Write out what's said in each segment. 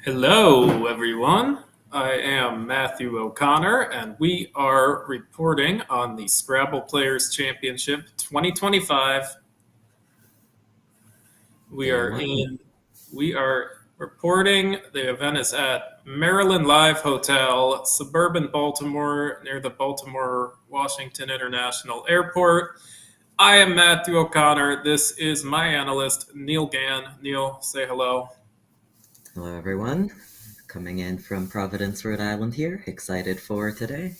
Hello, everyone. I am Matthew O'Connor, and we are reporting on the Scrabble Players Championship 2025. We Day are one. in. We are reporting. The event is at Maryland Live Hotel, suburban Baltimore, near the Baltimore Washington International Airport. I am Matthew O'Connor. This is my analyst, Niel Gan. Neil, say hello. Hello, everyone. Coming in from Providence, Rhode Island here. Excited for today.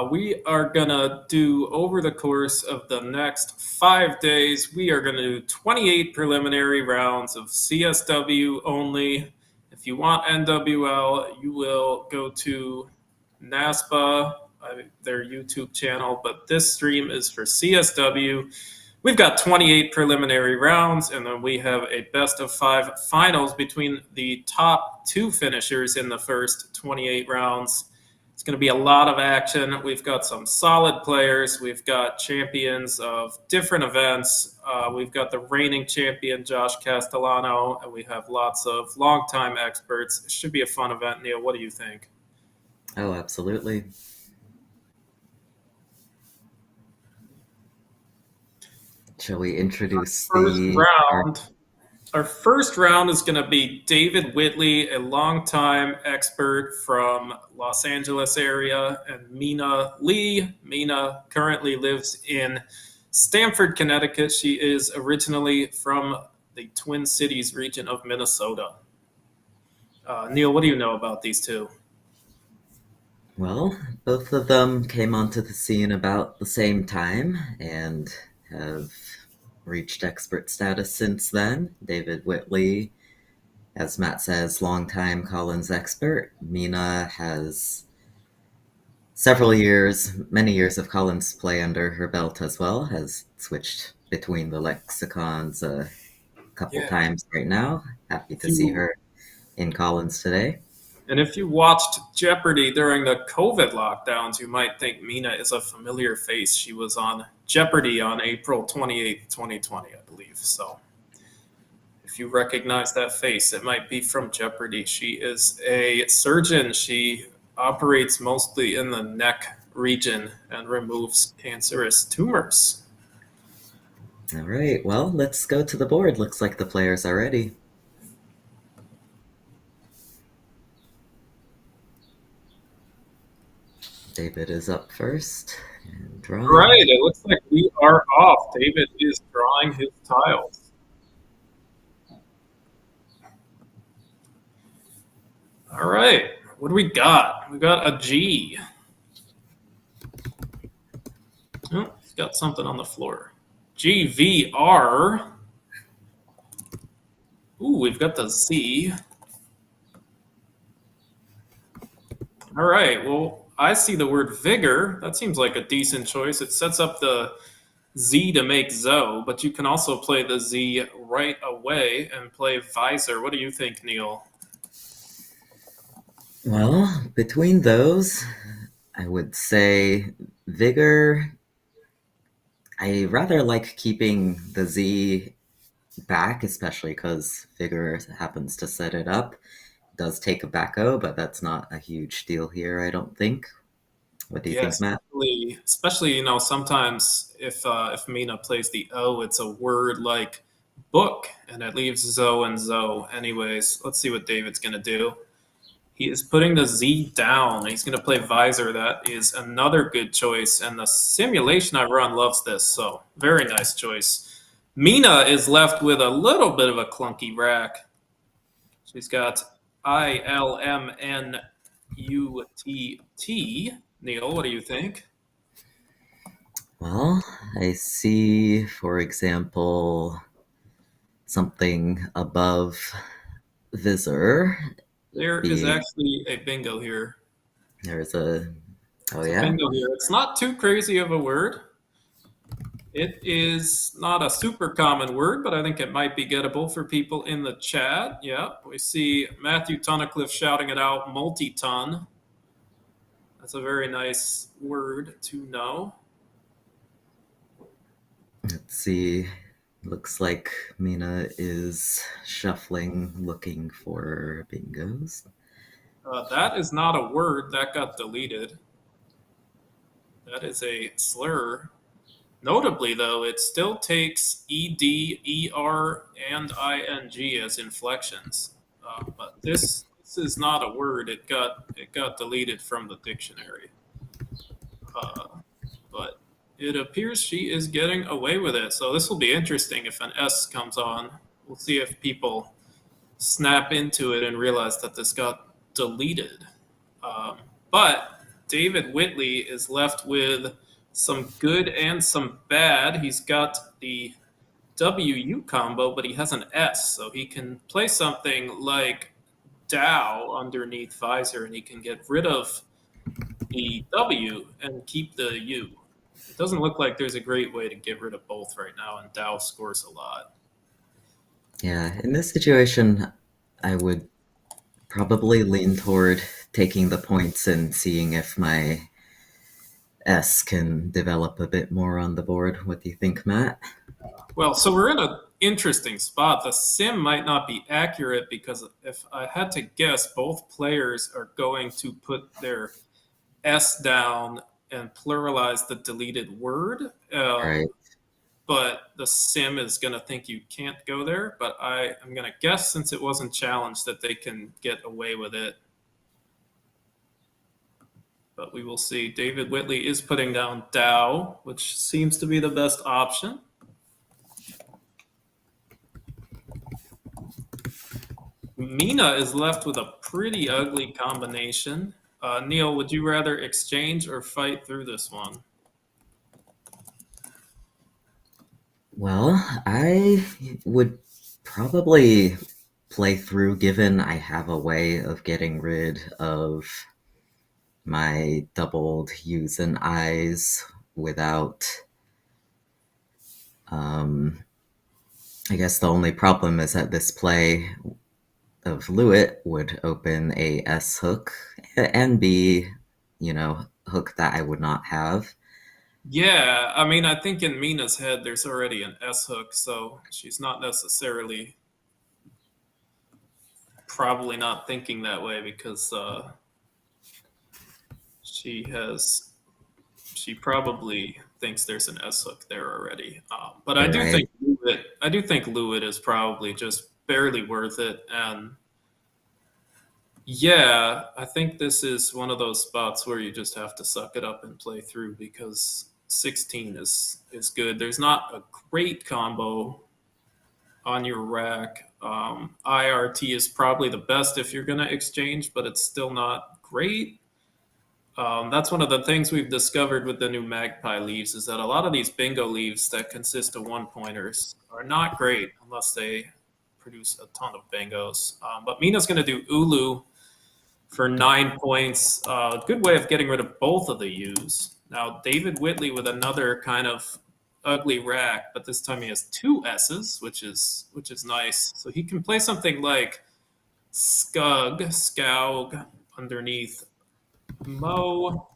We are going to do over the course of the next 5 days, we are going to do 28 preliminary rounds of CSW only. If you want NWL, you will go to NASPA, their YouTube channel, but this stream is for CSW. We've got 28 preliminary rounds, and then we have a best of five finals between the top two finishers in the first 28 rounds. It's going to be a lot of action. We've got some solid players. We've got champions of different events. We've got the reigning champion, Josh Castellano, and we have lots of longtime experts. It should be a fun event. Neil, what do you think? Oh, absolutely. Shall we introduce First the round. Our first round is going to be David Whitley, a longtime expert from Los Angeles area, and Mina Lee. Mina currently lives in Stamford, Connecticut. She is originally from the Twin Cities region of Minnesota. Neil, what do you know about these two? Well, both of them came onto the scene about the same time and have reached expert status since then. David Whitley, as Matt says, longtime Collins expert. Mina has many years of Collins play under her belt as well, has switched between the lexicons a couple Yeah. times right now. Happy If to see you her in Collins today. And if you watched Jeopardy during the COVID lockdowns, you might think Mina is a familiar face. She was on Jeopardy on April 28th, 2020, I believe. So if you recognize that face, it might be from Jeopardy. She is a surgeon. She operates mostly in the neck region and removes cancerous tumors. All right, well, let's go to the board. Looks like the players are ready. David is up first and Right, drawing. it looks like we are off. David is drawing his tiles. All right, what do we got? We got a G. Oh, he's got something on the floor. GVR. Ooh, we've got the Z. All right, well, I see the word vigor. That seems like a decent choice. It sets up the Z to make Zo, but you can also play the Z right away and play visor. What do you think, Neil? Well, between those, I would say Vigor. I rather like keeping the Z back, especially because Vigor happens to set it up. Does take a back O, but that's not a huge deal here, I don't think. What do you Yeah, think, Matt? especially sometimes if Mina plays the O, it's a word like book, and it leaves Zo and Zo. Anyways, let's see what David's gonna do. He is putting the Z down. He's going to play Visor. That is another good choice. And the simulation I run loves this. So, very nice choice. Mina is left with a little bit of a clunky rack. She's got ILMNUTT. Neil, what do you think? Well, I see, for example, something above Visor There is being actually a bingo here. there's a oh It's a yeah. bingo here. It's not too crazy of a word. It is not a super common word, but I think it might be gettable for people in the chat. Yeah, we see Matthew Tunnicliffe shouting it out, multi-ton. That's a very nice word to know. Let's see. Looks like Mina is shuffling, looking for bingos. That is not a word that got deleted. That is a slur. Notably, though, it still takes ed, er, and ing as inflections. But this is not a word. It got deleted from the dictionary. Uh, but it appears she is getting away with it. So this will be interesting if an S comes on. We'll see if people snap into it and realize that this got deleted. Um, but David Whitley is left with some good and some bad. He's got the WU combo, but he has an S, so he can play something like Dow underneath Visor, and he can get rid of the W and keep the U. It doesn't look like there's a great way to get rid of both right now, and Dow scores a lot. Yeah, in this situation, I would probably lean toward taking the points and seeing if my S can develop a bit more on the board. What do you think, Matt? Well, so we're in an interesting spot. The sim might not be accurate because if I had to guess, both players are going to put their S down and pluralize the deleted word. Right. But the sim is going to think you can't go there. But I am going to guess, since it wasn't challenged, that they can get away with it. But we will see. David Whitley is putting down Dow, which seems to be the best option. Mina is left with a pretty ugly combination. Neil, would you rather exchange or fight through this one? Well, I would probably play through, given I have a way of getting rid of my doubled U's and I's without. I guess the only problem is that this play of Lewitt would open a S hook and B, hook that I would not have. Yeah, I mean, I think in Mina's head there's already an S hook, so she's not necessarily probably not thinking that way because she has she probably thinks there's an S hook there already. But I You're do right. think Lewitt is probably just barely worth it, and yeah, I think this is one of those spots where you just have to suck it up and play through because 16 is good. There's not a great combo on your rack. IRT is probably the best if you're going to exchange, but it's still not great. That's one of the things we've discovered with the new Magpie leaves is that a lot of these bingo leaves that consist of one pointers are not great unless they produce a ton of bingos. But Mina's going to do Ulu for 9 points. Good way of getting rid of both of the U's. Now, David Whitley with another kind of ugly rack, but this time he has two S's, which is nice. So he can play something like Scoug underneath Mo.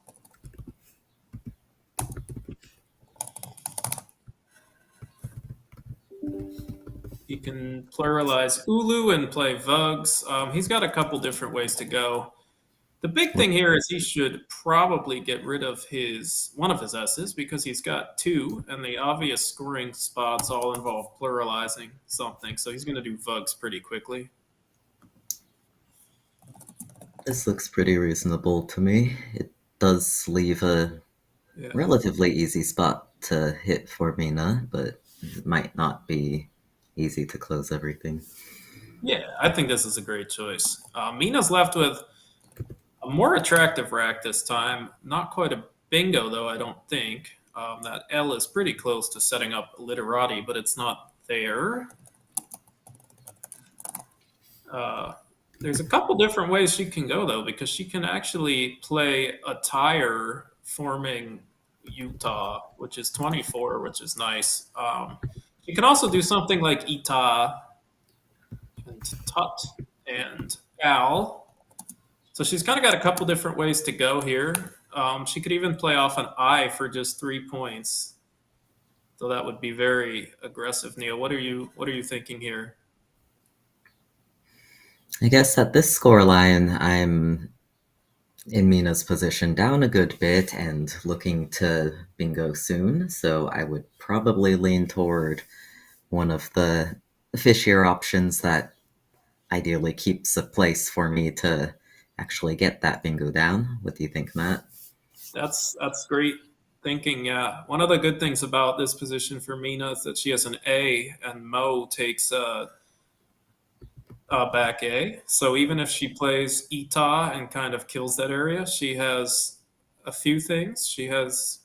He can pluralize Ulu and play Vugs. He's got a couple different ways to go. The big thing here is he should probably get rid of his one of his S's because he's got two, and the obvious scoring spots all involve pluralizing something. So he's going to do Vugs pretty quickly. This looks pretty reasonable to me. It does leave a Yeah, relatively easy spot to hit for Mina, but it might not be easy to close everything. yeah, I think this is a great choice. Mina's left with a more attractive rack this time. Not quite a bingo though, I don't think. That L is pretty close to setting up literati, but it's not there. Uh, there's a couple different ways she can go though, because she can actually play a tire forming Utah, which is 24, which is nice. She can also do something like Ita and Tut and Al. So she's kind of got a couple different ways to go here. She could even play off an I for just 3 points. So that would be very aggressive, Neil. What are you thinking here? I guess at this scoreline, I'm in Mina's position down a good bit and looking to bingo soon, so I would probably lean toward one of the fishier options that ideally keeps a place for me to actually get that bingo down. What do you think, Matt? That's great thinking. Yeah, one of the good things about this position for Mina is that she has an A, and Mo takes back A. So even if she plays Ita and kind of kills that area, she has a few things. She has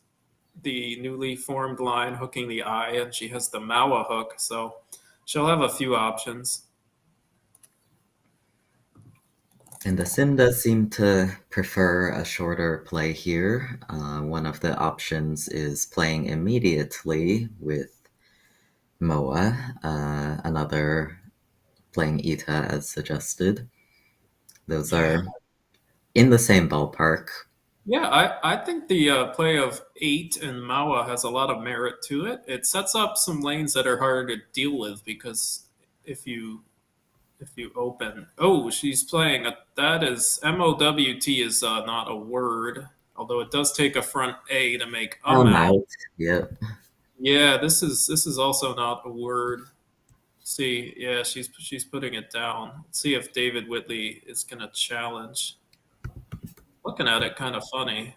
the newly formed line hooking the I, and she has the Mawa hook. So she'll have a few options. And the sim does seem to prefer a shorter play here. One of the options is playing immediately with Moa, another playing Ita as suggested. Those Yeah. are in the same ballpark. Yeah, I think the play of 8 and Mawa has a lot of merit to it. It sets up some lanes that are harder to deal with because if you if you open, oh, she's playing a, that is MOWT is not a word, although it does take a front A to make a I'm mount. out. Yep. Yeah, this is also not a word. See, yeah, she's putting it down. Let's see if David Whitley is gonna challenge. Looking at it, kind of funny.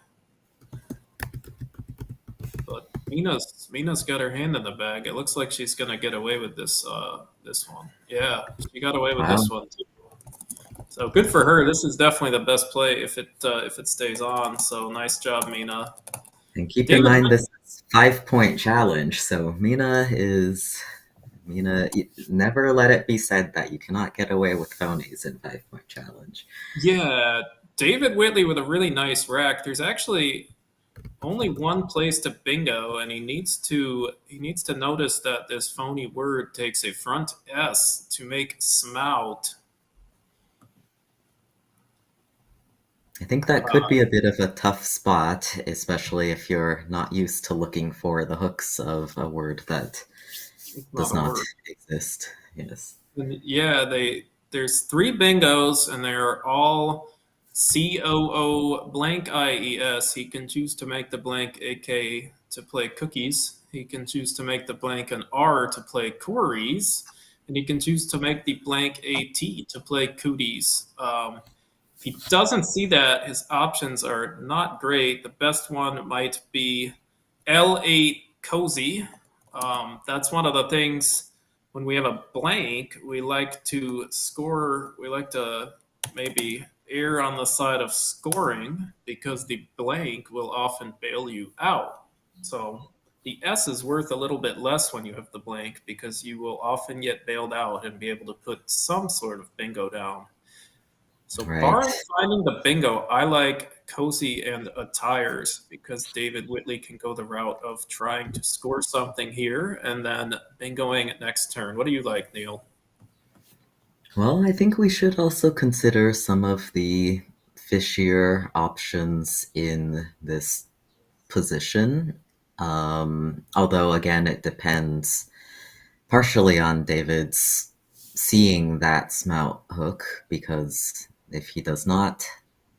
But Mina's got her hand in the bag. It looks like she's gonna get away with this one. Yeah, she got away with Wow. this one too. So good for her. This is definitely the best play if it stays on. So nice job, Mina. And keep in David, mind this is 5 point challenge, so Mina. Never let it be said that you cannot get away with phonies in 5 point challenge. yeah, David Whitley with a really nice rack. There's actually only one place to bingo, and he needs to notice that this phony word takes a front S to make smout. I think that could be a bit of a tough spot, especially if you're not used to looking for the hooks of a word that It's not does a not word. exist. Yes. And yeah, there's three bingos, and they're all COO blank IES. He can choose to make the blank AK to play cookies. He can choose to make the blank an R to play Corys, and he can choose to make the blank AT to play cooties. If he doesn't see that, his options are not great. The best one might be L8 Cozy. That's one of the things when we have a blank, we like to score, we like to maybe err on the side of scoring because the blank will often bail you out. So the S is worth a little bit less when you have the blank because you will often get bailed out and be able to put some sort of bingo down. So, Right. barring finding the bingo, I like cozy and attires because David Whitley can go the route of trying to score something here and then bingoing next turn. What do you like, Neil? Well, I think we should also consider some of the fishier options in this position. Although, again, it depends partially on David's seeing that smout hook, because if he does not,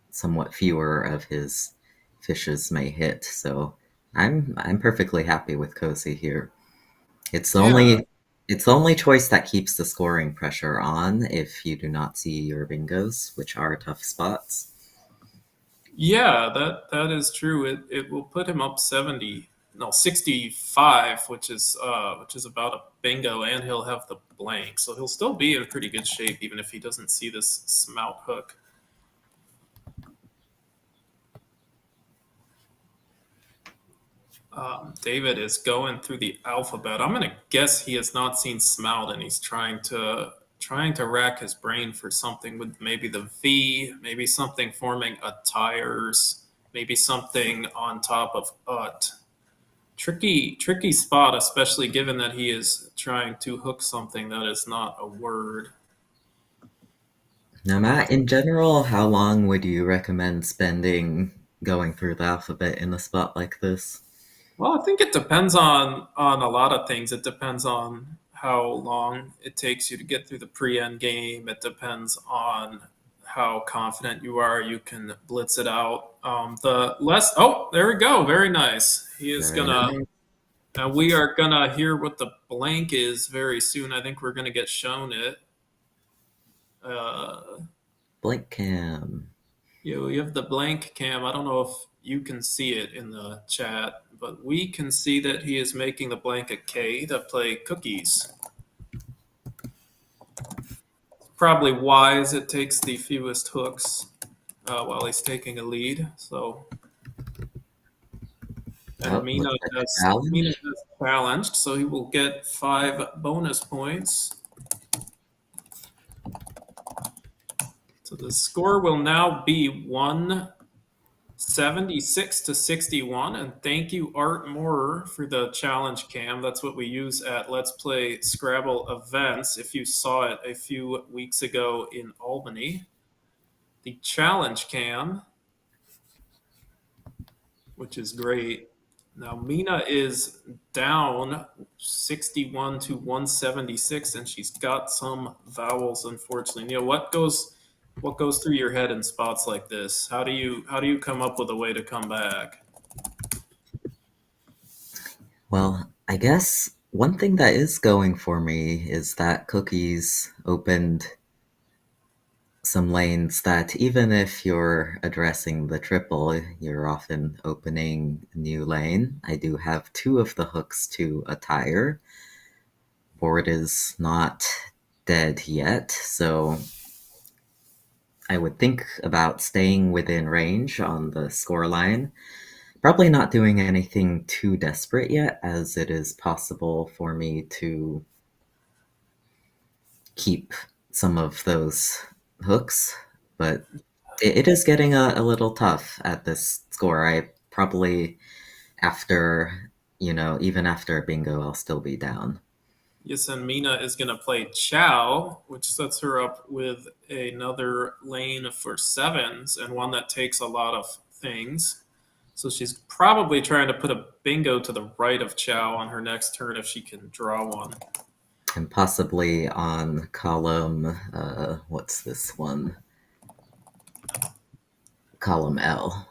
somewhat fewer of his fishes may hit. So I'm perfectly happy with Cozy here. It's the Yeah, only it's the only choice that keeps the scoring pressure on if you do not see your bingos, which are tough spots. yeah, that is true. It will put him up 70, no, 65, which is about a bingo, and he'll have the blank. So he'll still be in pretty good shape even if he doesn't see this smout hook. David is going through the alphabet. I'm gonna guess he has not seen Smout, and he's trying to rack his brain for something with maybe the V, maybe something forming a tires, maybe something on top of ut. Tricky spot, especially given that he is trying to hook something that is not a word. Now, Matt, in general, how long would you recommend spending going through the alphabet in a spot like this? Well, I think it depends on a lot of things. It depends on how long it takes you to get through the pre-end game. It depends on how confident you are. You can blitz it out. The less. Oh, there we go. Very nice. He is Very gonna. nice. And we are gonna hear what the blank is very soon. I think we're gonna get shown it. Uh, Blank cam. we have the blank cam. I don't know if you can see it in the chat, but we can see that he is making the blank a K to play cookies. Probably wise. It takes the fewest hooks while he's taking a lead. So, and Oh, Mina looks like a Mina challenge. has challenged, so he will get 5 bonus points. So the score will now be 176 to 61. And thank you, Art Moorer, for the challenge cam. That's what we use at Let's Play Scrabble events. If you saw it a few weeks ago in Albany, the challenge cam, which is great. Now Mina is down 61 to 176, and she's got some vowels. Unfortunately, Neil, what goes through your head in spots like this? How do you come up with a way to come back? Well, I guess one thing that is going for me is that Cookies opened some lanes that even if you're addressing the triple, you're often opening a new lane. I do have two of the hooks to a tire. Board is not dead yet, so I would think about staying within range on the scoreline. Probably not doing anything too desperate yet, as it is possible for me to keep some of those hooks, but it is getting a little tough at this score. I probably, after, even after bingo, I'll still be down. Yes, and Mina is going to play Chow, which sets her up with another lane for sevens and one that takes a lot of things. So she's probably trying to put a bingo to the right of Chow on her next turn if she can draw one. And possibly on column, what's this one? Column L.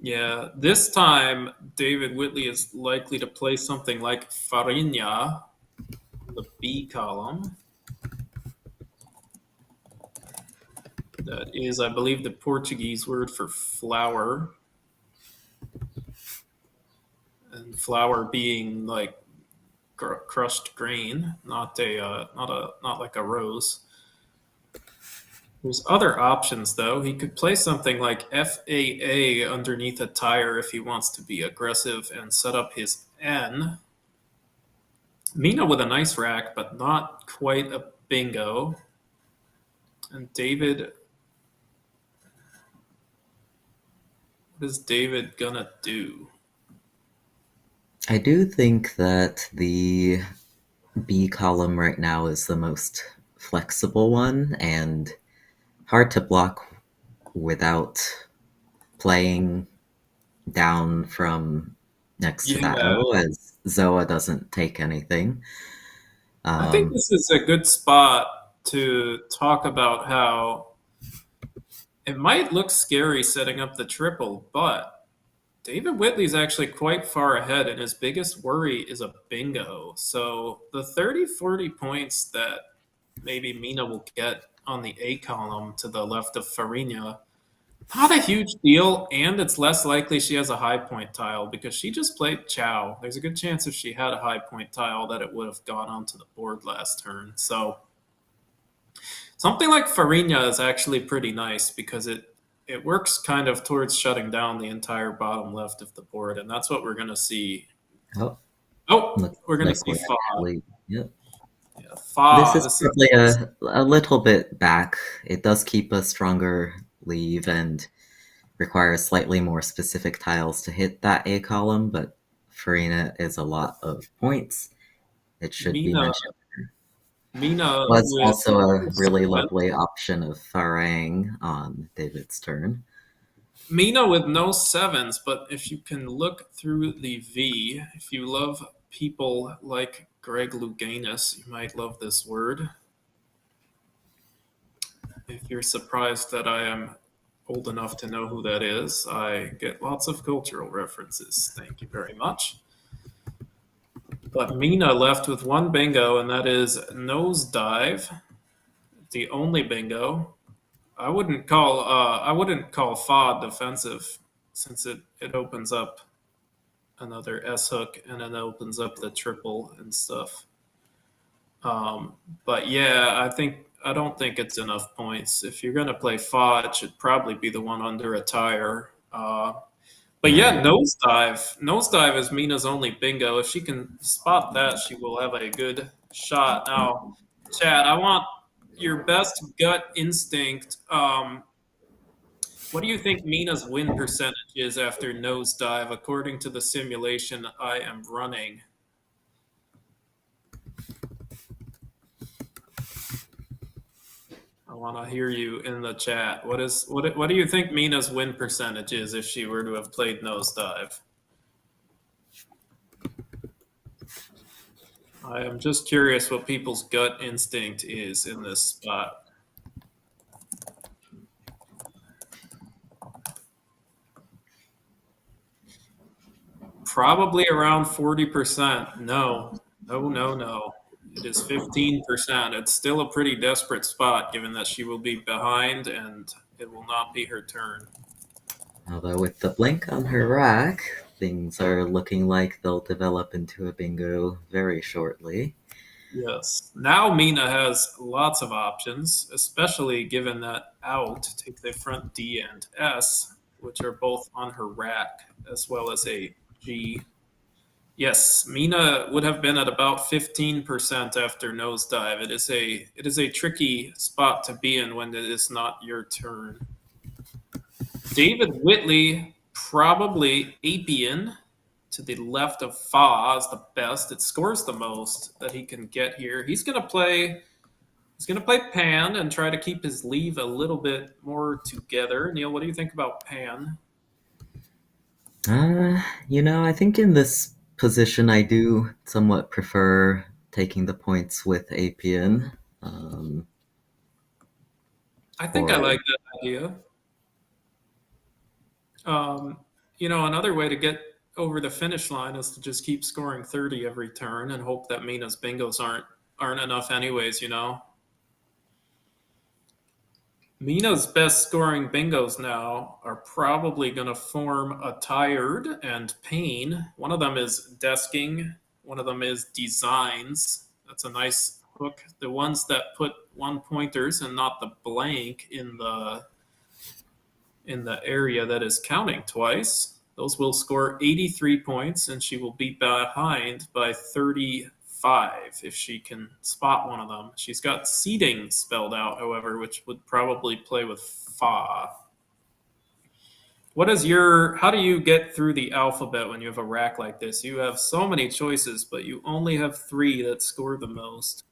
Yeah, this time David Whitley is likely to play something like farinha, the B column. That is, I believe, the Portuguese word for flower. And flower being like crushed grain, not like a rose. There's other options though. He could play something like FAA underneath a tire if he wants to be aggressive and set up his N. Mina with a nice rack, but not quite a bingo. And David, what is David gonna do? I do think that the B column right now is the most flexible one and hard to block without playing down from next to Yeah, that O, as Zoa doesn't take anything. I think Um, this is a good spot to talk about how it might look scary setting up the triple, but David Whitley's actually quite far ahead, and his biggest worry is a bingo. So the 30, 40 points that maybe Mina will get on the A column to the left of Farina, not a huge deal, and it's less likely she has a high point tile because she just played Chow. There's a good chance if she had a high point tile that it would have gone onto the board last turn. So something like Farina is actually pretty nice because it works kind of towards shutting down the entire bottom left of the board, and that's what we're going to see. oh, Oh, looks we're going to like see we're Fa. actually, yep. Yeah, This Fa. is This probably is a little bit back. It does keep a stronger leave and requires slightly more specific tiles to hit that A column, but Farina is a lot of points. It should be Mina. mentioned. Mina Was with also a really Splint. lovely option of Farang on David's turn. Mina with no sevens, but if you can look through the V, if you love people like Greg Louganis, you might love this word. If you're surprised that I am old enough to know who that is, I get lots of cultural references. Thank you very much. But Mina left with one bingo, and that is nosedive. The only bingo. I wouldn't call FOD defensive since it opens up another S hook and then opens up the triple and stuff. But yeah, I don't think it's enough points. If you're gonna play FOD, it should probably be the one under a tire. But yeah, Right. nosedive. Nosedive is Mina's only bingo. If she can spot that, she will have a good shot. Now, Chad, I want your best gut instinct. What do you think Mina's win percentage is after nosedive, according to the simulation I am running? I want to hear you in the chat. What do you think Mina's win percentage is if she were to have played nosedive? I am just curious what people's gut instinct is in this spot. Probably around 40%. No, no, no, no. It is 15%. It's still a pretty desperate spot given that she will be behind and it will not be her turn. Although with the blink on her rack, things are looking like they'll develop into a bingo very shortly. Yes. Now Mina has lots of options, especially given that out take the front D and S, which are both on her rack, as well as a G. Yes, Mina would have been at about 15% after nosedive. It is a tricky spot to be in when it is not your turn. David Whitley, probably Apian to the left of Fa is the best. It scores the most that he can get here. He's gonna play Pan and try to keep his leave a little bit more together. Neil, what do you think about Pan? I think in this position I do somewhat prefer taking the points with Apian. I think I Or like that idea. Um, another way to get over the finish line is to just keep scoring 30 every turn and hope that Mina's bingos aren't enough anyways. Mina's best scoring bingos now are probably going to form a tired and pain. One of them is desking, one of them is designs. That's a nice hook. The ones that put one pointers and not the blank in the area that is counting twice. Those will score 83 points, and she will be behind by 35 if she can spot one of them. She's got seeding spelled out, however, which would probably play with Fa. How do you get through the alphabet when you have a rack like this? You have so many choices, but you only have three that score the most.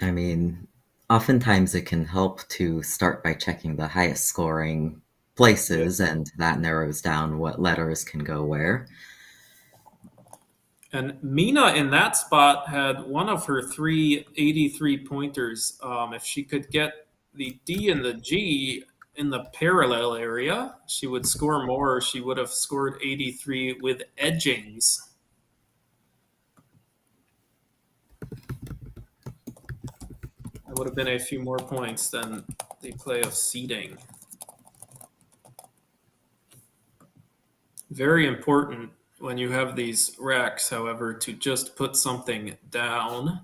I mean, oftentimes it can help to start by checking the highest scoring Yeah. places, and that narrows down what letters can go where. And Mina in that spot had one of her three 83 pointers. If she could get the D and the G in the parallel area, she would score more. She would have scored 83 with edgings. That would have been a few more points than the play of seeding. Very important when you have these racks, however, to just put something down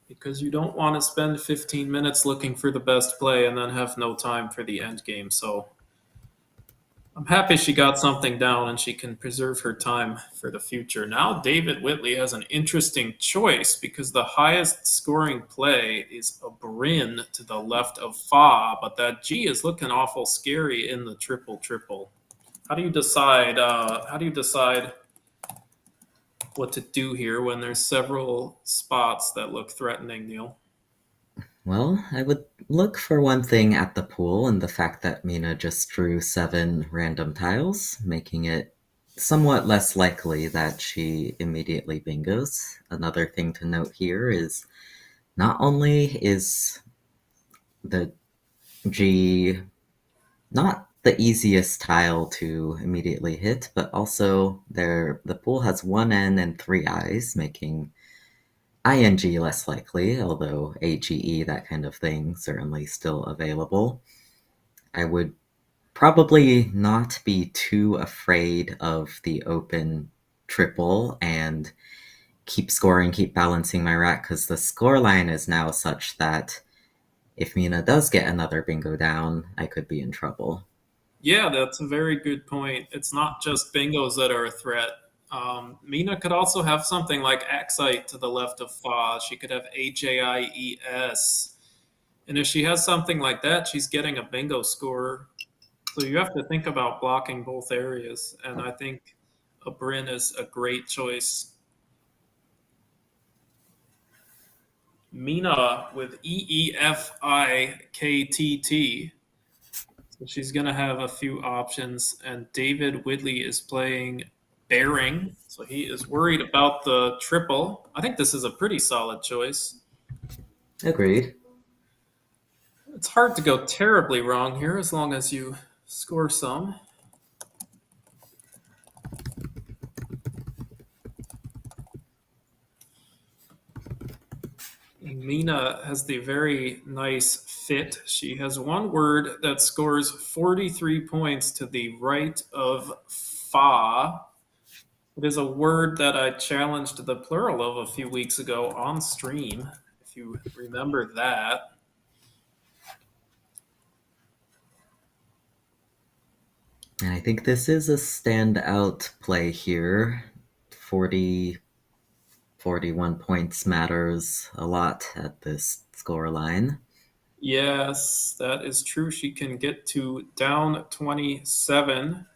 because you don't want to spend 15 minutes looking for the best play and then have no time for the end game. So I'm happy she got something down and she can preserve her time for the future. Now, David Whitley has an interesting choice because the highest scoring play is a Bryn to the left of Fa, but that G is looking awful scary in the triple triple. How do you decide? What to do here when there's several spots that look threatening, Neil? Well, I would look for one thing at the pool and the fact that Mina just drew 7 random tiles, making it somewhat less likely that she immediately bingos. Another thing to note here is not only is the G not the easiest tile to immediately hit, but also the pool has 1 N and 3 Is, making ING less likely, although AGE, that kind of thing, certainly still available. I would probably not be too afraid of the open triple and keep scoring, keep balancing my rack, because the score line is now such that if Mina does get another bingo down, I could be in trouble. Yeah, that's a very good point. It's not just bingos that are a threat. Mina could also have something like Axite to the left of Fa. She could have HAIES. And if she has something like that, she's getting a bingo score. So you have to think about blocking both areas. And I think a Bryn is a great choice. Mina with EEFIKTT. So she's going to have a few options. And David Whitley is playing Bearing. So he is worried about the triple. I think this is a pretty solid choice. Agreed. It's hard to go terribly wrong here as long as you score some. Mina has the very nice fit. She has one word that scores 43 points to the right of Fa. It is a word that I challenged the plural of a few weeks ago on stream, if you remember that. And I think this is a standout play here. 40, 41 points matters a lot at this score line. Yes, that is true. She can get to down 27,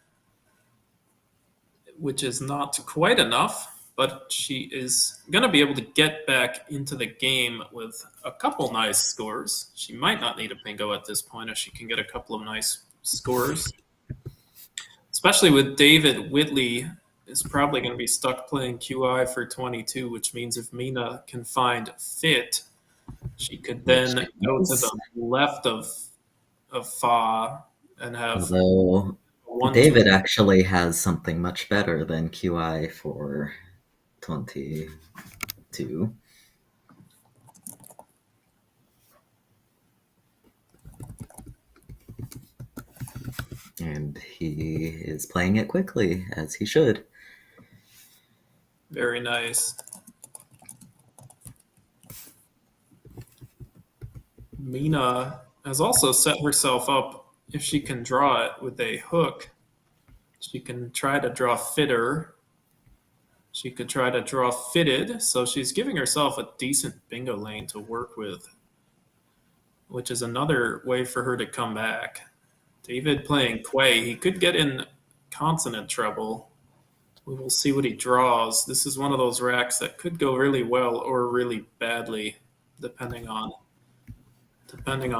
which is not quite enough, but she is going to be able to get back into the game with a couple nice scores. She might not need a bingo at this point if she can get a couple of nice scores, especially with David Whitley is probably going to be stuck playing QI for 22, which means if Mina can find fit, she could Which then it go to is. the left of Fa and have Although a 1 2. David actually has something much better than QI for 22. And he is playing it quickly, as he should. Very nice. Mina has also set herself up if she can draw it with a hook. She can try to draw fitter. She could try to draw fitted. So she's giving herself a decent bingo lane to work with, which is another way for her to come back. David playing Quay, he could get in consonant trouble. We will see what he draws. This is one of those racks that could go really well or really badly, depending on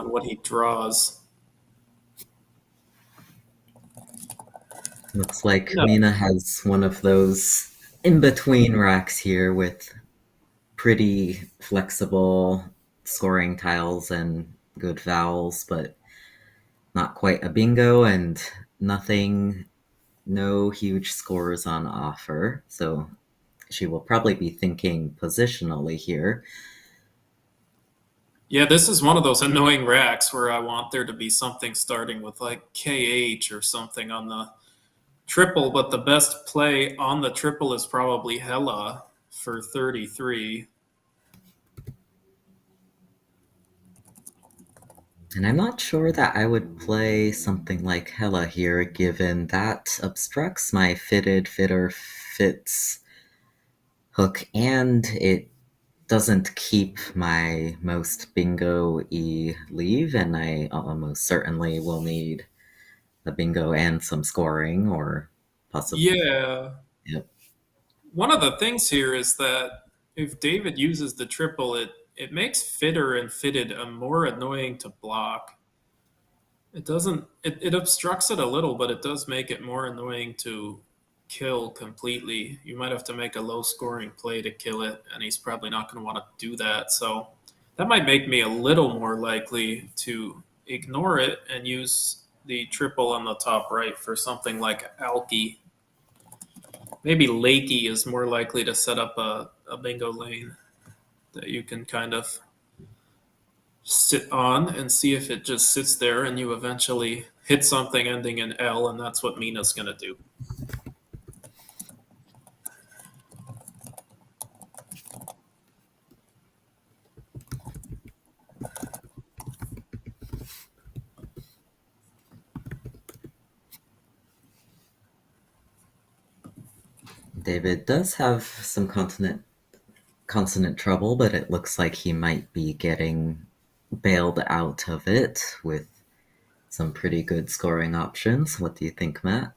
what he draws. Looks like No. Mina has one of those in between racks here with pretty flexible scoring tiles and good vowels, but not quite a bingo and nothing, no huge scores on offer. So she will probably be thinking positionally here. Yeah, this is one of those annoying racks where I want there to be something starting with like KH or something on the triple, but the best play on the triple is probably Hella for 33. And I'm not sure that I would play something like Hella here, given that obstructs my fitted, fitter, fits hook, and it doesn't keep my most bingo E leave, and I almost certainly will need a bingo and some scoring, or possibly. Yeah. Yep. One of the things here is that if David uses the triple, it it makes fitter and fitted a more annoying to block. It doesn't. It obstructs it a little, but it does make it more annoying to kill completely. You might have to make a low scoring play to kill it, and he's probably not going to want to do that. So that might make me a little more likely to ignore it and use the triple on the top right for something like Alki. Maybe Lakey is more likely to set up a bingo lane that you can kind of sit on and see if it just sits there and you eventually hit something ending in L, and that's what Mina's going to do. David does have some consonant trouble, but it looks like he might be getting bailed out of it with some pretty good scoring options. What do you think, Matt?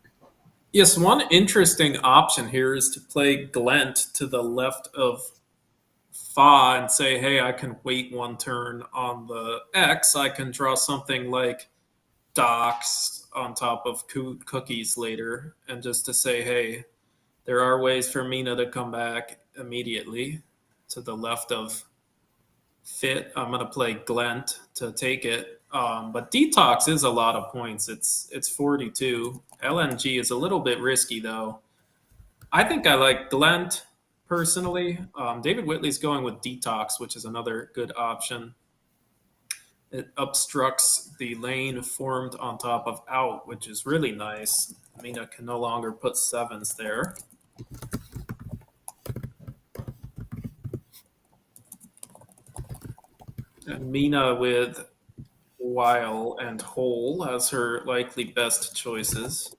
Yes, one interesting option here is to play Glent to the left of Fa and say, hey, I can wait one turn on the X. I can draw something like Docs on top of cookies later, and just to say, hey, there are ways for Mina to come back immediately to the left of Fit. I'm going to play Glent to take it. But Detox is a lot of points. It's 42. LNG is a little bit risky, though. I think I like Glent personally. David Whitley's going with Detox, which is another good option. It obstructs the lane formed on top of Out, which is really nice. Mina can no longer put sevens there. And Mina with While and Hole as her likely best choices.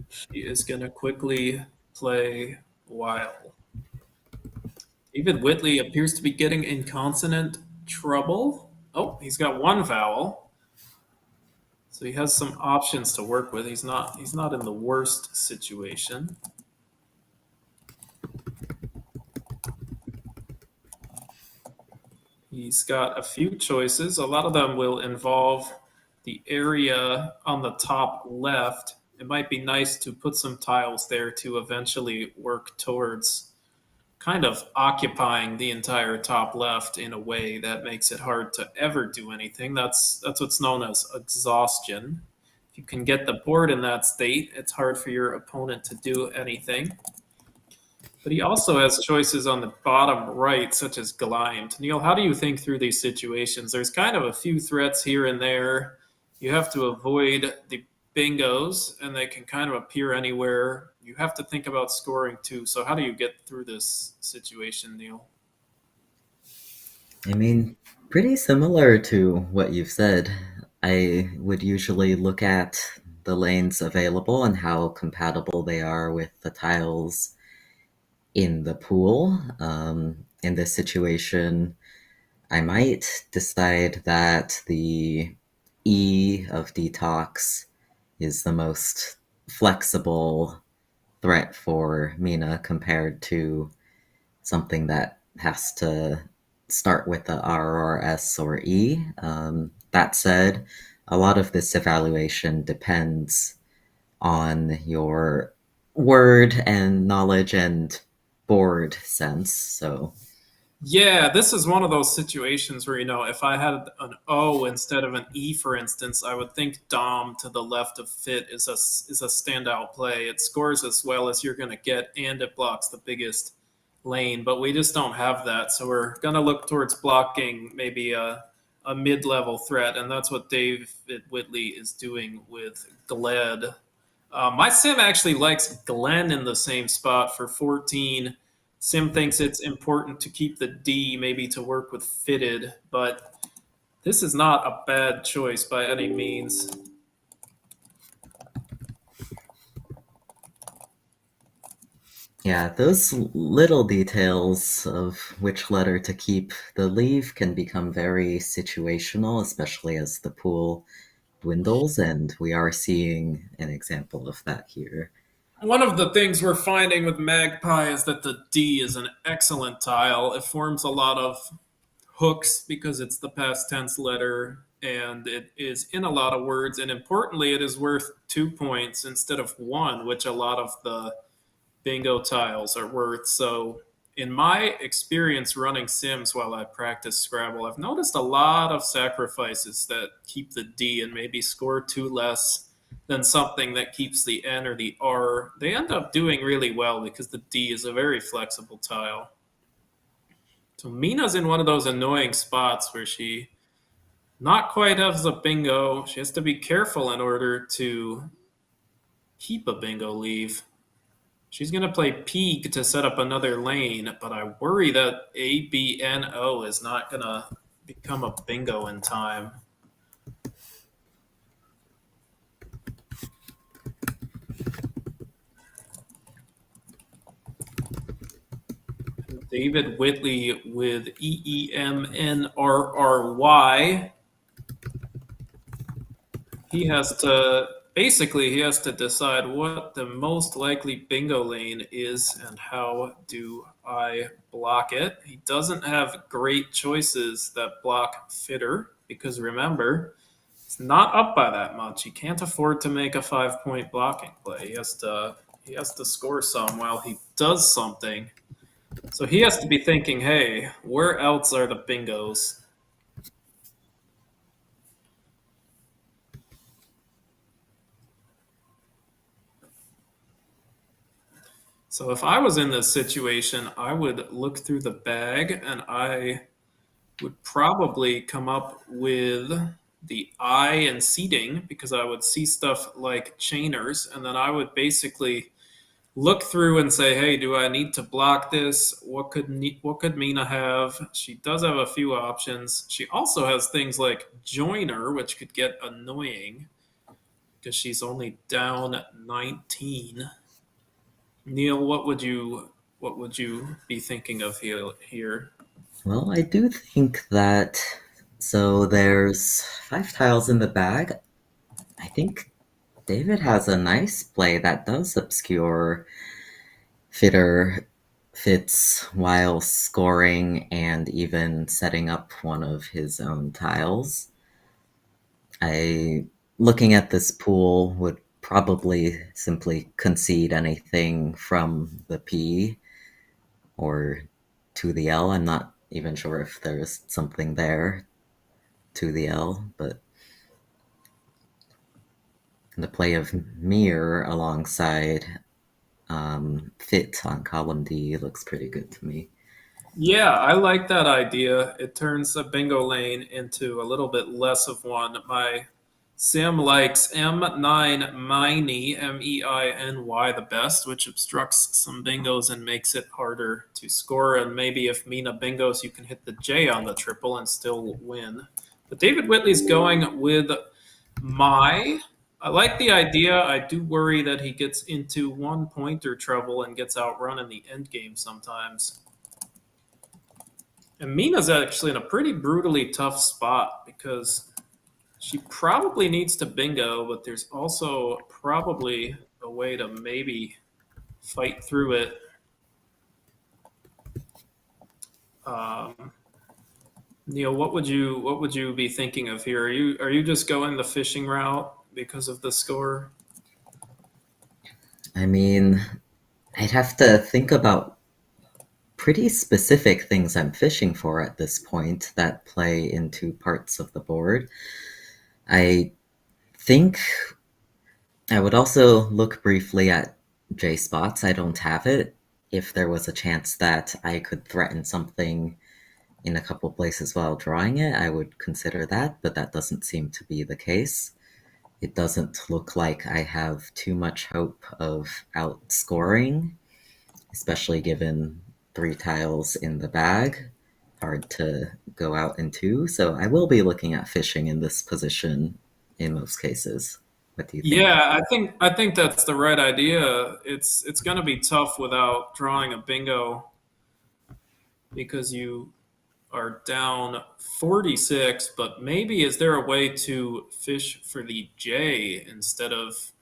She is going to quickly play While. David Whitley appears to be getting in consonant trouble. Oh, he's got one vowel. So he has some options to work with. He's not in the worst situation. He's got a few choices. A lot of them will involve the area on the top left. It might be nice to put some tiles there to eventually work towards kind of occupying the entire top left in a way that makes it hard to ever do anything. That's what's known as exhaustion. If you can get the board in that state, it's hard for your opponent to do anything. But he also has choices on the bottom right, such as Glimed. Niel, how do you think through these situations? There's kind of a few threats here and there. You have to avoid the bingos, and they can kind of appear anywhere. You have to think about scoring too. So how do you get through this situation, Niel? I mean, pretty similar to what you've said. I would usually look at the lanes available and how compatible they are with the tiles in the pool. In this situation, I might decide that the E of Detox is the most flexible threat for Mina compared to something that has to start with the R or S or E. That said, a lot of this evaluation depends on your word and knowledge and board sense. So Yeah, this is one of those situations where, if I had an O instead of an E, for instance, I would think Dom to the left of Fit is a standout play. It scores as well as you're going to get, and it blocks the biggest lane. But we just don't have that, so we're going to look towards blocking maybe a mid-level threat, and that's what David Whitley is doing with Gled. My sim actually likes Glenn in the same spot for 14. Sim thinks it's important to keep the D, maybe to work with fitted, but this is not a bad choice by any means. yeah, those little details of which letter to keep the leave can become very situational, especially as the pool dwindles, and we are seeing an example of that here. One of the things we're finding with Magpie is that the D is an excellent tile. It forms a lot of hooks because it's the past tense letter and it is in a lot of words. And importantly, it is worth 2 points instead of one, which a lot of the bingo tiles are worth. So, in my experience running Sims while I practice Scrabble, I've noticed a lot of sacrifices that keep the D and maybe score two less than something that keeps the N or the R. They end up doing really well because the D is a very flexible tile. So Mina's in one of those annoying spots where she not quite has a bingo. She has to be careful in order to keep a bingo leave. She's going to play Peak to set up another lane, but I worry that ABNO is not going to become a bingo in time. David Whitley with EEMNRRY. He has to decide what the most likely bingo lane is and how do I block it. He doesn't have great choices that block Fitter because remember, it's not up by that much. He can't afford to make a 5 point blocking play. He has to score some while he does something. So he has to be thinking, hey, where else are the bingos? So if I was in this situation, I would look through the bag and I would probably come up with the I in seating because I would see stuff like chainers and then I would basically look through and say, "Hey, do I need to block this? What could Mina have? She does have a few options. She also has things like joiner, which could get annoying because she's only down 19. Neil, what would you be thinking of here? Well, I do think that. So there's 5 tiles in the bag. I think David has a nice play that does obscure Fitter fits while scoring and even setting up one of his own tiles. I, looking at this pool, would probably simply concede anything from the P or to the L. I'm not even sure if there's something there to the L, but the play of Mir alongside Fit on column D looks pretty good to me. Yeah, I like that idea. It turns a bingo lane into a little bit less of one. My Sim likes M9 Miney, Meiiny, the best, which obstructs some bingos and makes it harder to score. And maybe if Mina bingos, you can hit the J on the triple and still win. But David Whitley's going with my. I like the idea. I do worry that he gets into 1 pointer trouble and gets outrun in the end game sometimes. And Mina's actually in a pretty brutally tough spot because she probably needs to bingo, but there's also probably a way to maybe fight through it. Um, Neil, what would you be thinking of here? Are you just going the fishing route because of the score? I mean, I'd have to think about pretty specific things I'm fishing for at this point that play into parts of the board. I think I would also look briefly at J spots. I don't have it. If there was a chance that I could threaten something in a couple places while drawing it, I would consider that, but that doesn't seem to be the case. It doesn't look like I have too much hope of outscoring, especially given 3 tiles in the bag. Hard to go out in 2, so I will be looking at fishing in this position in most cases. What do you think? Yeah, I think that's the right idea. It's going to be tough without drawing a bingo because you are down 46, but maybe is there a way to fish for the J instead of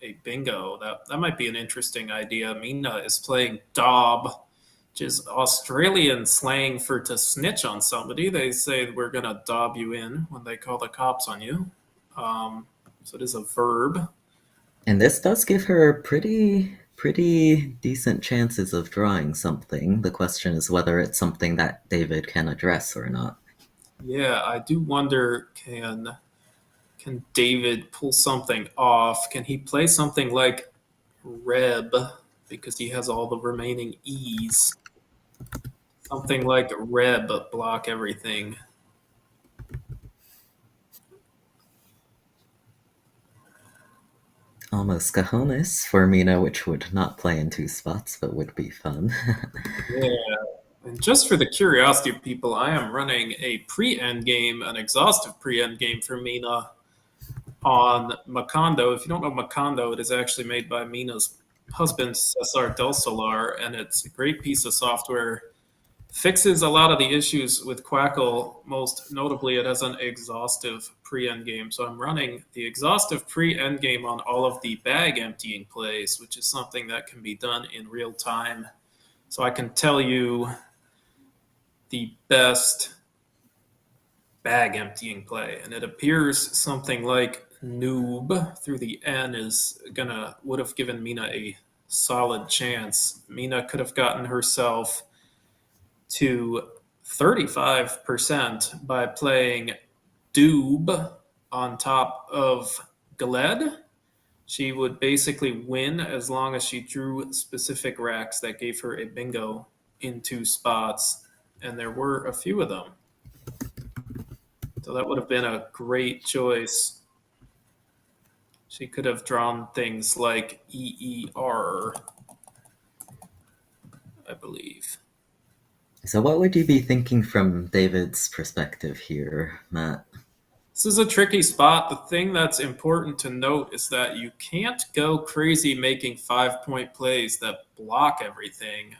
a bingo. That might be an interesting idea. Mina is playing Dob, which is Australian slang for to snitch on somebody. They say we're gonna dob you in when they call the cops on you. So it is a verb. And this does give her pretty decent chances of drawing something. The question is whether it's something that David can address or not. Yeah, I do wonder can David pull something off? Can he play something like Reb because he has all the remaining E's? Something like Reb block everything. Almost cojones for Mina, which would not play in two spots, but would be fun. Yeah. And just for the curiosity of people, I am running a pre-end game, an exhaustive pre-end game for Mina on Macondo. If you don't know Macondo, it is actually made by Mina's husband, Cesar Del Solar, and it's a great piece of software. Fixes a lot of the issues with Quackle. Most notably, it has an exhaustive pre-end game. So I'm running the exhaustive pre-end game on all of the bag emptying plays, which is something that can be done in real time. So I can tell you the best bag emptying play, and it appears something like noob through the N is would have given Mina a solid chance. Mina could have gotten herself to 35% by playing Doob on top of Gled. She would basically win as long as she drew specific racks that gave her a bingo in two spots, and there were a few of them. So that would have been a great choice. She could have drawn things like EER, I believe. So, what would you be thinking from David's perspective here, Matt? This is a tricky spot. The thing that's important to note is that you can't go crazy making 5 point plays that block everything.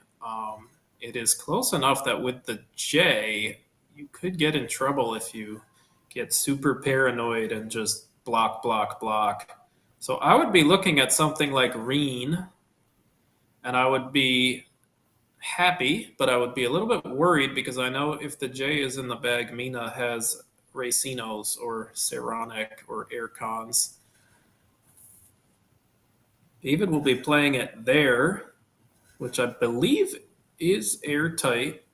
It is close enough that with the J, you could get in trouble if you get super paranoid and just block, block, block. So I would be looking at something like Reen, and I would be happy, but I would be a little bit worried because I know if the J is in the bag, Mina has Racinos or Saronic or Aircons. David will be playing it there, which I believe is airtight.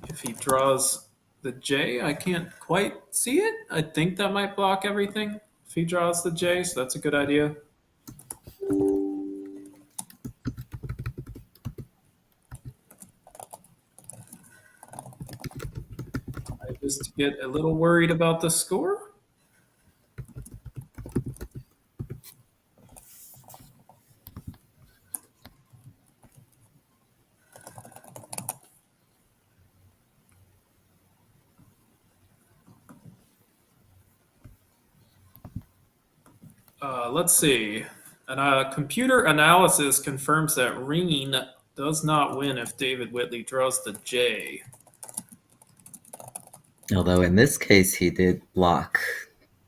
If he draws the J, I can't quite see it. I think that might block everything if he draws the J, so that's a good idea. I just get a little worried about the score. Let's see. And computer analysis confirms that Reen does not win if David Whitley draws the J. Although in this case, he did block.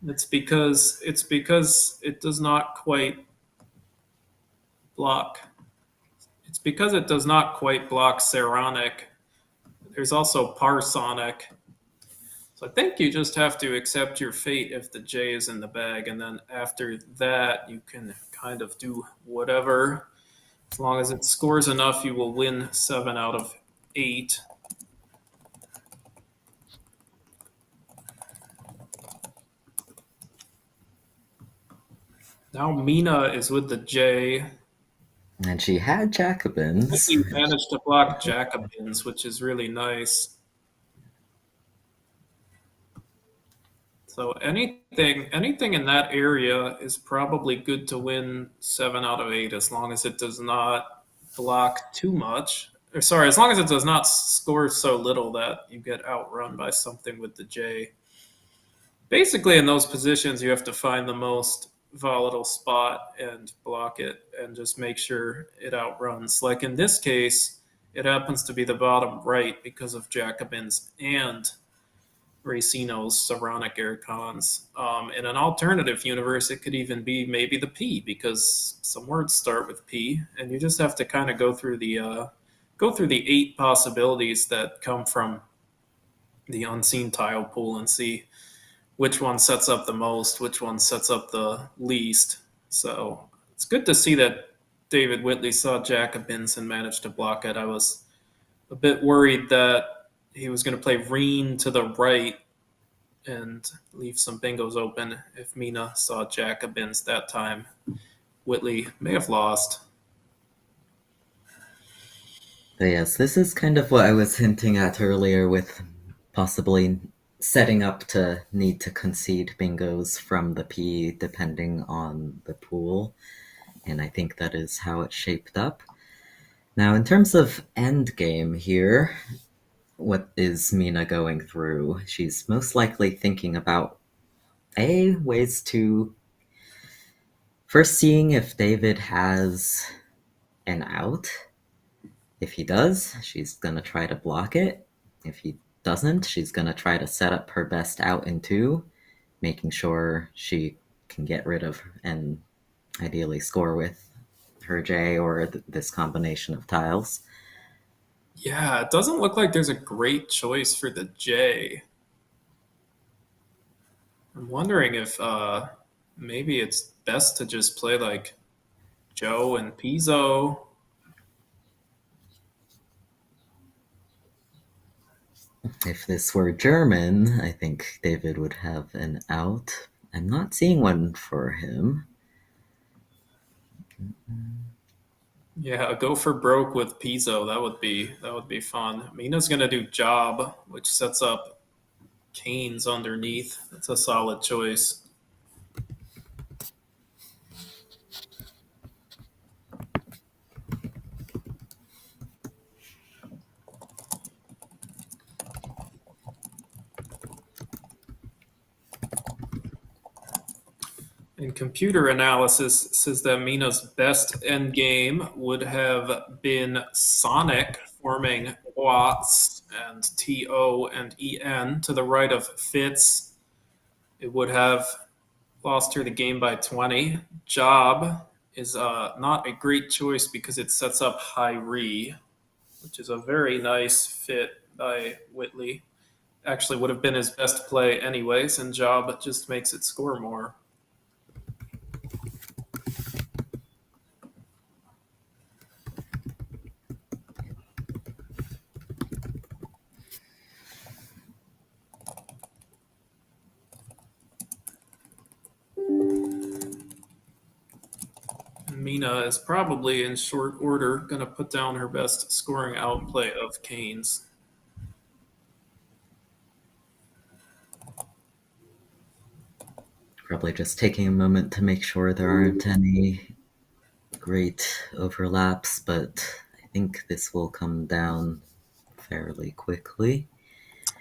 It's because it does not quite block. It's because it does not quite block Saronic. There's also Parsonic. So I think you just have to accept your fate if the J is in the bag, and then after that, you can kind of do whatever. As long as it scores enough, you will win 7 out of 8. Now Mina is with the J. And she had Jacobins. He managed to block Jacobins, which is really nice. So anything in that area is probably good to win 7 out of 8 as long as it does not block too much. Or sorry, as long as it does not score so little that you get outrun by something with the J. Basically, in those positions, you have to find the most volatile spot and block it and just make sure it outruns. Like in this case, it happens to be the bottom right because of Jacobins and Racino's Saronic Aircons. In an alternative universe, it could even be maybe the P, because some words start with P, and you just have to kind of go through the 8 possibilities that come from the unseen tile pool and see which one sets up the most, which one sets up the least. So it's good to see that David Whitley saw Jacobins and managed to block it. I was a bit worried that he was going to play Reen to the right and leave some bingos open. If Mina saw Jacobins that time, Whitley may have lost. But yes, this is kind of what I was hinting at earlier with possibly setting up to need to concede bingos from the P depending on the pool. And I think that is how it shaped up. Now, in terms of endgame here, what is Mina going through? She's most likely thinking about ways to first seeing if David has an out. If he does, she's going to try to block it. If he doesn't, she's going to try to set up her best out in 2, making sure she can get rid of and ideally score with her J or this combination of tiles. Yeah, it doesn't look like there's a great choice for the J. I'm wondering if maybe it's best to just play like Joe and Pizzo. If this were German, I think David would have an out. I'm not seeing one for him. Yeah, go for broke with Pizzo. That would be fun. Mina's gonna do Job, which sets up Canes underneath. That's a solid choice. And computer analysis says that Mina's best endgame would have been Sonic forming Watts and TO and EN to the right of Fitz. It would have lost her the game by 20. Job is not a great choice because it sets up High Re, which is a very nice fit by Whitley. Actually, would have been his best play anyways, and Job just makes it score more. Mina is probably in short order going to put down her best scoring outplay of Canes. Probably just taking a moment to make sure there aren't any great overlaps, but I think this will come down fairly quickly.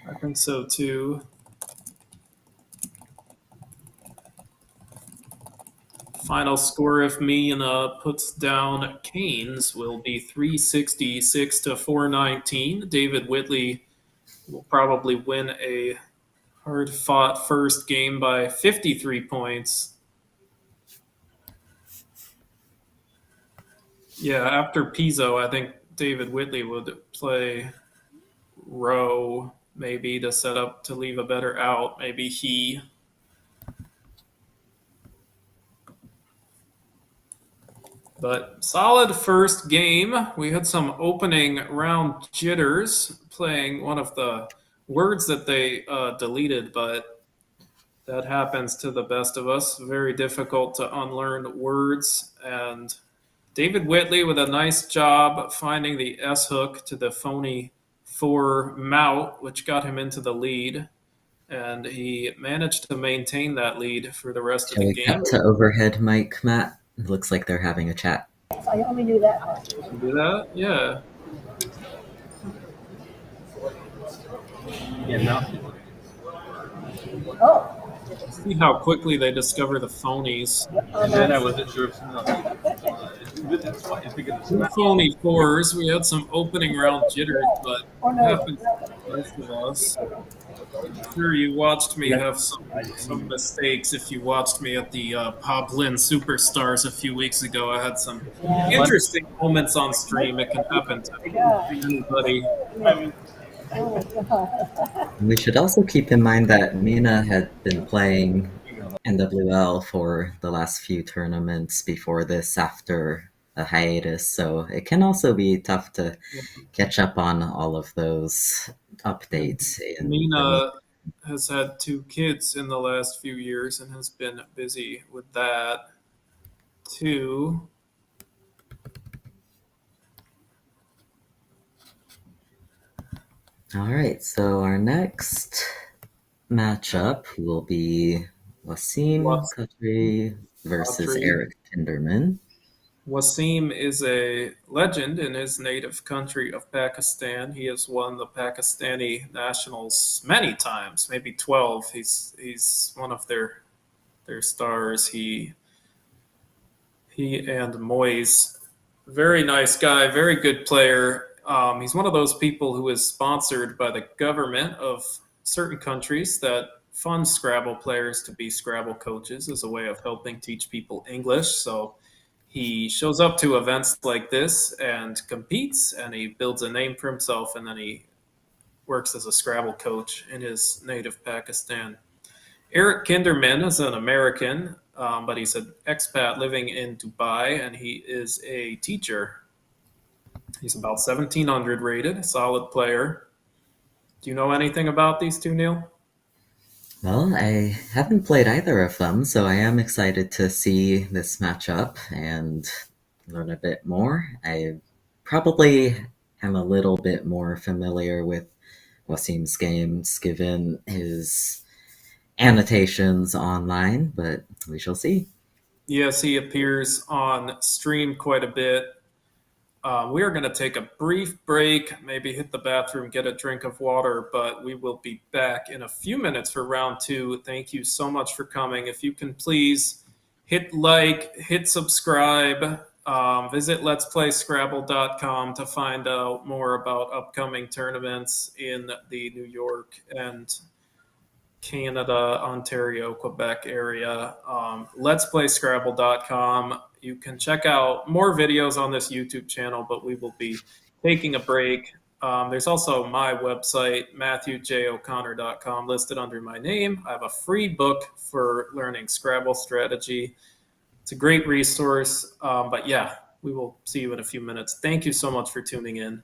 I think so too. Final score if Mina puts down Canes will be 366 to 419. David Whitley will probably win a hard fought first game by 53 points. Yeah, after Pizzo, I think David Whitley would play Rowe maybe to set up to leave a better out. Maybe he. But solid first game. We had some opening round jitters playing one of the words that they deleted, but that happens to the best of us. Very difficult to unlearn words. And David Whitley with a nice job finding the S hook to the phony 4 Mout, which got him into the lead. And he managed to maintain that lead for the rest of Shall the we game. cut to overhead mic, Matt? It looks like they're having a chat. So you only do that part. Do that? Yeah. Yeah, no. Oh. See how quickly they discover the phonies. And then I wasn't sure if someone else. Two phony fours. We had some opening round jitters, but happens to both of us. I'm sure you watched me have some mistakes. If you watched me at the Poplin Superstars a few weeks ago, I had some interesting moments on stream. It can happen to anybody. We should also keep in mind that Mina had been playing NWL for the last few tournaments before this after a hiatus, so it can also be tough to catch up on all of those updates in the media. Mina has had two kids in the last few years and has been busy with that too. All right, so our next matchup will be Waseem Khatri versus Khatri. Eric Kinderman. Wasim is a legend in his native country of Pakistan. He has won the Pakistani nationals many times, maybe 12. He's one of their stars. He and Moyes, very nice guy, very good player. He's one of those people who is sponsored by the government of certain countries that fund Scrabble players to be Scrabble coaches as a way of helping teach people English. So he shows up to events like this and competes, and he builds a name for himself, and then he works as a Scrabble coach in his native Pakistan. Eric Kinderman is an American, but he's an expat living in Dubai, and he is a teacher. He's about 1700 rated, solid player. Do you know anything about these two, Neil? Well, I haven't played either of them, so I am excited to see this matchup and learn a bit more. I probably am a little bit more familiar with Wasim's games given his annotations online, but we shall see. Yes, he appears on stream quite a bit. We are going to take a brief break, maybe hit the bathroom, get a drink of water, but we will be back in a few minutes for round two. Thank you so much for coming. If you can please hit like, hit subscribe, visit letsplayscrabble.com to find out more about upcoming tournaments in the New York and Canada, Ontario, Quebec area. Letsplayscrabble.com. You can check out more videos on this YouTube channel, but we will be taking a break. There's also my website, matthewjoconnor.com, listed under my name. I have a free book for learning Scrabble strategy. It's a great resource. But yeah, we will see you in a few minutes. Thank you so much for tuning in.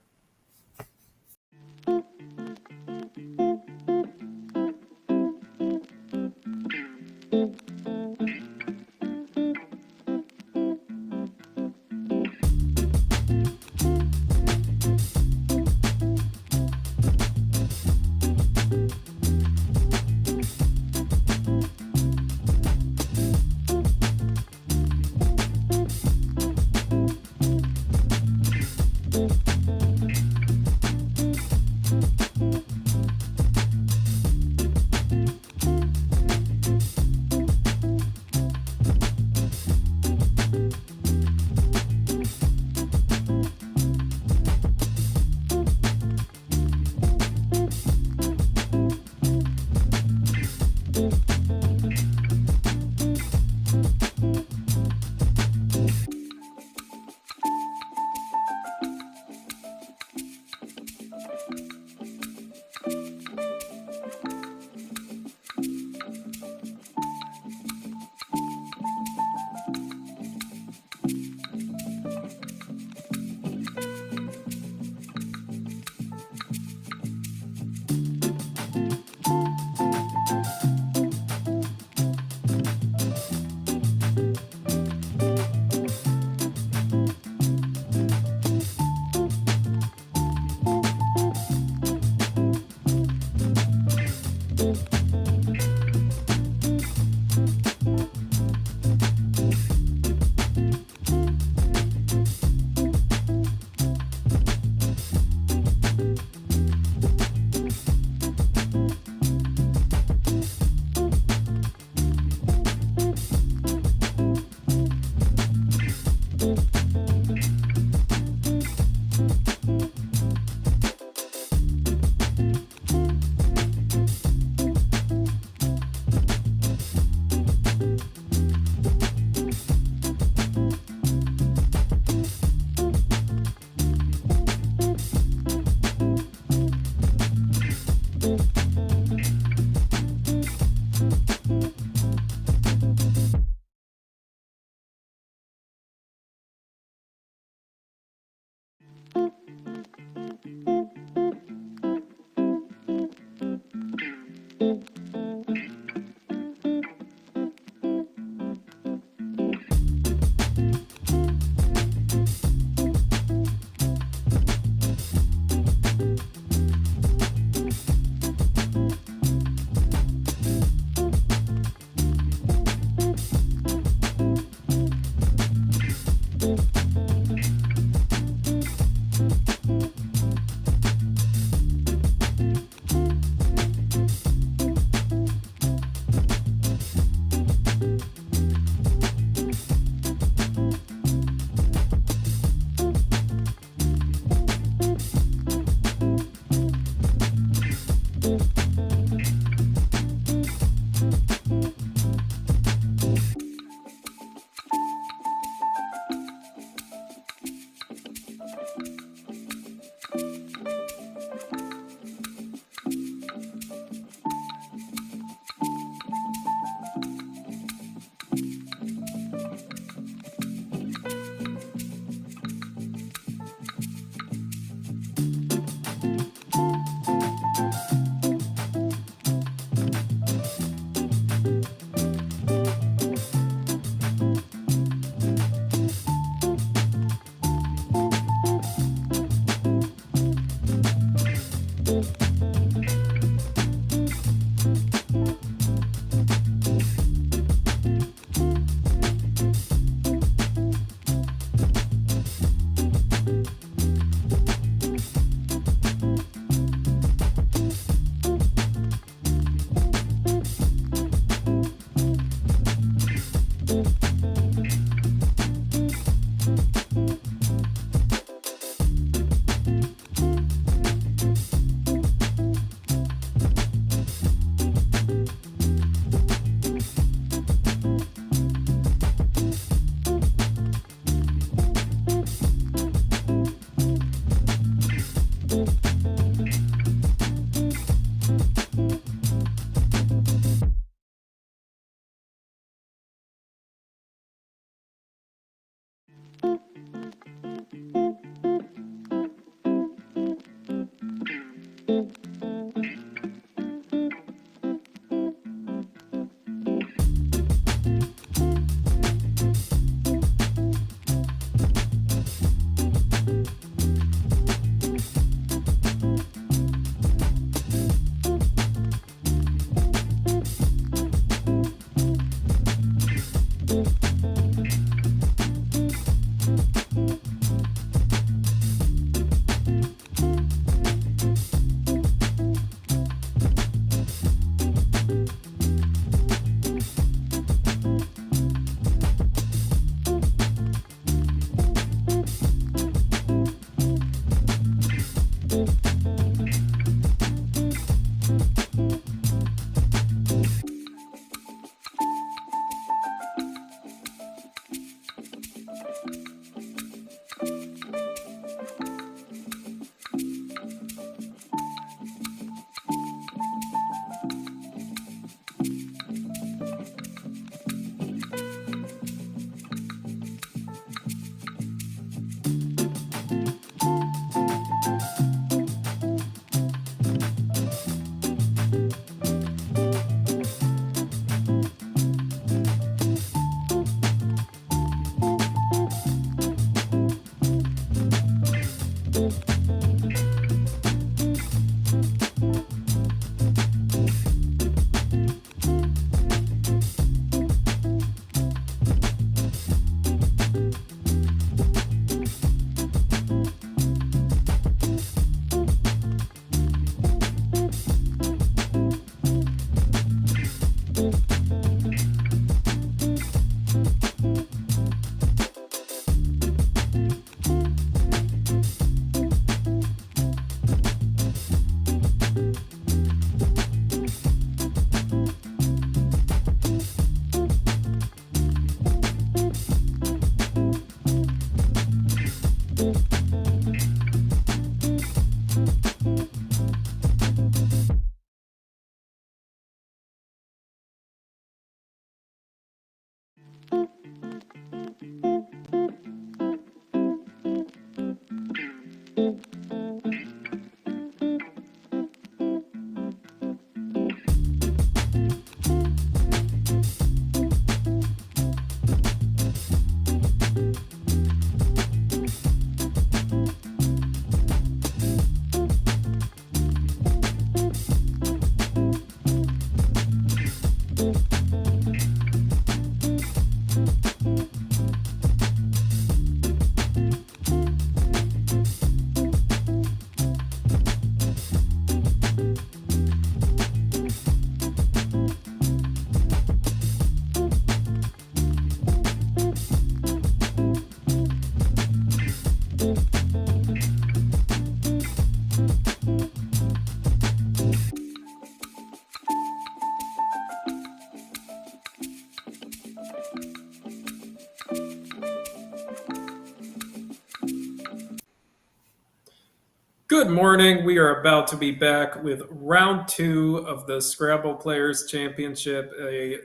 Good morning. We are about to be back with round two of the Scrabble Players Championship, a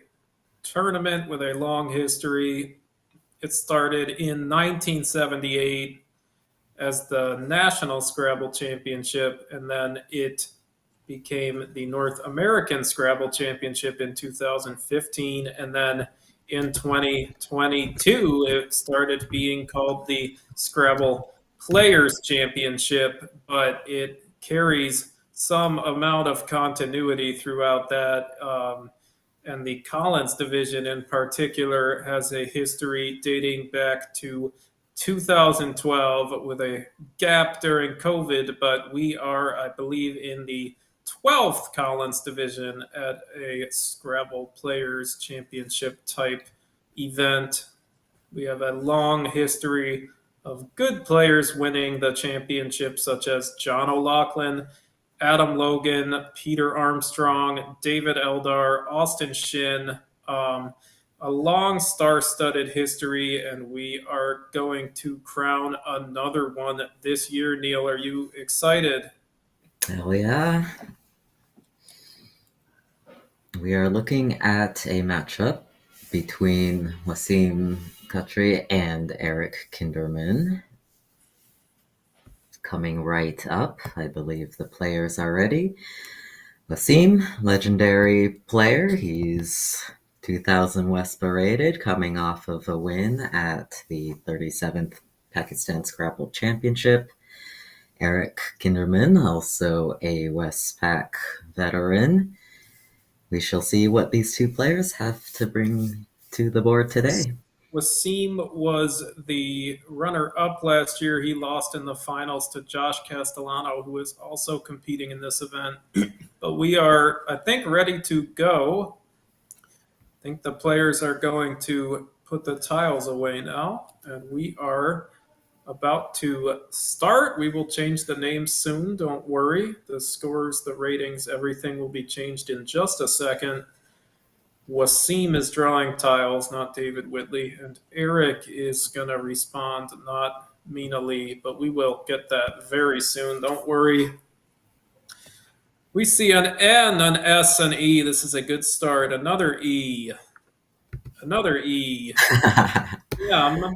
tournament with a long history. It started in 1978 as the National Scrabble Championship, and then it became the North American Scrabble Championship in 2015, and then in 2022 it started being called the Scrabble Players Championship, but it carries some amount of continuity throughout that. And the Collins division in particular has a history dating back to 2012 with a gap during COVID, but we are, I believe, in the 12th Collins division at a Scrabble Players Championship type event. We have a long history of good players winning the championship, such as John O'Loughlin, Adam Logan, Peter Armstrong, David Eldar, Austin Shin. Um, a long star studded history, and we are going to crown another one this year. Neil, are you excited? Hell yeah. We are looking at a matchup between Waseem Khatri and Eric Kinderman. Coming right up, I believe the players are ready. Wasim, legendary player. He's 2000 WESPA rated, coming off of a win at the 37th Pakistan Scrabble Championship. Eric Kinderman, also a Westpac veteran. We shall see what these two players have to bring to the board today. Wasim was the runner up last year. He lost in the finals to Josh Castellano, who is also competing in this event. But we are, I think, ready to go. I think the players are going to put the tiles away now, and we are about to start. We will change the names soon. Don't worry. The scores, the ratings, everything will be changed in just a second. Wasim is drawing tiles, not David Whitley, and Eric is going to respond, not Mina Lee, but we will get that very soon. Don't worry. We see an N, an S, an E. This is a good start. Another E, another E, M,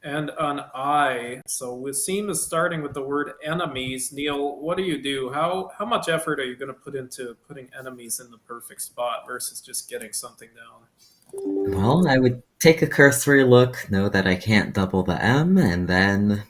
and an I. So Wasim is starting with the word enemies. Neil, what do you do? How much effort are you going to put into putting enemies in the perfect spot versus just getting something down? Well, I would take a cursory look, know that I can't double the M, and then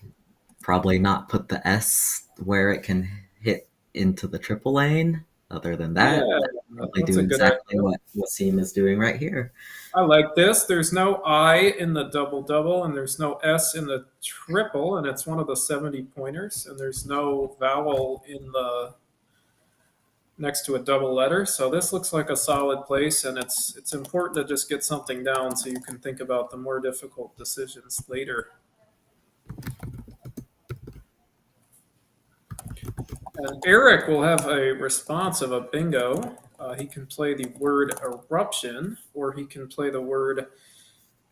probably not put the S where it can hit into the triple lane. Other than that, Yeah, probably that's do a good exactly idea. what Wasim is doing right here. I like this. There's no I in the double double, and there's no S in the triple, and it's one of the 70 pointers, and there's no vowel in the next to a double letter. So this looks like a solid place, and it's important to just get something down so you can think about the more difficult decisions later. And Eric will have a response of a bingo. He can play the word eruption, or he can play the word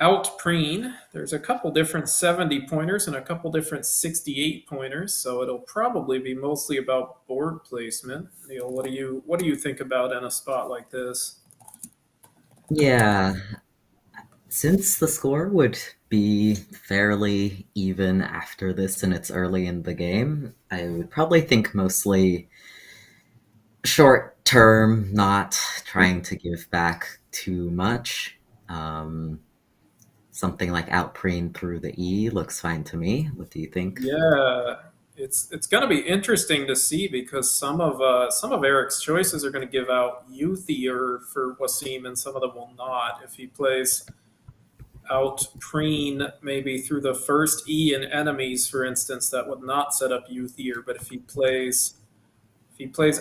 outpreen. There's a couple different 70 pointers and a couple different 68 pointers, so it'll probably be mostly about board placement. Neil, what do you think about in a spot like this? Yeah, since the score would be fairly even after this and it's early in the game, I would probably think mostly short term, not trying to give back too much. Um, Something like outpreen through the E looks fine to me. What do you think? Yeah, it's going to be interesting to see because some of Eric's choices are going to give out youthier for Wasim, and some of them will not. If he plays out preen maybe through the first E in enemies, for instance, that would not set up youthier. But if he plays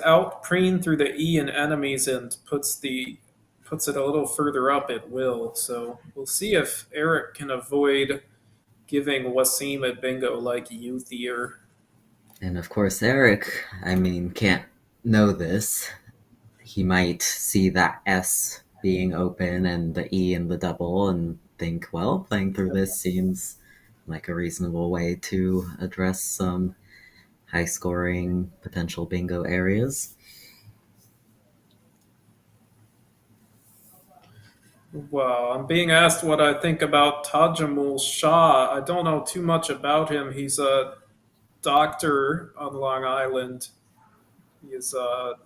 out preen through the E in enemies and puts it a little further up, it will. So we'll see if Eric can avoid giving Wasim a bingo like youthier. And of course, Eric, I mean, can't know this. He might see that S being open and the E in the double and think, well, playing through this seems like a reasonable way to address some high scoring potential bingo areas. Well, I'm being asked what I think about Tajamul Shah. I don't know too much about him. He's a doctor on Long Island. He is about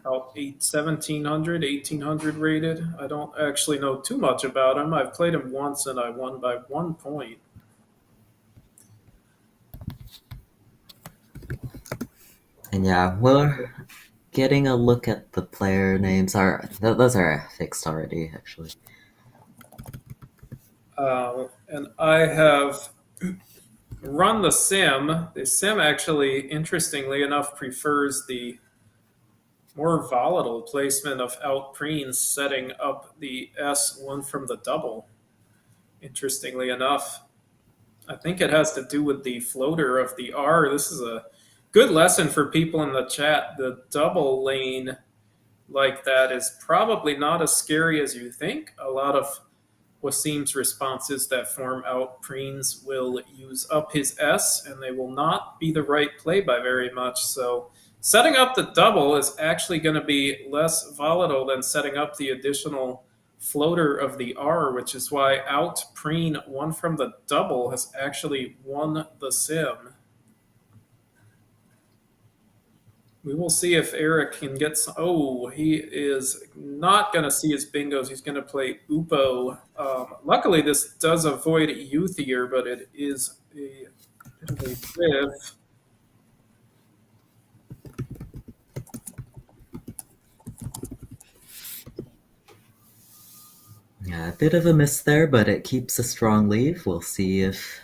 1700, 1800 rated. I don't actually know too much about him. I've played him once and I won by 1 point. And yeah, we're getting a look at the player names. Those are fixed already, actually. And I have run the sim. The sim actually, interestingly enough, prefers the more volatile placement of out preens setting up the S1 from the double. Interestingly enough, I think it has to do with the floater of the R. This is a good lesson for people in the chat. The double lane like that is probably not as scary as you think. A lot of Wasim's responses that form out preens will use up his S, and they will not be the right play by very much. So setting up the double is actually going to be less volatile than setting up the additional floater of the R, which is why out preen one from the double has actually won the sim. We will see if Eric can get some. Oh, he is not going to see his bingos. He's going to play Upo. Luckily, this does avoid Youthier, but it is a bit of a whiff. Yeah, a bit of a miss there, but it keeps a strong lead. We'll see if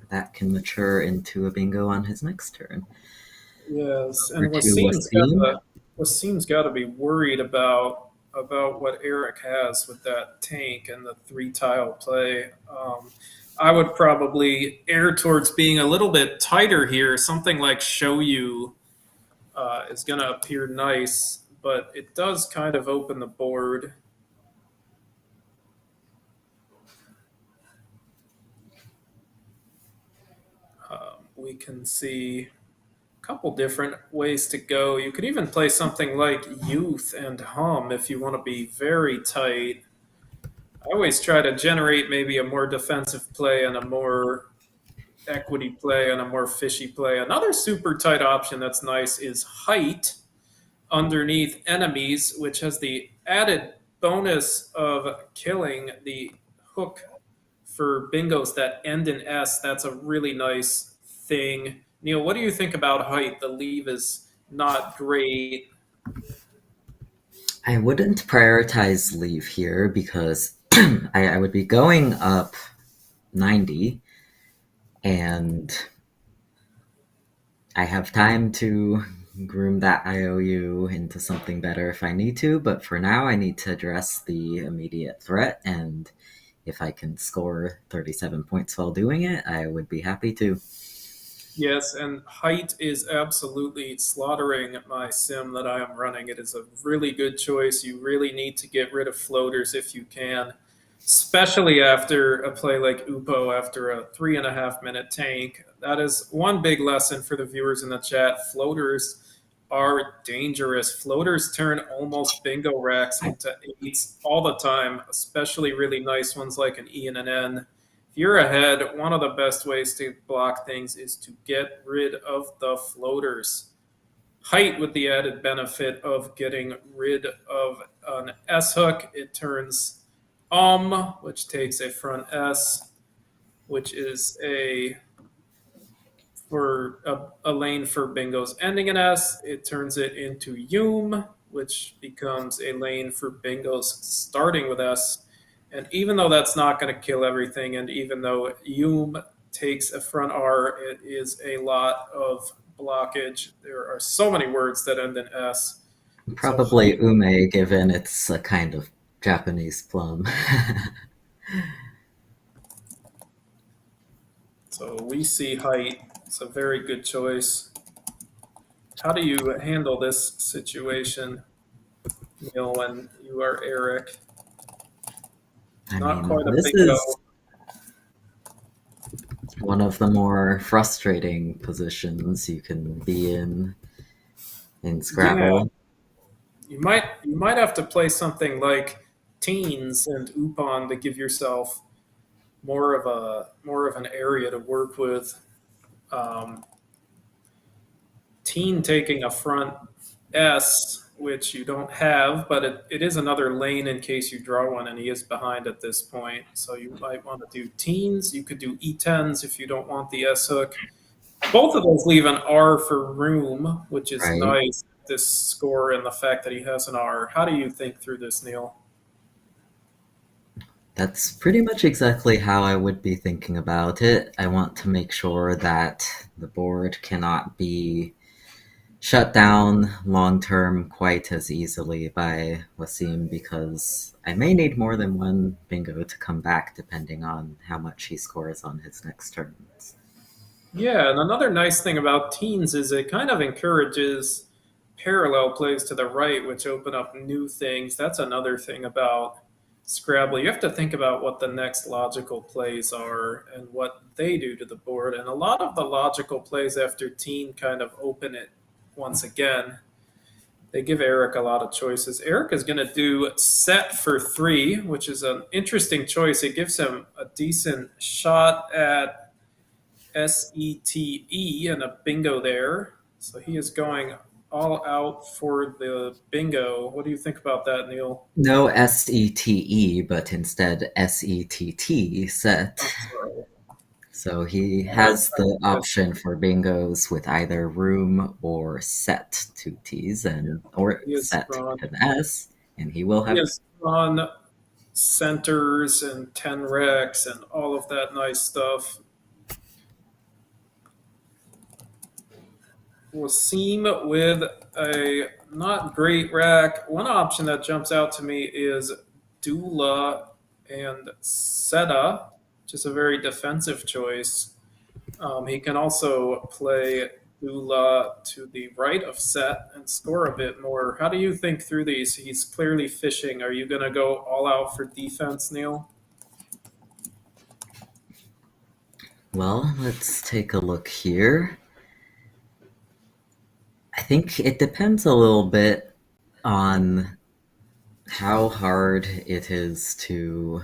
that can mature into a bingo on his next turn. Yes, Over and to Wasim. Wasim's got to be worried about what Eric has with that tank and the 3 tile play. I would probably err towards being a little bit tighter here. Something like Show You is going to appear nice, but it does kind of open the board. We can see a couple different ways to go. You could even play something like Youth and Hum if you want to be very tight. I always try to generate maybe a more defensive play and a more equity play and a more fishy play. Another super tight option that's nice is Height underneath Enemies, which has the added bonus of killing the hook for bingos that end in S. That's a really nice thing. Neil, what do you think about Height? The leave is not great. I wouldn't prioritize leave here because I would be going up 90 and I have time to groom that IOU into something better if I need to, but for now I need to address the immediate threat, and if I can score 37 points while doing it, I would be happy to. Yes, and Height is absolutely slaughtering my sim that I am running. It is a really good choice. You really need to get rid of floaters if you can, especially after a play like Upo after a 3.5 minute tank. That is one big lesson for the viewers in the chat. Floaters are dangerous. Floaters turn almost bingo racks into eights all the time, especially really nice ones like an E and an N. If you're ahead, one of the best ways to block things is to get rid of the floaters. Height with the added benefit of getting rid of an S hook. It turns which takes a front S, which is a lane for bingos ending in S. It turns it into which becomes a lane for bingos starting with S. And even though that's not going to kill everything, and even though takes a front R, it is a lot of blockage. There are so many words that end in S. Probably ume, given it's a kind of Japanese plum. So we see Height. It's a very good choice. How do you handle this situation, Neil, when you are Eric? Not quite a this bingo. is one of the more frustrating positions you can be in Scrabble. Yeah. You might have to play something like Teens and Upon to give yourself more of an area to work with. Teen taking a front S, which you don't have, but it is another lane in case you draw one, and he is behind at this point. So you might want to do teens. You could do E10s if you don't want the S hook. Both of those leave an R for room, which is right? nice. This score and the fact that he has an R. How do you think through this, Neil? That's pretty much exactly how I would be thinking about it. I want to make sure that the board cannot be shut down long term quite as easily by Wasim because I may need more than one bingo to come back depending on how much he scores on his next turns. Yeah, and another nice thing about teens is it kind of encourages parallel plays to the right, which open up new things. That's another thing about Scrabble. You have to think about what the next logical plays are and what they do to the board. And a lot of the logical plays after teen kind of open it once again. They give Eric a lot of choices. Eric is going to do set for three, which is an interesting choice. It gives him a decent shot at SETE and a bingo there. So he is going all out for the bingo. What do you think about that, Neil? No SETE, but instead SETT set. I'm sorry. So he I don't has the know. option for bingos with either room or set two T's and or He is set drawn. with an S, and he will He have. is drawn centers and 10 recs and all of that nice stuff. Wasim with a not great rack. One option that jumps out to me is Dula and Seta, which is a very defensive choice. He can also play Dula to the right of Set and score a bit more. How do you think through these? He's clearly fishing. Are you going to go all out for defense, Neil? Well, let's take a look here. I think it depends a little bit on how hard it is to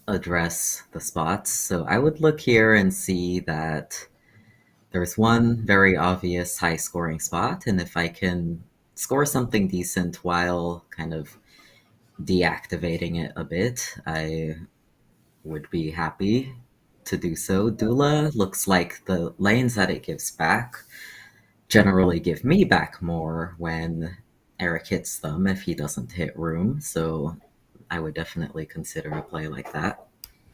address the spots. So I would look here and see that there's one very obvious high scoring spot, and if I can score something decent while kind of deactivating it a bit, I would be happy to do so. Dula looks like the lanes that it gives back generally give me back more when Eric hits them if he doesn't hit room, so I would definitely consider a play like that.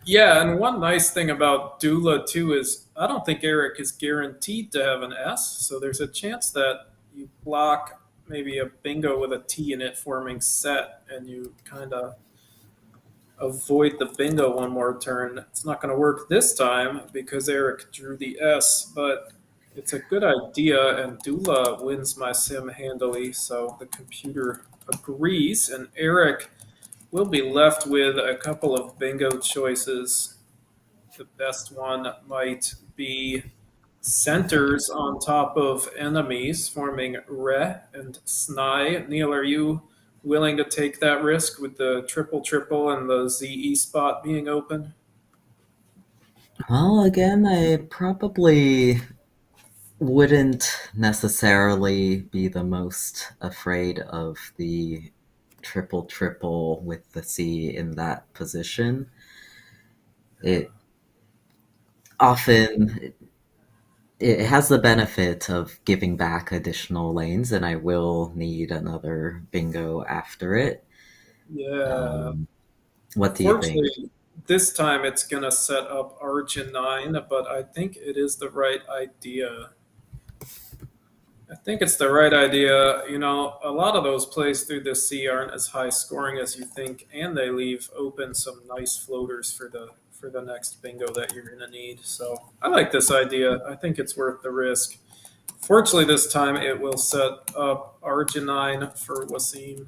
Yeah, and one nice thing about Dula too is I don't think Eric is guaranteed to have an S, so there's a chance that you block maybe a bingo with a T in it forming set, and you kind of avoid the bingo one more turn. It's not going to work this time because Eric drew the S, but it's a good idea, and Dula wins my sim handily, so the computer agrees, and Eric will be left with a couple of bingo choices. The best one might be centers on top of enemies, forming Re and Snai. Neil, are you willing to take that risk with the triple triple and the ZE spot being open? Well, again, I probably wouldn't necessarily be the most afraid of the triple triple with the C in that position. It often it has the benefit of giving back additional lanes, and I will need another bingo after it. Yeah. Um, what do you think? Fortunately, this time it's going to set up Argent 9, but I think it is the right idea. I think it's the right idea. You know, a lot of those plays through the sea aren't as high scoring as you think, and they leave open some nice floaters for the next bingo that you're gonna need. So I like this idea. I think it's worth the risk. Fortunately, this time it will set up Arginine for Wasim.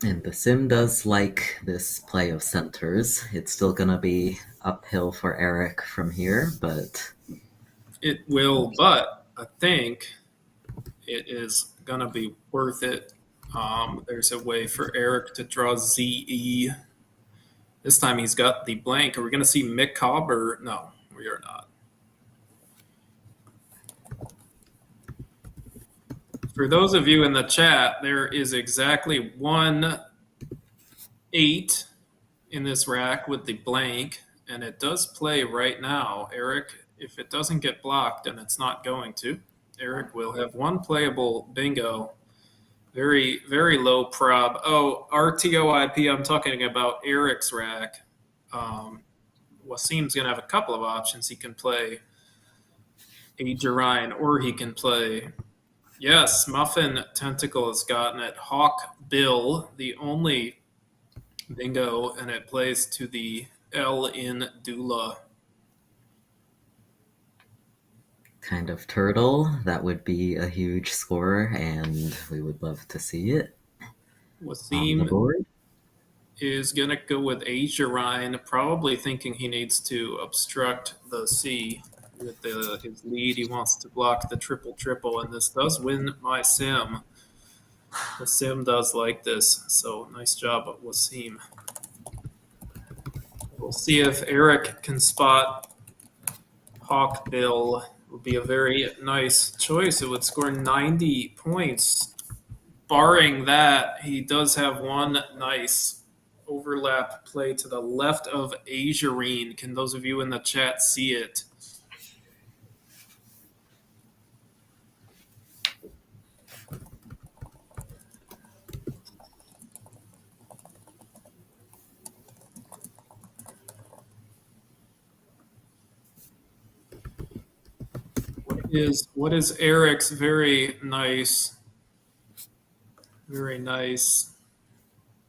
And the sim does like this play of centers. It's still gonna be uphill for Eric from here, but It will, but I think it is gonna be worth it. There's a way for Eric to draw ZE. This time he's got the blank. Are we going to see Mick Cobb or no? We are not. For those of you in the chat, there is exactly 1 8 in this rack with the blank, and it does play right now. Eric, if it doesn't get blocked, and it's not going to, Eric will have one playable bingo Very, very low prob. Oh, RTOIP, I'm talking about Eric's rack. Um, Wasim's going to have a couple of options. He can play Adrian or he can play. Yes, Muffin Tentacle has gotten it. Hawk Bill, the only bingo, and it plays to the L in Dula. Kind of turtle. That would be a huge score, and we would love to see it on the Wasim board. is going to go with Asia Ryan, probably thinking he needs to obstruct the C with his lead. He wants to block the triple triple, and this does win my sim. Wasim does like this, so nice job, Wasim. We'll see if Eric can spot Hawk Bill. Would be a very nice choice. It would score 90 points. Barring that, he does have one nice overlap play to the left of Azurine. Can those of you in the chat see it? What is Eric's very nice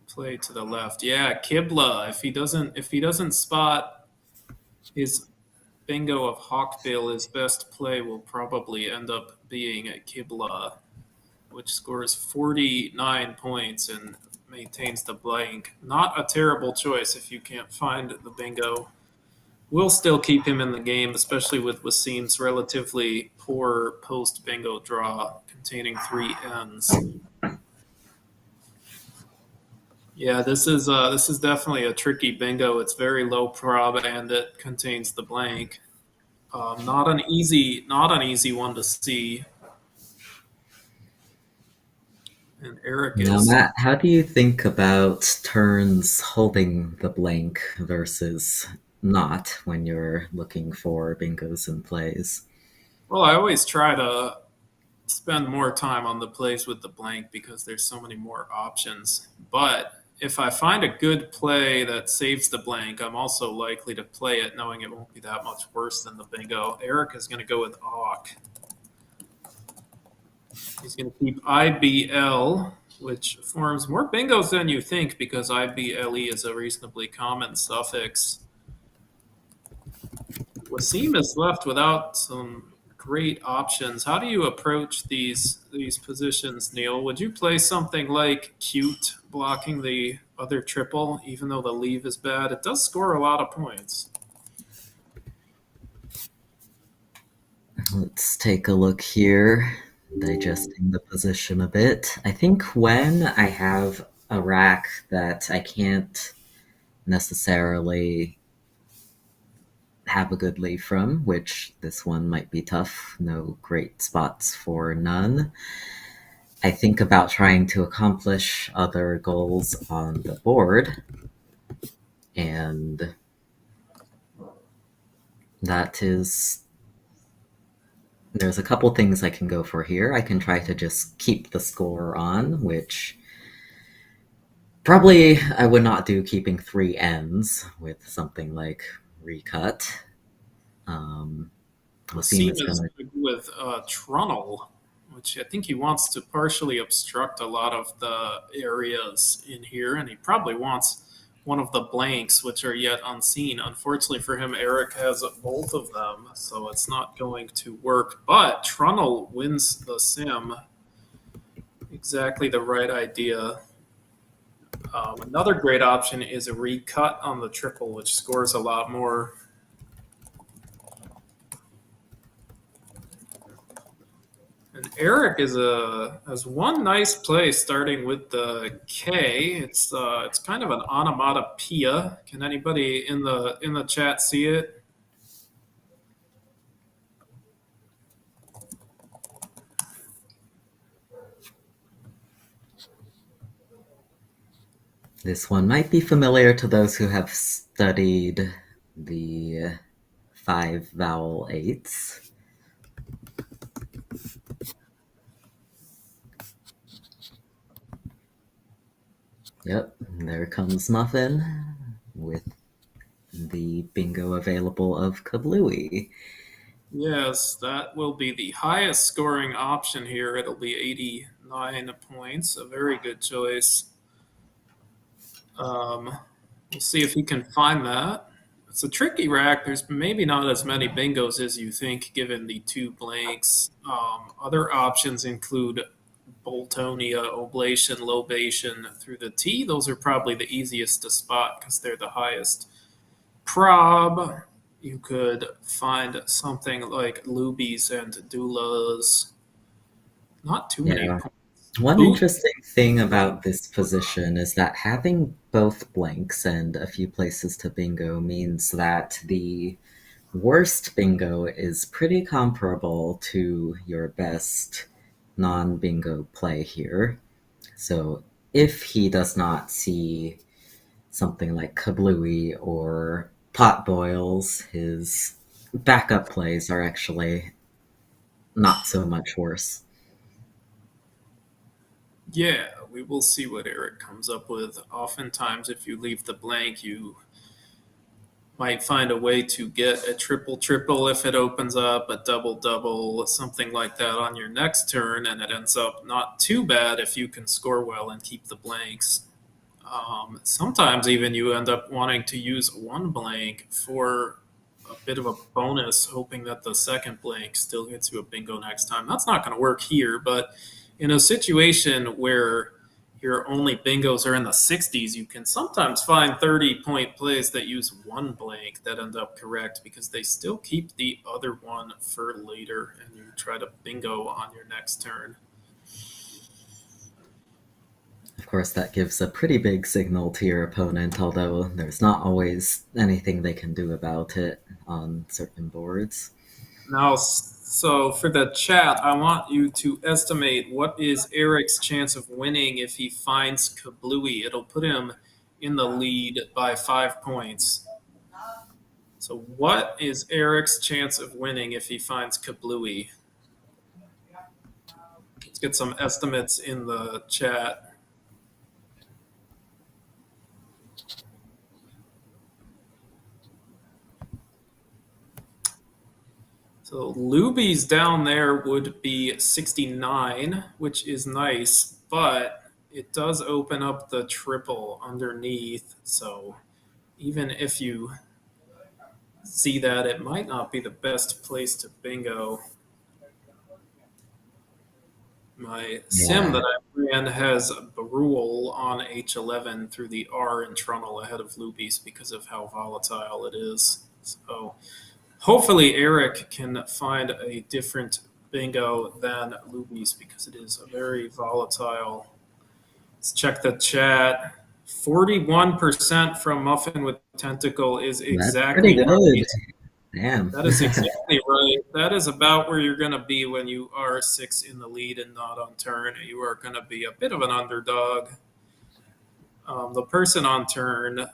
play to the left? Yeah, Kibla. If he doesn't spot his bingo of Hawkbill, his best play will probably end up being a Kibla, which scores 49 points and maintains the blank. Not a terrible choice if you can't find the bingo. We'll still keep him in the game, especially with Wasim's relatively poor post bingo draw containing 3 N's. Yeah, this is definitely a tricky bingo. It's very low prob and it contains the blank. Not an easy one to see. And Eric Now, is Matt, how do you think about turns holding the blank versus not when you're looking for bingos and plays? well. I always try to spend more time on the plays with the blank because there's so many more options. But if I find a good play that saves the blank, I'm also likely to play it knowing it won't be that much worse than the bingo. Eric is going to go with Auk. He's going to keep IBL, which forms more bingos than you think because IBLE is a reasonably common suffix. Wasim is left without some great options. How do you approach these positions, Neil? Would you play something like cute blocking the other triple, even though the leave is bad? It does score a lot of points. Let's take a look here, digesting the position a bit. I think when I have a rack that I can't necessarily have a good leave from, which this one might be tough, no great spots for none. I think about trying to accomplish other goals on the board, and that is. There's a couple things I can go for here. I can try to just keep the score on, which probably I would not do keeping 3 N's with something like recut. Wasim Wasim is is going to. with Trunnel, which I think he wants to partially obstruct a lot of the areas in here, and he probably wants one of the blanks, which are yet unseen. Unfortunately for him, Eric has both of them, so it's not going to work. But Trunnel wins the sim. Exactly the right idea. Another great option is a recut on the triple, which scores a lot more. And Eric has one nice play starting with the K. It's kind of an onomatopoeia. Can anybody in the chat see it? This one might be familiar to those who have studied the 5 vowel 8s. Yep, there comes Muffin with the bingo available of Kablooey. Yes, that will be the highest scoring option here. It'll be 89 points. A very good choice. Um, we'll see if he can find that. It's a tricky rack. There's maybe not as many bingos as you think, given the two blanks. Other options include Boltonia, Oblation, Lobation through the T. Those are probably the easiest to spot because they're the highest prob. You could find something like Lubies and Doulas. Not too many Yeah. points. One Boot. interesting thing about this position is that having both blanks and a few places to bingo means that the worst bingo is pretty comparable to your best non bingo play here. So if he does not see something like Kablooey or Pot Boils, his backup plays are actually not so much worse. Yeah, we will see what Eric comes up with. Oftentimes, if you leave the blank, you might find a way to get a triple triple if it opens up, a double double, something like that on your next turn, and it ends up not too bad if you can score well and keep the blanks. Sometimes even you end up wanting to use one blank for a bit of a bonus, hoping that the second blank still gets you a bingo next time. That's not going to work here, but in a situation where your only bingos are in the 60s, you can sometimes find 30-point plays that use one blank that end up correct because they still keep the other one for later and you try to bingo on your next turn. Of course, that gives a pretty big signal to your opponent, although there's not always anything they can do about it on certain boards. Now, so for the chat, I want you to estimate what is Eric's chance of winning if he finds Kablooey. It'll put him in the lead by 5 points. So, what is Eric's chance of winning if he finds Kablooey? Let's get some estimates in the chat. So, Luby's down there would be 69, which is nice, but it does open up the triple underneath. So, even if you see that, it might not be the best place to bingo. My sim Yeah, that I ran has Brule on H11 through the R in Trunnel ahead of Lubies because of how volatile it is. So hopefully Eric can find a different bingo than Lubies because it is a very volatile. Let's check the chat. 41% from Muffin with Tentacle is that's pretty exactly good. right. Damn. That is exactly right. That is about where you're going to be when you are six in the lead and not on turn. You are going to be a bit of an underdog. The person on turn,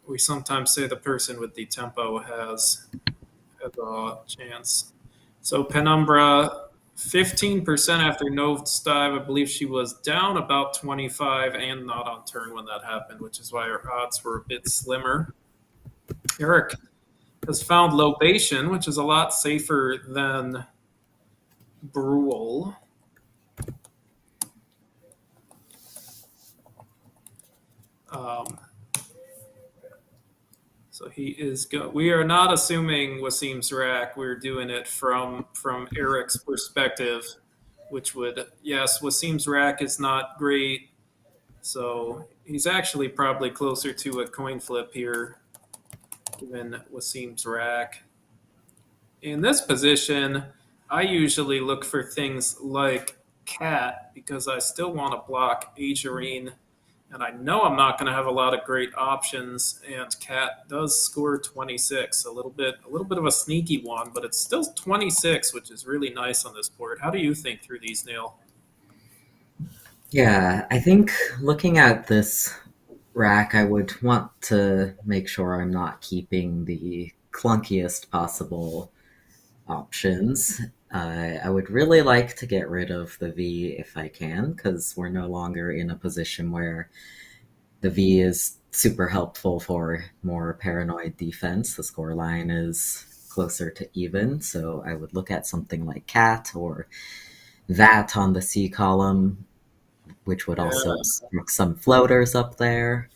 we sometimes say the person with the tempo has a chance. So Penumbra, 15% after Nove's dive. I believe she was down about 25 and not on turn when that happened, which is why her odds were a bit slimmer. Eric has found Lobation, which is a lot safer than Brule. Um, so he is go. We are not assuming Wasim's rack. We're doing it from Eric's perspective, which would yes, Wasim's rack is not great. So he's actually probably closer to a coin flip here, given Wasim's rack. In this position, I usually look for things like cat because I still want to block Agerine, and I know I'm not going to have a lot of great options. And cat does score 26, a little bit of a sneaky one, but it's still 26, which is really nice on this board. How do you think through these, Neil? Yeah, I think looking at this rack, I would want to make sure I'm not keeping the clunkiest possible options. I would really like to get rid of the V if I can, because we're no longer in a position where the V is super helpful for more paranoid defense. The score line is closer to even, so I would look at something like cat or that on the C column, which would also Yeah. obstruct some floaters up there.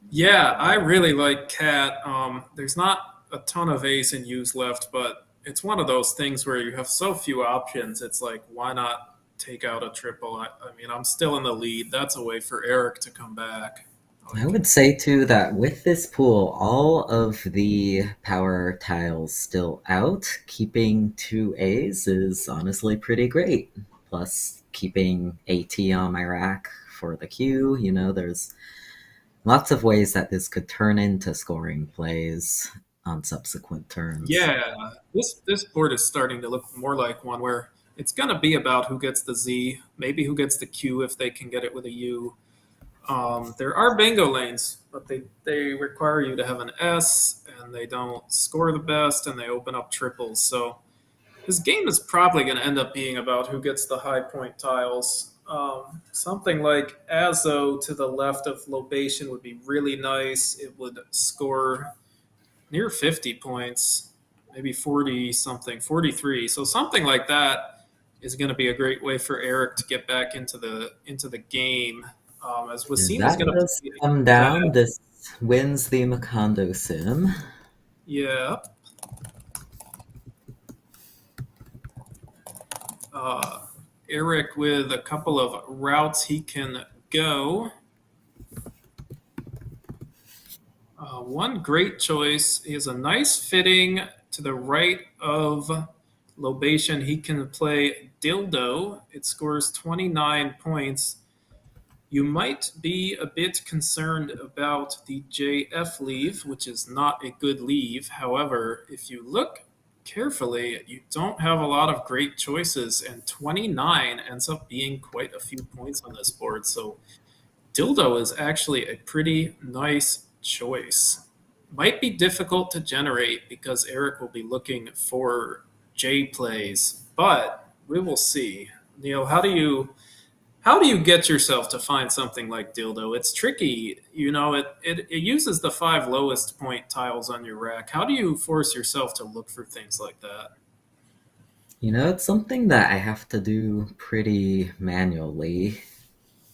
Yeah, I really like cat. There's not a ton of A's and U's left, but it's one of those things where you have so few options. It's like, why not take out a triple? I mean, I'm still in the lead. That's a way for Eric to come back. I Like, would say too that with this pool, all of the power tiles still out, keeping two A's is honestly pretty great. Plus, keeping AT on my rack for the Q, there's lots of ways that this could turn into scoring plays on subsequent turns. yeah, this board is starting to look more like one where it's gonna be about who gets the Z, maybe who gets the Q if they can get it with a U. There are bingo lanes, but they require you to have an S, and they don't score the best, and they open up triples. So this game is probably going to end up being about who gets the high point tiles. Something like Azo to the left of Lobation would be really nice. It would score near 50 points, maybe 40 something, 43. So something like that is going to be a great way for Eric to get back into the game. As If Wasim is that going to does play come that. down, this wins the Macondo sim. Yeah. Uh, Eric with a couple of routes he can go. One great choice. He has a nice fitting to the right of Lobation. He can play Dildo. It scores 29 points. You might be a bit concerned about the JF leave, which is not a good leave. However, if you look carefully, you don't have a lot of great choices, and 29 ends up being quite a few points on this board. So Dildo is actually a pretty nice choice. Might be difficult to generate because Eric will be looking for J plays, but we will see. Neil, how do you get yourself to find something like Dildo? It's tricky. It uses the five lowest point tiles on your rack. How do you force yourself to look for things like that? It's something that I have to do pretty manually.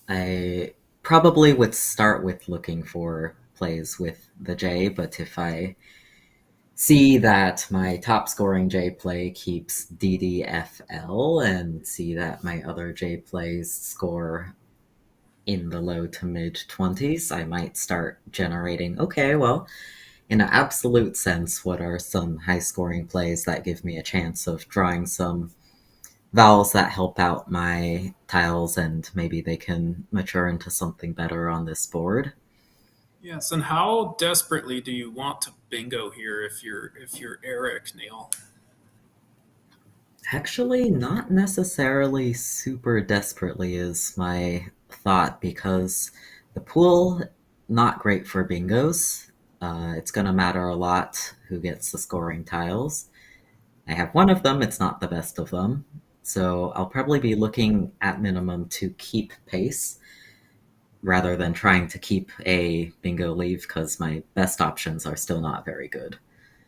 I probably would start with looking for plays with the J, but if I see that my top scoring J play keeps DDFL and see that my other J plays score in the low to mid 20s, I might start generating, okay, well, in an absolute sense, what are some high scoring plays that give me a chance of drawing some vowels that help out my tiles and maybe they can mature into something better on this board? Yes, and how desperately do you want to bingo here if you're Eric, Neil? Actually, not necessarily super desperately is my thought because the pool not great for bingos. It's going to matter a lot who gets the scoring tiles. I have one of them, it's not the best of them. So I'll probably be looking at minimum to keep pace rather than trying to keep a bingo leave because my best options are still not very good.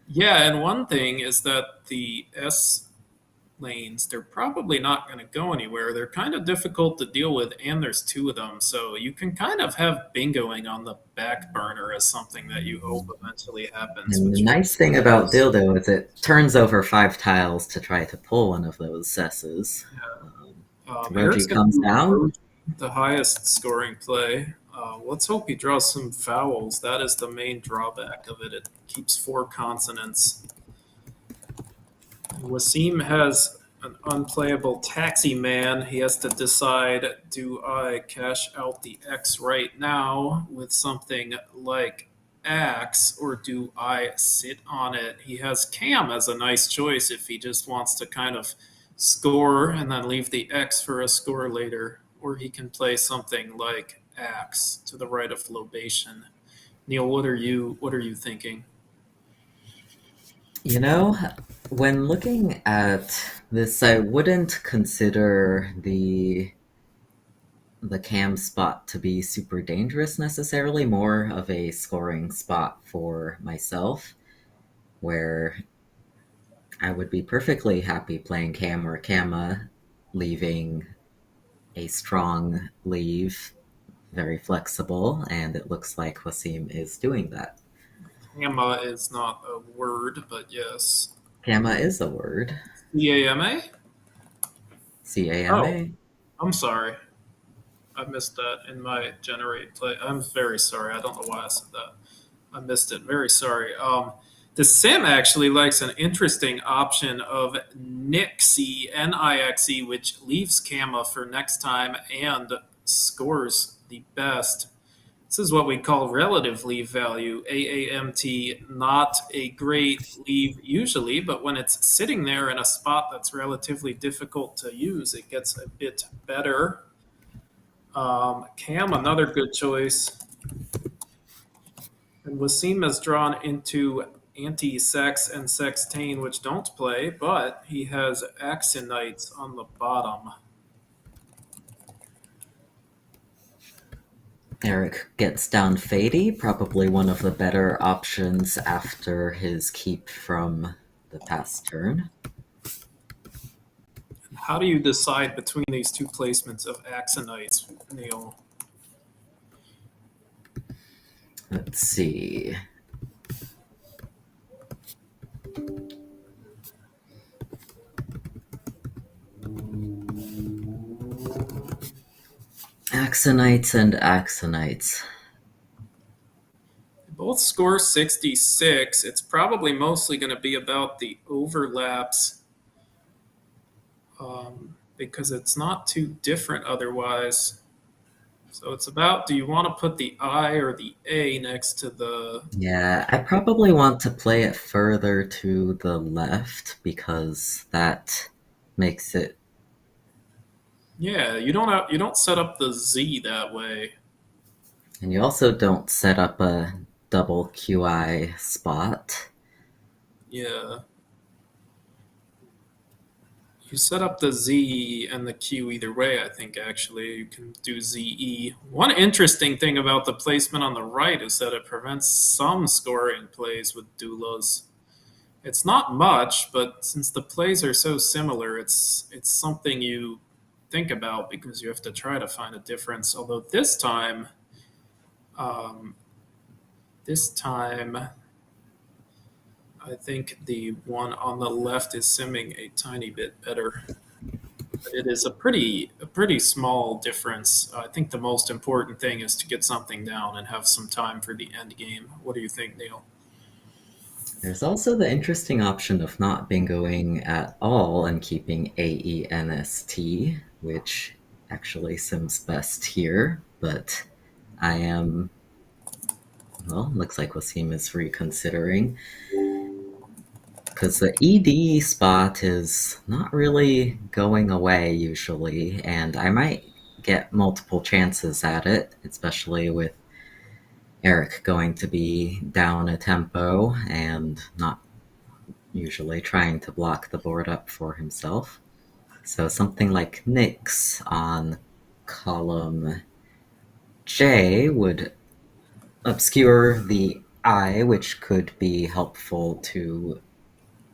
Yeah, and one thing is that the S lanes, they're probably not going to go anywhere. They're kind of difficult to deal with, and there's two of them. So you can kind of have bingoing on the back burner as something that you hope eventually happens, And the which nice thing about Dildo is it turns over 5 tiles to try to pull one of those cesses. Eric's Roji going to comes do down. the highest scoring play. Let's hope he draws some vowels. That is the main drawback of it. It keeps four consonants. Wasim has an unplayable taxi man. He has to decide, do I cash out the X right now with something like Axe, or do I sit on it? He has Cam as a nice choice if he just wants to kind of score and then leave the X for a score later. Or he can play something like Axe to the right of Lobation. Neil, what are you thinking? You know, when looking at this, I wouldn't consider the the cam spot to be super dangerous necessarily, more of a scoring spot for myself, where I would be perfectly happy playing cam or camma, leaving a strong leave, very flexible, and it looks like Wasim is doing that. Gamma is not a word, but yes. Camma is a word. CAMA? Oh, CAMA. I'm sorry. I missed that in my generate play. I'm very sorry. I don't know why I said that. I missed it. Very sorry. The sim actually likes an interesting option of Nixe, Nixe, which leaves Gamma for next time and scores the best. This is what we call relative leave value, AAMT. Not a great leave usually, but when it's sitting there in a spot that's relatively difficult to use, it gets a bit better. Cam, another good choice. And Wasim is drawn into anti-sex and sextane, which don't play, but he has Axonites on the bottom. Eric gets down Fady, probably one of the better options after his keep from the past turn. How do you decide between these two placements of Axonites, Neil? Let's see. Axonites and Axonites. Both score 66. It's probably mostly going to be about the overlaps because it's not too different otherwise. So it's about, do you want to put the I or the A next to the. Yeah, I probably want to play it further to the left because that makes it. Yeah, you don't set up the Z that way. And you also don't set up a double QI spot. Yeah. You set up the Z and the Q either way, I think, actually. You can do ZE. One interesting thing about the placement on the right is that it prevents some scoring plays with doulas. It's not much, but since the plays are so similar, it's something you think about because you have to try to find a difference. Although um, this time, I think the one on the left is simming a tiny bit better. But it is a pretty small difference. I think the most important thing is to get something down and have some time for the end game. What do you think, Neil? There's also the interesting option of not bingoing at all and keeping AENST, which actually sims best here, but I am. Well, looks like Wasim is reconsidering. Because the ED spot is not really going away usually, and I might get multiple chances at it, especially with Eric going to be down a tempo and not usually trying to block the board up for himself. So something like Nix on column J would obscure the I, which could be helpful to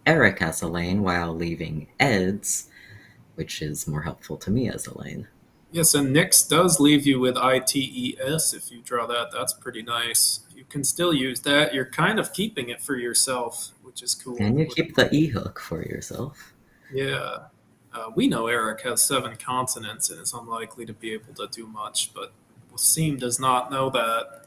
Eric as a lane while leaving Ed's, which is more helpful to me as a lane. Yes, and Nix does leave you with ITES if you draw that. That's pretty nice. You can still use that. You're kind of keeping it for yourself, which is cool. And you keep the E hook for yourself. Yeah. We know Eric has 7 consonants and is unlikely to be able to do much, but Wasim does not know that.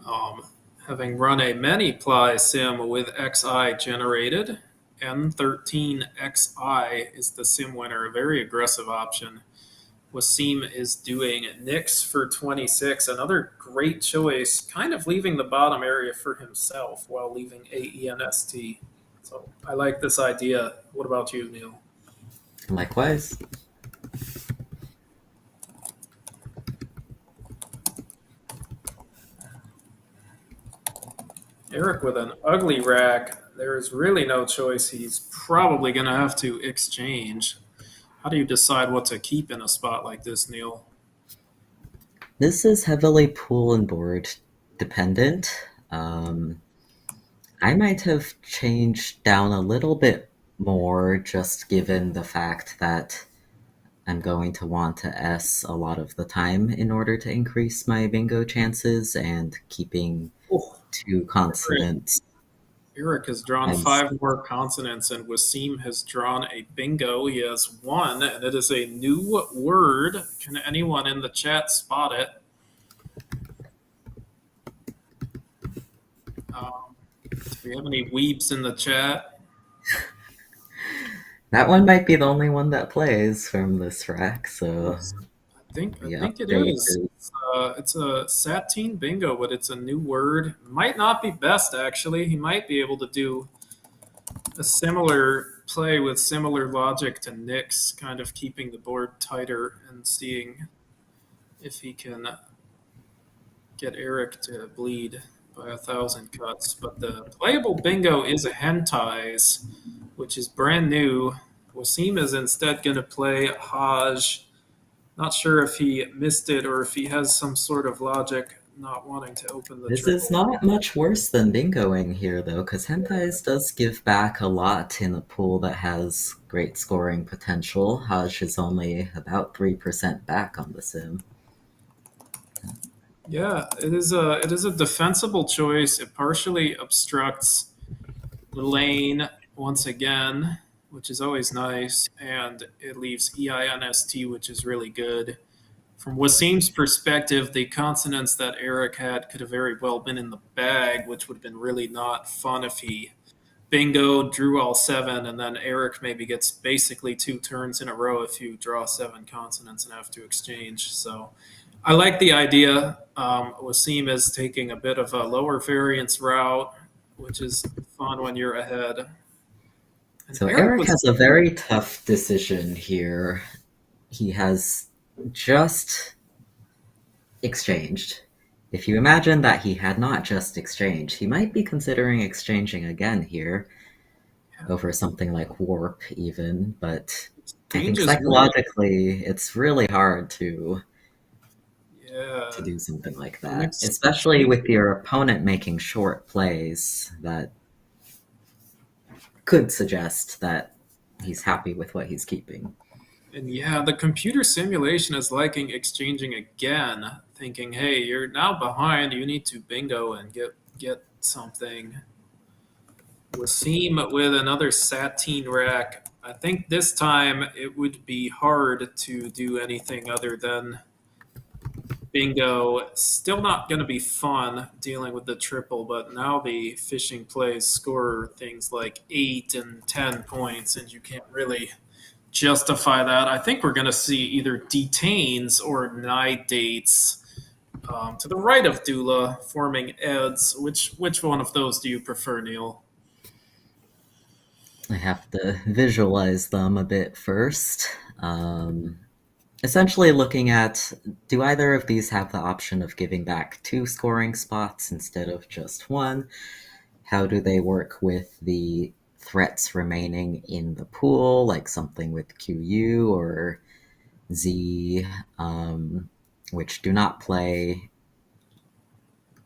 Um, Having run a many-ply sim with XI generated, N13XI is the sim winner, a very aggressive option. Wasim is doing Nix for 26, another great choice, kind of leaving the bottom area for himself while leaving AENST. So I like this idea. What about you, Neil? Likewise. Eric with an ugly rack. There is really no choice. He's probably going to have to exchange. How do you decide what to keep in a spot like this, Neil? This is heavily pool and board dependent. Um, I might have changed down a little bit more just given the fact that I'm going to want to S a lot of the time in order to increase my bingo chances, and keeping Oh, two Eric, consonants Eric has drawn as five more consonants, and Wasim has drawn a bingo. He has one, and it is a new word. Can anyone in the chat spot it? Do we have any weeps in the chat? that one might be the only one that plays from this rack, so I the think it update is. is It's a Satine bingo, but it's a new word. Might not be best actually. He might be able to do a similar play with similar logic to Nick's, kind of keeping the board tighter and seeing if he can get Eric to bleed by 1,000 cuts. But the playable bingo is a hentais, which is brand new. Wasim is instead going to play Haj. Not sure if he missed it or if he has some sort of logic not wanting to open the this is triple. not much worse than bingoing here, though, because Hentais does give back a lot in a pool that has great scoring potential. Hajj is only about 3% back on the sim. Yeah, it is a defensible choice. It partially obstructs the lane once again, which is always nice, and it leaves EINST, which is really good. From Wasim's perspective, the consonants that Eric had could have very well been in the bag, which would have been really not fun if he bingo drew all seven, and then Eric maybe gets basically two turns in a row if you draw seven consonants and have to exchange. So I like the idea. Wasim is taking a bit of a lower variance route, which is fun when you're ahead. And So Eric Eric was, has a very tough decision here. He has just exchanged. If you imagine that he had not just exchanged, he might be considering exchanging again here over something like warp even, but I think changes win. psychologically it's really hard to Yeah, do something like an that, especially exchange. with your opponent making short plays that could suggest that he's happy with what he's keeping. And yeah, the computer simulation is liking exchanging again, thinking, "Hey, you're now behind. You need to bingo and get something." Wasim with another Satine rack. I think this time it would be hard to do anything other than bingo. Still not going to be fun dealing with the triple, but now the fishing plays score things like 8 and 10 points, and you can't really justify that. I think we're going to see either detains or nidates to the right of Dula forming eds. Which one of those do you prefer, Neil? I have to visualize them a bit first. Um, Essentially looking at, do either of these have the option of giving back two scoring spots instead of just one? How do they work with the threats remaining in the pool, like something with QU or Z, which do not play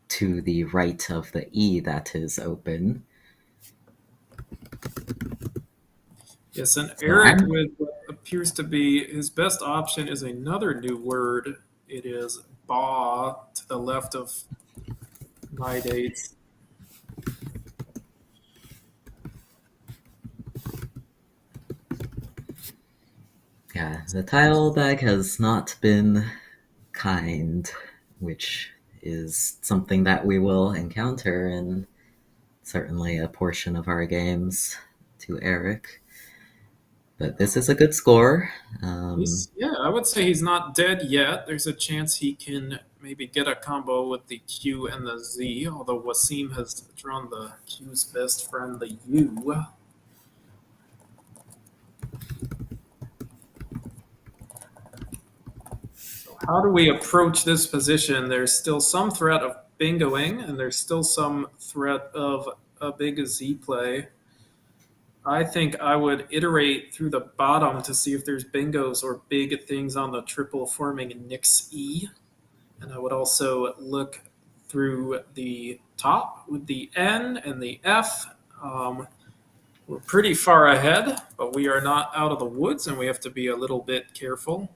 to the right of the E that is open? Yes, and So Eric I'm with what appears to be his best option is another new word. It is ba to the left of nidates. Yeah, the tile bag has not been kind, which is something that we will encounter in certainly a portion of our games to Eric. But this is a good score. Yeah, I would say he's not dead yet. There's a chance he can maybe get a combo with the Q and the Z, although Wasim has drawn the Q's best friend, the U. So how do we approach this position? There's still some threat of bingoing, and there's still some threat of a big Z play. I think I would iterate through the bottom to see if there's bingos or big things on the triple forming Nix E. And I would also look through the top with the N and the F. We're pretty far ahead, but we are not out of the woods, and we have to be a little bit careful.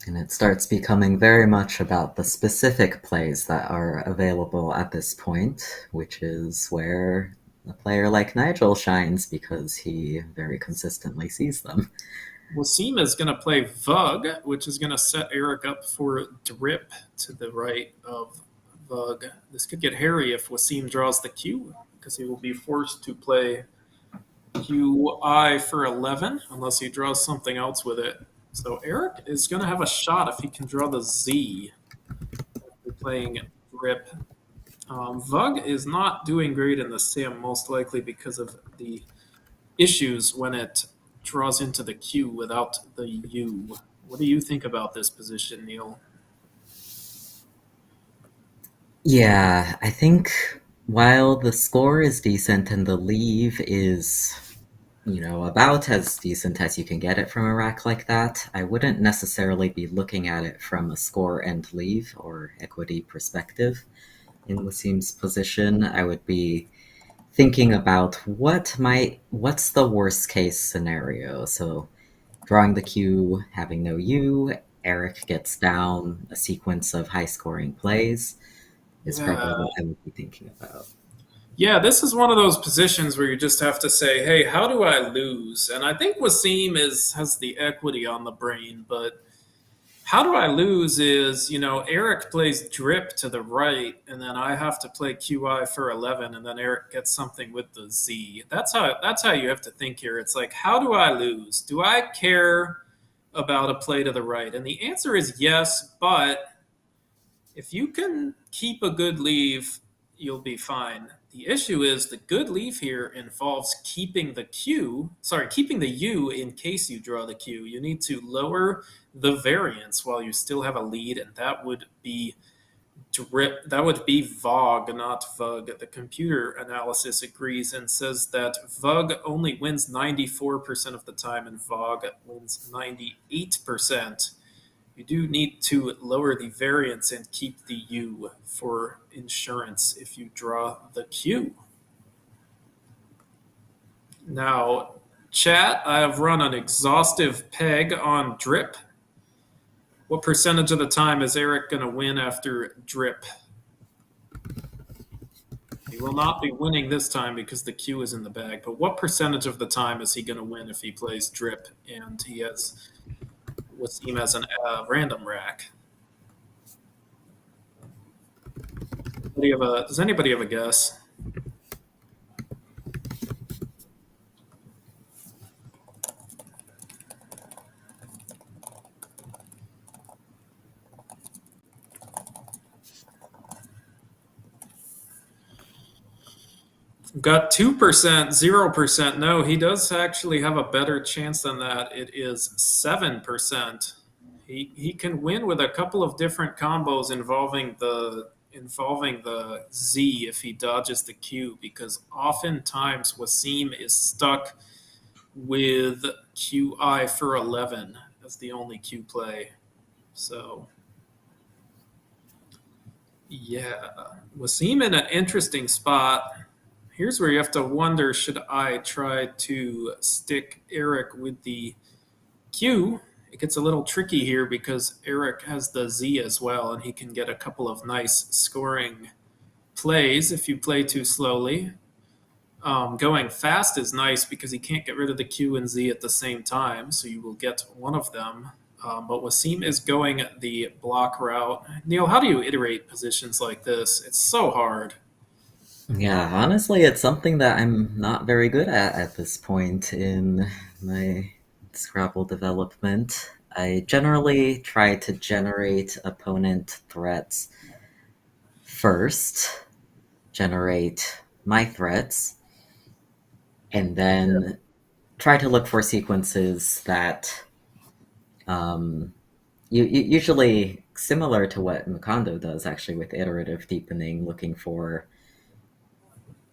And it starts becoming very much about the specific plays that are available at this point, which is where a player like Nigel shines because he very consistently sees them. Wasim is going to play Vug, which is going to set Eric up for Drip to the right of Vug. This could get hairy if Wasim draws the Q, because he will be forced to play QI for 11 unless he draws something else with it. So Eric is going to have a shot if he can draw the Z. We're playing Drip. Vug is not doing great in the sim, most likely because of the issues when it draws into the Q without the U. What do you think about this position, Neil? Yeah, I think while the score is decent and the leave is, about as decent as you can get it from a rack like that, I wouldn't necessarily be looking at it from a score and leave or equity perspective. In Wasim's position, I would be thinking about what's the worst case scenario. So drawing the Q, having no U, Eric gets down a sequence of high scoring plays is Yeah. probably what I would be thinking about. Yeah, this is one of those positions where you just have to say, "Hey, how do I lose?" And I think Wasim is has the equity on the brain, but how do I lose is, Eric plays drip to the right, and then I have to play QI for 11, and then Eric gets something with the Z. That's how you have to think here. It's like, how do I lose? Do I care about a play to the right? And the answer is yes, but if you can keep a good leave, you'll be fine. The issue is the good leave here involves keeping keeping the U in case you draw the Q. You need to lower the variance while you still have a lead, and that would be VOG, not VUG. The computer analysis agrees and says that VUG only wins 94% of the time and VOG wins 98%. You do need to lower the variance and keep the U for insurance if you draw the Q. Now, chat, I have run an exhaustive peg on drip. What percentage of the time is Eric going to win after drip? He will not be winning this time because the Q is in the bag, but what percentage of the time is he going to win if he plays drip and he has Wasim as a random rack? Does anybody have a guess? Got 2%, 0%. No, he does actually have a better chance than that. It is 7%. He can win with a couple of different combos involving the Z if he dodges the Q, because oftentimes Wasim is stuck with QI for 11 as the only Q play. So yeah, Wasim in an interesting spot. Here's where you have to wonder, should I try to stick Eric with the Q? It gets a little tricky here because Eric has the Z as well, and he can get a couple of nice scoring plays if you play too slowly. Going fast is nice because he can't get rid of the Q and Z at the same time, so you will get one of them. But Wasim is going the block route. Neil, how do you iterate positions like this? It's so hard. Yeah, honestly, it's something that I'm not very good at this point in my Scrabble development. I generally try to generate opponent threats first, generate my threats, and then try to look for sequences that usually similar to what Makondo does actually with iterative deepening, looking for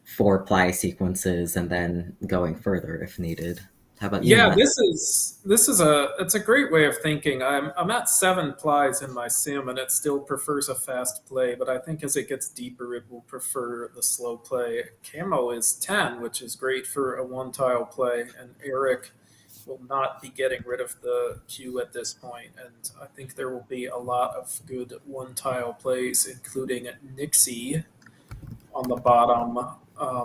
four-ply sequences and then going further if needed. How about you, Yeah, Matt? this is a it's a great way of thinking. I'm at 7 plies in my sim, and it still prefers a fast play. But I think as it gets deeper, it will prefer the slow play. Camo is 10, which is great for a one tile play, and Eric will not be getting rid of the queue at this point. And I think there will be a lot of good one tile plays, including Nixie on the bottom.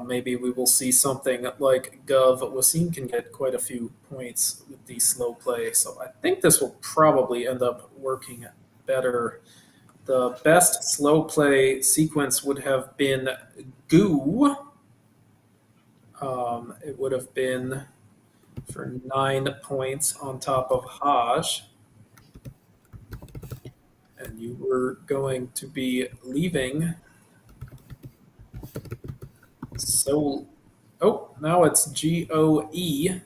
Maybe we will see something like Gov. Wasim can get quite a few points with the slow play, so I think this will probably end up working better. The best slow play sequence would have been Goo. It would have been for 9 points on top of Haj, and you were going to be leaving. So, oh, now it's GOE,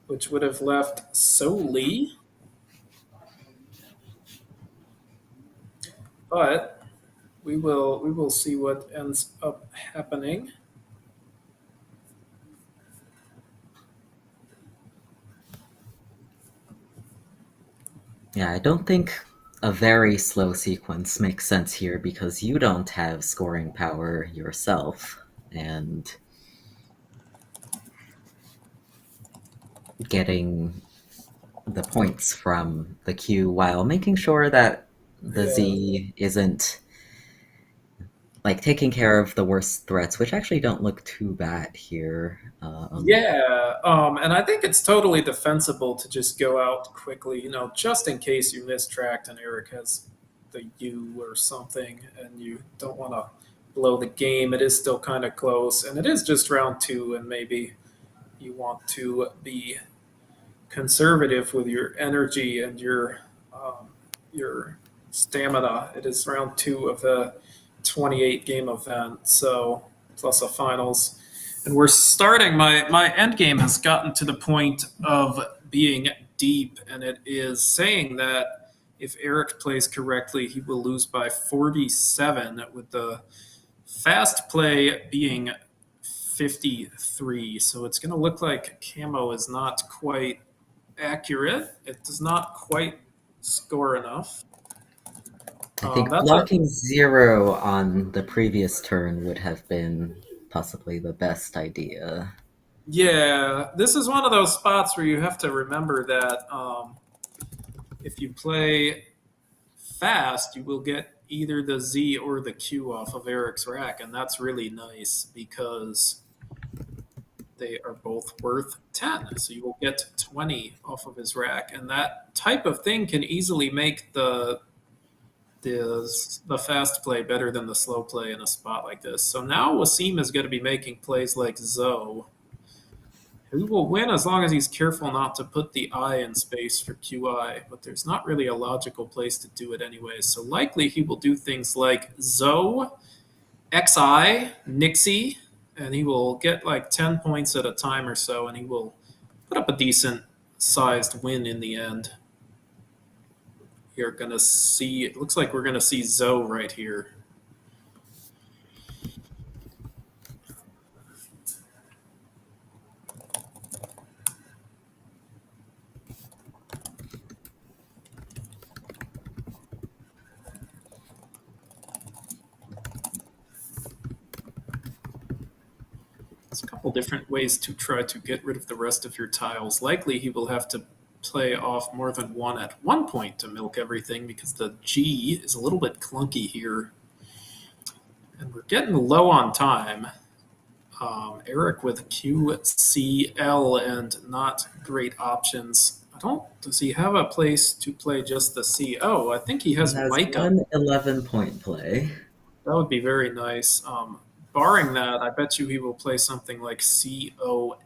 which would have left solely. But we will see what ends up happening. Yeah, I don't think a very slow sequence makes sense here because you don't have scoring power yourself, and getting the points from the queue while making sure that the Yeah. Z isn't like taking care of the worst threats, which actually don't look too bad here. Yeah, and I think it's totally defensible to just go out quickly, just in case you mistracked and Eric has the U or something, and you don't want to blow the game. It is still kind of close, and it is just round two, and maybe you want to be conservative with your energy and your stamina. It is round two of the 28 game event, so plus a finals. And we're starting. My end game has gotten to the point of being deep, and it is saying that if Eric plays correctly, he will lose by 47, with the fast play being 53. So it's going to look like Camo is not quite accurate. It does not quite score enough. I think That's a blocking 0 on the previous turn would have been possibly the best idea. Yeah. This is one of those spots where you have to remember that if you play fast, you will get either the Z or the Q off of Eric's rack, and that's really nice because they are both worth 10. So you will get 20 off of his rack, and that type of thing can easily make the fast play better than the slow play in a spot like this. So now Wasim is going to be making plays like Zoe, who will win as long as he's careful not to put the I in space for QI, but there's not really a logical place to do it anyway. So likely he will do things like Zoe, XI, Nixie, and he will get like 10 points at a time or so, and he will put up a decent sized win in the end. You're going to see, it looks like we're going to see Zoe right here. There's a couple different ways to try to get rid of the rest of your tiles. Likely he will have to play off more than one at one point to milk everything because the G is a little bit clunky here. And we're getting low on time. Eric with QCL and not great options. Does he have a place to play just the C? Oh, I think he He has has Micah. one 11-point play. That would be very nice. Barring that, I bet you he will play something like COL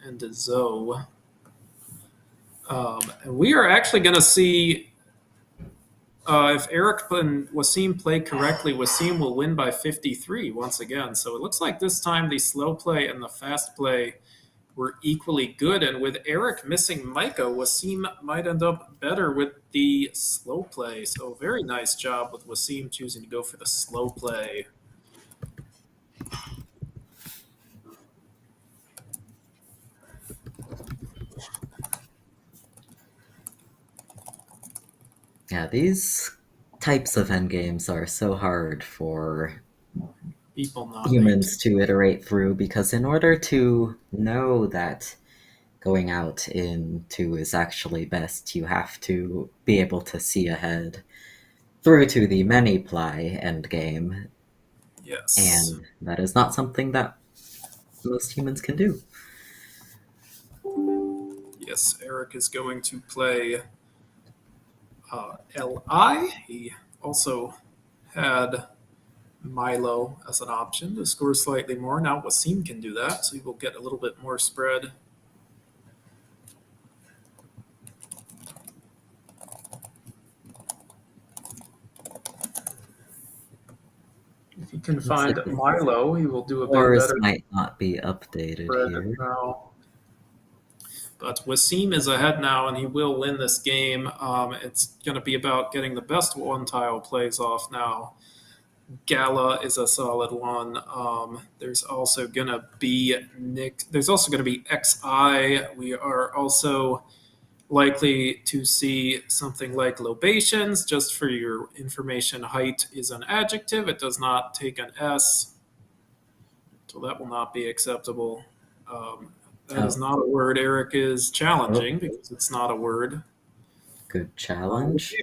and a Zoe. And we are actually going to see if Eric and Wasim play correctly, Wasim will win by 53 once again. So it looks like this time the slow play and the fast play were equally good. And with Eric missing Micah, Wasim might end up better with the slow play. So very nice job with Wasim choosing to go for the slow play. Yeah, these types of endgames are so hard for People not named. humans to iterate through because in order to know that going out in 2 is actually best, you have to be able to see ahead through to the many ply endgame, Yes. and that is not something that most humans can do. Yes, Eric is going to play Li. He also had Milo as an option to score slightly more. Now Wasim can do that, so he will get a little bit more spread. If he can Looks find like the Milo, he will do a bit scores better might not be updated spread here. now. But Wasim is ahead now, and he will win this game. It's going to be about getting the best one tile plays off now. Gala is a solid one. There's also going to be Nick. There's also going to be XI. We are also likely to see something like lobations. Just for your information, height is an adjective. It does not take an S, so that will not be acceptable. That is Oh, not a word Eric is oh, challenging because it's not a word. good We'll challenge.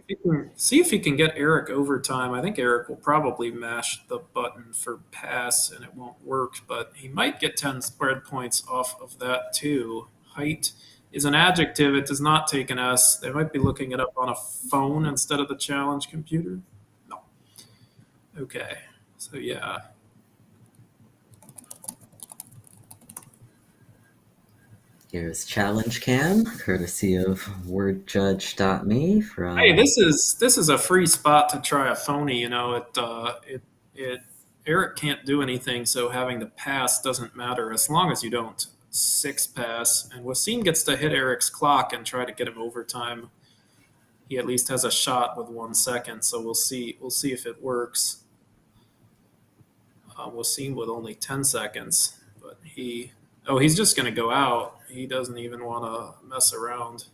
see if he can get Eric overtime. I think Eric will probably mash the button for pass and it won't work, but he might get 10 spread points off of that too. Height is an adjective. It does not take an S. They might be looking it up on a phone instead of the challenge computer. No. Okay. So yeah. Here's Challenge Cam, courtesy of wordjudge.me Hey, from. this is a free spot to try a phony. It Eric can't do anything, so having the pass doesn't matter as long as you don't six pass. And Wasim gets to hit Eric's clock and try to get him overtime. He at least has a shot with 1 second, so we'll see. We'll see if it works. Wasim with only 10 seconds, but he's just going to go out. He doesn't even want to mess around.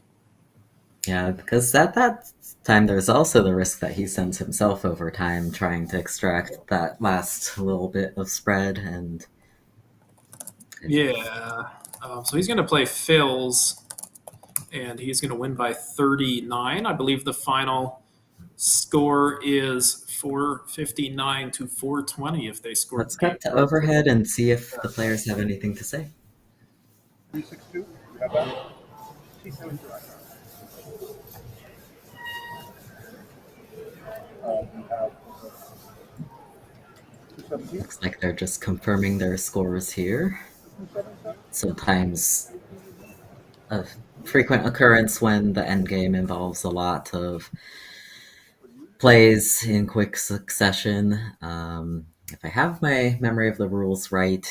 Yeah, because at that time there's also the risk that he sends himself over time trying to extract that last little bit of spread, and Yeah. So he's going to play Phil's, and he's going to win by 39. I believe the final score is 459 to 420 if they scored let's cut 8 to runs. overhead and see if the players have anything to say. 362, you have that? You have 217, Looks like they're just confirming their scores here. 277. Sometimes a frequent occurrence when the endgame involves a lot of plays in quick succession. If I have my memory of the rules right,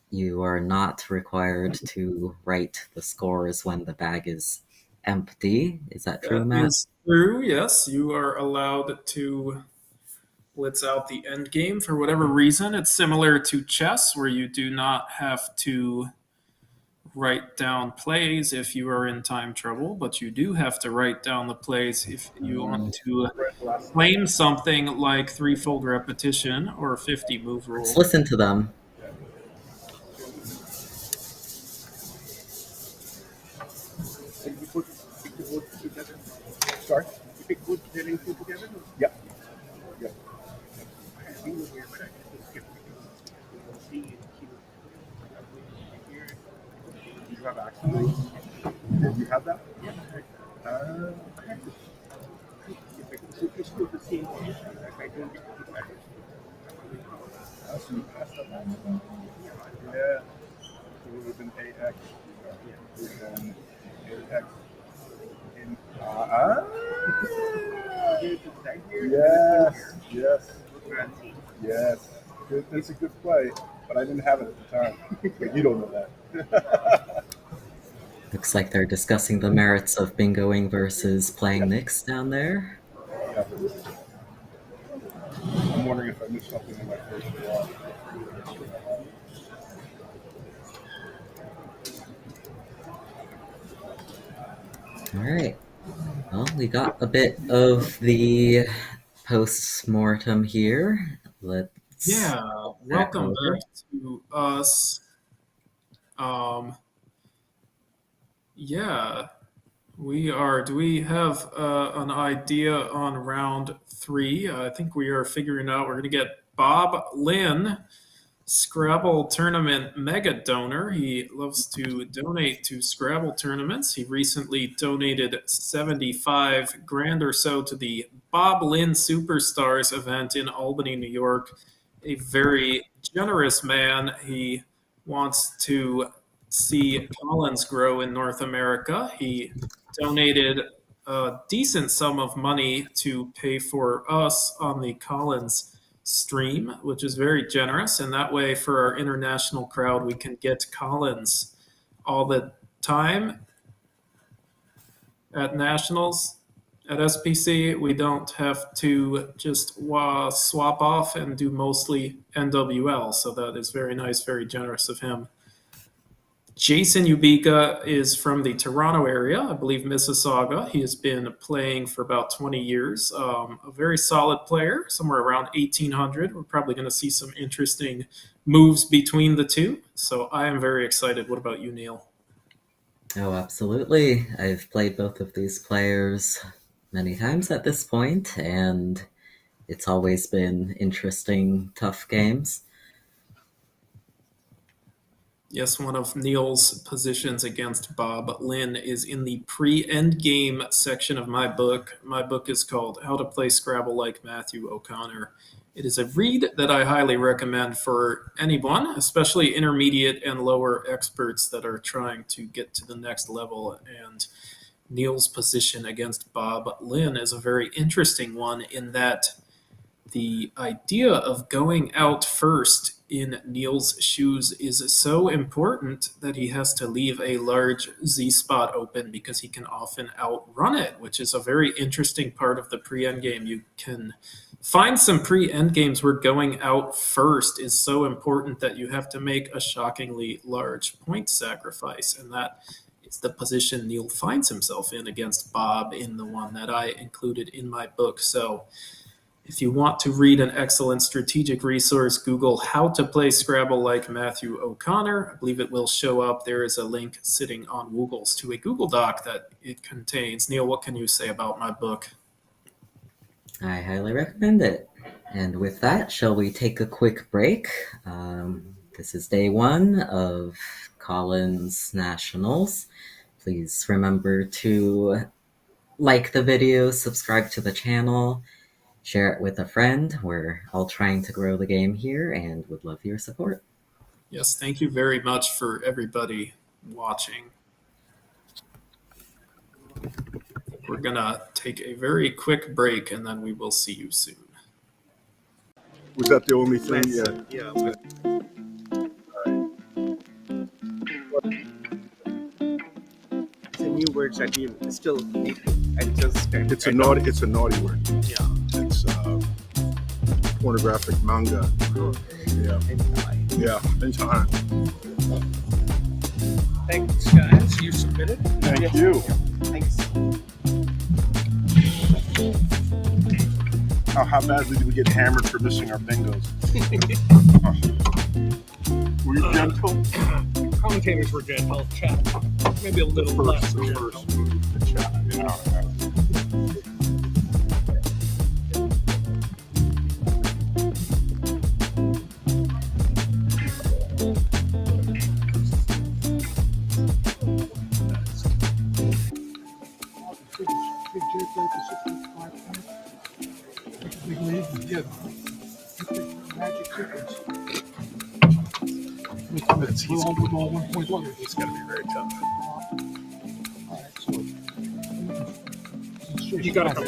you are not required to write the scores when the bag is empty. Is that true, That Matt? is true. Yes, you are allowed to blitz out the end game for whatever reason. It's similar to chess, where you do not have to write down plays if you are in time trouble, but you do have to write down the plays if you want to claim something like threefold repetition or 50 move Let's rule. listen to them. And you pick the wood together. Start. You pick wood, then two together? Yep. Yep. I was here, but I just skipped because C and Q. Here. Do you have action dice? Do you have that? Yeah. Okay. If you still the same position, I don't get to keep that. That's the best of that. Yeah. So it would have been AX. Yeah. Then AX. In, yes, yes, yes. It's a good play, but I didn't have it at the time. But you don't know that. Looks like they're discussing the merits of bingoing versus playing Nix down there. Yeah. I'm wondering if I missed something in my first draw. All right. Well, we got a bit of the post-mortem here. Let's welcome over. back to us. We are. Do we have an idea on round 3? I think we are figuring out. We're going to get Bob Lynn, Scrabble tournament mega donor. He loves to donate to Scrabble tournaments. He recently donated 75 grand or so to the Bob Lynn Superstars event in Albany, New York. A very generous man. He wants to see Collins grow in North America. He donated a decent sum of money to pay for us on the Collins stream, which is very generous. And that way, for our international crowd, we can get Collins all the time at nationals. At SPC, we don't have to just swap off and do mostly NWL. So that is very nice, very generous of him. Jason Ubika is from the Toronto area, I believe Mississauga. He has been playing for about 20 years. A very solid player, somewhere around 1,800. We're probably going to see some interesting moves between the two. So I am very excited. What about you, Niel? Oh, absolutely. I've played both of these players many times at this point, and it's always been interesting, tough games. Yes, one of Niel's positions against Bob Lynn is in the pre-endgame section of my book. My book is called How to Play Scrabble Like Matthew O'Connor. It is a read that I highly recommend for anyone, especially intermediate and lower experts that are trying to get to the next level. And Niel's position against Bob Lynn is a very interesting one in that the idea of going out first in Niel's shoes is so important that he has to leave a large Z spot open because he can often outrun it, which is a very interesting part of the pre-endgame. You can find some pre-endgames where going out first is so important that you have to make a shockingly large point sacrifice, and that is the position Niel finds himself in against Bob in the one that I included in my book. So if you want to read an excellent strategic resource, Google How to Play Scrabble Like Matthew O'Connor. I believe it will show up. There is a link sitting on Woogles to a Google Doc that it contains. Niel, what can you say about my book? I highly recommend it. And with that, shall we take a quick break? This is day 1 of Collins Nationals. Please remember to like the video, subscribe to the channel, share it with a friend. We're all trying to grow the game here and would love your support. Yes, thank you very much for everybody watching. We're going to take a very quick break and then we will see you soon. Was that the only thing? Yeah. It's a new word that you still need. It's a naughty word. Yeah. It's pornographic manga. Oh, Yeah. Yeah. Hentai. Thanks, guys. You submitted. Thank you. Thanks. How badly did we get hammered for missing our bingos? Were you gentle? Commentators were gentle. Chat. Maybe a little less. The first move, the chat. You know. It's got to be very tough. You got to come.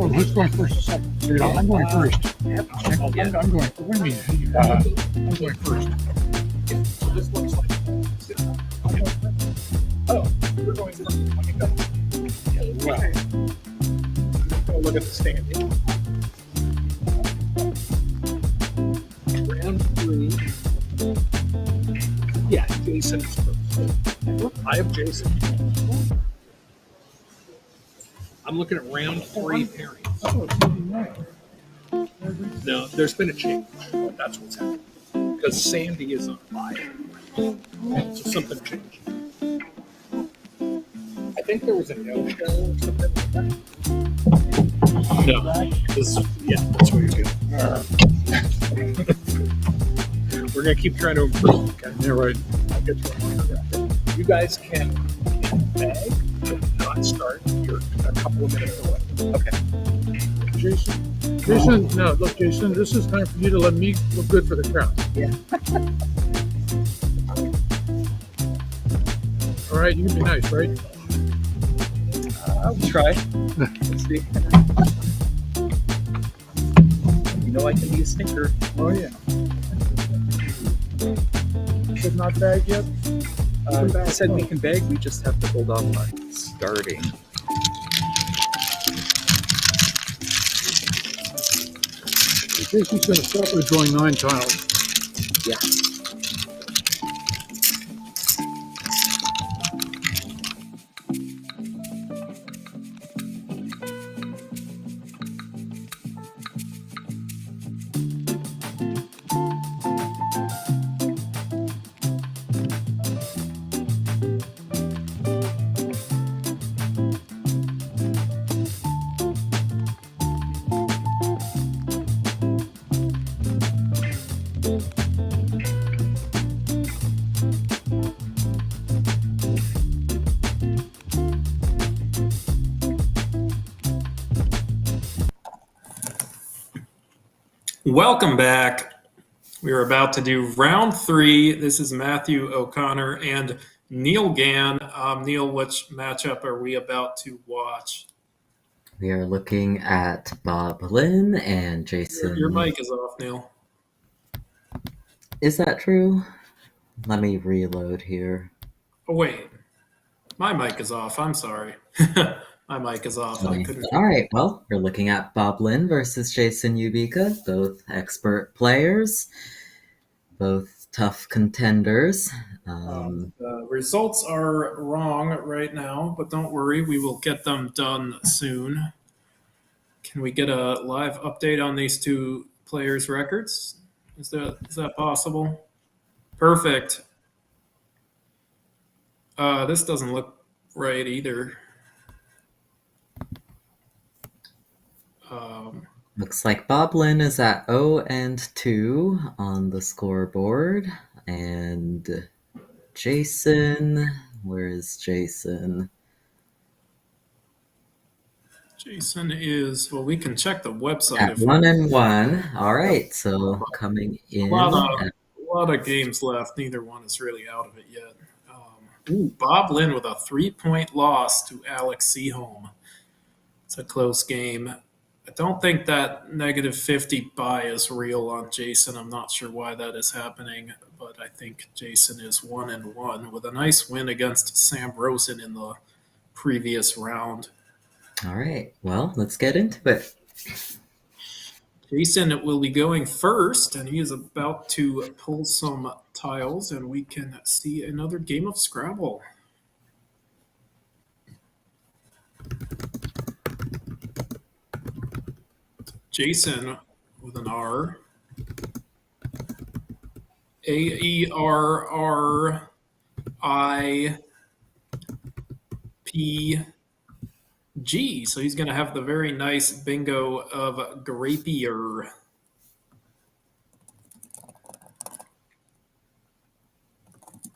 Oh, who's going first or second? I'm going first. I'm going. What do you mean? I'm going first. So this looks like. Oh, you're going first. Okay, go. Well, go look at the standing. Round 3. Yeah, Jason is first. I have Jason. I'm looking at round 3 pairings. Oh, it's even more. No, there's been a change. That's what's happened. Because Sandy is on fire. So something changed. I think there was a no-show or something like that. No, that's where you're going. We're going to keep trying to improve. Okay? Yeah, right. I'll get you on that. You guys can bag, but not start. You're a couple of minutes away. Okay. Jason, no, look, Jason, this is time for you to let me look good for the crowd. Yeah. All right, you can be nice, right? I'll try. Let's see. You know I can be a stinker. Oh, yeah. Should not bag yet? I said we can bag, we just have to hold off on starting. Jason's going to start with drawing 9 tiles. Yeah. Welcome back. We are about to do round 3. This is Matthew O'Connor and Niel Gan. Neil, which matchup are we about to watch? We are looking at Bob Lynn and Jason. Your mic is off, Neil. Is that true? Let me reload here. Oh, wait. My mic is off. I'm sorry. My mic is off. I couldn't. All right, well, we're looking at Bob Lynn versus Jason Ubika, both expert players, both tough contenders. The results are wrong right now, but don't worry, we will get them done soon. Can we get a live update on these two players' records? Is that possible? Perfect. This doesn't look right either. Looks like Bob Lynn is at 0-2 on the scoreboard, and Jason, where is Jason? Jason is, well, we can check the website. At 1-1. All right, so coming A in. lot of games left. Neither one is really out of it yet. Bob Lynn with a 3-point loss to Alex Seaholm. It's a close game. I don't think that negative 50 buy is real on Jason. I'm not sure why that is happening, but I think Jason is 1-1 with a nice win against Sam Rosen in the previous round. All right, well, let's get into it. Jason will be going first, and he is about to pull some tiles, and we can see another game of Scrabble. Jason with an R. AERRIPG. So he's going to have the very nice bingo of Grapier.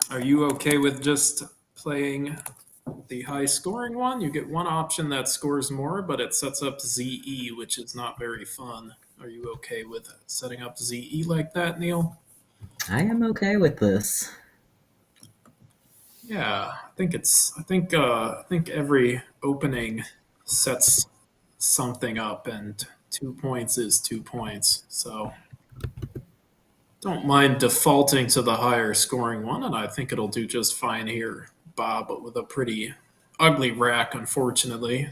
Are you okay with just playing the high scoring one? You get one option that scores more, but it sets up ZE, which is not very fun. Are you okay with setting up ZE like that, Neil? I am okay with this. Yeah, I think every opening sets something up, and 2 points is 2 points. So don't mind defaulting to the higher scoring one, and I think it'll do just fine here. Bob with a pretty ugly rack, unfortunately.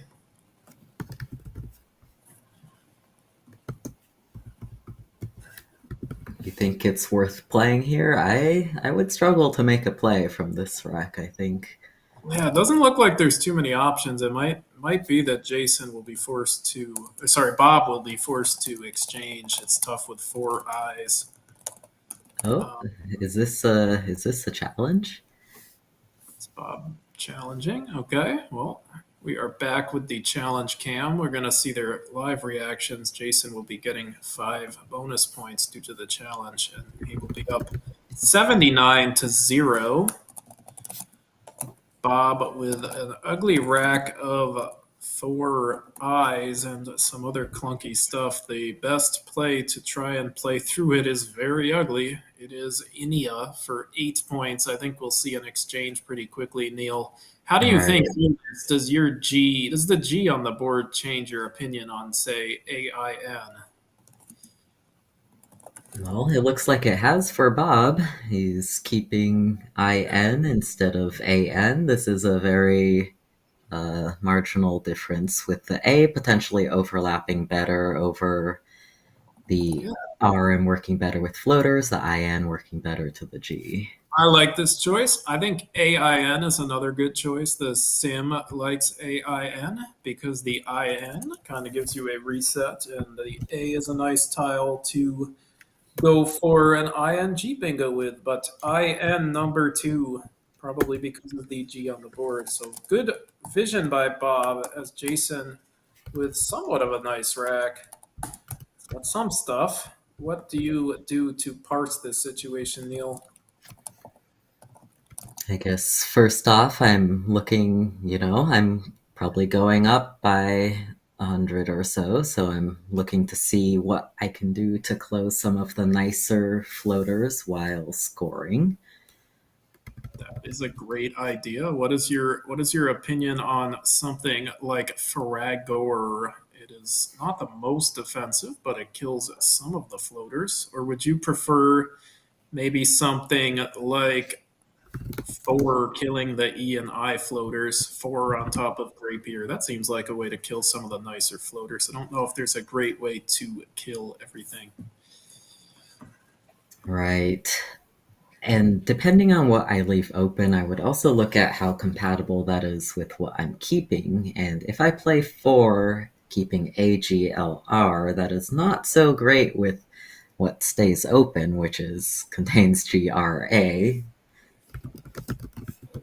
You think it's worth playing here? I would struggle to make a play from this rack, I think. Yeah, it doesn't look like there's too many options. It might be that Bob will be forced to exchange. It's tough with four eyes. Oh, is this a challenge? It's Bob challenging. Okay, well, we are back with the challenge cam. We're going to see their live reactions. Jason will be getting 5 bonus points due to the challenge, and he will be up 79-0. Bob with an ugly rack of 4 eyes and some other clunky stuff. The best play to try and play through it is very ugly. It is Inia for 8 points. I think we'll see an exchange pretty quickly, Neil. How do All you right. think does the G on the board change your opinion on, say, AIN? Well, it looks like it has for Bob. He's keeping IN instead of AN. This is a very marginal difference, with the A potentially overlapping better over the RM working better with floaters, the IN working better to the G. I like this choice. I think AIN is another good choice. The sim likes AIN because the IN kind of gives you a reset, and the A is a nice tile to go for an ING bingo with. But IN number 2, probably because of the G on the board. So good vision by Bob as Jason with somewhat of a nice rack. Got some stuff. What do you do to parse this situation, Neil? I guess first off, I'm looking, I'm probably going up by 100 or so I'm looking to see what I can do to close some of the nicer floaters while scoring. That is a great idea. What is your opinion on something like Faragor? It is not the most defensive, but it kills some of the floaters. Or would you prefer maybe something like 4 killing the E and I floaters, 4 on top of Rapier? That seems like a way to kill some of the nicer floaters. I don't know if there's a great way to kill everything. Right. And depending on what I leave open, I would also look at how compatible that is with what I'm keeping. And if I play 4 keeping AGLR, that is not so great with what stays open, which contains GRA.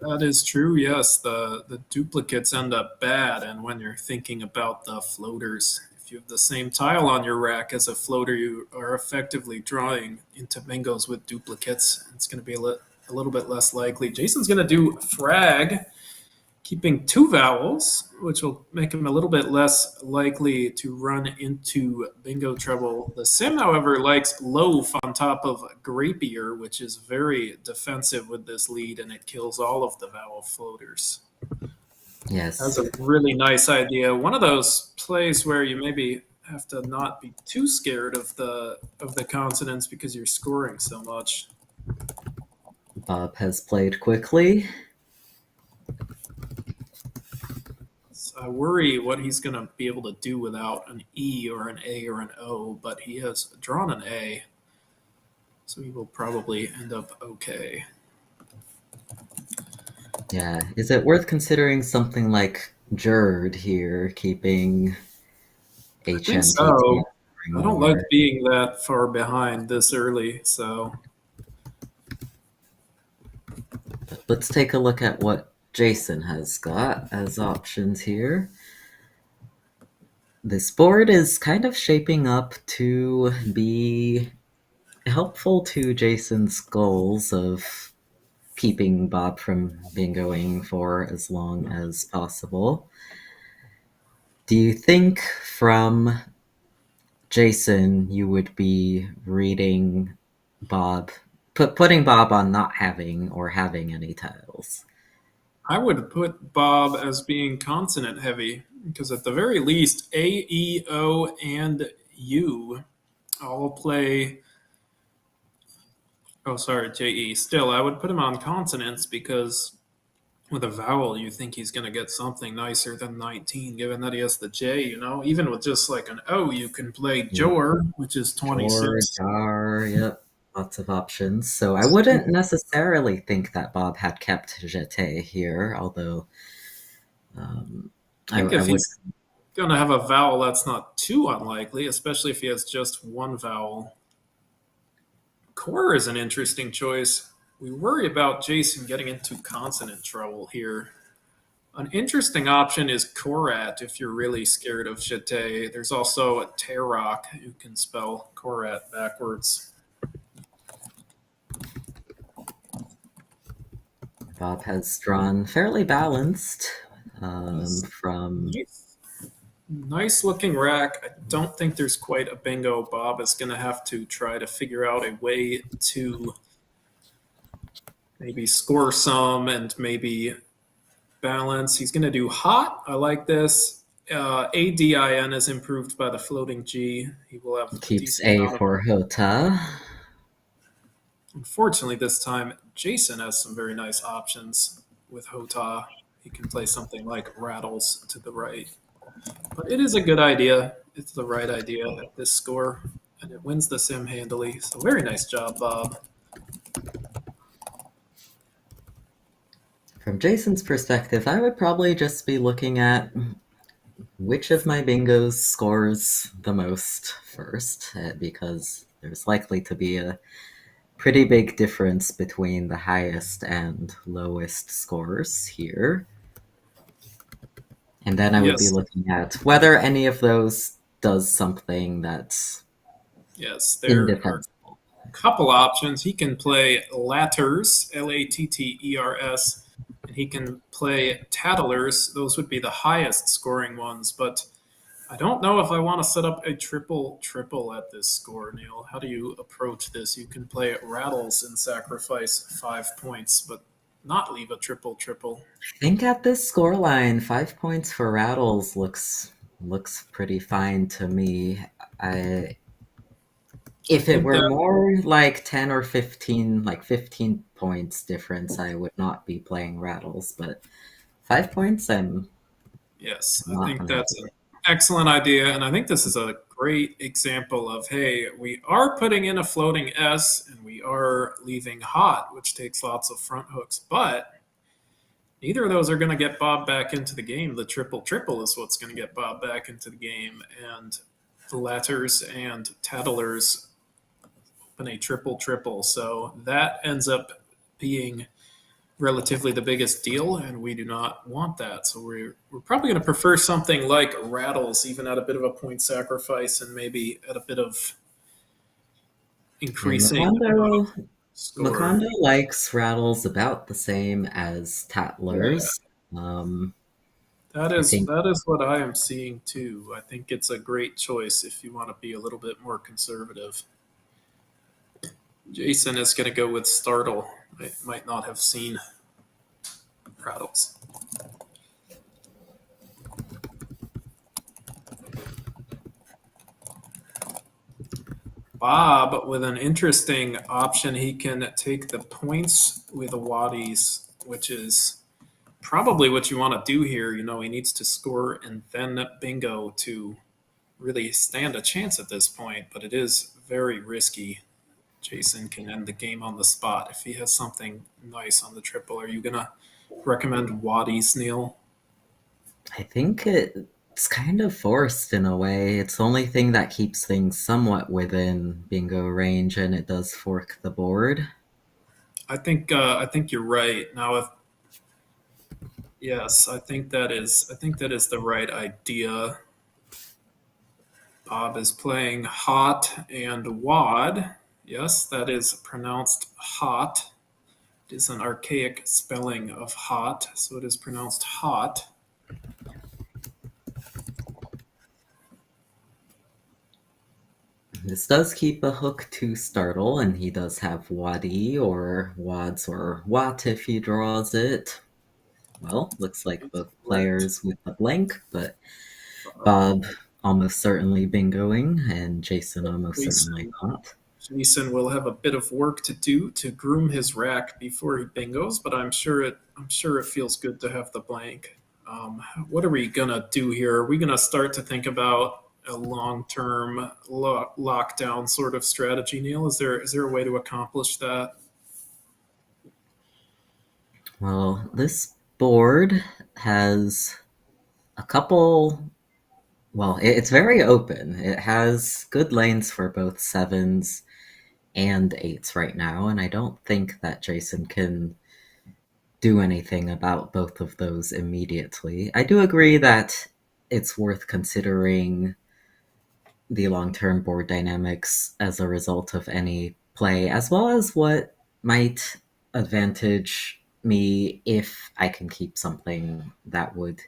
That is true. Yes, the duplicates end up bad, and when you're thinking about the floaters, if you have the same tile on your rack as a floater, you are effectively drawing into bingos with duplicates. It's going to be a little bit less likely. Jason's going to do frag, keeping 2 vowels, which will make him a little bit less likely to run into bingo trouble. The sim, however, likes loaf on top of Grapier, which is very defensive with this lead, and it kills all of the vowel floaters. Yes. That's a really nice idea. One of those plays where you maybe have to not be too scared of the consonants because you're scoring so much. Bob has played quickly. I worry what he's going to be able to do without an E or an A or an O, but he has drawn an A, so he will probably end up okay. Yeah. Is it worth considering something like Jerd here, keeping I think HMTT? so. I don't like being that far behind this early, so. Let's take a look at what Jason has got as options here. This board is kind of shaping up to be helpful to Jason's goals of keeping Bob from bingoing for as long as possible. Do you think from Jason you would be reading Bob, putting Bob on not having or having any tiles? I would put Bob as being consonant heavy because at the very least, A, E, O, and U all play. Oh, sorry, J, E. Still, I would put him on consonants because with a vowel, you think he's going to get something nicer than 19, given that he has the J, Even with just like an O, you can play Jor, which is 26. Jar, yep. lots of options. So I wouldn't necessarily think that Bob had kept Jeté here, although I think I if would. he's going to have a vowel, that's not too unlikely, especially if he has just one vowel. Core is an interesting choice. We worry about Jason getting into consonant trouble here. An interesting option is Korat if you're really scared of Jeté. There's also a Terok who can spell Korat backwards. Bob has drawn fairly balanced from. Nice looking rack. I don't think there's quite a bingo. Bob is going to have to try to figure out a way to maybe score some and maybe balance. He's going to do hot. I like this. ADIN is improved by the floating G. He will have a Keeps decent A amount of. for Hota. Unfortunately, this time Jason has some very nice options with Hota. He can play something like Rattles to the right. But it is a good idea. It's the right idea at this score, and it wins the sim handily. So very nice job, Bob. From Jason's perspective, I would probably just be looking at which of my bingos scores the most first, because there's likely to be a pretty big difference between the highest and lowest scores here. And then I would be Yes. looking at whether any of those does something that's Yes, there are indefensible. a couple options. He can play Latters, Latters, and he can play Tattlers. Those would be the highest scoring ones, but I don't know if I want to set up a triple at this score, Neil. How do you approach this? You can play Rattles and sacrifice 5 points, but not leave a triple. I think at this scoreline, 5 points for Rattles looks pretty fine to me. If it were more like 10 or 15, like 15 points difference, I would not be playing Rattles, but 5 points, Yes, I not think unhappy that's an with. excellent idea. And I think this is a great example of hey, we are putting in a floating S and we are leaving hot, which takes lots of front hooks, but neither of those are going to get Bob back into the game. The triple is what's going to get Bob back into the game. And the Latters and Tattlers open a triple. So that ends up being relatively the biggest deal, and we do not want that. So we're probably going to prefer something like Rattles, even at a bit of a point sacrifice and maybe at a bit of And increasing amount of score. Macondo likes Rattles about the same as Yeah, Tattlers. that I is think that is what I am seeing too. I think it's a great choice if you want to be a little bit more conservative. Jason is going to go with Startle. I might not have seen Rattles. Bob with an interesting option. He can take the points with the Waddies, which is probably what you want to do here. You know, he needs to score and then bingo to really stand a chance at this point, but it is very risky. Jason can end the game on the spot if he has something nice on the triple. Are you going to recommend Waddies, Neil? I think it's kind of forced in a way. It's the only thing that keeps things somewhat within bingo range, and it does fork the board. I think you're right. Now, if yes, I think that is the right idea. Bob is playing hot and wad. Yes, that is pronounced hot. It is an archaic spelling of hot, so it is pronounced hot. This does keep a hook to startle, and he does have Waddy or Wads or Wat if he draws it. Well, looks like both Correct. players with the blank, but Bob almost certainly bingoing, and Jason almost certainly not. Jason will have a bit of work to do to groom his rack before he bingos, but I'm sure it feels good to have the blank. What are we gonna do here? Are we gonna start to think about a long-term lockdown sort of strategy, Neil? Is there a way to accomplish that? Well, this board has a couple. Well, it's very open. It has good lanes for both sevens and eights right now, and I don't think that Jason can do anything about both of those immediately. I do agree that it's worth considering the long-term board dynamics as a result of any play, as well as what might advantage me if I can keep something that would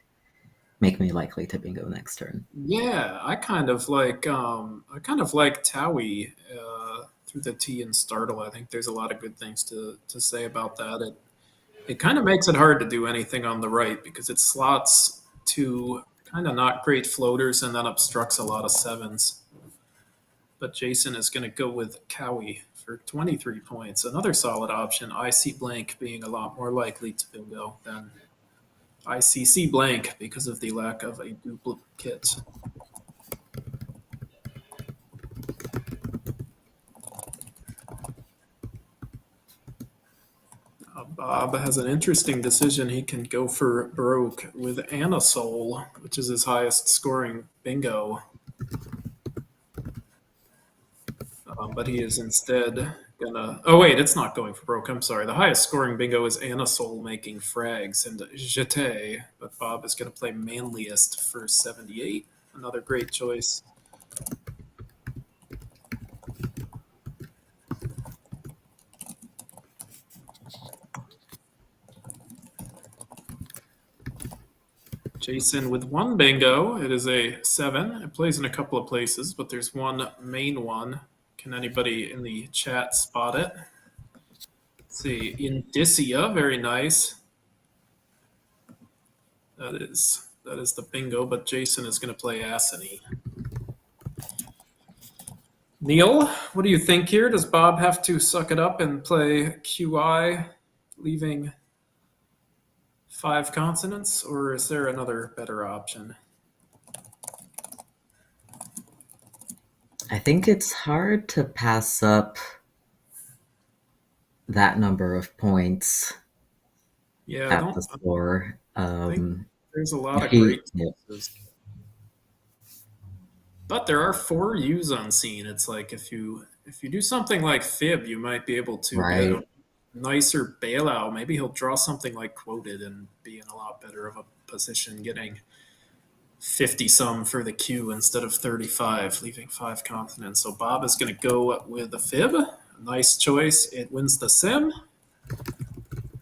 make me likely to bingo next turn. Yeah, I kind of like Towie through the T and Startle. I think there's a lot of good things to say about that. It kind of makes it hard to do anything on the right because it slots two kind of not great floaters and then obstructs a lot of sevens. But Jason is going to go with Cowie for 23 points. Another solid option. IC blank being a lot more likely to bingo than ICC blank because of the lack of a duplicate. Bob has an interesting decision. He can go for broke with Anasol, which is his highest scoring bingo. But he is instead gonna. Oh wait, it's not going for broke. I'm sorry. The highest scoring bingo is Anasol making frags and Jete, but Bob is gonna play manliest for 78. Another great choice. Jason with one bingo. It is a 7. It plays in a couple of places, but there's one main one. Can anybody in the chat spot it? Let's see. Indicia, very nice. That is the bingo, but Jason is going to play Assany. Neil, what do you think here? Does Bob have to suck it up and play QI, leaving 5 consonants, or is there another better option? I think it's hard to pass up that number of points Yeah, at the score. I think there's a lot of great choices. But there are 4 U's unseen. It's like if you do something like Fib, you might be able to get right. a nicer bailout. Maybe he'll draw something like Quoted and be in a lot better of a position, getting 50 some for the Q instead of 35, leaving 5 consonants. So Bob is going to go with the Fib. Nice choice. It wins the sim.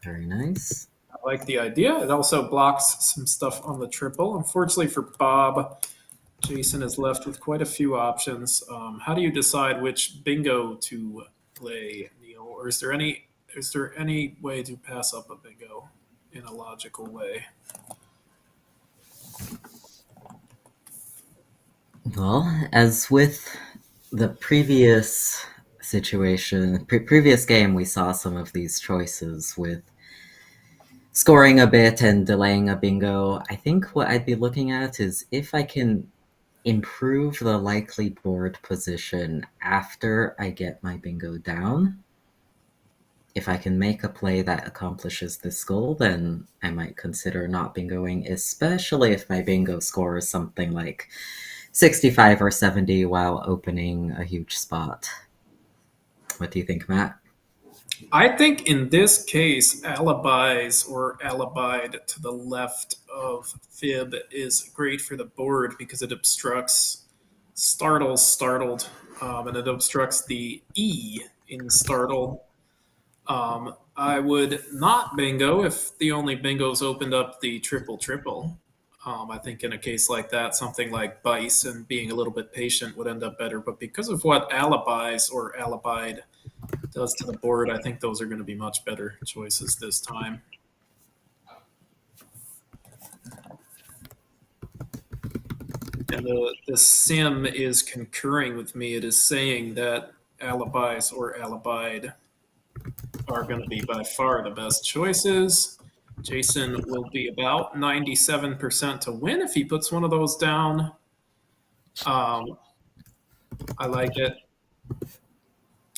Very nice. I like the idea. It also blocks some stuff on the triple. Unfortunately for Bob, Jason is left with quite a few options. How do you decide which bingo to play, Neil? Or is there any way to pass up a bingo in a logical way? Well, as with the previous situation, previous game, we saw some of these choices with scoring a bit and delaying a bingo. I think what I'd be looking at is if I can improve the likely board position after I get my bingo down. If I can make a play that accomplishes this goal, then I might consider not bingoing, especially if my bingo score is something like 65 or 70 while opening a huge spot. What do you think, Matt? I think in this case, alibis or alibied to the left of fib is great for the board because it obstructs startled, and it obstructs the E in startle. I would not bingo if the only bingo's opened up the triple triple. I think in a case like that, something like Bice and being a little bit patient would end up better. But because of what alibis or alibied does to the board, I think those are going to be much better choices this time. And the sim is concurring with me. It is saying that alibis or alibied are going to be by far the best choices. Jason will be about 97% to win if he puts one of those down. Um, I like it.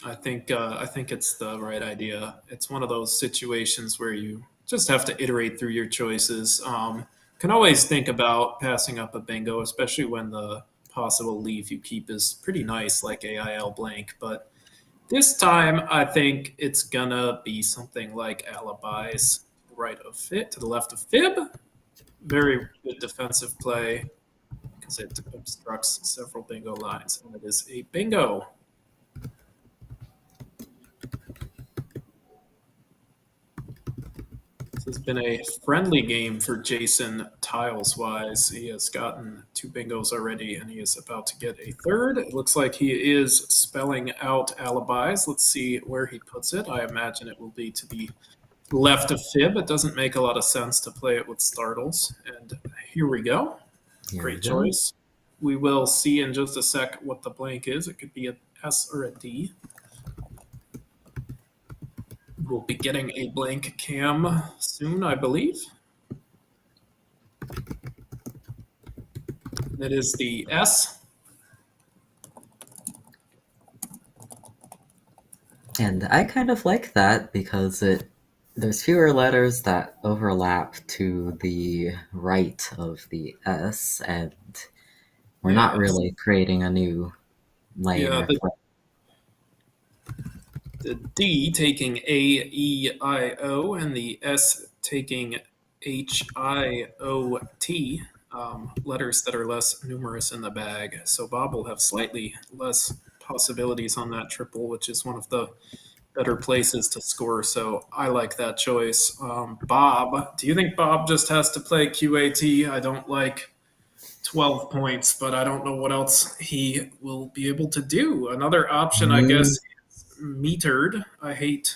I think it's the right idea. It's one of those situations where you just have to iterate through your choices. Can always think about passing up a bingo, especially when the possible leaf you keep is pretty nice, like AIL blank. But this time, I think it's gonna be something like alibis, right of fit to the left of fib. Very good defensive play because it obstructs several bingo lines, and it is a bingo. This has been a friendly game for Jason tiles wise. He has gotten 2 bingos already and he is about to get a third. It looks like he is spelling out alibis. Let's see where he puts it. I imagine it will be to the left of fib. It doesn't make a lot of sense to play it with startles. And here we go. Here we Great go. choice. We will see in just a sec what the blank is. It could be a S or a D. We'll be getting a blank cam soon, I believe. That is the S. And I kind of like that because there's fewer letters that overlap to the right of the S, and we're not really creating a new lane Yeah, or the D taking A, E, I, O, and the S taking H, I, O, T, letters that are less numerous in the bag. So Bob will have slightly less possibilities on that triple, which is one of the better places to score. So I like that choice. Bob, do you think Bob just has to play QAT? I don't like 12 points, but I don't know what else he will be able to do. Another option, I guess, is metered. I hate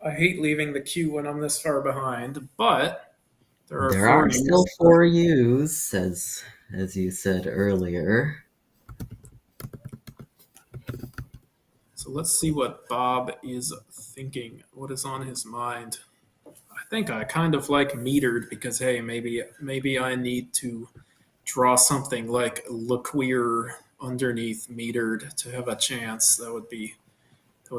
leaving the queue when I'm this far behind, but there four are still U's. 4 U's, as you said earlier. So let's see what Bob is thinking. What is on his mind? I think I kind of like metered because hey, maybe I need to draw something like Lequeer underneath metered to have a chance. That would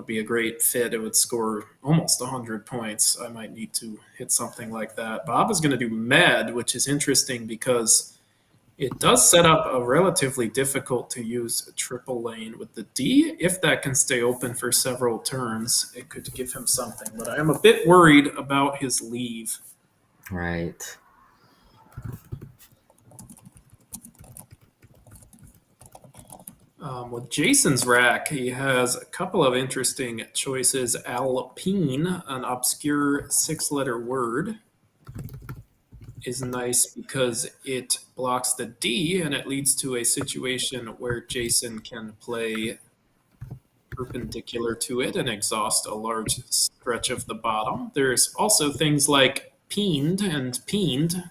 be a great fit. It would score almost 100 points. I might need to hit something like that. Bob is going to do med, which is interesting because it does set up a relatively difficult to use triple lane with the D. If that can stay open for several turns, it could give him something. But I am a bit worried about his leave. Right. With Jason's rack, he has a couple of interesting choices. Alpine, an obscure 6-letter word, is nice because it blocks the D and it leads to a situation where Jason can play perpendicular to it and exhaust a large stretch of the bottom. There's also things like peened and peened,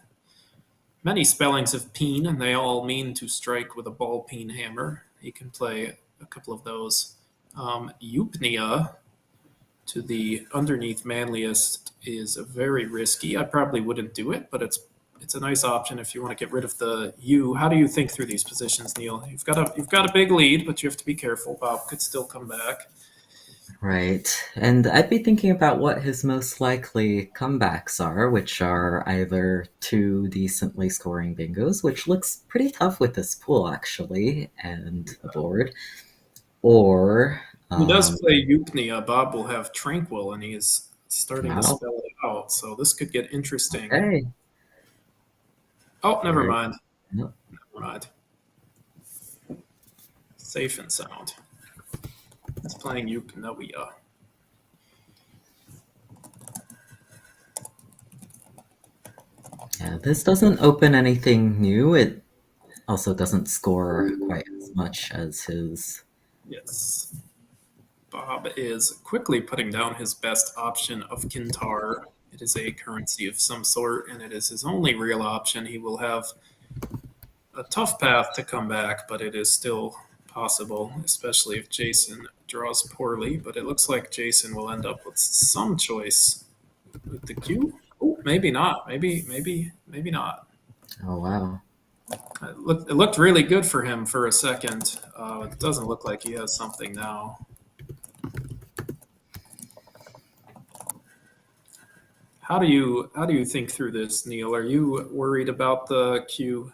many spellings of peen, and they all mean to strike with a ball peen hammer. He can play a couple of those. Eupnia to the underneath manliest is very risky. I probably wouldn't do it, but it's a nice option if you want to get rid of the U. How do you think through these positions, Neil? You've got a big lead, but you have to be careful. Bob could still come back. Right. And I'd be thinking about what his most likely comebacks are, which are either 2 decently scoring bingos, which looks pretty tough with this pool, actually, and the board, or. He does play Eupnia. Bob will have Tranquil, and he is starting to Wow. spell it out. So this could get interesting. Okay. Oh, never mind. Nope. Never mind. Safe and sound. It's playing Eupnia. Yeah, this doesn't open anything new. It also doesn't score quite as much as his. Yes. Bob is quickly putting down his best option of Kintar. It is a currency of some sort, and it is his only real option. He will have a tough path to come back, but it is still possible, especially if Jason draws poorly. But it looks like Jason will end up with some choice with the Q. Oh, maybe not. Maybe not. Oh, wow. It looked really good for him for a second. It doesn't look like he has something now. How do you think through this, Neil? Are you worried about the queue?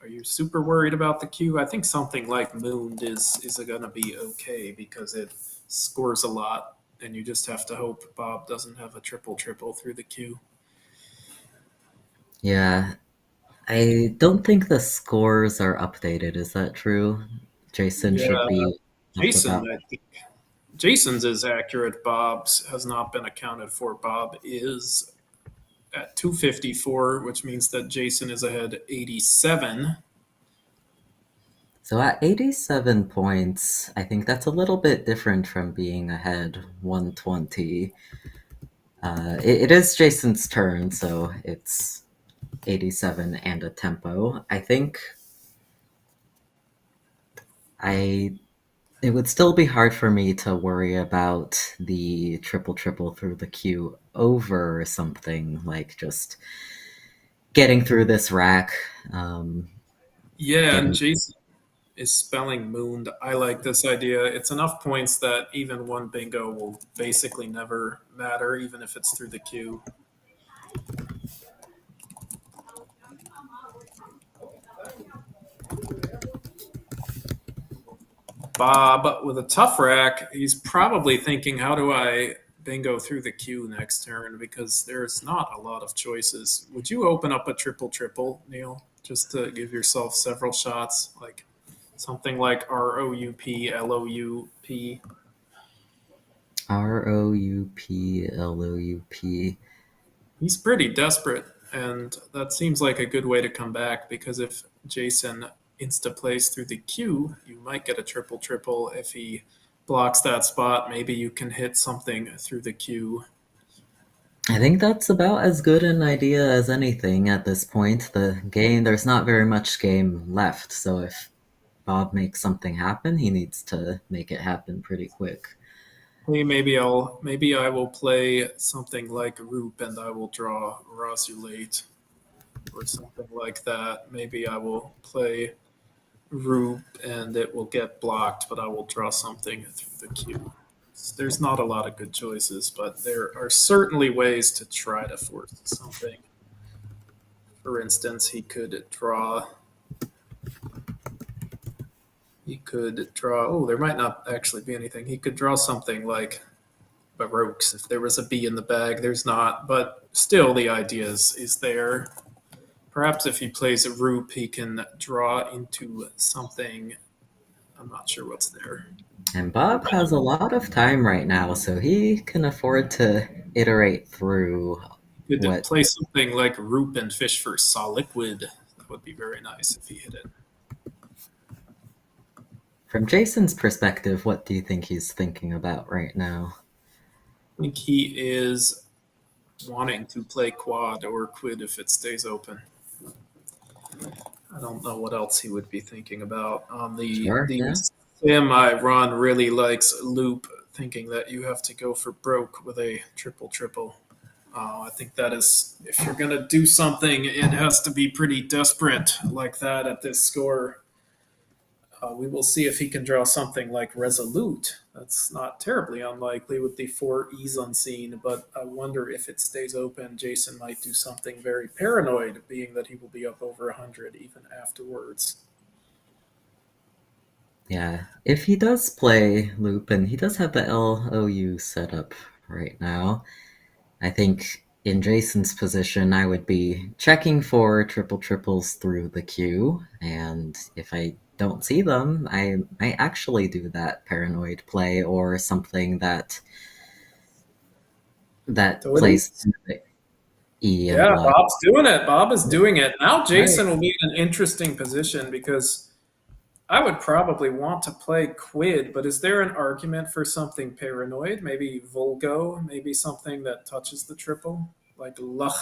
Are you super worried about the queue? I think something like Mooned is going to be okay because it scores a lot, and you just have to hope Bob doesn't have a triple through the queue. Yeah, I don't think the scores are updated. Is that true? Jason Yeah, should be up Jason, about. I think Jason's is accurate. Bob's has not been accounted for. Bob is at 254, which means that Jason is ahead 87. So at 87 points, I think that's a little bit different from being ahead 120. It is Jason's turn, so it's 87 and a tempo. I think it would still be hard for me to worry about the triple through the queue over something like just getting through this rack. Yeah, and Getting Jason is spelling mooned. I like this idea. It's enough points that even one bingo will basically never matter, even if it's through the queue. Bob with a tough rack, he's probably thinking, how do I bingo through the queue next turn? Because there's not a lot of choices. Would you open up a triple, Neil, just to give yourself several shots? Like something like ROUP, LOUP. ROUP. He's pretty desperate, and that seems like a good way to come back because if Jason insta plays through the queue, you might get a triple. If he blocks that spot, maybe you can hit something through the queue. I think that's about as good an idea as anything at this point. The game, there's not very much game left, so if Bob makes something happen, he needs to make it happen pretty quick. Hey, maybe I will play something like Roop and I will draw Rosulate or something like that. Maybe I will play Roop and it will get blocked, but I will draw something through the queue. There's not a lot of good choices, but there are certainly ways to try to force something. For instance, he could draw. Oh, there might not actually be anything. He could draw something like Baroques. If there was a B in the bag, there's not, but still the idea is there. Perhaps if he plays a Roop, he can draw into something. I'm not sure what's there. And Bob has a lot of time right now, so he can afford to iterate through He could what. play something like Roop and fish for Soliquid. That would be very nice if he hit it. From Jason's perspective, what do you think he's thinking about right now? I think he is wanting to play quad or quid if it stays open. I don't know what else he would be thinking about. Sure, The yeah. sim I run really likes loop, thinking that you have to go for broke with a triple. I think that is, if you're going to do something, it has to be pretty desperate like that at this score. We will see if he can draw something like Resolute. That's not terribly unlikely with the four E's unseen, but I wonder if it stays open, Jason might do something very paranoid, being that he will be up over 100 even afterwards. Yeah, if he does play loop, and he does have the LOU set up right now, I think in Jason's position, I would be checking for triples through the queue, and if I don't see them, I might actually do that paranoid play or something that So it plays is. the E and Yeah, block. Bob's doing it. Bob is doing it. Now Right. Jason will be in an interesting position because I would probably want to play Quid, but is there an argument for something paranoid? Maybe Volgo, maybe something that touches the triple, like Luch.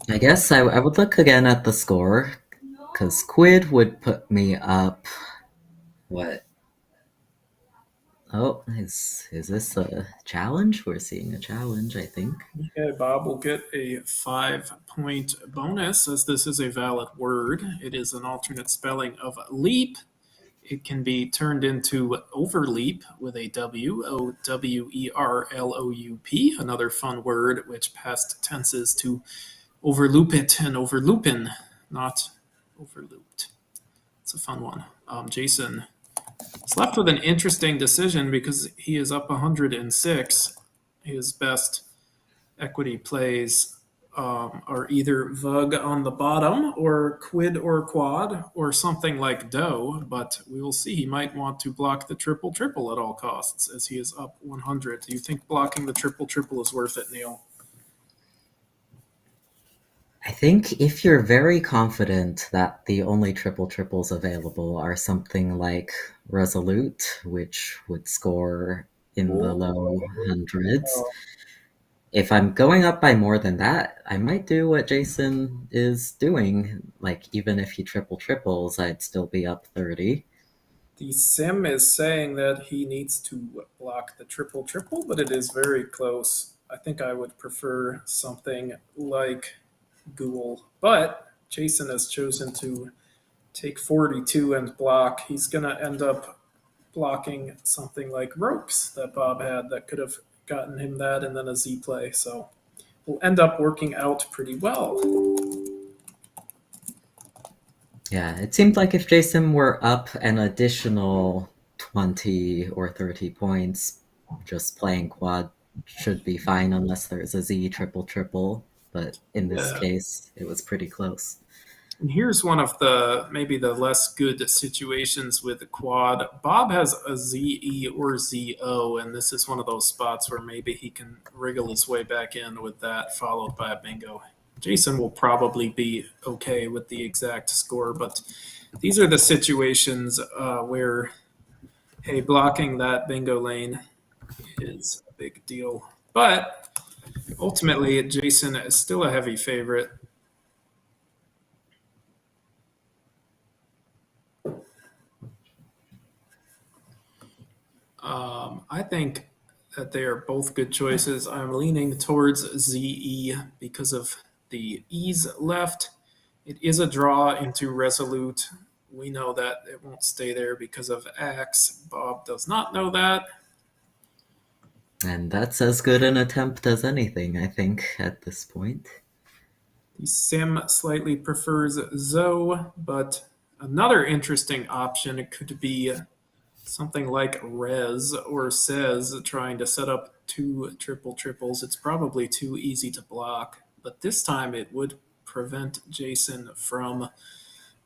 I guess I would look again at the score, because Quid would put me up, what, Oh, is this a challenge? We're seeing a challenge, I think. Okay, Bob will get a 5-point bonus as this is a valid word. It is an alternate spelling of leap. It can be turned into overleap with a W, Owerloup, another fun word which past tenses to overloop it and overloopin, not overlooped. It's a fun one. Jason is left with an interesting decision because he is up 106. His best equity plays are either Vug on the bottom or Quid or Quad or something like Doe, but we will see. He might want to block the triple triple at all costs as he is up 100. Do you think blocking the triple triple is worth it, Neil? I think if you're very confident that the only triple triples available are something like Resolute, which would score in the low hundreds, if I'm going up by more than that, I might do what Jason is doing. Like, even if he triple triples, I'd still be up 30. The sim is saying that he needs to block the triple triple, but it is very close. I think I would prefer something like Ghoul, but Jason has chosen to take 42 and block. He's going to end up blocking something like Ropes that Bob had that could have gotten him that and then a Z play. So will end up working out pretty well. Yeah, it seemed like if Jason were up an additional 20 or 30 points, just playing quad should be fine unless there's a Z triple triple. But in this case, it was pretty close. And here's one of the maybe the less good situations with the quad. Bob has a ZE or ZO, and this is one of those spots where maybe he can wriggle his way back in with that, followed by a bingo. Jason will probably be okay with the exact score, but these are the situations where, hey, blocking that bingo lane is a big deal. But ultimately, Jason is still a heavy favorite. I think that they are both good choices. I'm leaning towards ZE because of the E's left. It is a draw into Resolute. We know that it won't stay there because of Axe. Bob does not know that. And that's as good an attempt as anything, I think, at this point. The Sim slightly prefers Zoe, but another interesting option could be something like Rez or Says trying to set up two triple triples. It's probably too easy to block, but this time it would prevent Jason from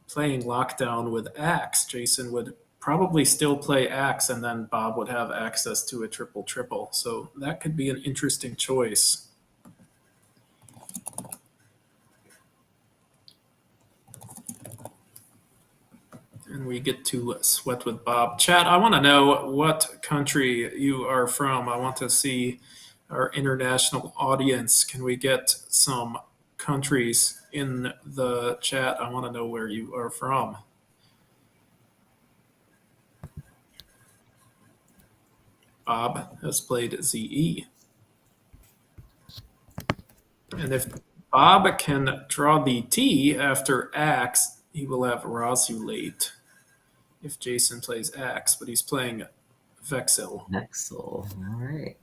playing lockdown with Axe. Jason would probably still play Axe, and then Bob would have access to a triple triple. So that could be an interesting choice. And we get to sweat with Bob. Chat, I want to know what country you are from. I want to see our international audience. Can we get some countries in the chat? I want to know where you are from. Bob has played ZE. And if Bob can draw the T after Axe, he will have Rosulate if Jason plays Axe, but he's playing Vexil. Vexil, all right.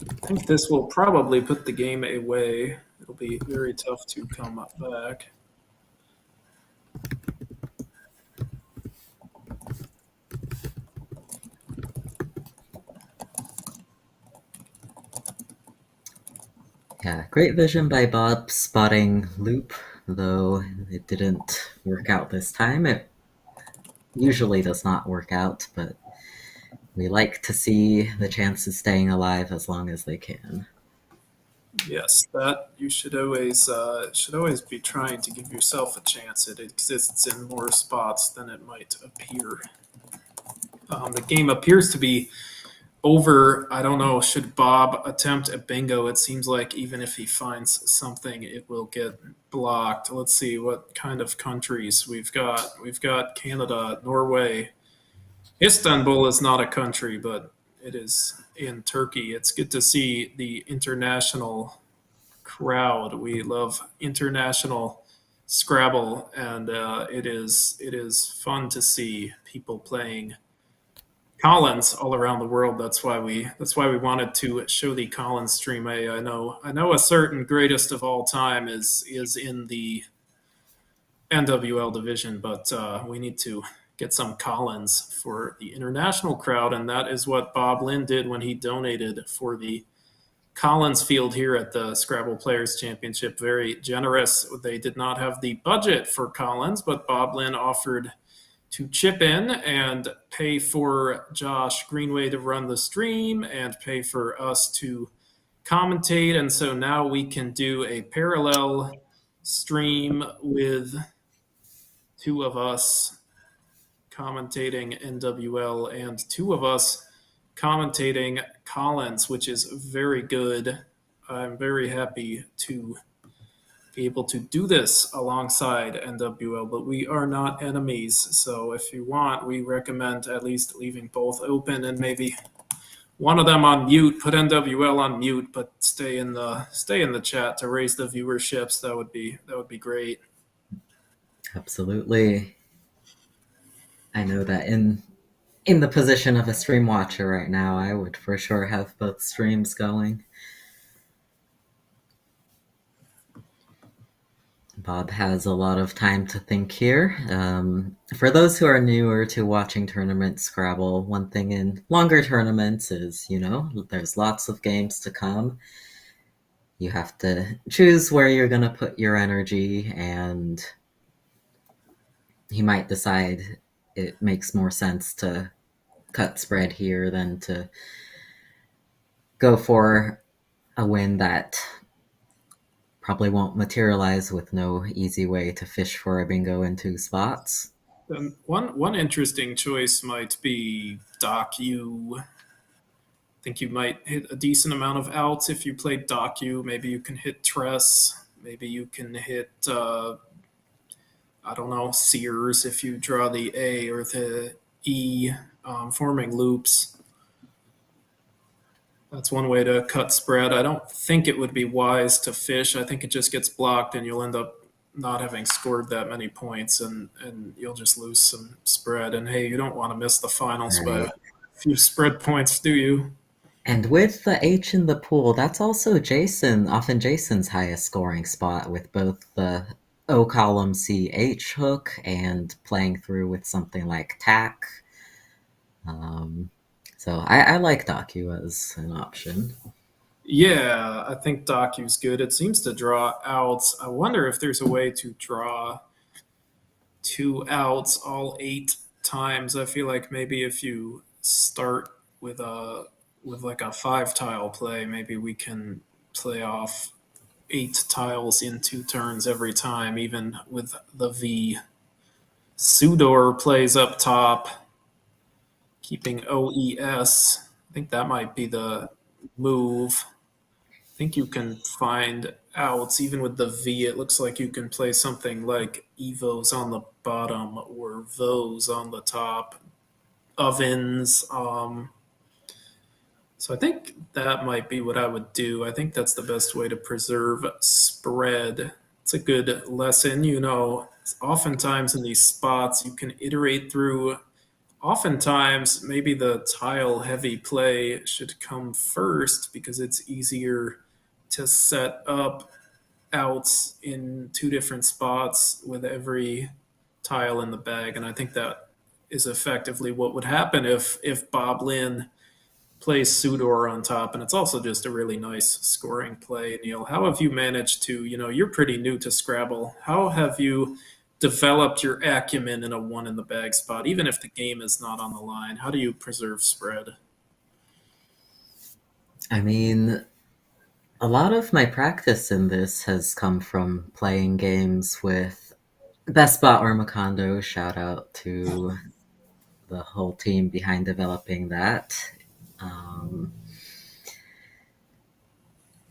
I think this will probably put the game away. It'll be very tough to come back. Yeah, great vision by Bob spotting loop, though it didn't work out this time. It usually does not work out, but we like to see the chances staying alive as long as they can. Yes, that you should always be trying to give yourself a chance. It exists in more spots than it might appear. The game appears to be over, I don't know, should Bob attempt a bingo? It seems like even if he finds something, it will get blocked. Let's see what kind of countries we've got. We've got Canada, Norway. Istanbul is not a country, but it is in Turkey. It's good to see the international crowd. We love international Scrabble, and it is fun to see people playing Collins all around the world. That's why we wanted to show the Collins stream. I know a certain greatest of all time is in the NWL division, but we need to get some Collins for the international crowd, and that is what Bob Lynn did when he donated for the Collins field here at the Scrabble Players Championship. Very generous. They did not have the budget for Collins, but Bob Lynn offered to chip in and pay for Josh Greenway to run the stream and pay for us to commentate. And so now we can do a parallel stream with two of us commentating NWL and two of us commentating Collins, which is very good. I'm very happy to be able to do this alongside NWL, but we are not enemies. So if you want, we recommend at least leaving both open and maybe one of them on mute. Put NWL on mute, but stay in the chat to raise the viewerships. That would be great. Absolutely. I know that in the position of a stream watcher right now, I would for sure have both streams going. Bob has a lot of time to think here. For those who are newer to watching tournament Scrabble, one thing in longer tournaments is, there's lots of games to come. You have to choose where you're going to put your energy, and he might decide it makes more sense to cut spread here than to go for a win that probably won't materialize with no easy way to fish for a bingo in 2 spots. And one interesting choice might be Docu. I think you might hit a decent amount of outs if you play Docu. Maybe you can hit Tress. Maybe you can hit I don't know, Sears if you draw the A or the E, forming loops. That's one way to cut spread. I don't think it would be wise to fish. I think it just gets blocked and you'll end up not having scored that many points, and you'll just lose some spread. And hey, you don't want to miss the finals by a few spread points, do you? And with the H in the pool, that's also often Jason's highest scoring spot with both the O column C H hook and playing through with something like tack. So I like Docu as an option. Yeah, I think Docu's good. It seems to draw outs. I wonder if there's a way to draw 2 outs all 8 times. I feel like maybe if you start with like a 5-tile play, maybe we can play off 8 tiles in 2 turns every time, even with the V. Sudor plays up top, keeping OES. I think that might be the move. I think you can find outs even with the V. It looks like you can play something like Evos on the bottom or Vos on the top, ovens. So I think that might be what I would do. I think that's the best way to preserve spread. It's a good lesson. Oftentimes in these spots, you can iterate through. Oftentimes, maybe the tile heavy play should come first because it's easier to set up outs in 2 different spots with every tile in the bag. And I think that is effectively what would happen if Bob Lynn plays Sudor on top. And it's also just a really nice scoring play. Niel, how have you managed to, you're pretty new to Scrabble. How have you developed your acumen in a 1 in the bag spot, even if the game is not on the line? How do you preserve spread? I mean, a lot of my practice in this has come from playing games with Best Bot or Macondo. Shout out to the whole team behind developing that. Um,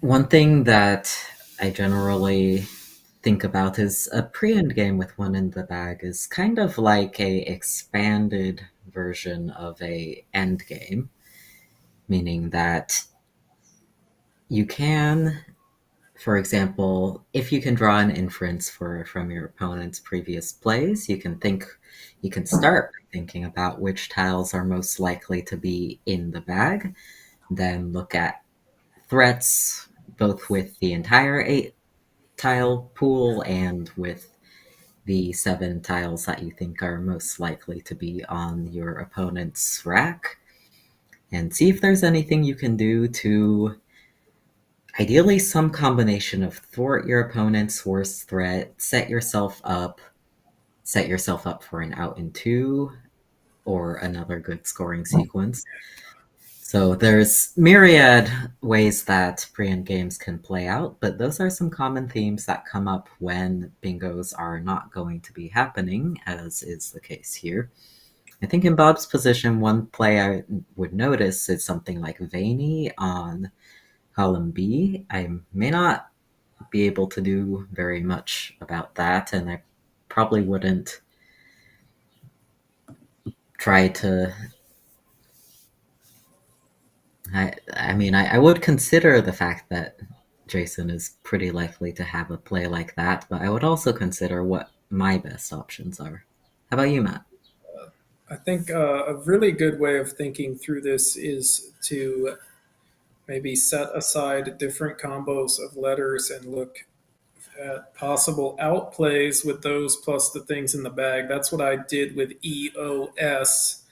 One thing that I generally think about is a pre-end game with one in the bag is kind of like a expanded version of a end game, meaning that you can, for example, if you can draw an inference from your opponent's previous plays, you can start by thinking about which tiles are most likely to be in the bag, then look at threats both with the entire 8 tile pool and with the 7 tiles that you think are most likely to be on your opponent's rack, and see if there's anything you can do to ideally some combination of thwart your opponent's worst threat, set yourself up for an out in 2 or another good scoring sequence. So there's myriad ways that pre-end games can play out, but those are some common themes that come up when bingos are not going to be happening, as is the case here. I think in Bob's position, one play I would notice is something like Veiny on column B. I may not be able to do very much about that, and I probably wouldn't try to I would consider the fact that Jason is pretty likely to have a play like that, but I would also consider what my best options are. How about you, Matt? I think a really good way of thinking through this is to maybe set aside different combos of letters and look at possible outplays with those plus the things in the bag. That's what I did with EOS.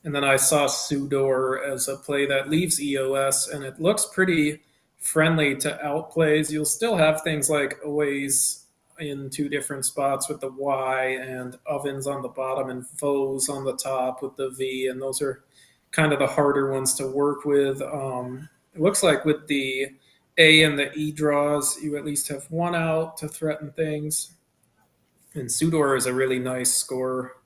And then I saw Sudor as a play that leaves EOS, and it looks pretty friendly to outplays. You'll still have things like Always in 2 different spots with the Y, and Ovens on the bottom and Foes on the top with the V, and those are kind of the harder ones to work with. It looks like with the A and the E draws, you at least have 1 out to threaten things. And Sudor is a really nice score.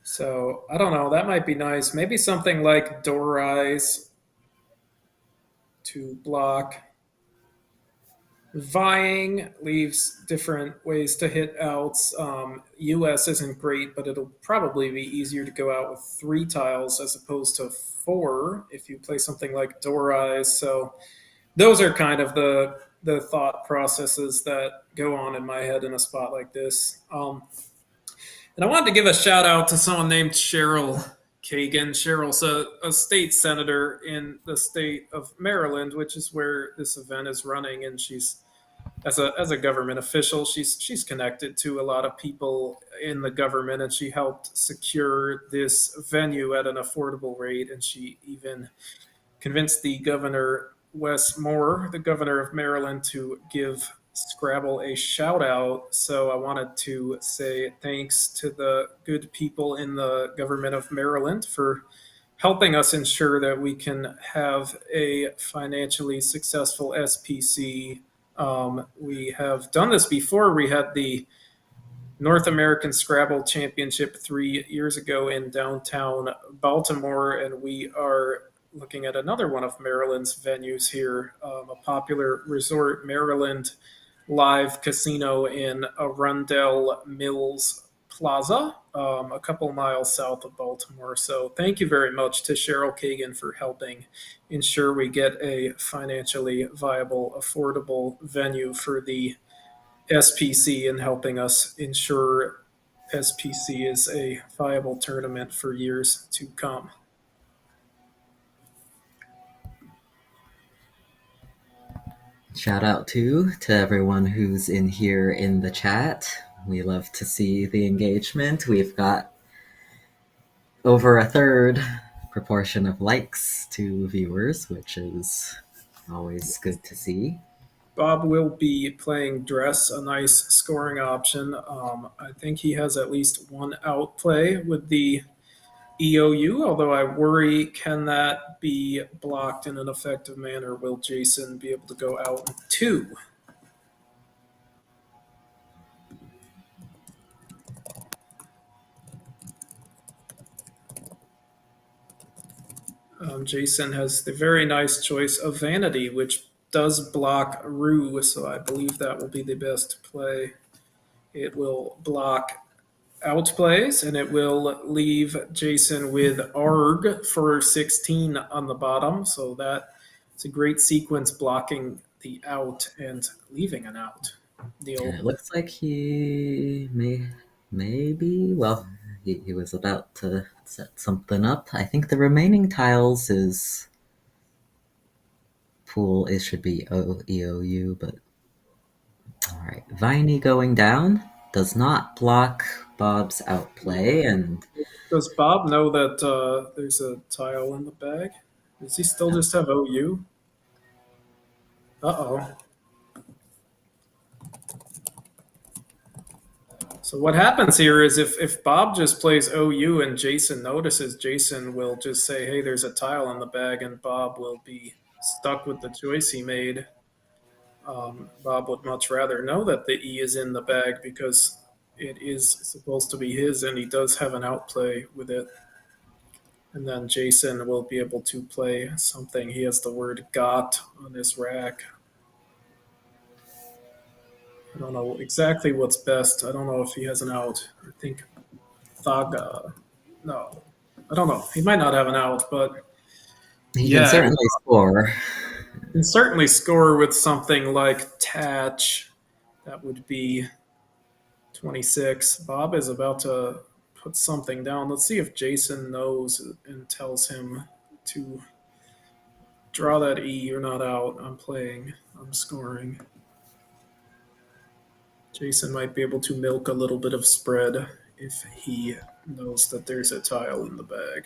So I don't know. That might be nice. Maybe something like Door Eyes to block. Vying leaves different ways to hit outs. US isn't great, but it'll probably be easier to go out with 3 tiles as opposed to 4 if you play something like Door Eyes. So those are kind of the thought processes that go on in my head in a spot like this. And I wanted to give a shout out to someone named Cheryl Kagan. Cheryl's a state senator in the state of Maryland, which is where this event is running. And she's as a government official, she's connected to a lot of people in the government, and she helped secure this venue at an affordable rate. And she even convinced the governor Wes Moore, the governor of Maryland, to give Scrabble a shout out. So I wanted to say thanks to the good people in the government of Maryland for helping us ensure that we can have a financially successful SPC. We have done this before. We had the North American Scrabble Championship 3 years ago in downtown Baltimore, and we are looking at another one of Maryland's venues here, a popular resort, Maryland Live Casino in Arundel Mills Plaza, a couple miles south of Baltimore. So thank you very much to Cheryl Kagan for helping ensure we get a financially viable, affordable venue for the SPC and helping us ensure SPC is a viable tournament for years to come. Shout out to everyone who's in here in the chat. We love to see the engagement. We've got over a third proportion of likes to viewers, which is always good to see. Bob will be playing dress, a nice scoring option. I think he has at least 1 outplay with the EOU, although I worry, can that be blocked in an effective manner? Will Jason be able to go out in 2? Jason has the very nice choice of Vanity, which does block Rue, so I believe that will be the best play. It will block outplays, and it will leave Jason with Arg for 16 on the bottom. So that's a great sequence, blocking the out and leaving an out. Niel. It looks like he maybe, well, he was about to set something up. I think the remaining tiles is pool. It should be EOU, but all right. Viney going down does not block Bob's outplay, and Does Bob know that there's a tile in the bag? Does he still just have OU? Uh-oh. So what happens here is if Bob just plays OU and Jason notices, Jason will just say, hey, there's a tile in the bag, and Bob will be stuck with the choice he made. Bob would much rather know that the E is in the bag because it is supposed to be his, and he does have an outplay with it. And then Jason will be able to play something. He has the word got on his rack. I don't know exactly what's best. I don't know if he has an out. I think Thaga. No, I don't know. He might not have an out, but he can yeah, certainly score. he can certainly score with something like Tatch. That would be 26. Bob is about to put something down. Let's see if Jason knows and tells him to draw that E. You're not out. I'm playing. I'm scoring. Jason might be able to milk a little bit of spread if he knows that there's a tile in the bag.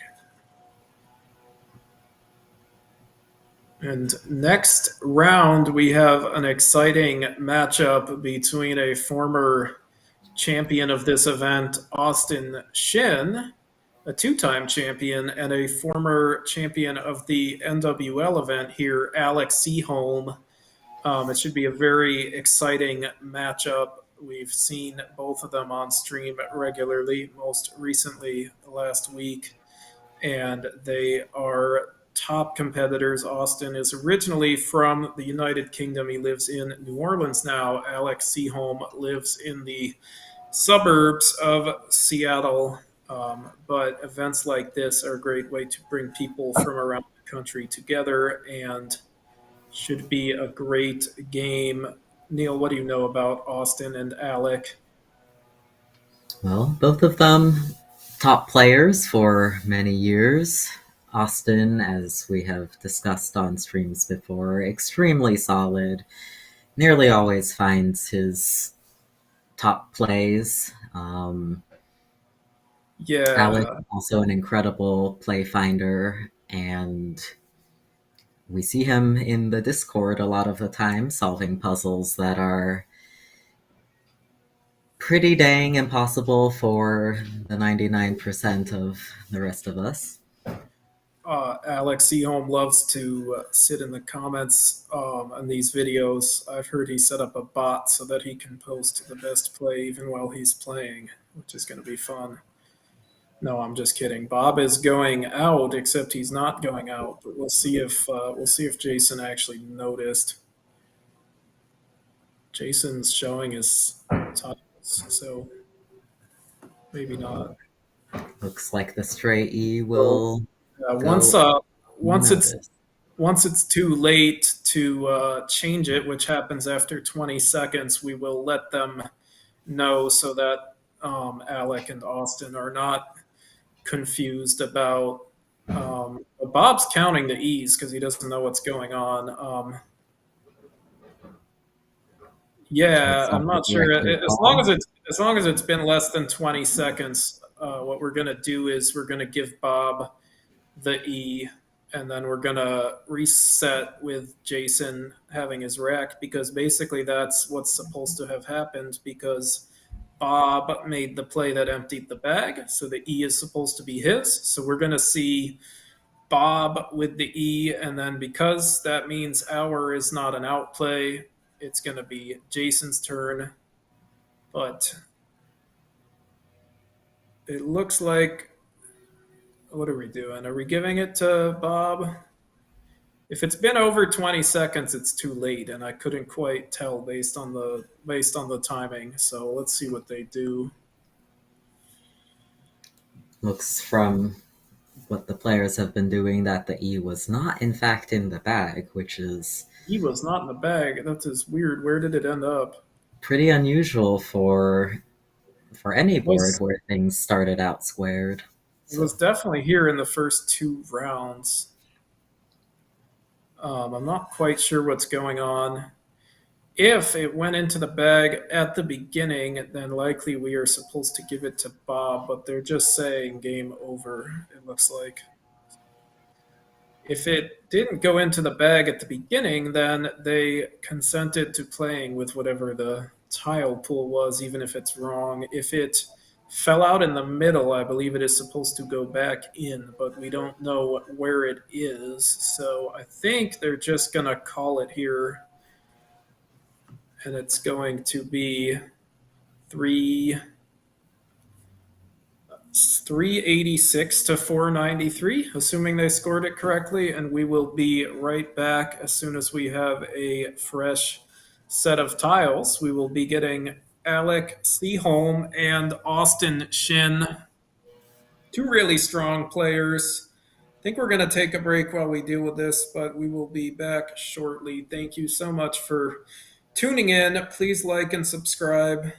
And next round, we have an exciting matchup between a former champion of this event, Austin Shin, a two-time champion, and a former champion of the NWL event here, Alex Seaholm. It should be a very exciting matchup. We've seen both of them on stream regularly, most recently last week, and they are top competitors. Austin is originally from the United Kingdom. He lives in New Orleans now. Alex Seaholm lives in the suburbs of Seattle. But events like this are a great way to bring people from around the country together and should be a great game. Niel, what do you know about Austin and Alec? Well, both of them top players for many years. Austin, as we have discussed on streams before, extremely solid. Nearly always finds his top plays. Alec, Yeah, also an incredible play finder, and we see him in the Discord a lot of the time solving puzzles that are pretty dang impossible for the 99% of the rest of us. Alex Seaholm loves to sit in the comments on these videos. I've heard he set up a bot so that he can post the best play even while he's playing, which is going to be fun. No, I'm just kidding. Bob is going out, except he's not going out. But we'll see if Jason actually noticed. Jason's showing his titles, so maybe not. Looks like the stray E will Once go once it's unnoticed. once it's too late to change it, which happens after 20 seconds, we will let them know so that Alec and Austin are not confused about. Bob's counting the E's because he doesn't know what's going on. It Yeah, I'm sounds like not he sure. actually As long as it's been less than 20 seconds, what we're gonna do is we're gonna give Bob the E, and then we're gonna reset with Jason having his rack because basically that's what's supposed to have happened because Bob made the play that emptied the bag, so the E is supposed to be his. So we're gonna see Bob with the E, and then because that means our is not an outplay, it's going to be Jason's turn. But it looks like What are we doing? Are we giving it to Bob? If it's been over 20 seconds, it's too late, and I couldn't quite tell based on the timing. So let's see what they do. Looks from what the players have been doing that the E was not in fact in the bag, which is He was not in the bag. That is weird. Where did it end up? pretty unusual for any It board was where things started out squared. it was So definitely here in the first two rounds. I'm not quite sure what's going on. If it went into the bag at the beginning, then likely we are supposed to give it to Bob, but they're just saying game over, it looks like. If it didn't go into the bag at the beginning, then they consented to playing with whatever the tile pool was, even if it's wrong. If it fell out in the middle, I believe it is supposed to go back in, but we don't know where it is. So I think they're just going to call it here, and it's going to be three 386 to 493, assuming they scored it correctly. And we will be right back as soon as we have a fresh set of tiles. We will be getting Alec Seaholm and Austin Shin, two really strong players. I think we're going to take a break while we deal with this, but we will be back shortly. Thank you so much for tuning in. Please like and subscribe.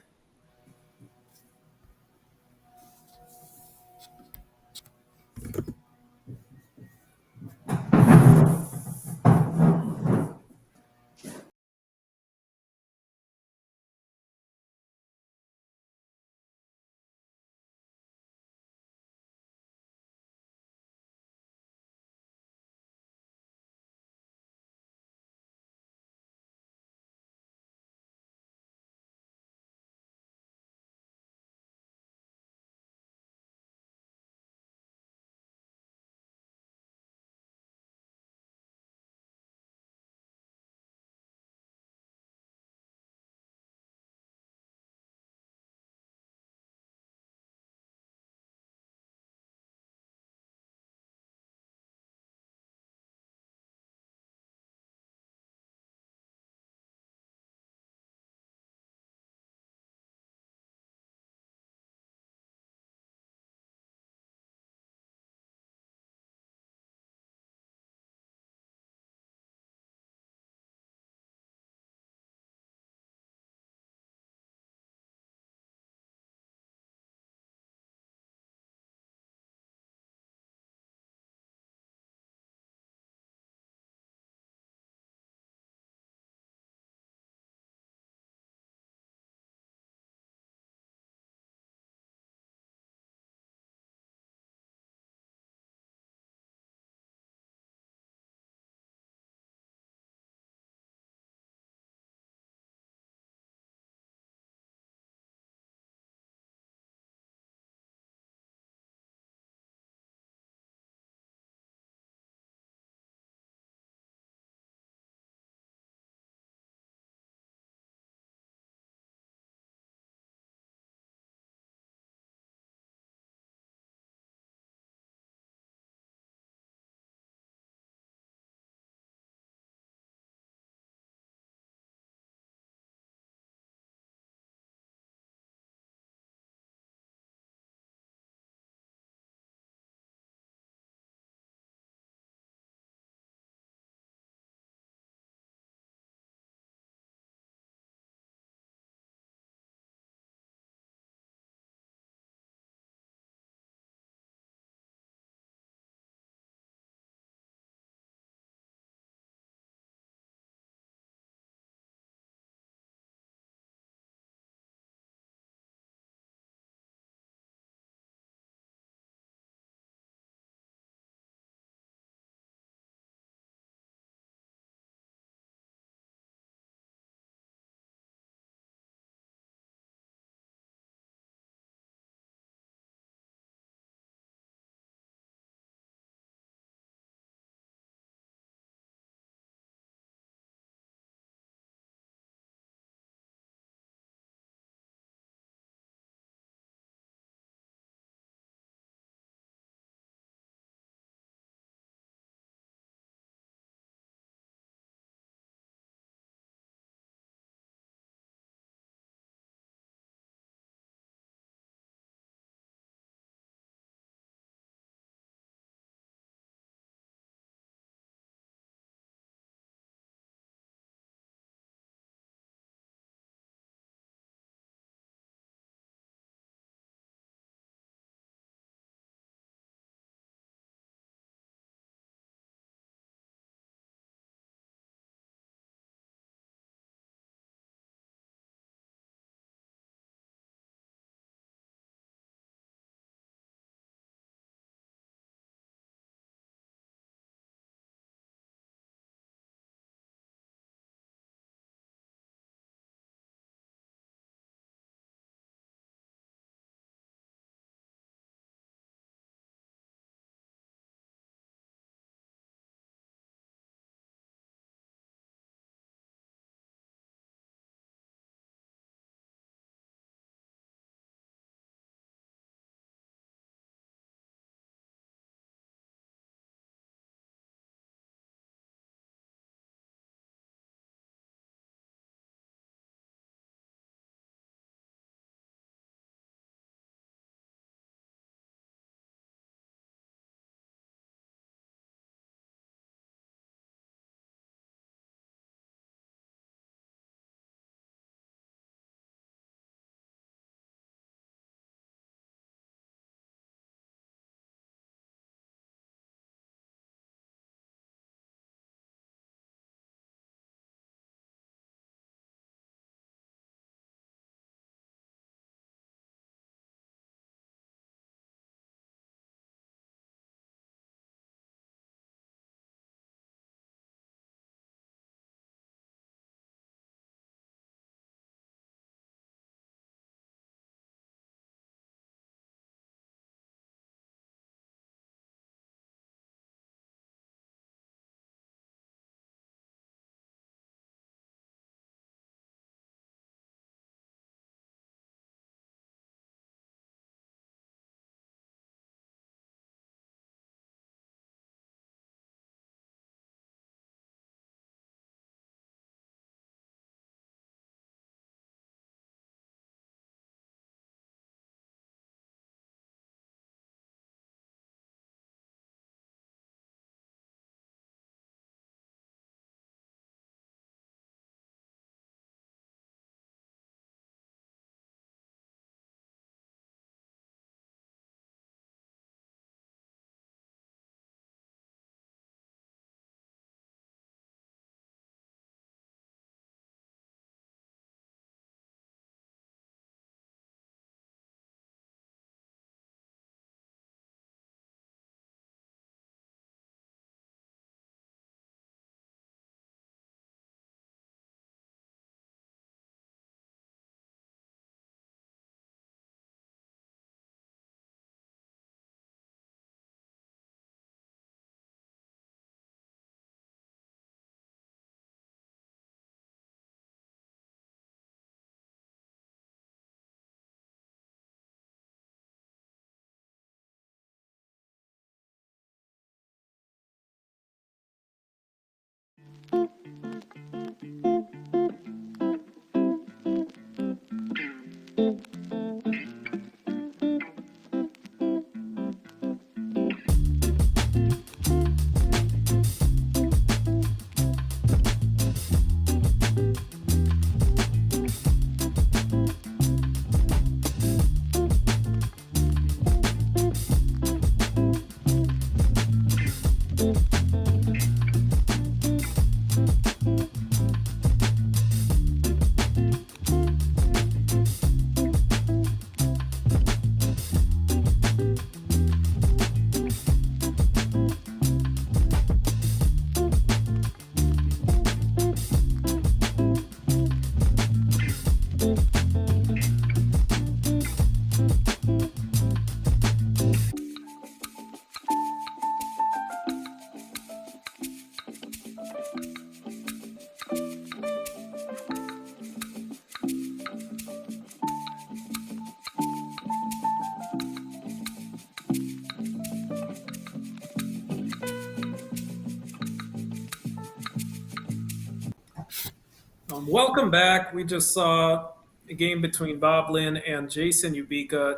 Welcome back. We just saw a game between Bob Lynn and Jason Ubika.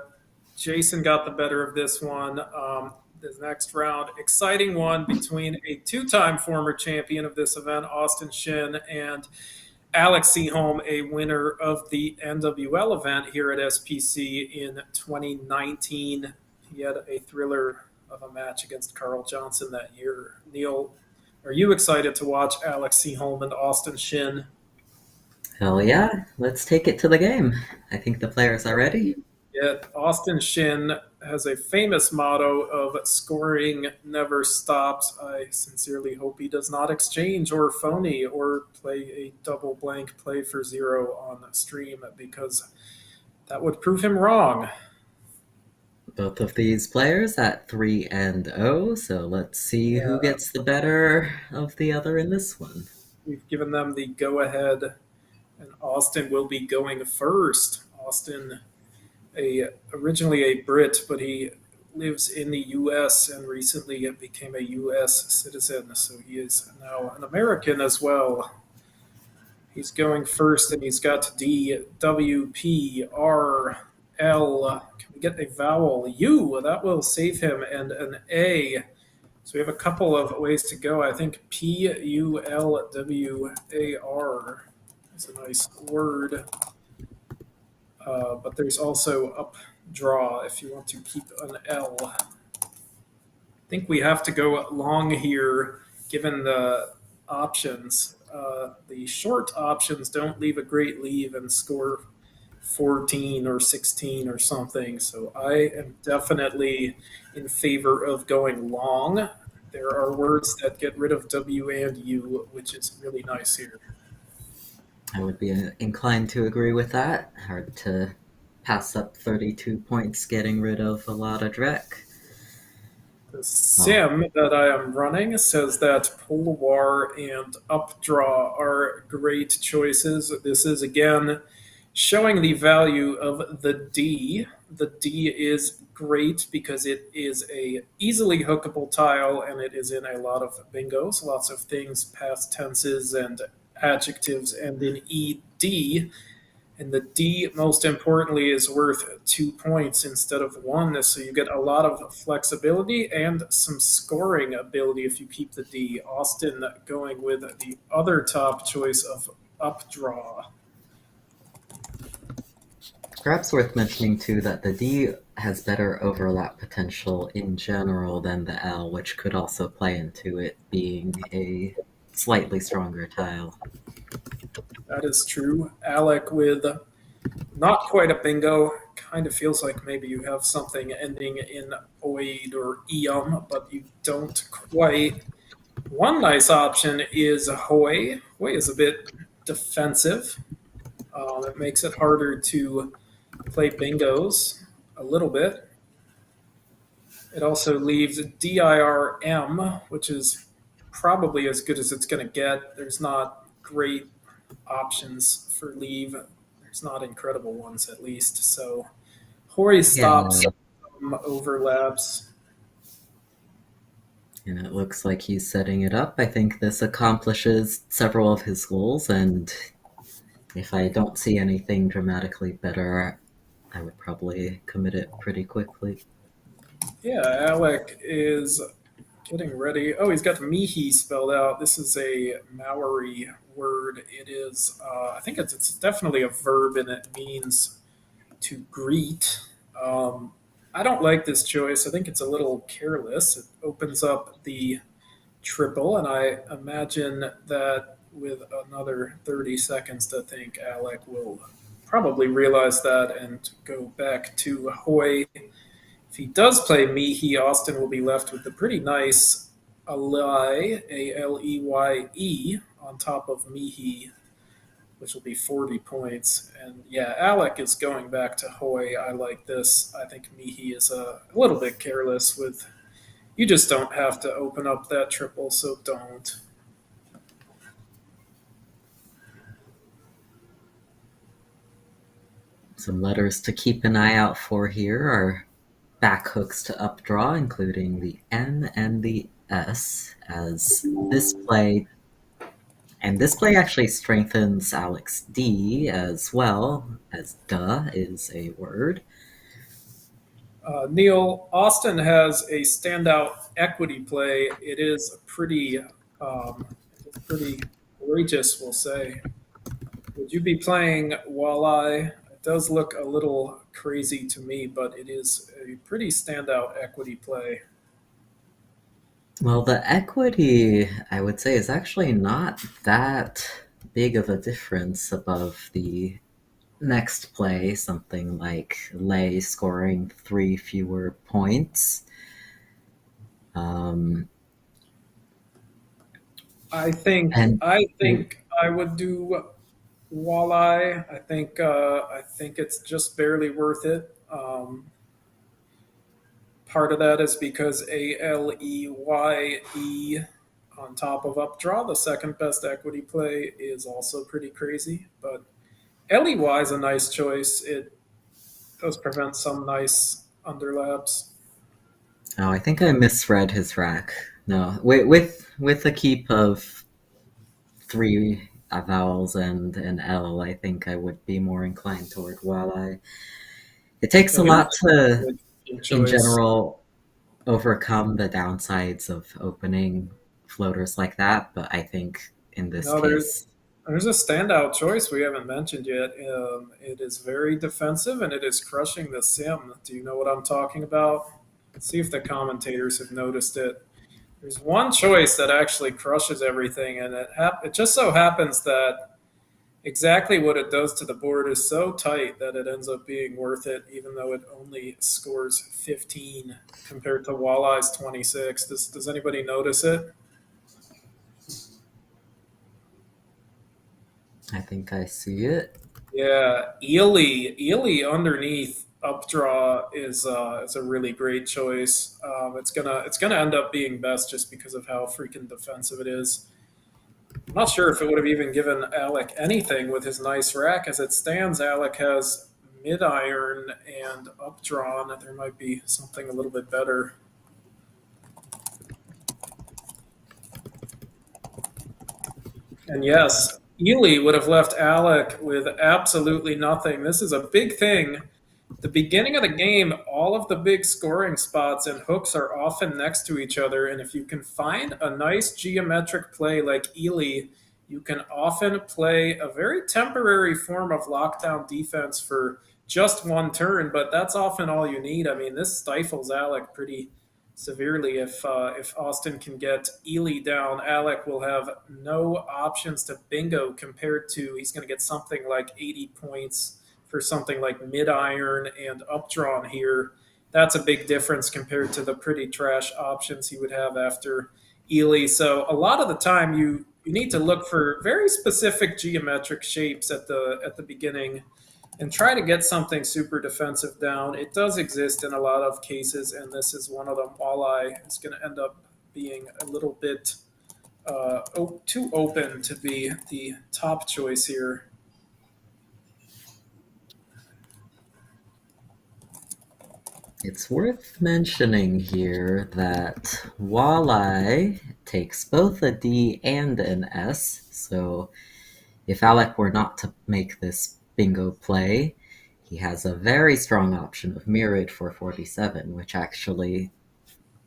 Jason got the better of this one. This next round, exciting one between a two-time former champion of this event, Austin Shin, and Alex Seaholm, a winner of the NWL event here at SPC in 2019. He had a thriller of a match against Carl Johnson that year. Neil, are you excited to watch Alex Seaholm and Austin Shin? Hell yeah, let's take it to the game. I think the players are ready. Yet Austin Shin has a famous motto of scoring never stops. I sincerely hope he does not exchange or phony or play a double blank play for zero on stream, because that would prove him wrong. Both of these players at 3-0, so let's see who gets the better of the other in this one. We've given them the go-ahead, and Austin will be going first. Austin, originally a Brit, but he lives in the U.S. and recently became a U.S. citizen, so he is now an American as well. He's going first, and he's got D, W, P, R, L. Can we get a vowel? U. That will save him, and an A. So we have a couple of ways to go. I think P, U, L, W, A, R is a nice word. But there's also up draw if you want to keep an L. I think we have to go long here given the options. The short options don't leave a great leave and score 14 or 16 or something. So I am definitely in favor of going long. There are words that get rid of W and U, which is really nice here. I would be inclined to agree with that. Hard to pass up 32 points getting rid of a lot of Drek. The sim that I am running says that Pull War and Updraw are great choices. This is, again, showing the value of the D. The D is great because it is a easily hookable tile, and it is in a lot of bingos, lots of things, past tenses and adjectives, and in ED. And the D, most importantly, is worth 2 points instead of 1. So you get a lot of flexibility and some scoring ability if you keep the D. Austin going with the other top choice of Updraw. Perhaps worth mentioning, too, that the D has better overlap potential in general than the L, which could also play into it being a slightly stronger tile. That is true. Alec with not quite a bingo. Kind of feels like maybe you have something ending in oid or eum, but you don't quite. One nice option is Hoy. Hoy is a bit defensive. It makes it harder to play bingos a little bit. It also leaves DIRM, which is probably as good as it's going to get. There's not great options for leave. There's not incredible ones, at least. So Hoy stops some overlaps. And it looks like he's setting it up. I think this accomplishes several of his goals, and if I don't see anything dramatically better, I would probably commit it pretty quickly. Yeah, Alec is getting ready. Oh, he's got Mihi spelled out. This is a Maori word. It is, I think it's definitely a verb, and it means to greet. I don't like this choice. I think it's a little careless. It opens up the triple, and I imagine that with another 30 seconds to think, Alec will probably realize that and go back to Hoy. If he does play Mihi, Austin will be left with the pretty nice Aleye, Aleye, on top of Mihi, which will be 40 points. And yeah, Alec is going back to Hoy. I like this. I think Mihi is a little bit careless with. You just don't have to open up that triple, so don't. Some letters to keep an eye out for here are back hooks to updraw, including the N and the S, as this play actually strengthens Alex D as well, as duh is a word. Neil, Austin has a standout equity play. It is pretty courageous, we'll say. Would you be playing Walleye? It does look a little crazy to me, but it is a pretty standout equity play. Well, the equity, I would say, is actually not that big of a difference above the next play, something like Lay scoring 3 fewer points. I think And I think I would do Walleye. I think it's just barely worth it. Part of that is because Aleye on top of updraw, the second best equity play, is also pretty crazy. But Ley is a nice choice. It does prevent some nice underlaps. oh, I think I misread his rack. No, with a keep of 3 vowels and an L, I think I would be more inclined toward Walleye. It takes a So lot to, really good in choice. general, overcome the downsides of opening floaters like that, but I think in this No, case, there's a standout choice we haven't mentioned yet. It is very defensive and it is crushing the sim. Do you know what I'm talking about? Let's see if the commentators have noticed it. There's one choice that actually crushes everything, and it just so happens that exactly what it does to the board is so tight that it ends up being worth it, even though it only scores 15 compared to Walleye's 26. Does anybody notice it? I think I see it. Yeah, Ely underneath updraw is a really great choice. It's gonna end up being best just because of how freaking defensive it is. I'm not sure if it would have even given Alec anything with his nice rack. As it stands, Alec has mid iron and updrawn. There might be something a little bit better. And yes, Ely would have left Alec with absolutely nothing. This is a big thing. The beginning of the game, all of the big scoring spots and hooks are often next to each other. And if you can find a nice geometric play like Ely, you can often play a very temporary form of lockdown defense for just one turn, but that's often all you need. I mean, this stifles Alec pretty severely. If Austin can get Ely down, Alec will have no options to bingo compared to he's going to get something like 80 points for something like mid iron and updrawn here. That's a big difference compared to the pretty trash options he would have after Ely. So a lot of the time you need to look for very specific geometric shapes at the beginning and try to get something super defensive down. It does exist in a lot of cases, and this is one of them. Walleye is going to end up being a little bit too open to be the top choice here. It's worth mentioning here that Walleye takes both a D and an S, so if Alec were not to make this bingo play, he has a very strong option of Mirrored for 47, which actually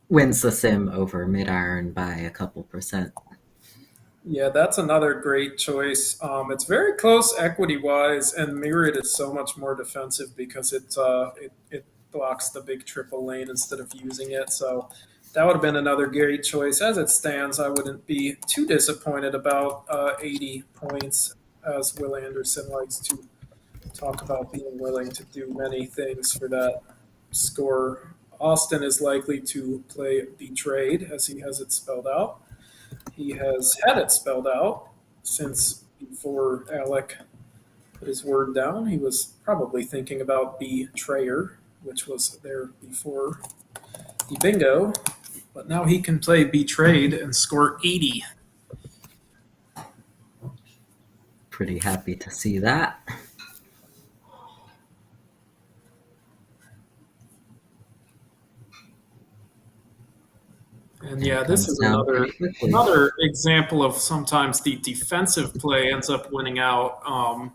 wins the sim over mid-iron by a couple percent. Yeah, that's another great choice. It's very close equity wise, and Mirrored is so much more defensive because it blocks the big triple lane instead of using it. So That would have been another great choice. As it stands, I wouldn't be too disappointed about 80 points, as Will Anderson likes to talk about being willing to do many things for that score. Austin is likely to play Betrayed, as he has it spelled out. He has had it spelled out since before Alec put his word down. He was probably thinking about Betrayer, which was there before the bingo. But now he can play Betrayed and score 80. Pretty happy to see that. And yeah, this is another example of sometimes the defensive play ends up winning out.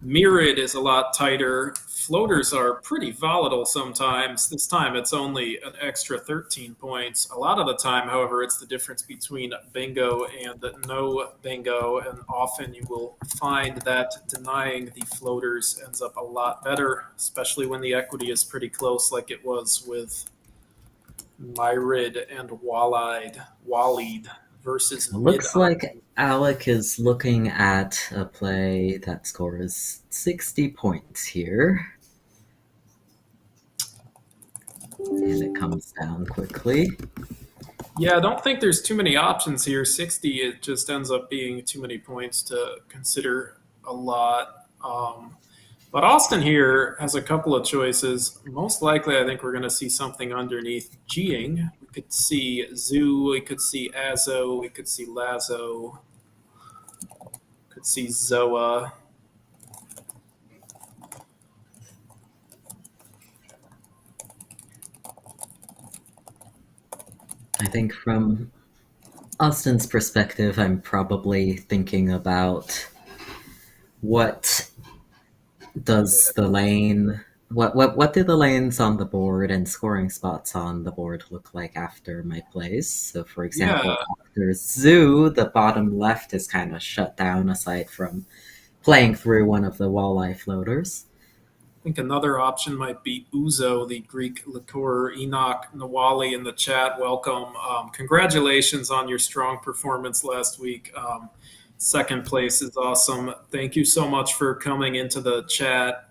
Mirrored is a lot tighter. Floaters are pretty volatile sometimes. This time it's only an extra 13 points. A lot of the time, however, it's the difference between bingo and no bingo. And often you will find that denying the floaters ends up a lot better, especially when the equity is pretty close, like it was with Myrid and Waleed versus Looks like Alec is looking at a play that scores 60 points here. And it comes down quickly. Yeah, I don't think there's too many options here. 60, it just ends up being too many points to consider a lot. But Austin here has a couple of choices. Most likely, I think we're going to see something underneath G'ing. We could see Zoo, we could see Azo, we could see Lazo, could see Zoa. I think from Austin's perspective, I'm probably thinking about what does the lane, what do the lanes on the board and scoring spots on the board look like after my plays? So, for example, after Zoo, the bottom left is kind of shut down aside from playing through one of the walleye floaters. I think another option might be Uzo, the Greek liqueur. Enoch Nawali in the chat, welcome. Congratulations on your strong performance last week. Second place is awesome. Thank you so much for coming into the chat.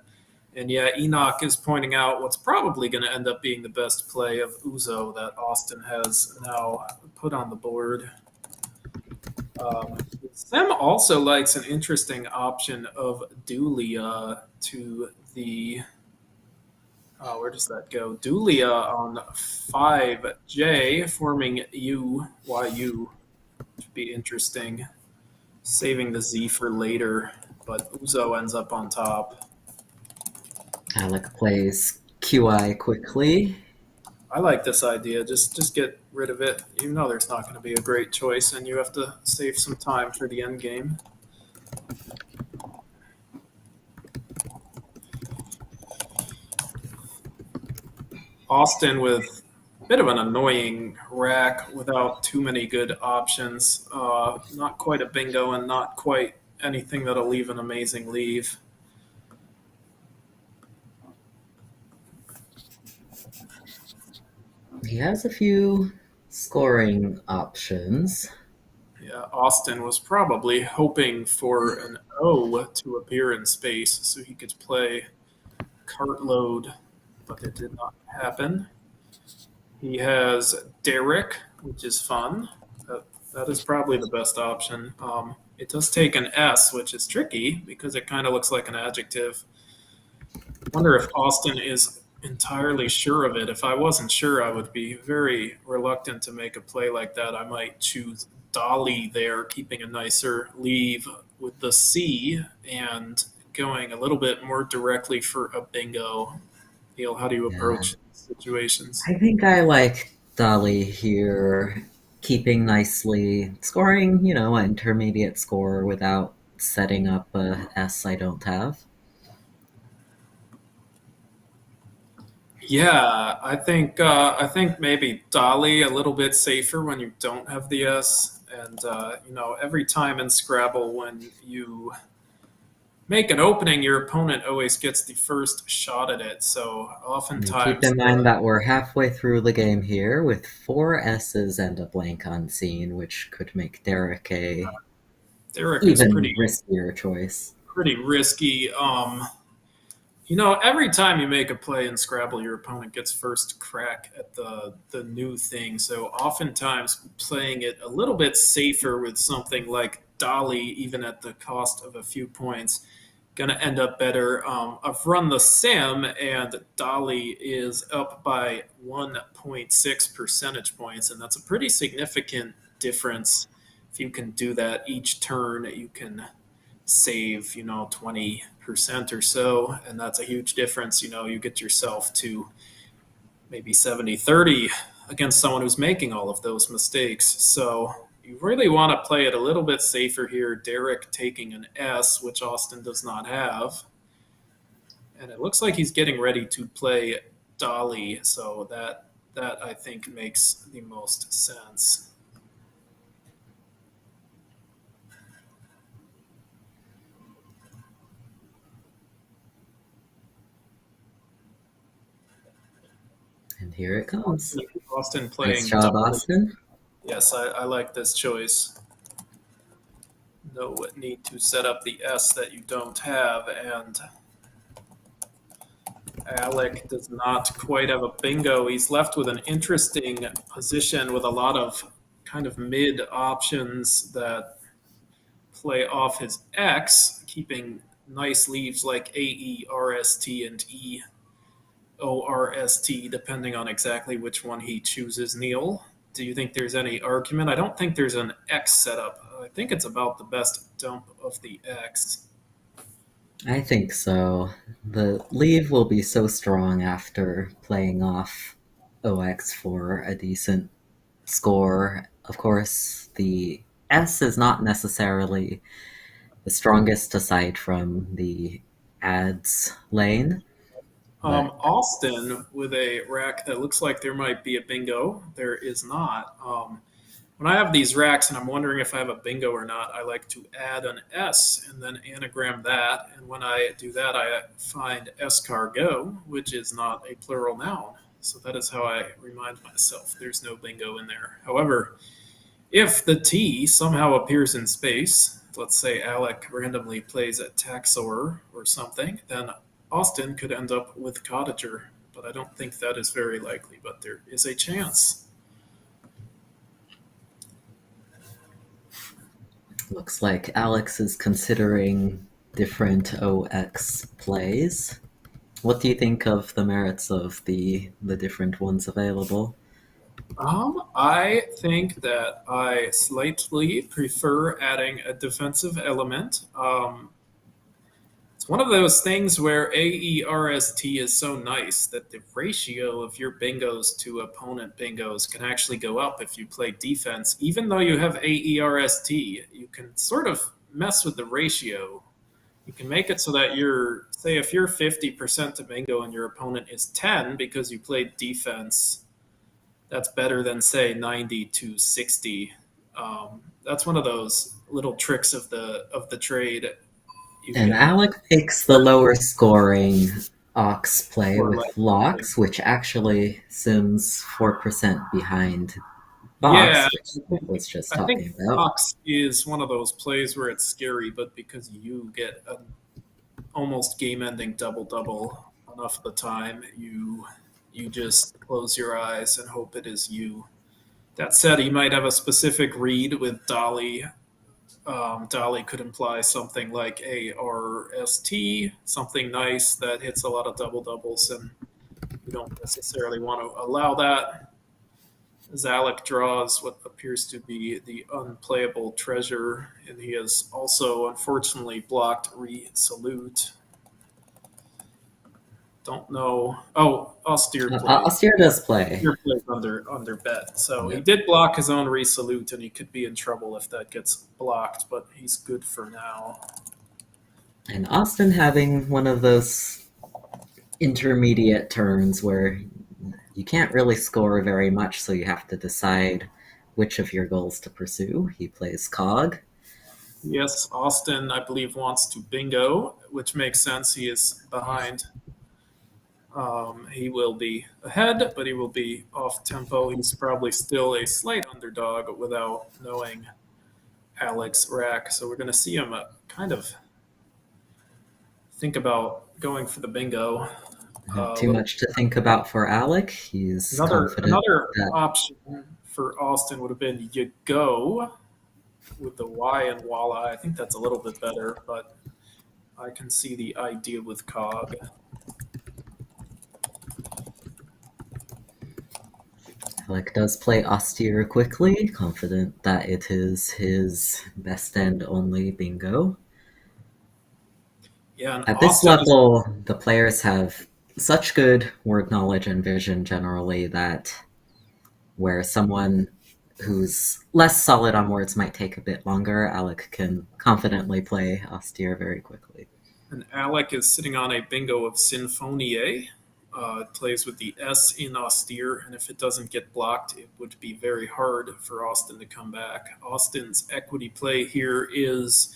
And yeah, Enoch is pointing out what's probably going to end up being the best play of Uzo that Austin has now put on the board. Sam also likes an interesting option of Dulia to the where does that go? Dulia on 5J forming UYU would be interesting. Saving the Z for later, but Uzo ends up on top. Alec plays QI quickly. I like this idea. Just get rid of it. You know there's not going to be a great choice, and you have to save some time for the end game. Austin with a bit of an annoying rack without too many good options. Not quite a bingo and not quite anything that'll leave an amazing leave. He has a few scoring options. Yeah, Austin was probably hoping for an O to appear in space so he could play cartload, but it did not happen. He has Derek, which is fun. That is probably the best option. It does take an S, which is tricky because it kind of looks like an adjective. I wonder if Austin is entirely sure of it. If I wasn't sure, I would be very reluctant to make a play like that. I might choose Dolly there, keeping a nicer leave with the C and going a little bit more directly for a bingo. Neil, how do you approach situations? I think I like Dolly here, keeping nicely, scoring, an intermediate score without setting up a S I don't have. Yeah, I think maybe Dolly a little bit safer when you don't have the S, and every time in Scrabble when you make an opening, your opponent always gets the first shot at it. So And keep oftentimes, in mind that we're halfway through the game here with 4 S's and a blank unseen, which could make Derek a Derek is even riskier choice. pretty risky. Every time you make a play in Scrabble, your opponent gets first crack at the new thing. So oftentimes playing it a little bit safer with something like Dolly, even at the cost of a few points, going to end up better. I've run the sim, and Dolly is up by 1.6 percentage points, and that's a pretty significant difference. If you can do that each turn, you can save 20% or so, and that's a huge difference. You get yourself to maybe 70-30 against someone who's making all of those mistakes. So you really want to play it a little bit safer here. Derek taking an S, which Austin does not have, and it looks like he's getting ready to play Dolly, so that I think makes the most sense. And here it comes. Austin playing Nice job, Dolly. Austin. Yes, I like this choice. No need to set up the S that you don't have, and Alec does not quite have a bingo. He's left with an interesting position with a lot of kind of mid options that play off his X, keeping nice leaves like AERST and EORST, depending on exactly which one he chooses. Niel, do you think there's any argument? I don't think there's an X setup. I think it's about the best dump of the X. I think so. The leave will be so strong after playing off OX for a decent score. Of course, the S is not necessarily the strongest aside from the ads lane. Austin with a rack that looks like there might be a bingo. There is not. When I have these racks and I'm wondering if I have a bingo or not, I like to add an S and then anagram that. And when I do that, I find escargot, which is not a plural noun. So that is how I remind myself there's no bingo in there. However, if the T somehow appears in space, let's say Alec randomly plays a Taxor or something, then Austin could end up with Cottager. But I don't think that is very likely, but there is a chance. Looks like Alex is considering different OX plays. What do you think of the merits of the different ones available? I think that I slightly prefer adding a defensive element. It's one of those things where AERST is so nice that the ratio of your bingos to opponent bingos can actually go up if you play defense. Even though you have AERST, you can sort of mess with the ratio. You can make it so that say, if you're 50% to bingo and your opponent is 10 because you played defense, that's better than, say, 90 to 60. That's one of those little tricks of the trade. And Alec picks the lower scoring Ox play with Locks, which actually sims 4% behind Box, which I was just talking about. Fox is one of those plays where it's scary, but because you get an almost game-ending double-double enough of the time, you just close your eyes and hope it is you. That said, he might have a specific read with Dolly. Dolly could imply something like ARST, something nice that hits a lot of double-doubles, and you don't necessarily want to allow that. Alec draws what appears to be the unplayable treasure, and he has also unfortunately blocked Resolute. Don't know. Oh, Austere plays. Austere does play. Austere plays under bet. So he did block his own Resolute, and he could be in trouble if that gets blocked, but he's good for now. And Austin having one of those intermediate turns where you can't really score very much, so you have to decide which of your goals to pursue. He plays Cog. Yes, Austin, I believe, wants to bingo, which makes sense. He is behind. He will be ahead, but he will be off tempo. He's probably still a slight underdog without knowing Alex rack. So we're going to see him kind of think about going for the bingo. Not too much to think about for Alec. He's confident Another that option for Austin would have been you go with the Y and voila. I think that's a little bit better, but I can see the idea with cog. Alec does play austere quickly, confident that it is his best and only bingo. Yeah, and At this Austin is level, the players have such good word knowledge and vision generally that where someone who's less solid on words might take a bit longer, Alec can confidently play austere very quickly. And Alec is sitting on a bingo of Sinfonie. It plays with the S in austere, and if it doesn't get blocked, it would be very hard for Austin to come back. Austin's equity play here is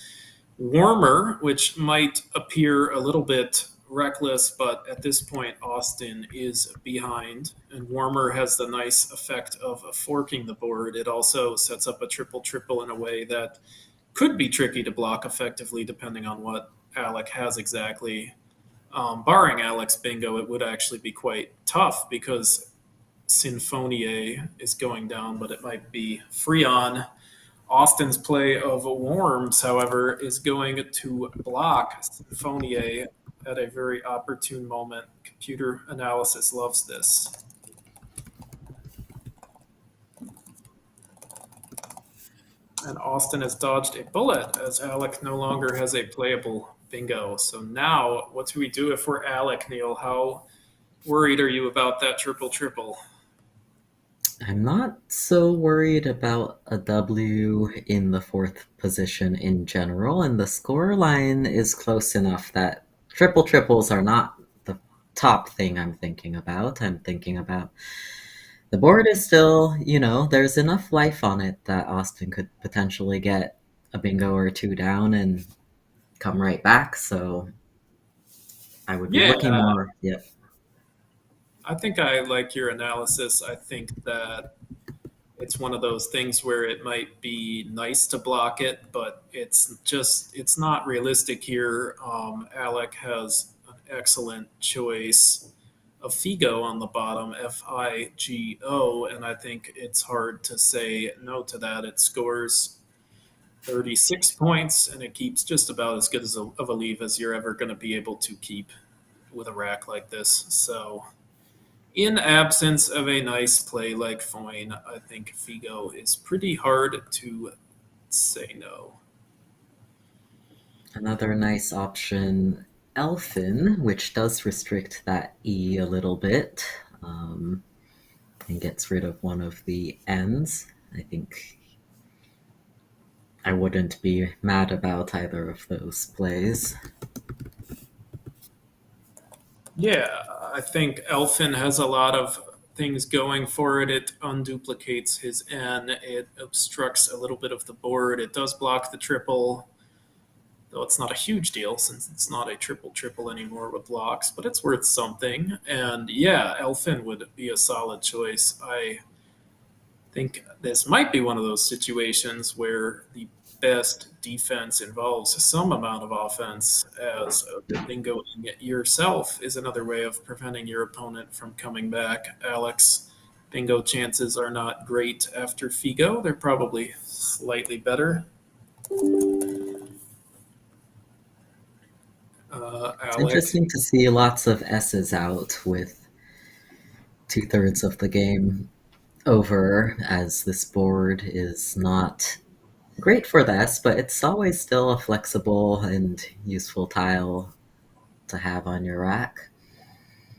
warmer, which might appear a little bit reckless, but at this point, Austin is behind. And warmer has the nice effect of forking the board. It also sets up a triple triple in a way that could be tricky to block effectively, depending on what Alec has exactly. Barring Alec's bingo, it would actually be quite tough because Sinfonie is going down, but it might be free on. Austin's play of Worms, however, is going to block Sinfonie at a very opportune moment. Computer analysis loves this. And Austin has dodged a bullet as Alec no longer has a playable bingo. So now, what do we do if we're Alec, Niel? How worried are you about that triple triple? I'm not so worried about a W in the fourth position in general, and the score line is close enough that triple triples are not the top thing I'm thinking about. I'm thinking about the board is still, there's enough life on it that Austin could potentially get a bingo or two down and come right back. So I would be Yeah, looking more. Yep. I think I like your analysis. I think that it's one of those things where it might be nice to block it, but it's not realistic here. Alec has an excellent choice of Figo on the bottom, Figo, and I think it's hard to say no to that. It scores 36 points, and it keeps just about as good of a leave as you're ever going to be able to keep with a rack like this. So in absence of a nice play like Foyne, I think Figo is pretty hard to say no. Another nice option, Elfin, which does restrict that E a little bit, and gets rid of one of the N's. I think I wouldn't be mad about either of those plays. Yeah, I think Elfin has a lot of things going for it. It unduplicates his N, it obstructs a little bit of the board, it does block the triple, though it's not a huge deal since it's not a triple triple anymore with blocks, but it's worth something. And yeah, Elfin would be a solid choice. I think this might be one of those situations where the best defense involves some amount of offense, as bingoing yourself is another way of preventing your opponent from coming back. Alex, bingo chances are not great after Figo. They're probably slightly better. It's Alec. interesting to see lots of S's out with 2/3 of the game over, as this board is not great for the S, but it's always still a flexible and useful tile to have on your rack.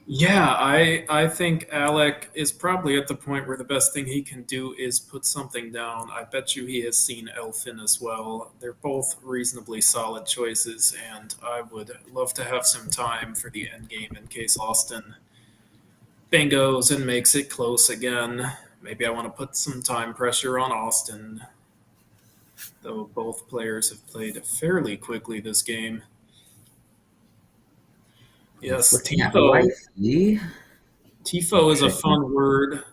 Yeah, I think Alec is probably at the point where the best thing he can do is put something down. I bet you he has seen Elfin as well. They're both reasonably solid choices, and I would love to have some time for the end game in case Austin bingos and makes it close again. Maybe I want to put some time pressure on Austin. though both players have played fairly quickly this game. He's Yes, looking at tifo. wifey. Tifo is a Tricky. fun word.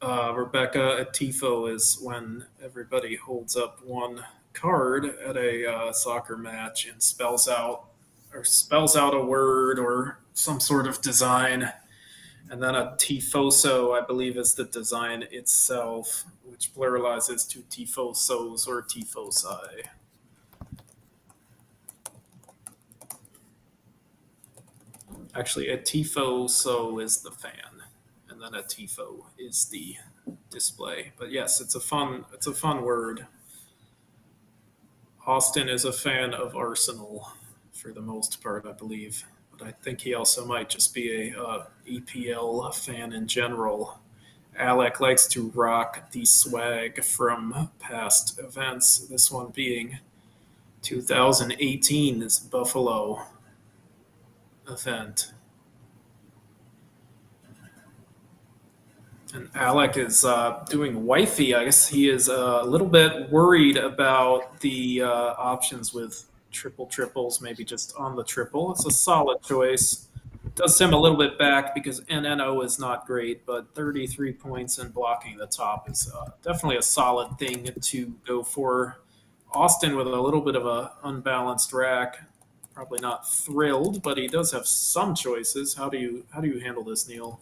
Rebecca, a tifo is when everybody holds up one card at a soccer match and spells out a word or some sort of design. And then a tifoso, I believe, is the design itself, which pluralizes to tifosos or tifosi. Actually, a tifoso is the fan, and then a tifo is the display. But yes, it's a fun word. Austin is a fan of Arsenal for the most part, I believe. But I think he also might just be a EPL fan in general. Alec likes to rock the swag from past events. This one being 2018's Buffalo event. And Alec is doing wifey. I guess he is a little bit worried about the options with triples, maybe just on the triple. It's a solid choice. Does him a little bit back because NNO is not great, but 33 points and blocking the top is definitely a solid thing to go for. Austin with a little bit of a unbalanced rack. Probably not thrilled, but he does have some choices. How do you handle this, Neil?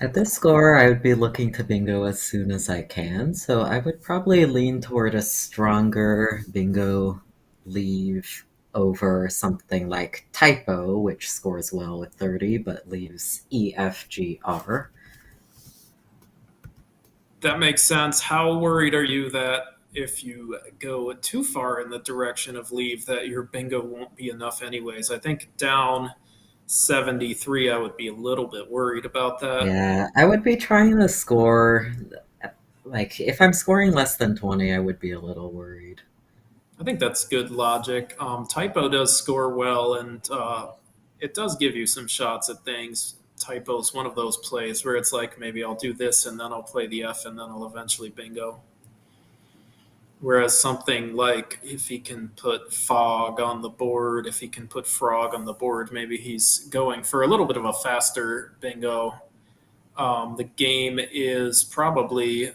At this score, I would be looking to bingo as soon as I can, so I would probably lean toward a stronger bingo leave over something like typo, which scores well with 30 but leaves EFGR. That makes sense. How worried are you that if you go too far in the direction of leave, that your bingo won't be enough anyways? I think down 73, I would be a little bit worried about that. Yeah, I would be trying to score. Like, if I'm scoring less than 20, I would be a little worried. I think that's good logic. Typo does score well, and it does give you some shots at things. Typo's one of those plays where it's like maybe I'll do this and then I'll play the F and then I'll eventually bingo. Whereas something like if he can put fog on the board, if he can put frog on the board, maybe he's going for a little bit of a faster bingo. The game is probably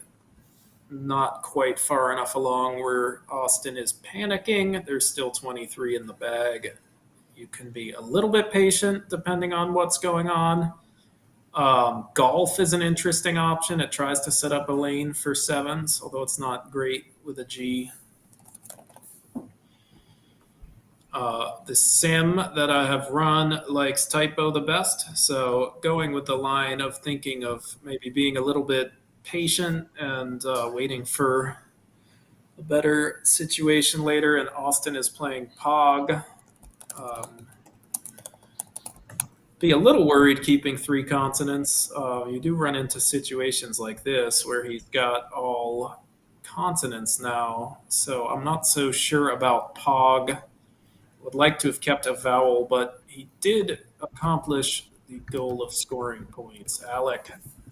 not quite far enough along where Austin is panicking. There's still 23 in the bag. You can be a little bit patient depending on what's going on. Golf is an interesting option. It tries to set up a lane for sevens, although it's not great with a G. The sim that I have run likes typo the best, so going with the line of thinking of maybe being a little bit patient and waiting for a better situation later. And Austin is playing Pog. Be a little worried keeping three consonants. You do run into situations like this where he's got all consonants now, so I'm not so sure about Pog. Would like to have kept a vowel, but he did accomplish the goal of scoring points. Alec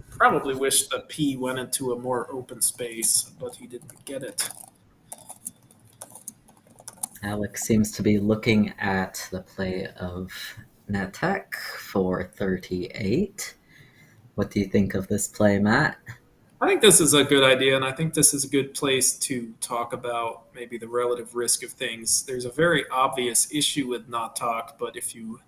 probably wished the P went into a more open space, but he didn't get it. Alex seems to be looking at the play of Natek for 38. What do you think of this play, Matt? I think this is a good idea, and I think this is a good place to talk about maybe the relative risk of things. There's a very obvious issue with not talk, but if you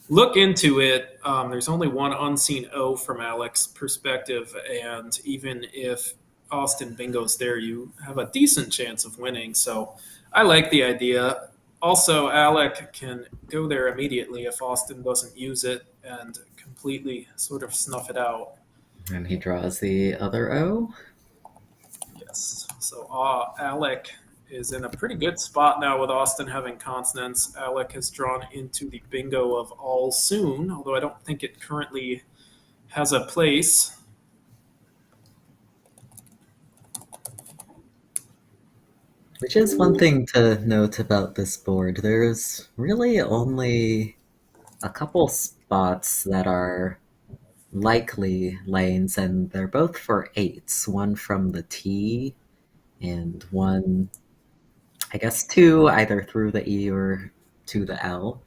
look into it, there's only one unseen O from Alex's perspective, and even if Austin bingo's there, you have a decent chance of winning. So I like the idea. Also, Alec can go there immediately if Austin doesn't use it and completely sort of snuff it out. And he draws the other O. Yes. So Alec is in a pretty good spot now with Austin having consonants. Alec has drawn into the bingo of all soon, although I don't think it currently has a place. Which is one thing to note about this board. There's really only a couple spots that are likely lanes, and they're both for eights. One from the tee and one, I guess two, either through the E or to the L.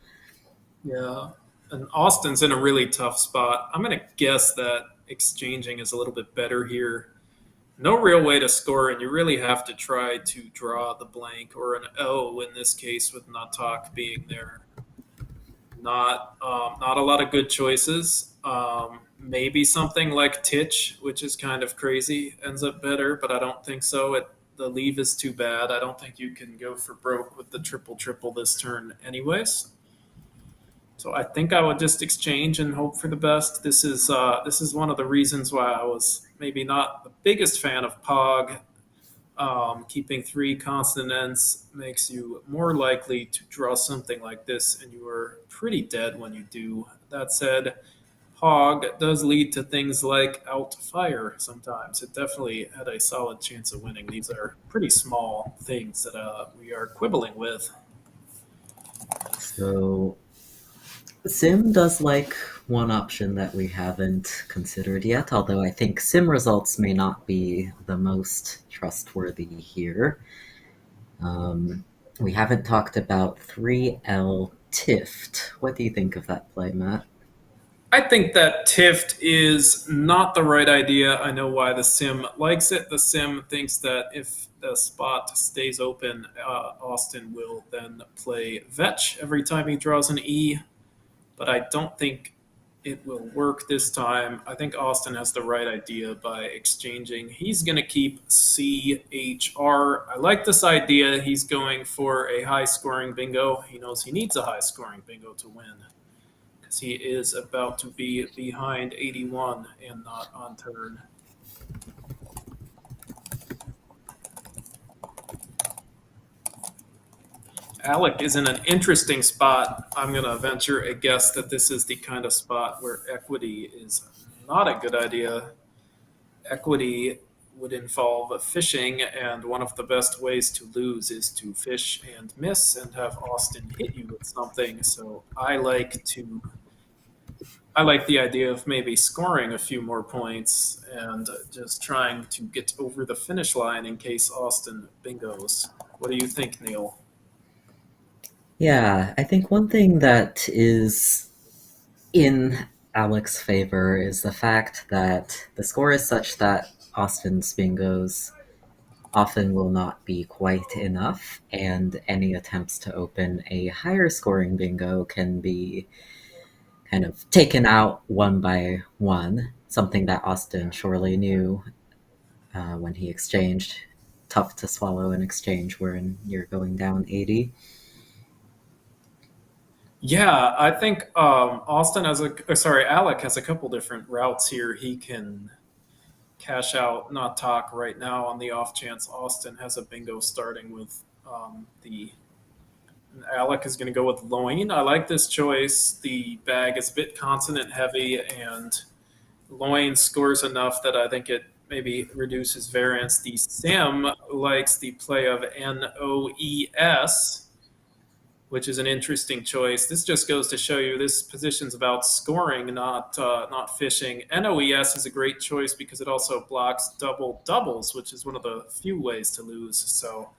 Yeah. And Austin's in a really tough spot. I'm going to guess that exchanging is a little bit better here. No real way to score, and you really have to try to draw the blank or an O in this case with Natak being there. Not a lot of good choices. Maybe something like Titch, which is kind of crazy, ends up better, but I don't think so. The leave is too bad. I don't think you can go for broke with the triple triple this turn, anyways. So I think I would just exchange and hope for the best. This is one of the reasons why I was maybe not the biggest fan of Pog. Keeping three consonants makes you more likely to draw something like this, and you are pretty dead when you do. That said, Hog does lead to things like outfire sometimes. It definitely had a solid chance of winning. These are pretty small things that we are quibbling with. So Sim does like one option that we haven't considered yet, although I think Sim results may not be the most trustworthy here. We haven't talked about 3L Tift. What do you think of that play, Matt? I think that Tift is not the right idea. I know why the sim likes it. The sim thinks that if the spot stays open, Austin will then play Vetch every time he draws an E, but I don't think it will work this time. I think Austin has the right idea by exchanging. He's going to keep CHR. I like this idea. He's going for a high scoring bingo. He knows he needs a high scoring bingo to win. He is about to be behind 81 and not on turn. Alec is in an interesting spot. I'm going to venture a guess that this is the kind of spot where equity is not a good idea. Equity would involve fishing, and one of the best ways to lose is to fish and miss and have Austin hit you with something. So I like the idea of maybe scoring a few more points and just trying to get over the finish line in case Austin bingos. What do you think, Neil? Yeah, I think one thing that is in Alec's favor is the fact that the score is such that Austin's bingos often will not be quite enough, and any attempts to open a higher scoring bingo can be kind of taken out one by one, something that Austin surely knew when he exchanged. Tough to swallow an exchange wherein you're going down 80. Yeah, I think Alec has a couple different routes here. He can cash out, not talk right now on the off chance Austin has a bingo starting with the. Alec is going to go with loin. I like this choice. The bag is a bit consonant heavy, and loin scores enough that I think it maybe reduces variance. The sim likes the play of NOES, which is an interesting choice. This just goes to show you this position's about scoring, not fishing. NOES is a great choice because it also blocks double doubles, which is one of the few ways to lose. So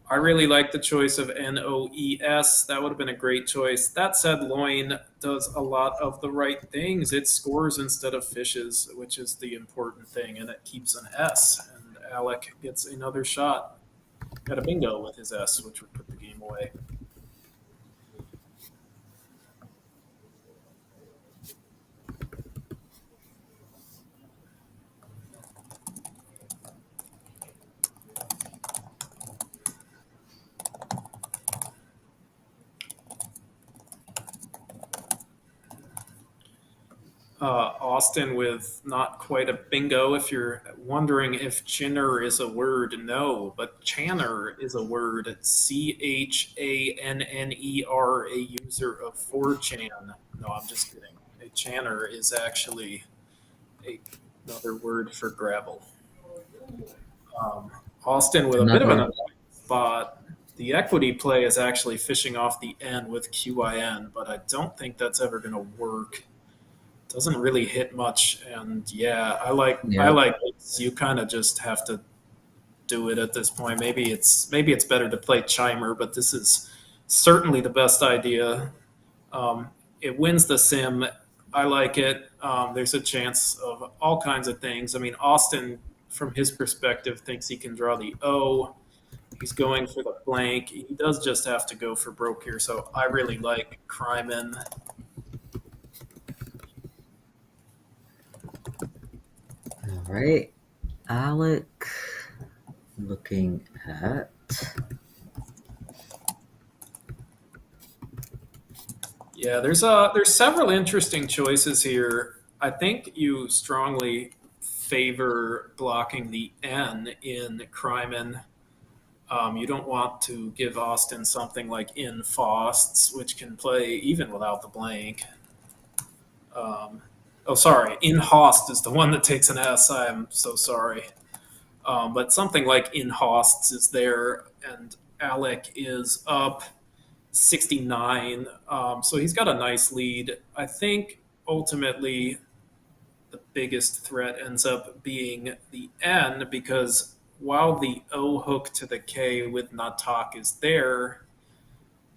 I really like the choice of NOES. That would have been a great choice. That said, loin does a lot of the right things. It scores instead of fishes, which is the important thing, and it keeps an S. And Alec gets another shot at a bingo with his S, which would put the game away. Austin with not quite a bingo. If you're wondering if Chinner is a word, no, but Channer is a word. CHANNER, a user of 4chan. No, I'm just kidding. A Channer is actually another word for gravel. Austin with a bit of an spot. The equity play is actually fishing off the N with QIN, but I don't think that's ever going to work. Doesn't really hit much, and yeah, I like this. You kind of just have to do it at this point. Maybe it's better to play Chimer, but this is certainly the best idea. Um, it wins the sim. I like it. There's a chance of all kinds of things. I mean, Austin, from his perspective, thinks he can draw the O. He's going for the blank. He does just have to go for broke here. So I really like Kryman. All right, Alec, looking at. Yeah, there's several interesting choices here. I think you strongly favor blocking the N in Kryman. You don't want to give Austin something like in Fausts, which can play even without the blank. Oh, sorry, in Host is the one that takes an S. I'm so sorry. But something like in Hosts is there, and Alec is up 69. So he's got a nice lead. I think ultimately the biggest threat ends up being the N because while the O hook to the K with Natak is there,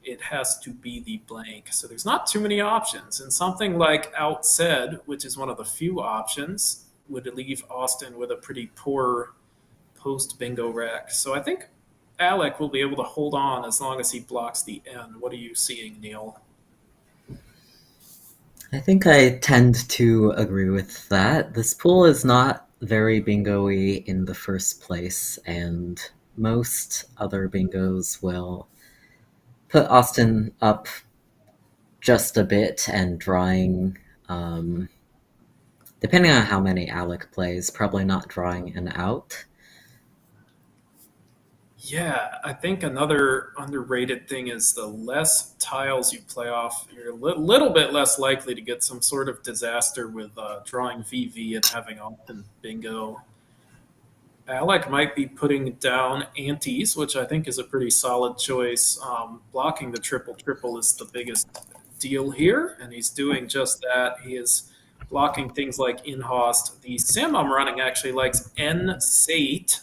it has to be the blank. So there's not too many options. And something like Outsaid, which is one of the few options, would leave Austin with a pretty poor post bingo rack. So I think Alec will be able to hold on as long as he blocks the N. What are you seeing, Neil? I think I tend to agree with that. This pool is not very bingo-y in the first place, and most other bingos will put Austin up just a bit and drawing, depending on how many Alec plays, probably not drawing an out. Yeah, I think another underrated thing is the less tiles you play off, you're a little bit less likely to get some sort of disaster with drawing VV and having Austin bingo. Alec might be putting down antes, which I think is a pretty solid choice. Blocking the triple triple is the biggest deal here, and he's doing just that. He is blocking things like Inhost. The sim I'm running actually likes N Sate,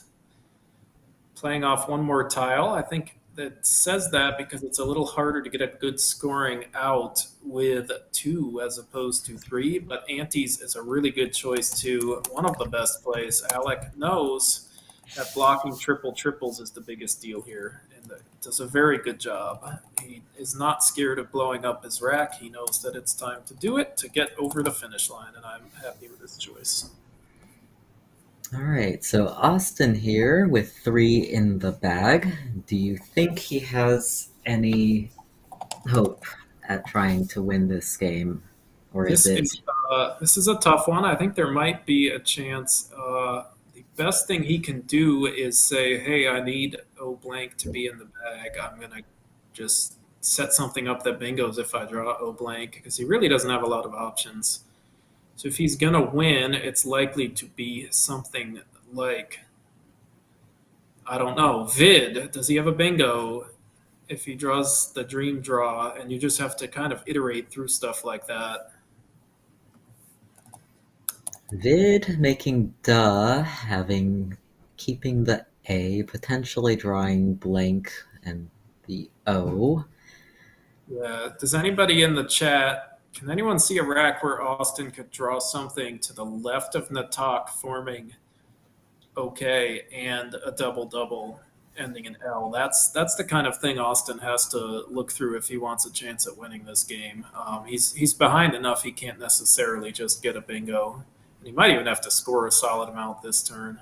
playing off one more tile. I think that says that because it's a little harder to get a good scoring out with two as opposed to three. But Antes is a really good choice too. One of the best plays. Alec knows that blocking triple triples is the biggest deal here, and does a very good job. He is not scared of blowing up his rack. He knows that it's time to do it to get over the finish line, and I'm happy with this choice. All right, so Austin here with 3 in the bag. Do you think he has any hope at trying to win this game, or is This it? is this is a tough one. I think there might be a chance. The best thing he can do is say, "Hey, I need O blank to be in the bag. I'm gonna just set something up that bingos if I draw O blank," because he really doesn't have a lot of options. So if he's gonna win, it's likely to be something like, I don't know, Vid. Does he have a bingo? If he draws the dream draw, and you just have to kind of iterate through stuff like that. Vid making duh, keeping the A, potentially drawing blank and the O. Yeah. Does anybody in the chat, can anyone see a rack where Austin could draw something to the left of Natak forming okay and a double double ending in L? That's the kind of thing Austin has to look through if he wants a chance at winning this game. He's behind enough he can't necessarily just get a bingo. And he might even have to score a solid amount this turn.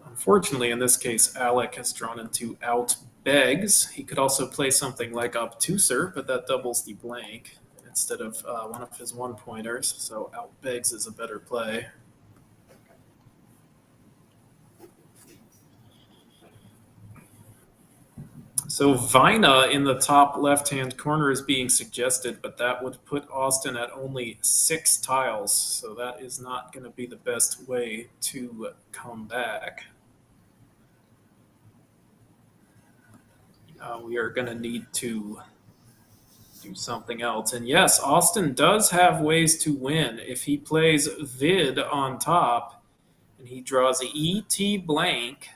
Unfortunately, in this case, Alec has drawn into out begs. He could also play something like obtuser, but that doubles the blank instead of one of his one pointers. So out begs is a better play. So Vina in the top left-hand corner is being suggested, but that would put Austin at only 6 tiles. So that is not going to be the best way to come back. We are going to need to do something else. And yes, Austin does have ways to win. If he plays Vid on top and he draws a E-T blank,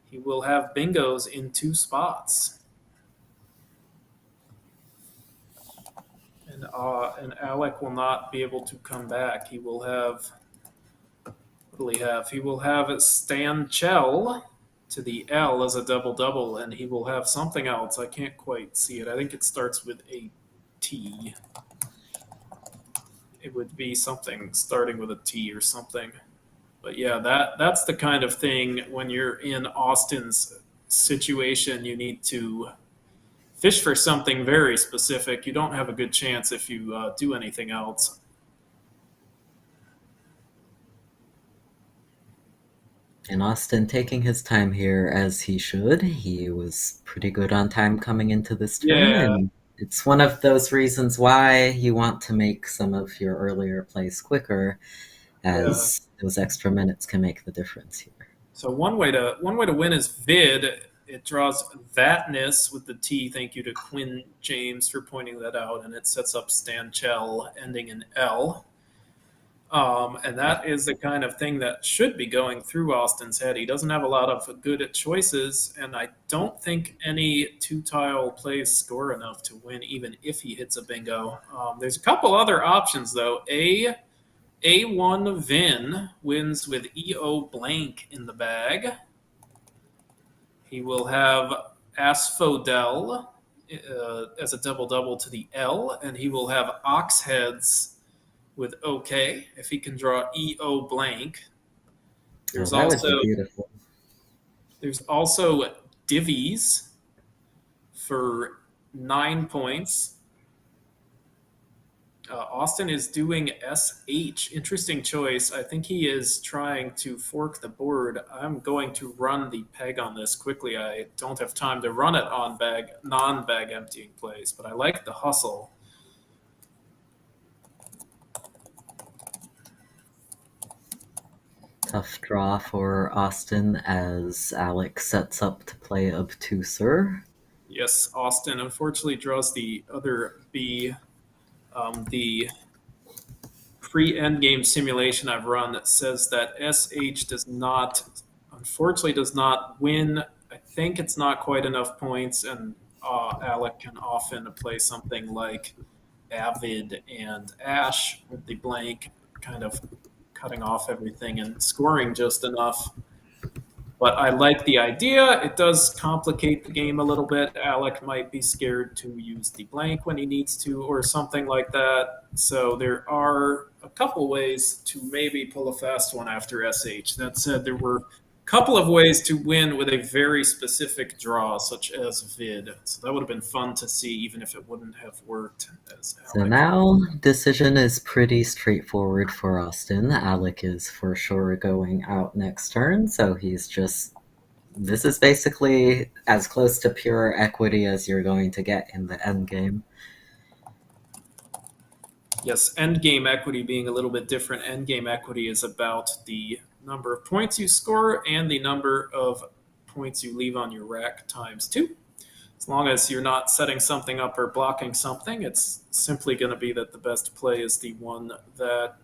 he will have bingos in 2 spots. And Alec will not be able to come back. He will have, what will he have? He will have Stan Chell to the L as a double-double, and he will have something else. I can't quite see it. I think it starts with a T. It would be something starting with a T or something. But yeah, that's the kind of thing when you're in Austin's situation, you need to fish for something very specific. You don't have a good chance if you do anything else. And Austin taking his time here as he should. He was pretty good on time coming into this turn, Yeah. and it's one of those reasons why you want to make some of your earlier plays quicker, as those extra minutes can make the difference here. So one way to win is vid. It draws thatness with the T. Thank you to Quinn James for pointing that out, and it sets up Stan Chell ending in L. And that is the kind of thing that should be going through Austin's head. He doesn't have a lot of good choices, and I don't think any 2-tile plays score enough to win, even if he hits a bingo. There's a couple other options, though. A1 Vin wins with EO blank in the bag. He will have Asphodel as a double-double to the L, and he will have Oxheads with OK if he can draw EO blank. There's that would also be beautiful. There's also divvies for 9 points. Austin is doing SH. Interesting choice. I think he is trying to fork the board. I'm going to run the peg on this quickly. I don't have time to run it on non-bag emptying plays, but I like the hustle. Tough draw for Austin as Alec sets up to play obtuser. Yes, Austin unfortunately draws the other B. The pre-endgame simulation I've run that says that SH unfortunately does not win. I think it's not quite enough points, and Alec can often play something like Avid and Ash with the blank, kind of cutting off everything and scoring just enough. But I like the idea. It does complicate the game a little bit. Alec might be scared to use the blank when he needs to or something like that. So there are a couple ways to maybe pull a fast one after SH. That said, there were a couple of ways to win with a very specific draw, such as vid. So that would have been fun to see, even if it wouldn't have worked as Alec. So now decision is pretty straightforward for Austin. Alec is for sure going out next turn, so this is basically as close to pure equity as you're going to get in the end game. Yes, endgame equity being a little bit different. Endgame equity is about the number of points you score and the number of points you leave on your rack times 2. As long as you're not setting something up or blocking something, it's simply going to be that the best play is the one that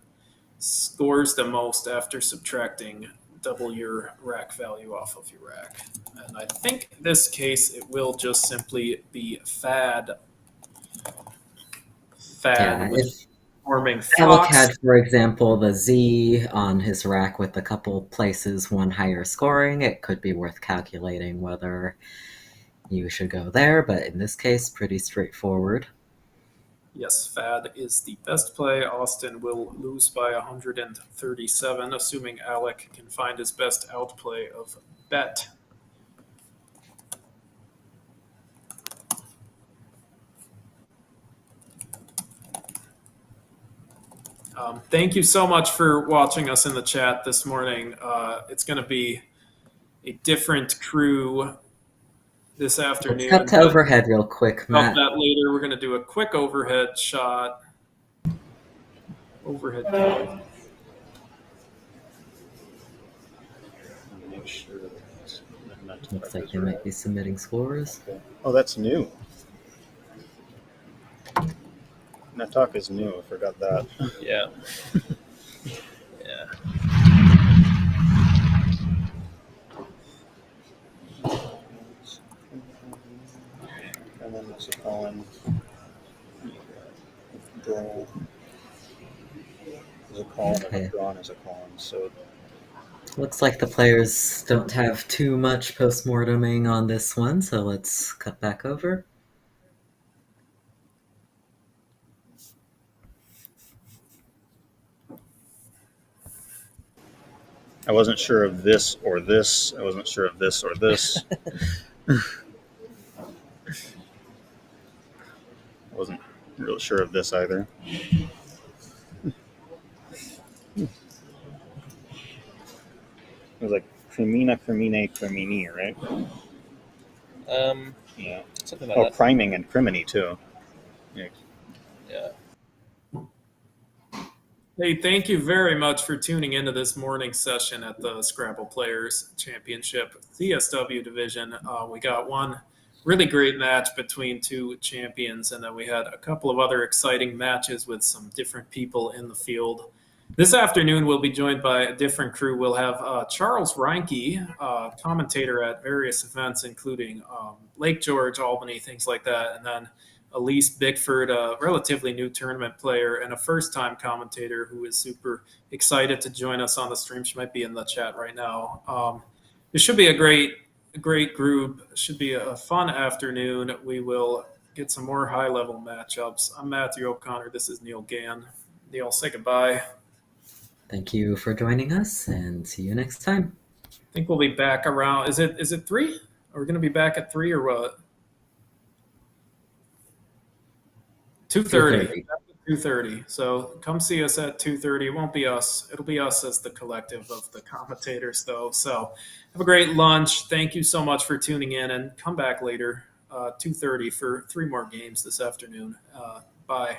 scores the most after subtracting double your rack value off of your rack. And I think in this case, it will just simply be fad. Yeah, if forming Alec Fox. had, for example, the Z on his rack with a couple places one higher scoring, it could be worth calculating whether you should go there, but in this case, pretty straightforward. Yes, fad is the best play. Austin will lose by 137, assuming Alec can find his best outplay of bet. Thank you so much for watching us in the chat this morning. It's going to be a different crew this afternoon. Let's cut to overhead real quick, Matt. About that later. We're going to do a quick overhead shot. Overhead play. Make sure Looks like they might be submitting scores. Oh, that's new. That talk is new. I forgot that. Yeah. Yeah. then draw is a column, Okay. and drawn is a column. So Looks like the players don't have too much post-morteming on this one, so let's cut back over. I wasn't sure of this or this. I wasn't sure of this or this. I wasn't real sure of this either. It was like Cremina, Cremine, Cremini, right? Yeah. Something like Oh, that. priming and criminy too. Yeah. Yeah. Hey, thank you very much for tuning into this morning session at the Scrabble Players Championship CSW division. We got one really great match between two champions, and then we had a couple of other exciting matches with some different people in the field. This afternoon, we'll be joined by a different crew. We'll have Charles Reinke, commentator at various events, including Lake George, Albany, things like that, and then Elise Bickford, a relatively new tournament player and a first-time commentator who is super excited to join us on the stream. She might be in the chat right now. It should be a great group. It should be a fun afternoon. We will get some more high-level matchups. I'm Matthew O'Connor. This is Niel Gan. Niel, say goodbye. Thank you for joining us, and see you next time. I think we'll be back around. Is it 3? Are we going to be back at 3 or what? 2:30. 2:30. So come see us at 2:30. It won't be us. It'll be us as the collective of the commentators, though. So have a great lunch. Thank you so much for tuning in, and come back later, 2:30 for 3 more games this afternoon. Bye.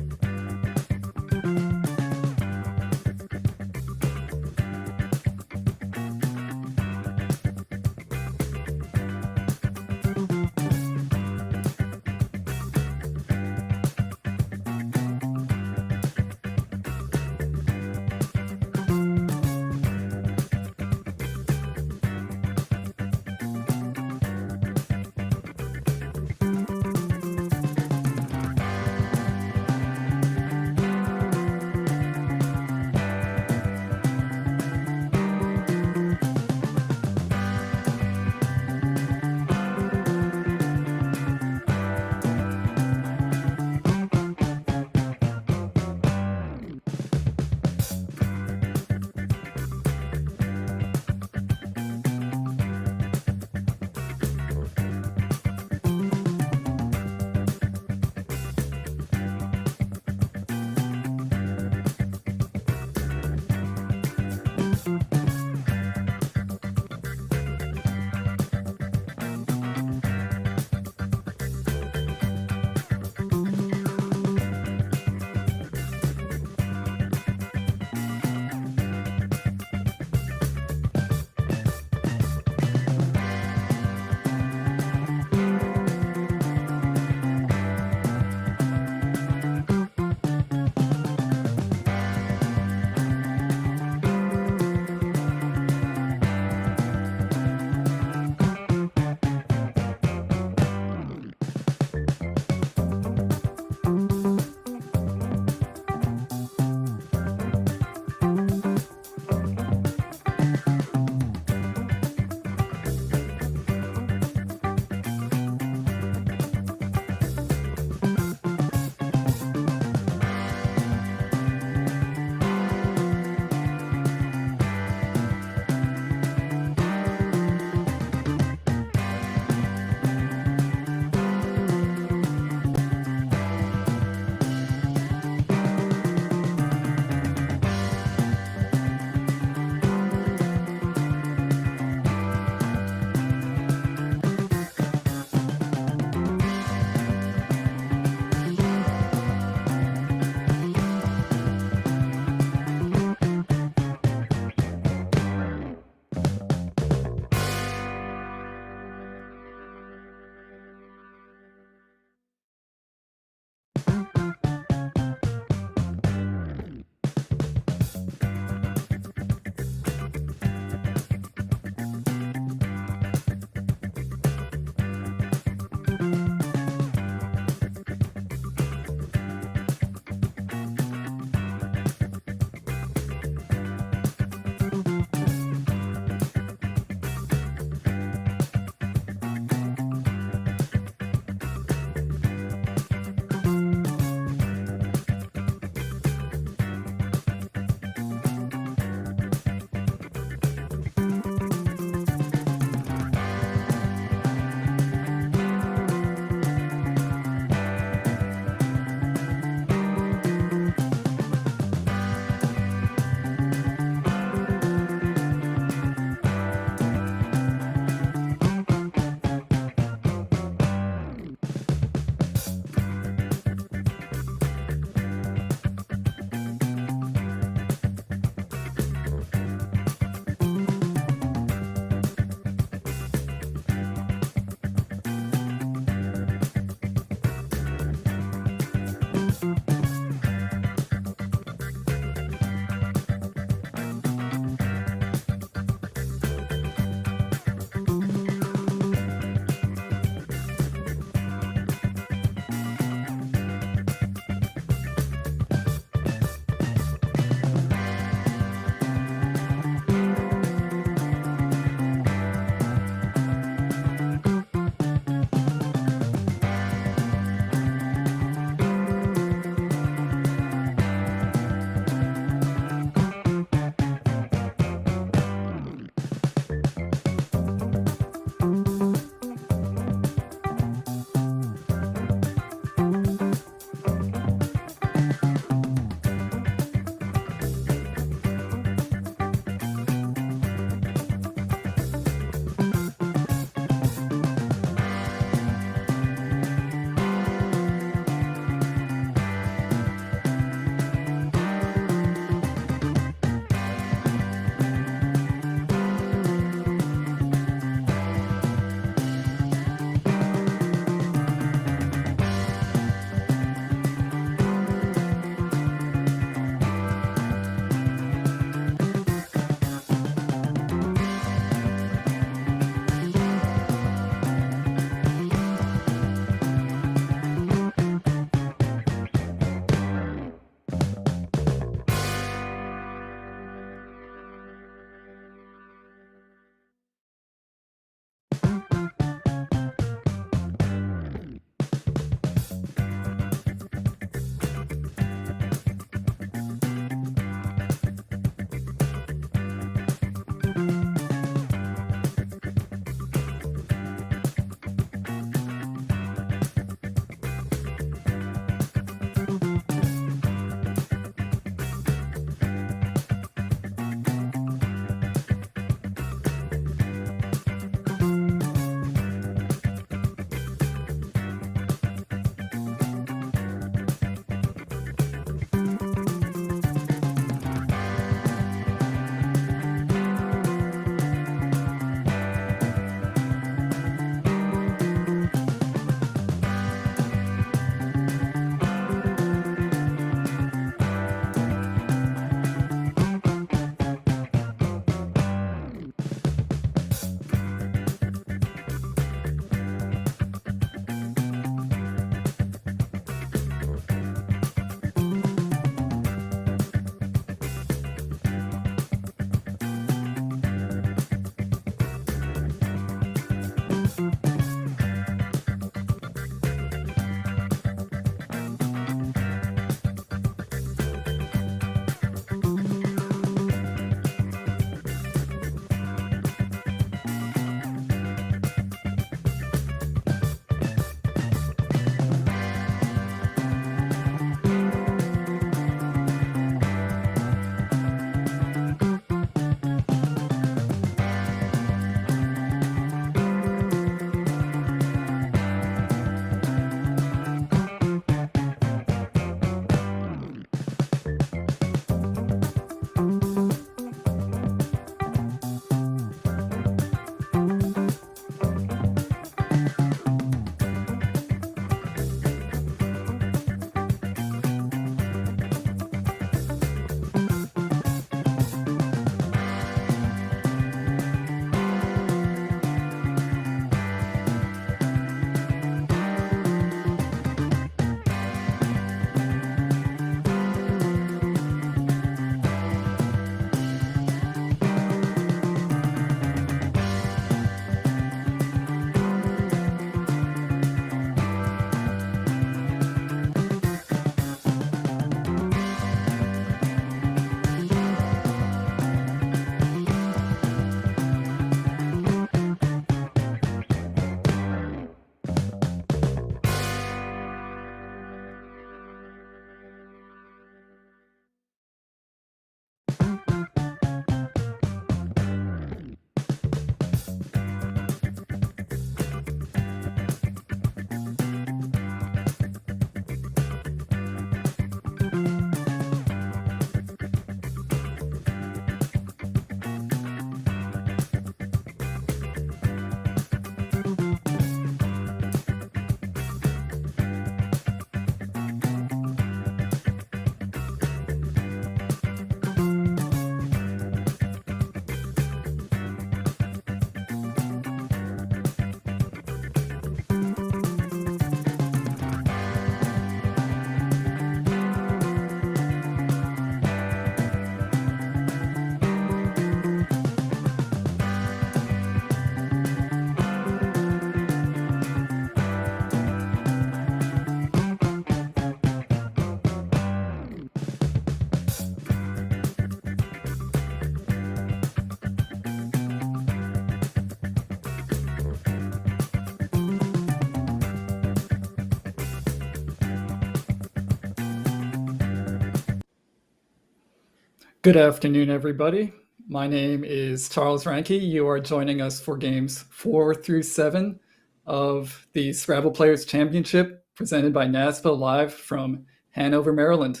Good afternoon, everybody. My name is Charles Reinke. You are joining us for games 4 through 7 of the Scrabble Players Championship presented by NASPA live from Hanover, Maryland.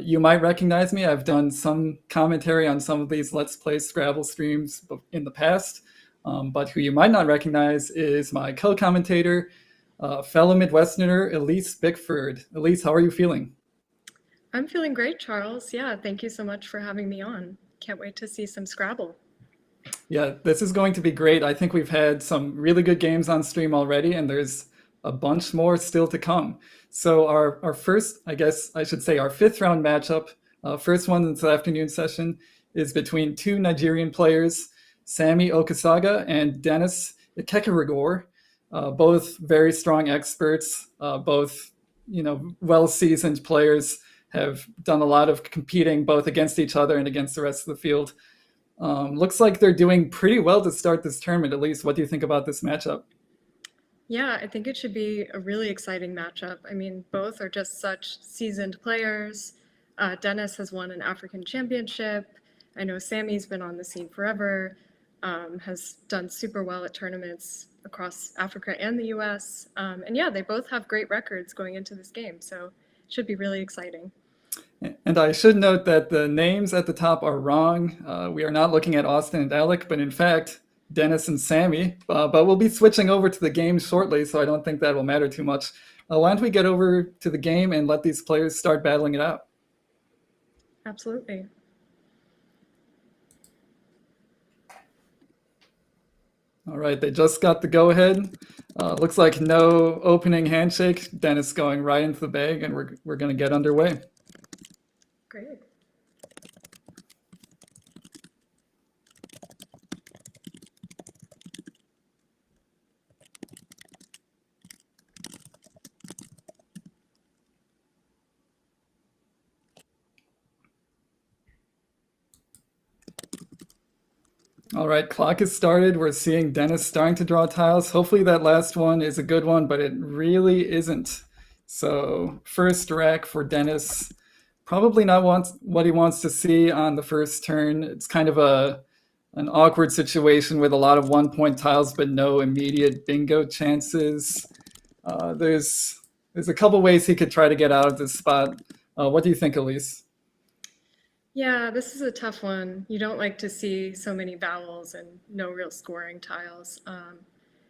You might recognize me. I've done some commentary on some of these Let's Play Scrabble streams in the past, but who you might not recognize is my co-commentator, fellow Midwesterner, Elise Bickford. Elise, how are you feeling? I'm feeling great, Charles. Yeah, thank you so much for having me on. Can't wait to see some Scrabble. Yeah, this is going to be great. I think we've had some really good games on stream already, and there's a bunch more still to come. So our first, I guess I should say our fifth round matchup, first one in this afternoon session, is between two Nigerian players, Sammy Okasaga and Dennis Ikekerigor, both very strong experts, both well-seasoned players, have done a lot of competing both against each other and against the rest of the field. Looks like they're doing pretty well to start this tournament, at least. What do you think about this matchup? Yeah, I think it should be a really exciting matchup. I mean, both are just such seasoned players. Dennis has won an African championship. I know Sammy's been on the scene forever, has done super well at tournaments across Africa and the US. And yeah, they both have great records going into this game, so it should be really exciting. And I should note that the names at the top are wrong. We are not looking at Austin and Alec, but in fact, Dennis and Sammy. But we'll be switching over to the game shortly, so I don't think that will matter too much. Why don't we get over to the game and let these players start battling it out? Absolutely. All right, they just got the go-ahead. Looks like no opening handshake. Dennis going right into the bag, and we're going to get underway. Great. All right, clock is started. We're seeing Dennis starting to draw tiles. Hopefully that last one is a good one, but it really isn't. So first rack for Dennis. Probably not what he wants to see on the first turn. It's kind of an awkward situation with a lot of 1-point tiles, but no immediate bingo chances. There's a couple ways he could try to get out of this spot. What do you think, Elise? Yeah, this is a tough one. You don't like to see so many vowels and no real scoring tiles.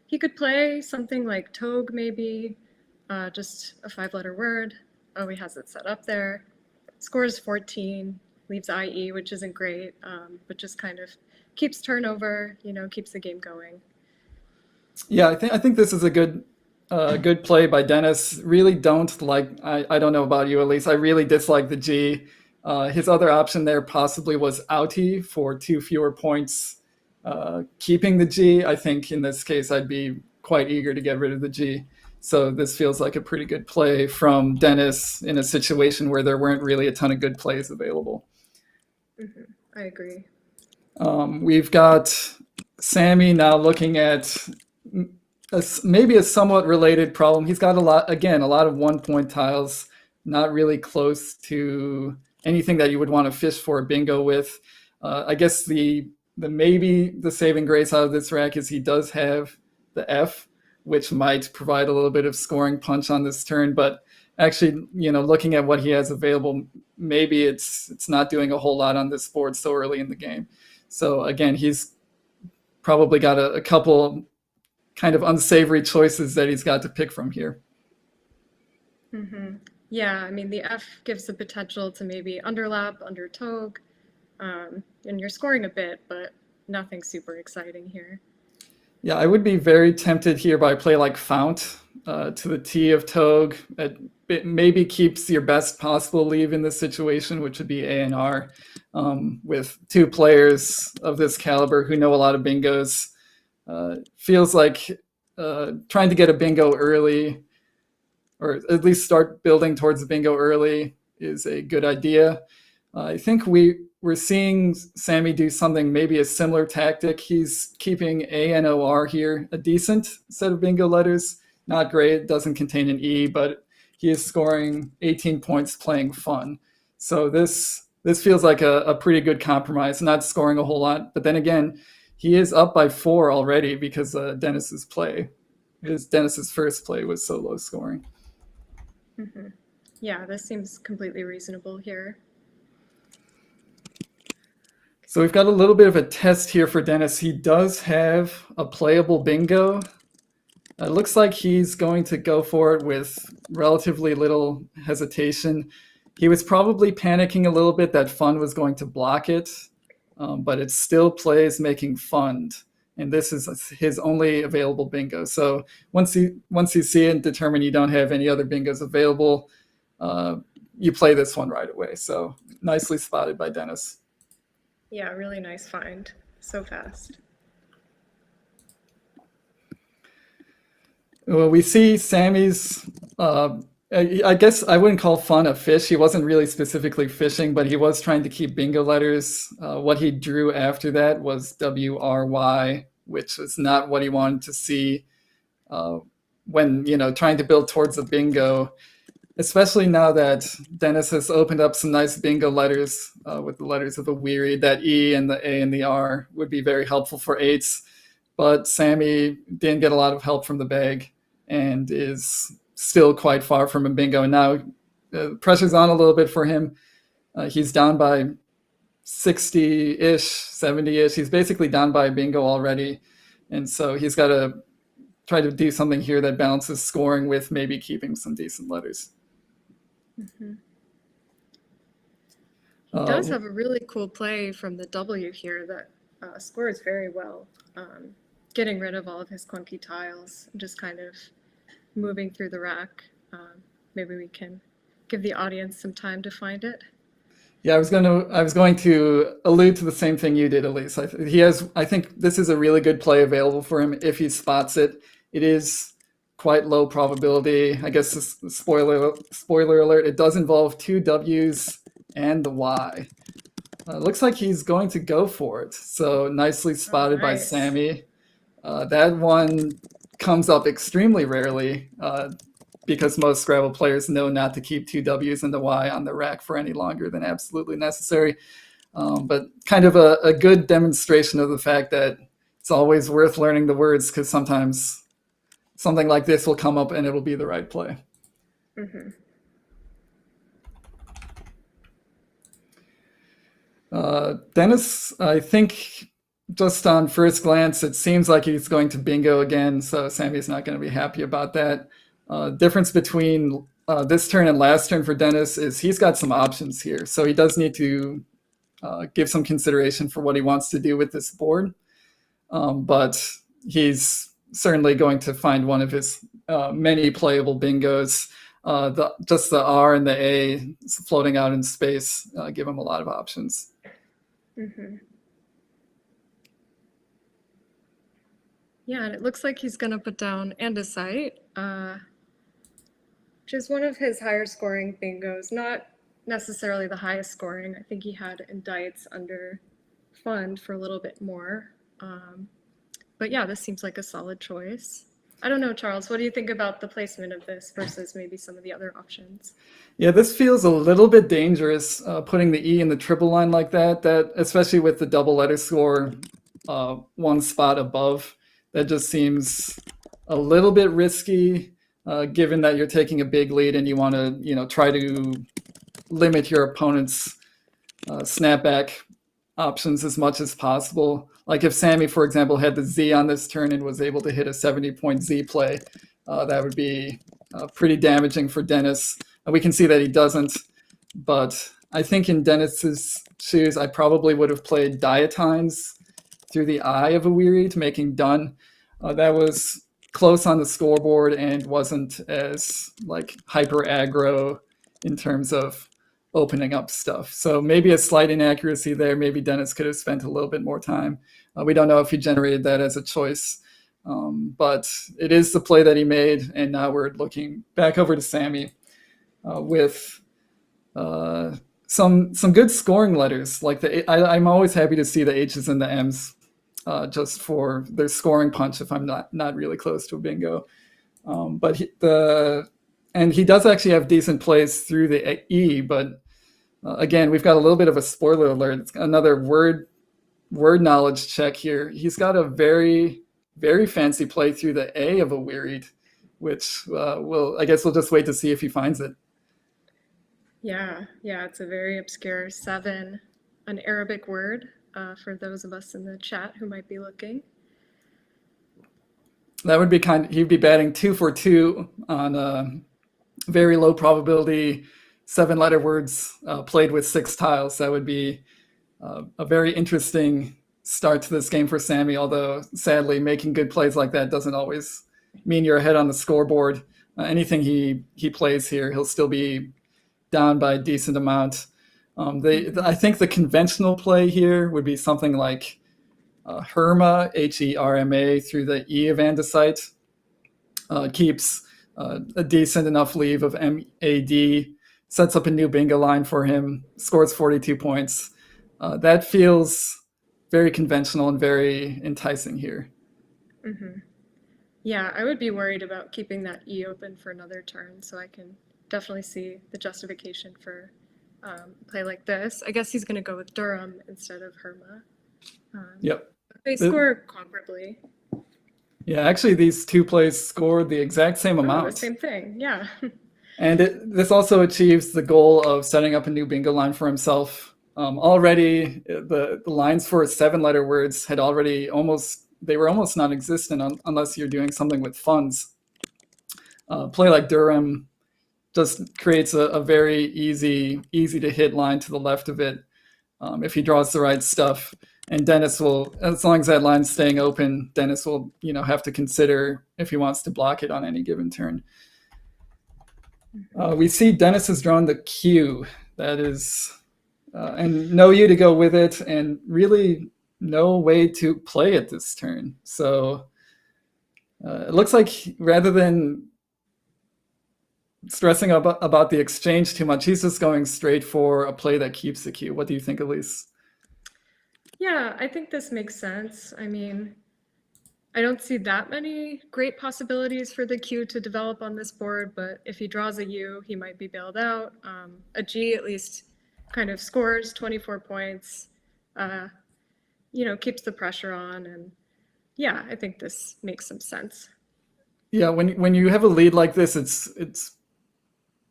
He could play something like togue, maybe, just a 5-letter word. Oh, he has it set up there. Scores 14, leaves IE, which isn't great, but just kind of keeps turnover, keeps the game going. Yeah, I think this is a good play by Dennis. Really don't like, I don't know about you, Elise. I really dislike the G. His other option there possibly was outie for 2 fewer points. Keeping the G, I think in this case I'd be quite eager to get rid of the G. So this feels like a pretty good play from Dennis in a situation where there weren't really a ton of good plays available. Mm-hmm. I agree. We've got Sammy now looking at maybe a somewhat related problem. He's got a lot of 1-point tiles, not really close to anything that you would want to fish for a bingo with. I guess the saving grace out of this rack is he does have the F, which might provide a little bit of scoring punch on this turn. But actually, looking at what he has available, maybe it's not doing a whole lot on this board so early in the game. So again, he's probably got a couple kind of unsavory choices that he's got to pick from here. Mm-hmm. Yeah, I mean, the F gives the potential to maybe underlap, under togue, and you're scoring a bit, but nothing super exciting here. Yeah, I would be very tempted here by a play like Fount to the T of togue. It maybe keeps your best possible leave in this situation, which would be A and R, with two players of this caliber who know a lot of bingos. Feels like trying to get a bingo early, or at least start building towards the bingo early, is a good idea. I think we're seeing Sammy do something, maybe a similar tactic. He's keeping A and OR here, a decent set of bingo letters. Not great, doesn't contain an E, but he is scoring 18 points playing fun. So this this feels like a pretty good compromise, not scoring a whole lot. But then again, he is up by 4 already because Dennis's first play was so low scoring. Mm-hmm. Yeah, this seems completely reasonable here. So we've got a little bit of a test here for Dennis. He does have a playable bingo. It looks like he's going to go for it with relatively little hesitation. He was probably panicking a little bit that fund was going to block it, but it still plays making fund. And this is his only available bingo. So once you see it and determine you don't have any other bingos available, you play this one right away. So nicely spotted by Dennis. Yeah, really nice find. So fast. Well, we see Sammy's, I guess I wouldn't call fun a fish. He wasn't really specifically fishing, but he was trying to keep bingo letters. What he drew after that was WRY, which was not what he wanted to see when, trying to build towards a bingo, especially now that Dennis has opened up some nice bingo letters with the letters of a weary. That E and the A and the R would be very helpful for 8s, but Sammy didn't get a lot of help from the bag and is still quite far from a bingo. And now pressure's on a little bit for him. He's down by 60-ish, 70-ish. He's basically down by a bingo already. And so he's got to try to do something here that balances scoring with maybe keeping some decent letters. Mm-hmm. He does have a really cool play from the W here that scores very well. Getting rid of all of his clunky tiles, just kind of moving through the rack. Maybe we can give the audience some time to find it. Yeah, I was going to allude to the same thing you did, Elise. I think this is a really good play available for him if he spots it. It is quite low probability. I guess spoiler alert, it does involve 2 W's and the Y. Looks like he's going to go for it. So nicely spotted by Sammy. That one comes up extremely rarely because most Scrabble players know not to keep 2 W's and the Y on the rack for any longer than absolutely necessary. But kind of a good demonstration of the fact that it's always worth learning the words, because sometimes something like this will come up and it'll be the right play. Mm-hmm. Dennis, I think just on first glance, it seems like he's going to bingo again, so Sammy's not going to be happy about that. Difference between this turn and last turn for Dennis is he's got some options here, so he does need to give some consideration for what he wants to do with this board, but he's certainly going to find one of his many playable bingos. Just the R and the A floating out in space give him a lot of options. Mm-hmm. Yeah, and it looks like he's going to put down andesite, which is one of his higher scoring bingos. Not necessarily the highest scoring. I think he had indites under fund for a little bit more. But yeah, this seems like a solid choice. I don't know, Charles, what do you think about the placement of this versus maybe some of the other options? Yeah, this feels a little bit dangerous, putting the E in the triple line like that, especially with the double letter score one spot above. That just seems a little bit risky, given that you're taking a big lead and you want to, try to limit your opponent's snapback options as much as possible. Like if Sammy, for example, had the Z on this turn and was able to hit a 70-point Z play, that would be pretty damaging for Dennis. We can see that he doesn't, but I think in Dennis's shoes, I probably would have played diatines through the eye of a weary to making done. That was close on the scoreboard and wasn't as hyper aggro in terms of opening up stuff. So maybe a slight inaccuracy there. Maybe Dennis could have spent a little bit more time. We don't know if he generated that as a choice, but it is the play that he made. And now we're looking back over to Sammy with some good scoring letters. Like I'm always happy to see the H's and the M's just for their scoring punch if I'm not really close to a bingo. But he does actually have decent plays through the E, but Again, we've got a little bit of a spoiler alert. It's another word knowledge check here. He's got a very, very fancy play through the A of a wearied, which I guess we'll just wait to see if he finds it. Yeah, it's a very obscure 7, an Arabic word for those of us in the chat who might be looking. That would be he'd be batting 2 for 2 on very low probability 7-letter words played with 6 tiles. That would be a very interesting start to this game for Sammy, although sadly making good plays like that doesn't always mean you're ahead on the scoreboard. Anything he plays here, he'll still be down by a decent amount. I think the conventional play here would be something like Herma, Herma, through the E of andesite. Keeps a decent enough leave of MAD, sets up a new bingo line for him, scores 42 points. That feels very conventional and very enticing here. Mm-hmm. Yeah, I would be worried about keeping that E open for another turn, so I can definitely see the justification for a play like this. I guess he's going to go with Durham instead of Herma. Yep. They score comparably. Yeah, actually, these two plays scored the exact same amount. The same thing, yeah. And this also achieves the goal of setting up a new bingo line for himself. Already, the lines for 7-letter words had already they were almost non-existent unless you're doing something with funds. Play like Durham just creates a very easy to hit line to the left of it if he draws the right stuff. And Dennis will, as long as that line's staying open, Dennis will have to consider if he wants to block it on any given turn. We see Dennis has drawn the Q. That is, and no U to go with it, and really no way to play it this turn. So it looks like rather than stressing about the exchange too much, he's just going straight for a play that keeps the Q. What do you think, Elise? Yeah, I think this makes sense. I mean, I don't see that many great possibilities for the Q to develop on this board, but if he draws a U, he might be bailed out. A G at least kind of scores 24 points, keeps the pressure on. And yeah, I think this makes some sense. Yeah, when you have a lead like this,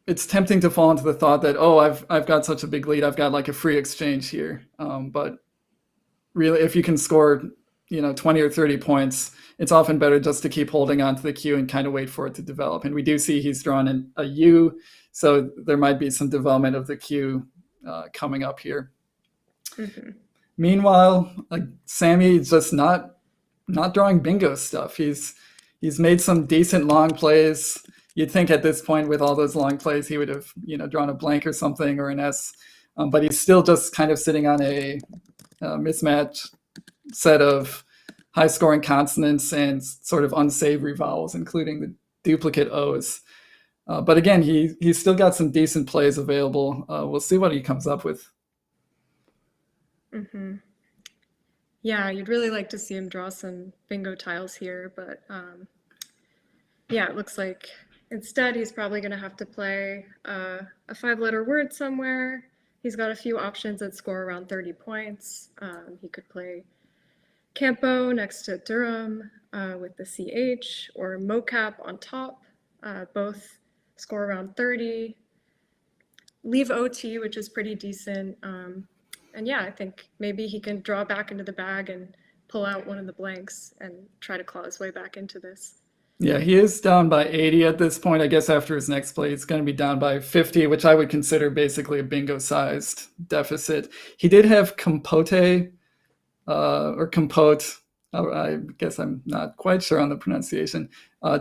it's tempting to fall into the thought that, oh, I've got such a big lead, I've got like a free exchange here. But really, if you can score 20 or 30 points, it's often better just to keep holding on to the Q and kind of wait for it to develop. And we do see he's drawn a U, so there might be some development of the Q coming up here. Mm-hmm. Meanwhile, Sammy is just not drawing bingo stuff. He's made some decent long plays. You'd think at this point with all those long plays, he would have drawn a blank or something or an S, but he's still just kind of sitting on a mismatch set of high-scoring consonants and sort of unsavory vowels, including the duplicate O's. But again, he's still got some decent plays available. We'll see what he comes up with. Mm-hmm. Yeah, you'd really like to see him draw some bingo tiles here, but yeah, it looks like instead he's probably going to have to play a 5-letter word somewhere. He's got a few options that score around 30 points. He could play Campo next to Durham with the CH, or Mocap on top. Both score around 30. Leave OT, which is pretty decent. And yeah, I think maybe he can draw back into the bag and pull out one of the blanks and try to claw his way back into this. Yeah, he is down by 80 at this point. I guess after his next play, he's going to be down by 50, which I would consider basically a bingo-sized deficit. He did have Compote, or Compote, I guess I'm not quite sure on the pronunciation,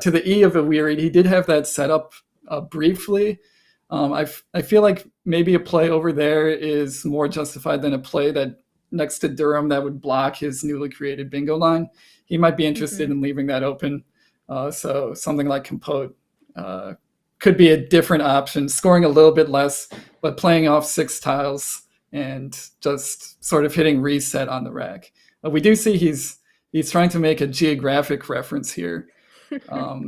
to the E of a wearied. He did have that set up briefly. I feel like maybe a play over there is more justified than a play that next to Durham that would block his newly created bingo line. He might be interested in leaving that open. So something like Compote could be a different option, scoring a little bit less, but playing off 6 tiles and just sort of hitting reset on the rack. We do see he's trying to make a geographic reference here.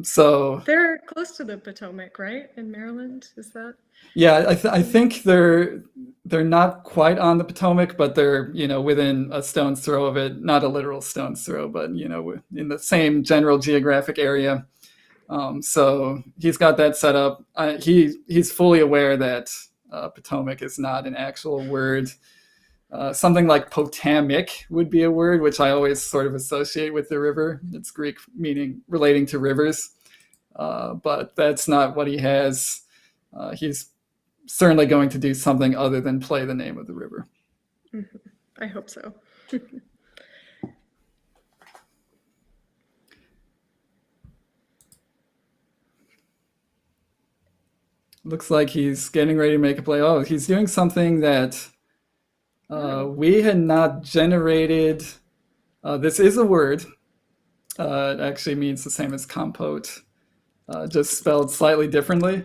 So They're close to the Potomac, right? In Maryland, is that? yeah, I think they're not quite on the Potomac, but they're within a stone's throw of it. Not a literal stone's throw, but in the same general geographic area. So he's got that set up. He's fully aware that Potomac is not an actual word. Something like Potamic would be a word, which I always sort of associate with the river. It's Greek meaning relating to rivers, but that's not what he has. He's certainly going to do something other than play the name of the river. Mm-hmm. I hope so. Looks like he's getting ready to make a play. Oh, he's doing something that we had not generated. This is a word. It actually means the same as compote, just spelled slightly differently.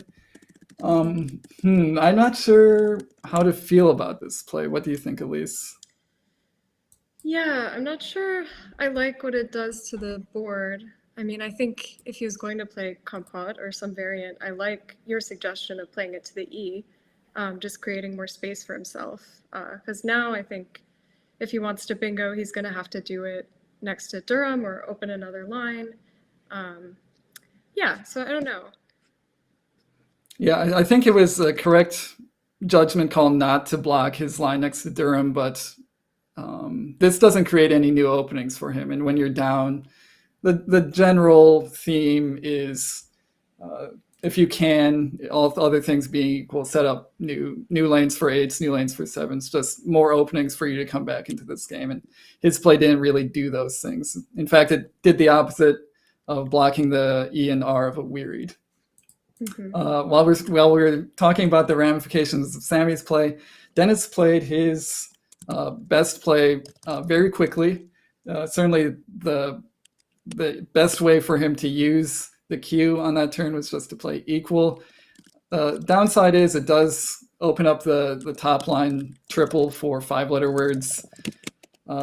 I'm not sure how to feel about this play. What do you think, Elise? Yeah, I'm not sure I like what it does to the board. I mean, I think if he was going to play compote or some variant, I like your suggestion of playing it to the E, just creating more space for himself. Because now I think if he wants to bingo, he's going to have to do it next to Durham or open another line. Yeah, so I don't know. Yeah, I think it was a correct judgment call not to block his line next to Durham, but this doesn't create any new openings for him. And when you're down, the general theme is if you can, all other things being equal, set up new lanes for eights, new lanes for sevens, just more openings for you to come back into this game. And his play didn't really do those things. In fact, it did the opposite of blocking the E and R of a wearied. Mm-hmm. While we're talking about the ramifications of Sammy's play, Dennis played his best play very quickly. Certainly the best way for him to use the cue on that turn was just to play equal. Downside is it does open up the top line triple for 5-letter words.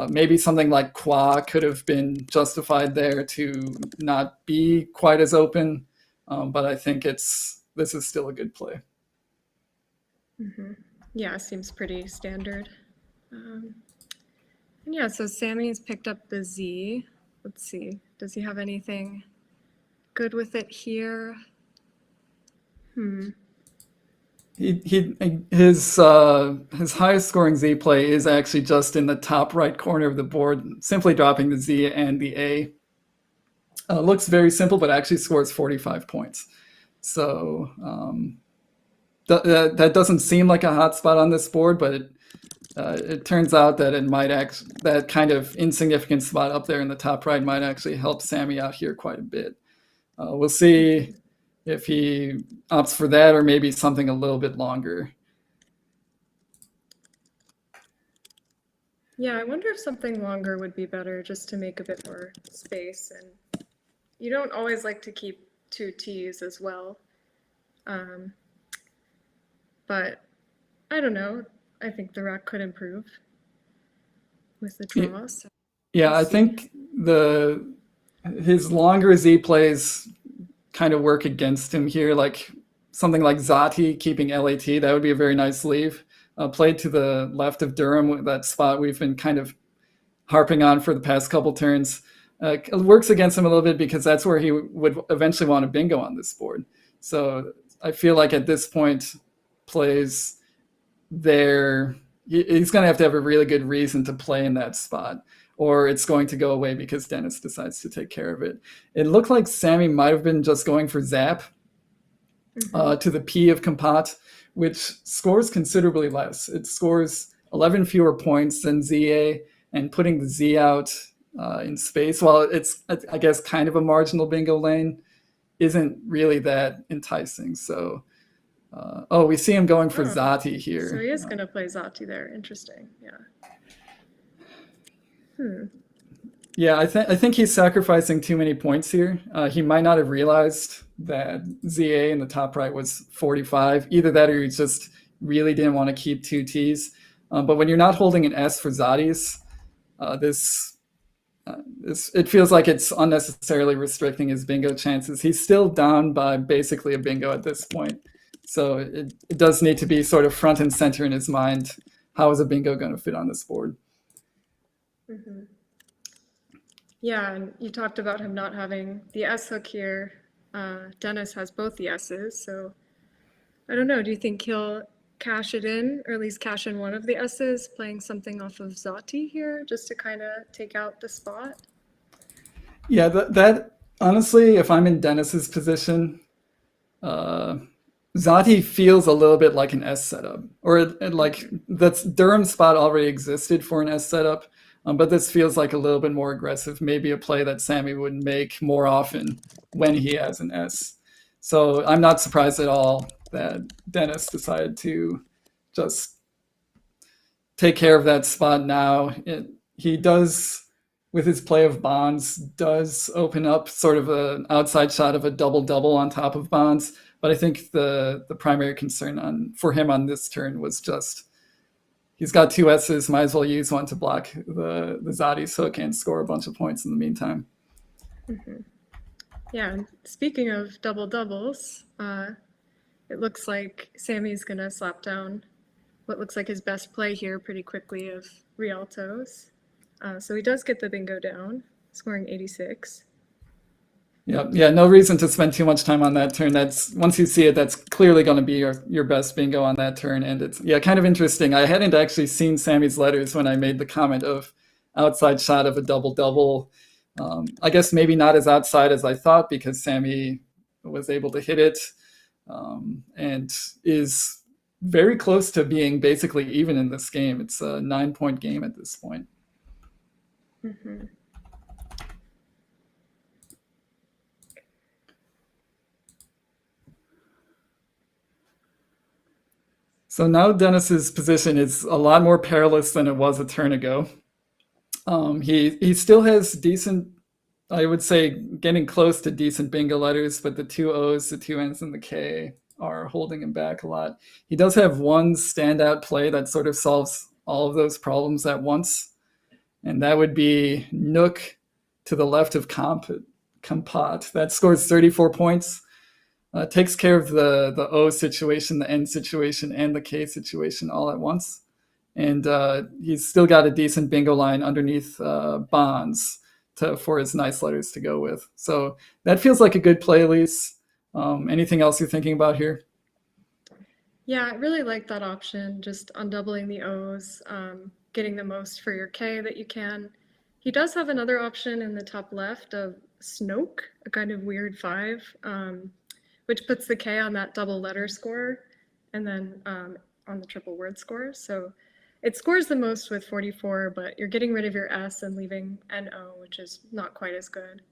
Maybe something like qua could have been justified there to not be quite as open, but I think this is still a good play. Mm-hmm. Yeah, seems pretty standard. And yeah, so Sammy has picked up the Z. Let's see, does he have anything good with it here? His highest scoring Z play is actually just in the top right corner of the board, simply dropping the Z and the A. Looks very simple, but actually scores 45 points. So that doesn't seem like a hot spot on this board, but it turns out that that kind of insignificant spot up there in the top right might actually help Sammy out here quite a bit. We'll see if he opts for that or maybe something a little bit longer. Yeah, I wonder if something longer would be better just to make a bit more space. And you don't always like to keep 2 T's as well. But I don't know. I think the rack could improve with the draw. So yeah, I think his longer Z plays kind of work against him here, like something like Zati keeping LAT. That would be a very nice leave. Played to the left of Durham, that spot we've been kind of harping on for the past couple turns. It works against him a little bit because that's where he would eventually want a bingo on this board. So I feel like at this point, plays there, he's going to have a really good reason to play in that spot, or it's going to go away because Dennis decides to take care of it. It looked like Sammy might have been just going for zap to the P of compat, which scores considerably less. It scores 11 fewer points than ZA, and putting the Z out in space, while it's, I guess, kind of a marginal bingo lane, isn't really that enticing. So, we see him going for Zati here. So he is going to play Zati there. Interesting. Yeah. Yeah, I think he's sacrificing too many points here. He might not have realized that ZA in the top right was 45. Either that or he just really didn't want to keep 2 T's. But when you're not holding an S for Zatis, this it feels like it's unnecessarily restricting his bingo chances. He's still down by basically a bingo at this point. So it does need to be sort of front and center in his mind. How is a bingo going to fit on this board? Mm-hmm. Yeah, and you talked about him not having the S hook here. Dennis has both the S's, so I don't know. Do you think he'll cash it in, or at least cash in one of the S's, playing something off of Chagti here, just to kind of take out the spot? Yeah, that honestly, if I'm in Dennis's position, Chagti feels a little bit like an S setup, or like that's Durham's spot already existed for an S setup, but this feels like a little bit more aggressive, maybe a play that Sammy would make more often when he has an S. So I'm not surprised at all that Dennis decided to just take care of that spot now. He does, with his play of bonds, does open up sort of an outside shot of a double-double on top of bonds. But I think the primary concern for him on this turn was just he's got two S's, might as well use one to block the Chagti's hook and score a bunch of points in the meantime. Mm-hmm. Yeah, and speaking of double-doubles, it looks like Sammy's going to slap down what looks like his best play here pretty quickly of Rialtos. So he does get the bingo down, scoring 86. Yeah, no reason to spend too much time on that turn. That's once you see it, that's clearly going to be your best bingo on that turn. And it's kind of interesting. I hadn't actually seen Sammy's letters when I made the comment of outside shot of a double-double. I guess maybe not as outside as I thought, because Sammy was able to hit it and is very close to being basically even in this game. It's a 9-point game at this point. Mm-hmm. So now Dennis's position is a lot more perilous than it was a turn ago. He still has decent, I would say, getting close to decent bingo letters, but the two O's, the two N's, and the K are holding him back a lot. He does have one standout play that sort of solves all of those problems at once, and that would be Nook to the left of Compat. That scores 34 points. Takes care of the O situation, the N situation, and the K situation all at once. And he's still got a decent bingo line underneath bonds for his nice letters to go with. So that feels like a good play, Elise. Anything else you're thinking about here? Yeah, I really like that option, just undoubling the O's, getting the most for your K that you can. He does have another option in the top left of Snoke, a kind of weird 5, which puts the K on that double letter score and then on the triple word score. So it scores the most with 44, but you're getting rid of your S and leaving an O, which is not quite as good.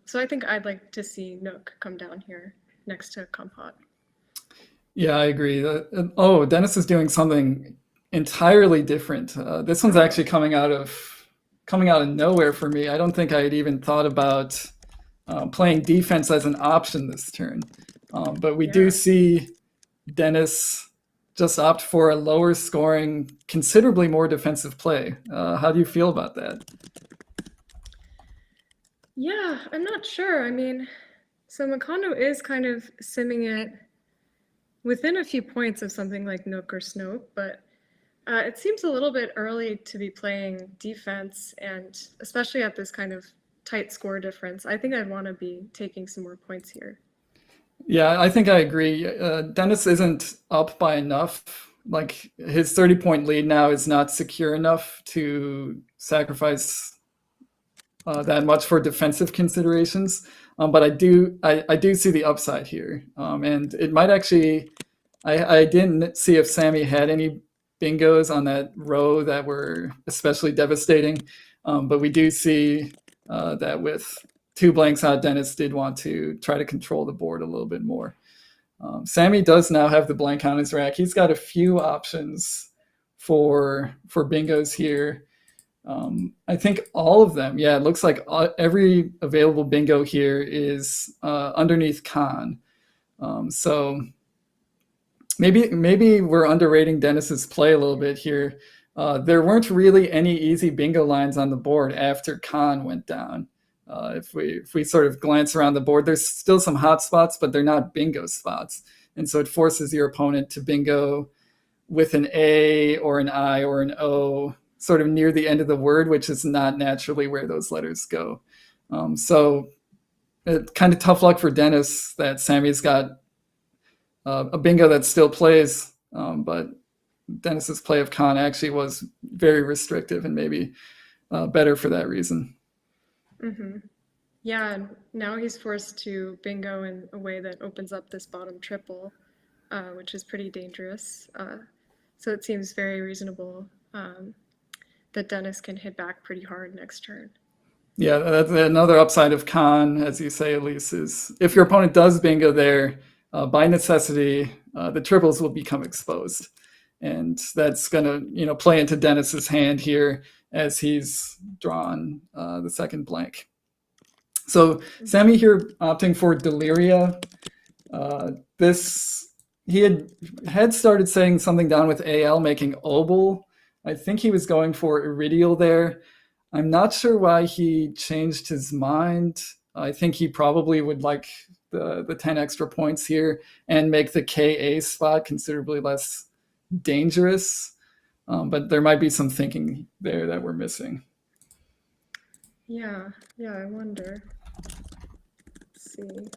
So I think I'd like to see Nook come down here next to Compat. Yeah, I agree. Dennis is doing something entirely different. This one's actually coming out of nowhere for me. I don't think I had even thought about playing defense as an option this turn. But we do see Dennis just opt for a lower scoring, considerably more defensive play. How do you feel about that? Yeah, I'm not sure. I mean, so Makondo is kind of simming it within a few points of something like Nook or Snoke, but it seems a little bit early to be playing defense, and especially at this kind of tight score difference. I think I'd want to be taking some more points here. Yeah, I think I agree. Dennis isn't up by enough. Like, his 30-point lead now is not secure enough to sacrifice that much for defensive considerations. But I do see the upside here. And it might actually, I didn't see if Sammy had any bingos on that row that were especially devastating. But we do see that with 2 blanks out, Dennis did want to try to control the board a little bit more. Sammy does now have the blank on his rack. He's got a few options for bingos here. I think all of them. Yeah, it looks like every available bingo here is underneath con. So maybe we're underrating Dennis's play a little bit here. there weren't really any easy bingo lines on the board after Khan went down. If we sort of glance around the board, there's still some hot spots, but they're not bingo spots. And so it forces your opponent to bingo with an A or an I or an O sort of near the end of the word, which is not naturally where those letters go. So it's kind of tough luck for Dennis that Sammy's got a bingo that still plays, but Dennis's play of Khan actually was very restrictive and maybe better for that reason. Mm-hmm. Yeah, and now he's forced to bingo in a way that opens up this bottom triple, which is pretty dangerous. So it seems very reasonable that Dennis can hit back pretty hard next turn. Yeah, that's another upside of Khan, as you say, Elise, is if your opponent does bingo there, by necessity, the triples will become exposed. And that's going to, play into Dennis's hand here as he's drawn the second blank. So Sammy here opting for Deliria. He had started saying something down with AL, making Obel. I think he was going for Iridial there. I'm not sure why he changed his mind. I think he probably would like the 10 extra points here and make the KA spot considerably less dangerous. But there might be some thinking there that we're missing. Yeah, I wonder. Let's see.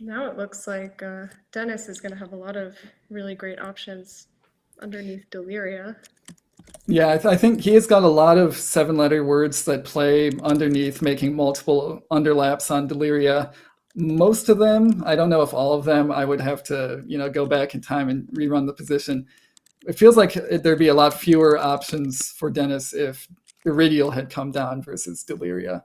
Now it looks like Dennis is going to have a lot of really great options underneath Deliria. Yeah, I think he has got a lot of 7-letter words that play underneath, making multiple underlaps on Deliria. Most of them, I don't know if all of them, I would have to, go back in time and rerun the position. It feels like there'd be a lot fewer options for Dennis if Iridial had come down versus Deliria.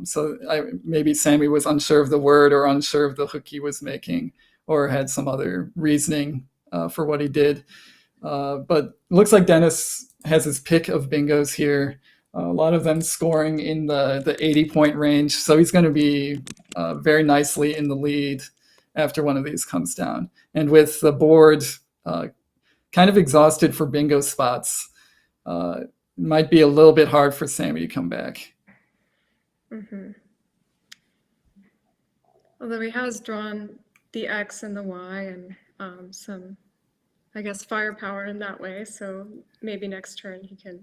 So maybe Sammy was unsure of the word or unsure of the hook he was making or had some other reasoning for what he did. But it looks like Dennis has his pick of bingos here. A lot of them scoring in the 80-point range. So he's going to be very nicely in the lead after one of these comes down. And with the board kind of exhausted for bingo spots, it might be a little bit hard for Sammy to come back. Mm-hmm. Although he has drawn the X and the Y and some, I guess, firepower in that way. So maybe next turn he can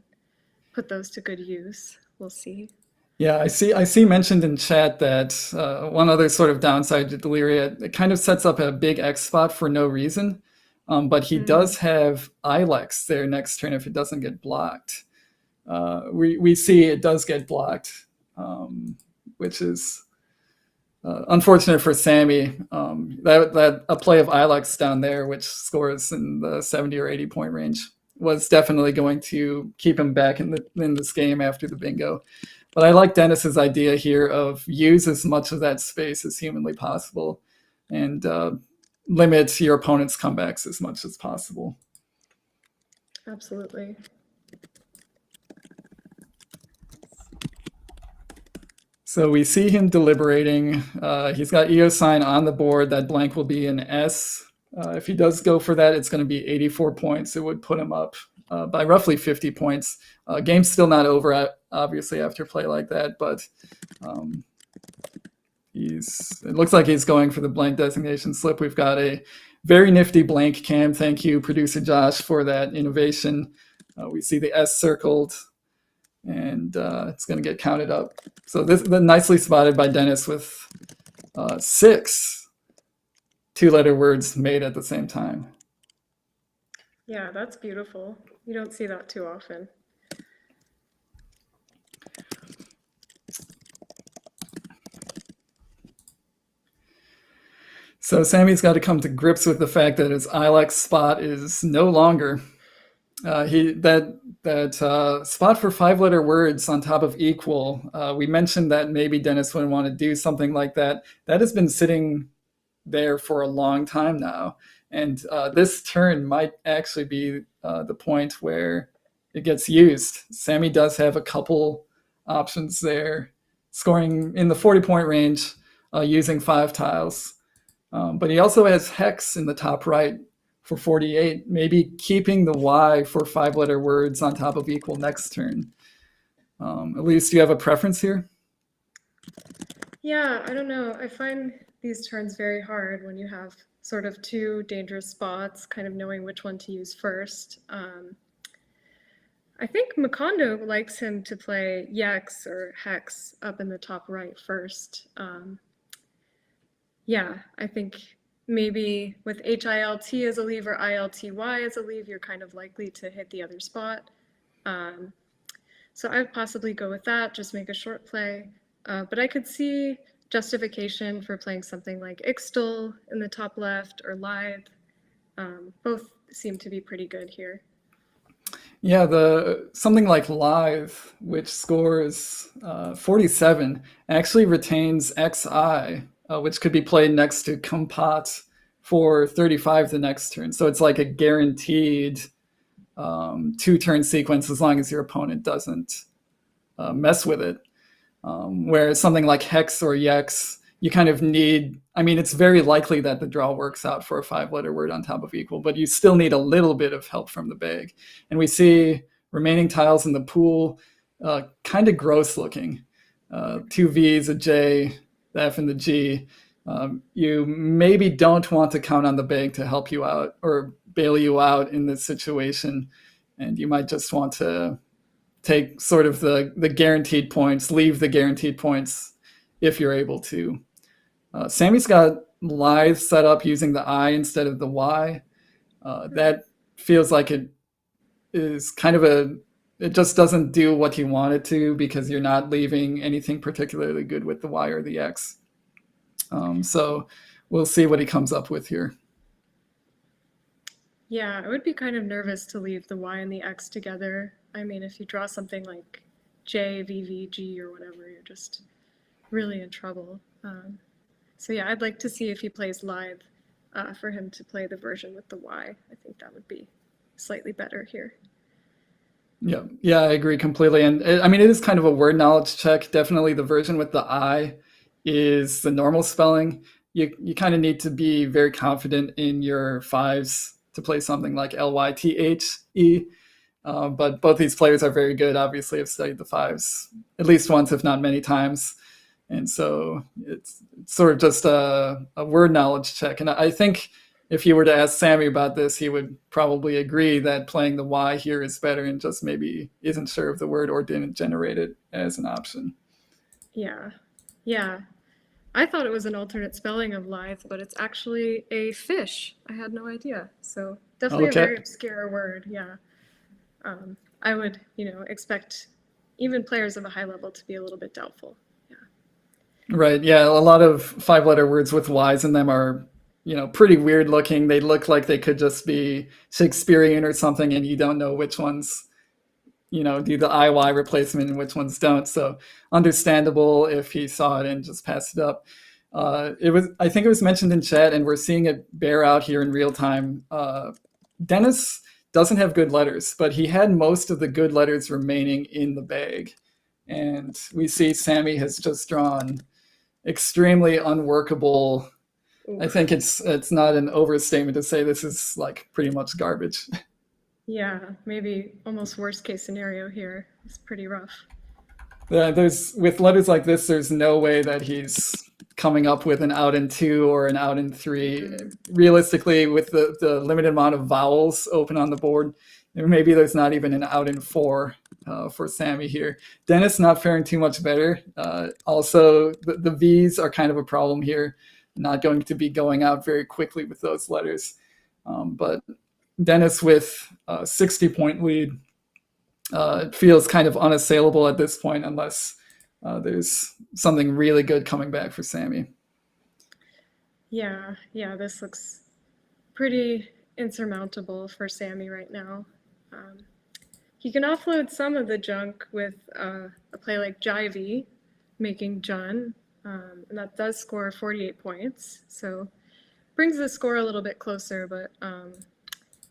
put those to good use. We'll see. Yeah, I see mentioned in chat that one other sort of downside to Deliria, it kind of sets up a big X spot for no reason. But he does have Ilex there next turn if it doesn't get blocked. We see it does get blocked, which is unfortunate for Sammy. That a play of Ilex down there, which scores in the 70 or 80 point range, was definitely going to keep him back in this game after the bingo. But I like Dennis's idea here of use as much of that space as humanly possible and limit your opponent's comebacks as much as possible. Absolutely. So we see him deliberating. He's got Eocene on the board. That blank will be an S. If he does go for that, it's going to be 84 points. It would put him up by roughly 50 points. Game's still not over, obviously, after play like that, but it looks like he's going for the blank designation slip. We've got a very nifty blank cam. Thank you, producer Josh, for that innovation. We see the S circled, and it's going to get counted up. So this is nicely spotted by Dennis with 6 2-letter words made at the same time. Yeah, that's beautiful. You don't see that too often. So Sammy's got to come to grips with the fact that his Ilex spot is no longer. That spot for 5-letter words on top of equal, we mentioned that maybe Dennis would want to do something like that. That has been sitting there for a long time now. And this turn might actually be the point where it gets used. Sammy does have a couple options there, scoring in the 40-point range using 5 tiles. But he also has hex in the top right for 48. Maybe keeping the Y for 5-letter words on top of equal next turn. Elise, do you have a preference here? Yeah, I don't know. I find these turns very hard when you have sort of two dangerous spots, kind of knowing which one to use first. I think Macondo likes him to play Yex or Hex up in the top right first. Yeah, I think maybe with HILT as a leave or ILTY as a leave, you're kind of likely to hit the other spot. So I would possibly go with that, just make a short play. But I could see justification for playing something like Ixtal in the top left or Lithe. Both seem to be pretty good here. Yeah, something like Lithe, which scores 47, actually retains XI, which could be played next to Compat for 35 the next turn. So it's like a guaranteed 2-turn sequence as long as your opponent doesn't mess with it. Whereas something like Hex or Yex, you kind of need, I mean, it's very likely that the draw works out for a 5-letter word on top of equal, but you still need a little bit of help from the bag. And we see remaining tiles in the pool kind of gross looking. 2 V's, a J, the F and the G. You maybe don't want to count on the bag to help you out or bail you out in this situation. And you might just want to take sort of the guaranteed points, leave the guaranteed points if you're able to. Sammy's got Lithe set up using the I instead of the Y. That feels like it is kind of it just doesn't do what you want it to because you're not leaving anything particularly good with the Y or the X. So we'll see what he comes up with here. Yeah, I would be kind of nervous to leave the Y and the X together. I mean, if you draw something like J, V, V, G, or whatever, you're just really in trouble. So yeah, I'd like to see if he plays Lithe for him to play the version with the Y. I think that would be slightly better here. Yeah, I agree completely. And I mean, it is kind of a word knowledge check. Definitely the version with the I is the normal spelling. You kind of need to be very confident in your 5s to play something like LYTHE. But both these players are very good. Obviously, I've studied the 5s at least once, if not many times. And so it's sort of just a word knowledge check. And I think if you were to ask Sammy about this, he would probably agree that playing the Y here is better and just maybe isn't sure of the word or didn't generate it as an option. Yeah. I thought it was an alternate spelling of Lithe, but it's actually a fish. I had no idea. So definitely Okay. A very obscure word. Yeah. I would, expect even players of a high level to be a little bit doubtful. Right. Yeah. A lot of 5-letter words with Y's in them are, pretty weird looking. They look like they could just be Shakespearean or something, and you don't know which ones, do the IY replacement and which ones don't. So understandable if he saw it and just passed it up. I think it was mentioned in chat, and we're seeing it bear out here in real time. Dennis doesn't have good letters, but he had most of the good letters remaining in the bag. And we see Sammy has just drawn extremely unworkable. I think it's not an overstatement to say this is like pretty much garbage. Yeah, maybe almost worst case scenario here. It's pretty rough. With letters like this, there's no way that he's coming up with an out in 2 or an out in 3. Realistically, with the limited amount of vowels open on the board, maybe there's not even an out in 4 for Sammy here. Dennis not faring too much better. Also, the V's are kind of a problem here. Not going to be going out very quickly with those letters. But Dennis with a 60-point lead feels kind of unassailable at this point unless there's something really good coming back for Sammy. Yeah, this looks pretty insurmountable for Sammy right now. He can offload some of the junk with a play like Jivey, making Jun, and that does score 48 points. So brings the score a little bit closer, but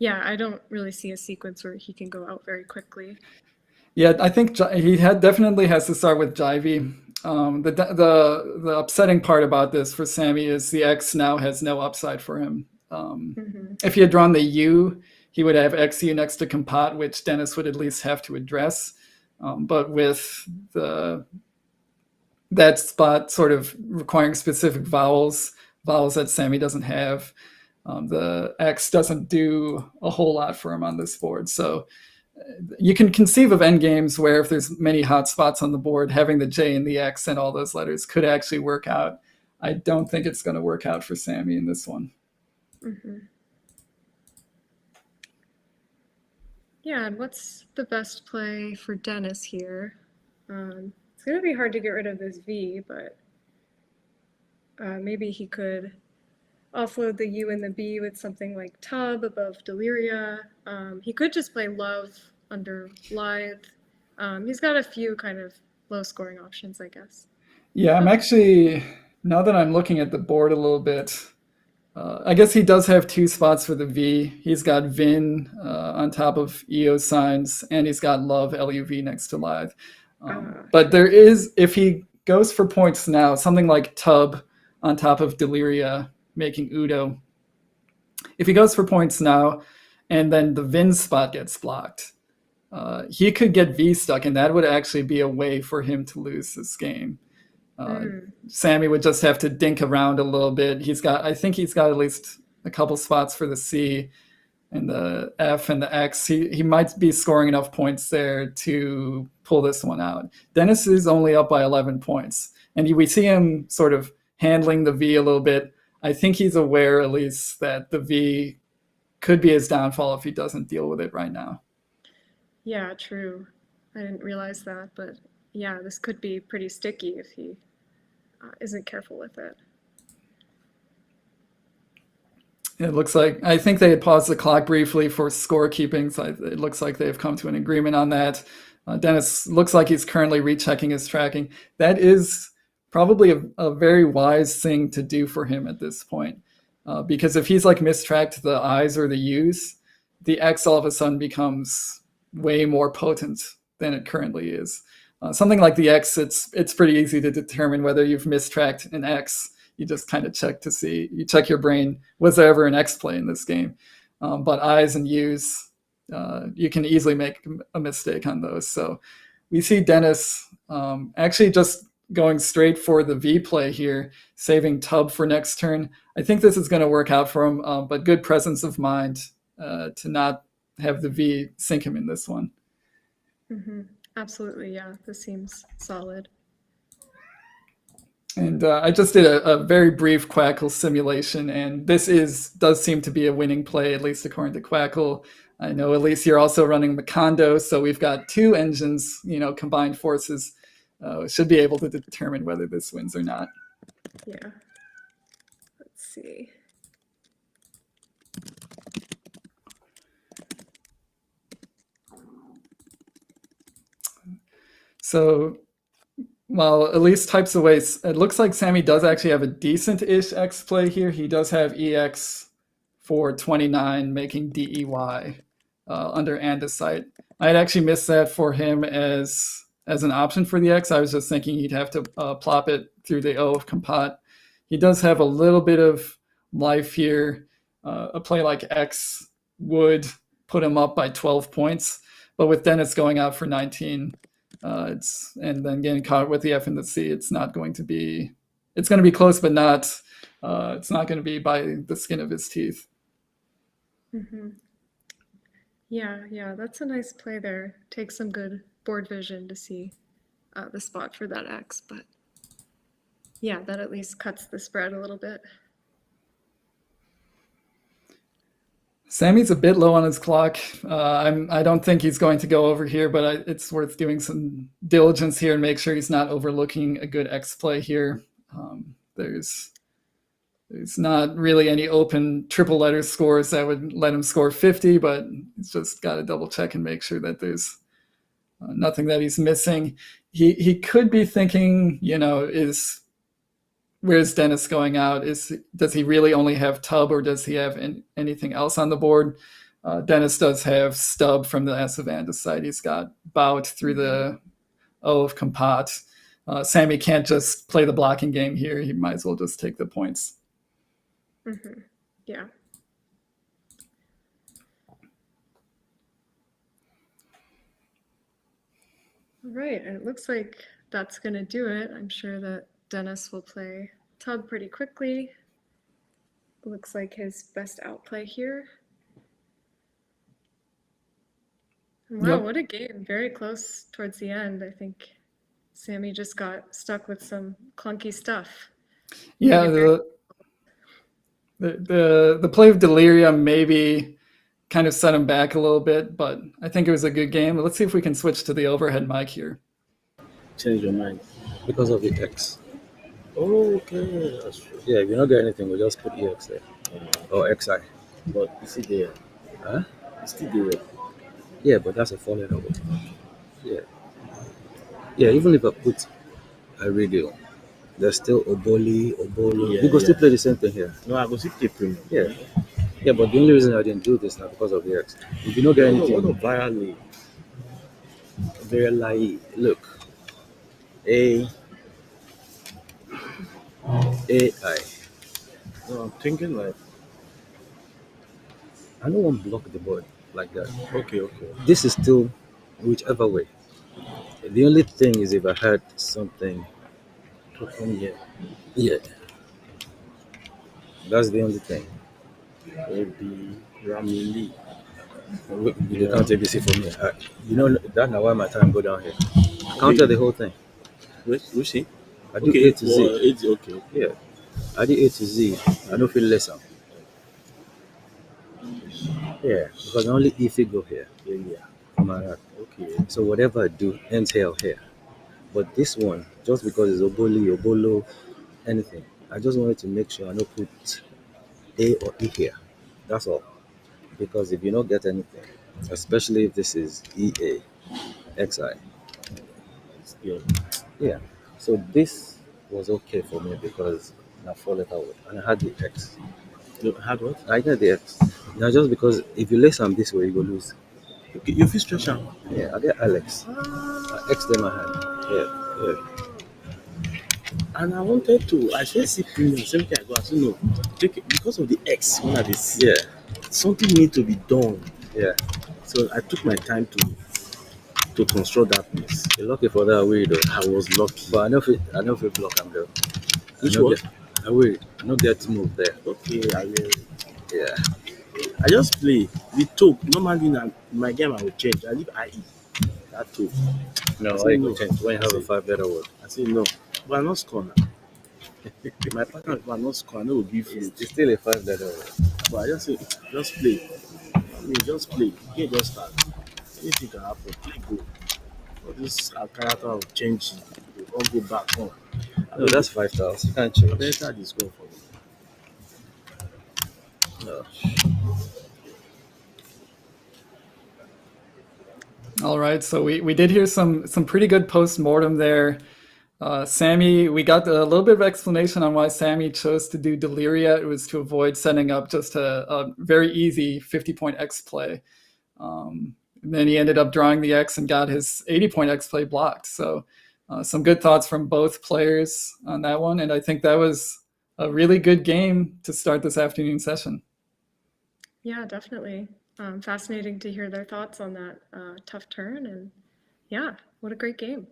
yeah, I don't really see a sequence where he can go out very quickly. Yeah, I think he definitely has to start with Jivey. The upsetting part about this for Sammy is the X now has no upside for him. If he had drawn the U, he would have XU next to compat, which Dennis would at least have to address. But with that spot sort of requiring specific vowels that Sammy doesn't have, the X doesn't do a whole lot for him on this board. So you can conceive of endgames where if there's many hot spots on the board, having the J and the X and all those letters could actually work out. I don't think it's going to work out for Sammy in this one. Yeah, and what's the best play for Dennis here? It's going to be hard to get rid of this V, but maybe he could offload the U and the B with something like Tub above Deliria. He could just play Love under Lithe. He's got a few kind of low scoring options, I guess. Yeah, I'm actually, now that I'm looking at the board a little bit, I guess he does have 2 spots for the V. He's got Vin on top of EO signs, and he's got Love, LUV next to Lithe. But there is, if he goes for points now, something like Tub on top of Deliria, making Udo. If he goes for points now, and then the Vin spot gets blocked, he could get V stuck, and that would actually be a way for him to lose this game. Sammy would just have to dink around a little bit. I think he's got at least a couple spots for the C and the F and the X. He might be scoring enough points there to pull this one out. Dennis is only up by 11 points, and we see him sort of handling the V a little bit. I think he's aware, at least, that the V could be his downfall if he doesn't deal with it right now. Yeah, true. I didn't realize that, but yeah, this could be pretty sticky if he isn't careful with it. It looks like, I think they had paused the clock briefly for scorekeeping, so it looks like they've come to an agreement on that. Dennis looks like he's currently rechecking his tracking. That is probably a very wise thing to do for him at this point, because if he's like mistracked the I's or the U's, the X all of a sudden becomes way more potent than it currently is. Something like the X, it's pretty easy to determine whether you've mistracked an X. You just kind of check to see, you check your brain, was there ever an X play in this game? But I's and U's, you can easily make a mistake on those. So we see Dennis actually just going straight for the V play here, saving Tub for next turn. I think this is going to work out for him, but good presence of mind to not have the V sink him in this one. Absolutely, yeah. This seems solid. And I just did a very brief Quackle simulation, and this does seem to be a winning play, at least according to Quackle. I know, Elise, you're also running Macondo, so we've got 2 engines, combined forces. Should be able to determine whether this wins or not. Yeah. Let's see. So while Elise types away, it looks like Sammy does actually have a decent-ish X play here. He does have EX for 29, making DEY under andesite. I had actually missed that for him as an option for the X. I was just thinking he'd have to plop it through the O of compat. He does have a little bit of life here. A play like X would put him up by 12 points, but with Dennis going out for 19, and then getting caught with the F and the C, it's going to be close, but it's not going to be by the skin of his teeth. Yeah, that's a nice play there. Takes some good board vision to see the spot for that X, but yeah, that at least cuts the spread a little bit. Sammy's a bit low on his clock. I don't think he's going to go over here, but it's worth doing some diligence here and make sure he's not overlooking a good X play here. There's not really any open triple letter scores that would let him score 50, but he's just got to double check and make sure that there's nothing that he's missing. He could be thinking, where's Dennis going out? Does he really only have Tub, or does he have anything else on the board? Dennis does have Stub from the S of andesite. He's got Bout through the O of compat. Sammy can't just play the blocking game here. He might as well just take the points. Yeah. All right, and it looks like that's going to do it. I'm sure that Dennis will play tub pretty quickly. Looks like his best outplay here. Wow, what a game. Very close towards the end. I think Sammy just got stuck with some clunky stuff. Yeah, the play of Delirium maybe kind of set him back a little bit, but I think it was a good game. Let's see if we can switch to the overhead mic here. Change your mind. Because of the X. Oh, okay. That's true. Yeah, if you don't get anything, we just put EX there. Or XI. But you see there. Huh? You still there. Yeah, but that's a 4-letter word. Yeah. Yeah, even if I put a radio, there's still Oboli, Obolo. Yeah, we could still yeah. play the same thing here. No, I go see the premium. Yeah. Yeah, but the only reason I didn't do this now because of the X. If you don't get anything, No, virally. very like, look. AI. No, I'm thinking like, I don't want to block the board like that. okay. This is still whichever way. The only thing is if I had something To come here. Yeah. That's the only thing. Maybe Ramili. You can't ABC for me. You know that's not why my time go down here. Counter the whole thing. We see. I do A to Z. Okay. Yeah. I do A to Z. I don't feel lesser. Yeah, because only if you go here. Yeah. Am I right? Okay. So whatever I do ends here or here. But this one, just because it's Oboli, Obolo, anything, I just wanted to make sure I don't put A or E here. That's all. Because if you don't get anything, especially if this is EA, XI. Yeah. So this was okay for me because I 4-letter word and I had the X. You had what? I got the X. Now just because if you lay some this way, you go lose. Okay, you feel stretch out. Yeah, I get Alex. I X them I had. Yeah. And I wanted to. I said see premium. Same thing I go. I said no. Take it because of the X. When I did see. Yeah. Something need to be done. Yeah. So I took my time to construct that piece. You're lucky for that way though. I was lucky. But I know if you block them though. Which one? I will. I don't get to move there. Okay, I will. Yeah. I just play the top. Normally in my game I will change. I leave IE. That top. No, say I no. go change when you have a 5-letter word. I say no. But I'm not score now. My partner if I not score, I know will give you. It's still a 5-letter word. But I just say just play. Just play. You just start. Anything can happen. Play go. But this character will change. You won't go back home. No, that's 5,000. You can't change. Better this go for me. No. All right, so we did hear some pretty good post-mortem there. Sammy, we got a little bit of explanation on why Sammy chose to do Deliria. It was to avoid setting up just a very easy 50-point X play. And then he ended up drawing the X and got his 80-point X play blocked. So some good thoughts from both players on that one. And I think that was a really good game to start this afternoon session. Yeah, definitely. Fascinating to hear their thoughts on that tough turn. And yeah, what a great game.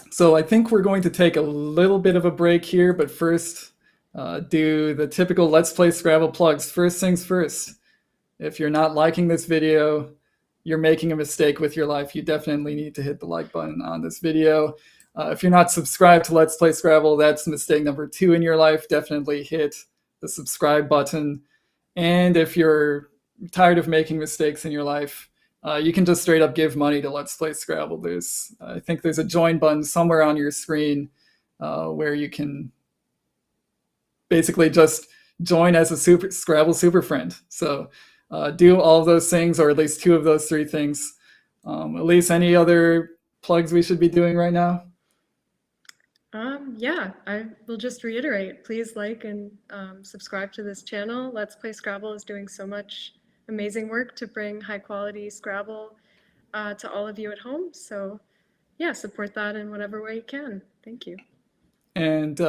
So I think we're going to take a little bit of a break here, but first do the typical Let's Play Scrabble plugs. First things first, if you're not liking this video, you're making a mistake with your life. You definitely need to hit the like button on this video. If you're not subscribed to Let's Play Scrabble, that's mistake number 2 in your life. Definitely hit the subscribe button. And if you're tired of making mistakes in your life, you can just straight up give money to Let's Play Scrabble. I think there's a join button somewhere on your screen where you can basically just join as a Scrabble super friend. So do all of those things, or at least 2 of those 3 things. Elise, any other plugs we should be doing right now? Yeah, I will just reiterate, please like and subscribe to this channel. Let's Play Scrabble is doing so much amazing work to bring high quality Scrabble to all of you at home. So yeah, support that in whatever way you can. Thank you. And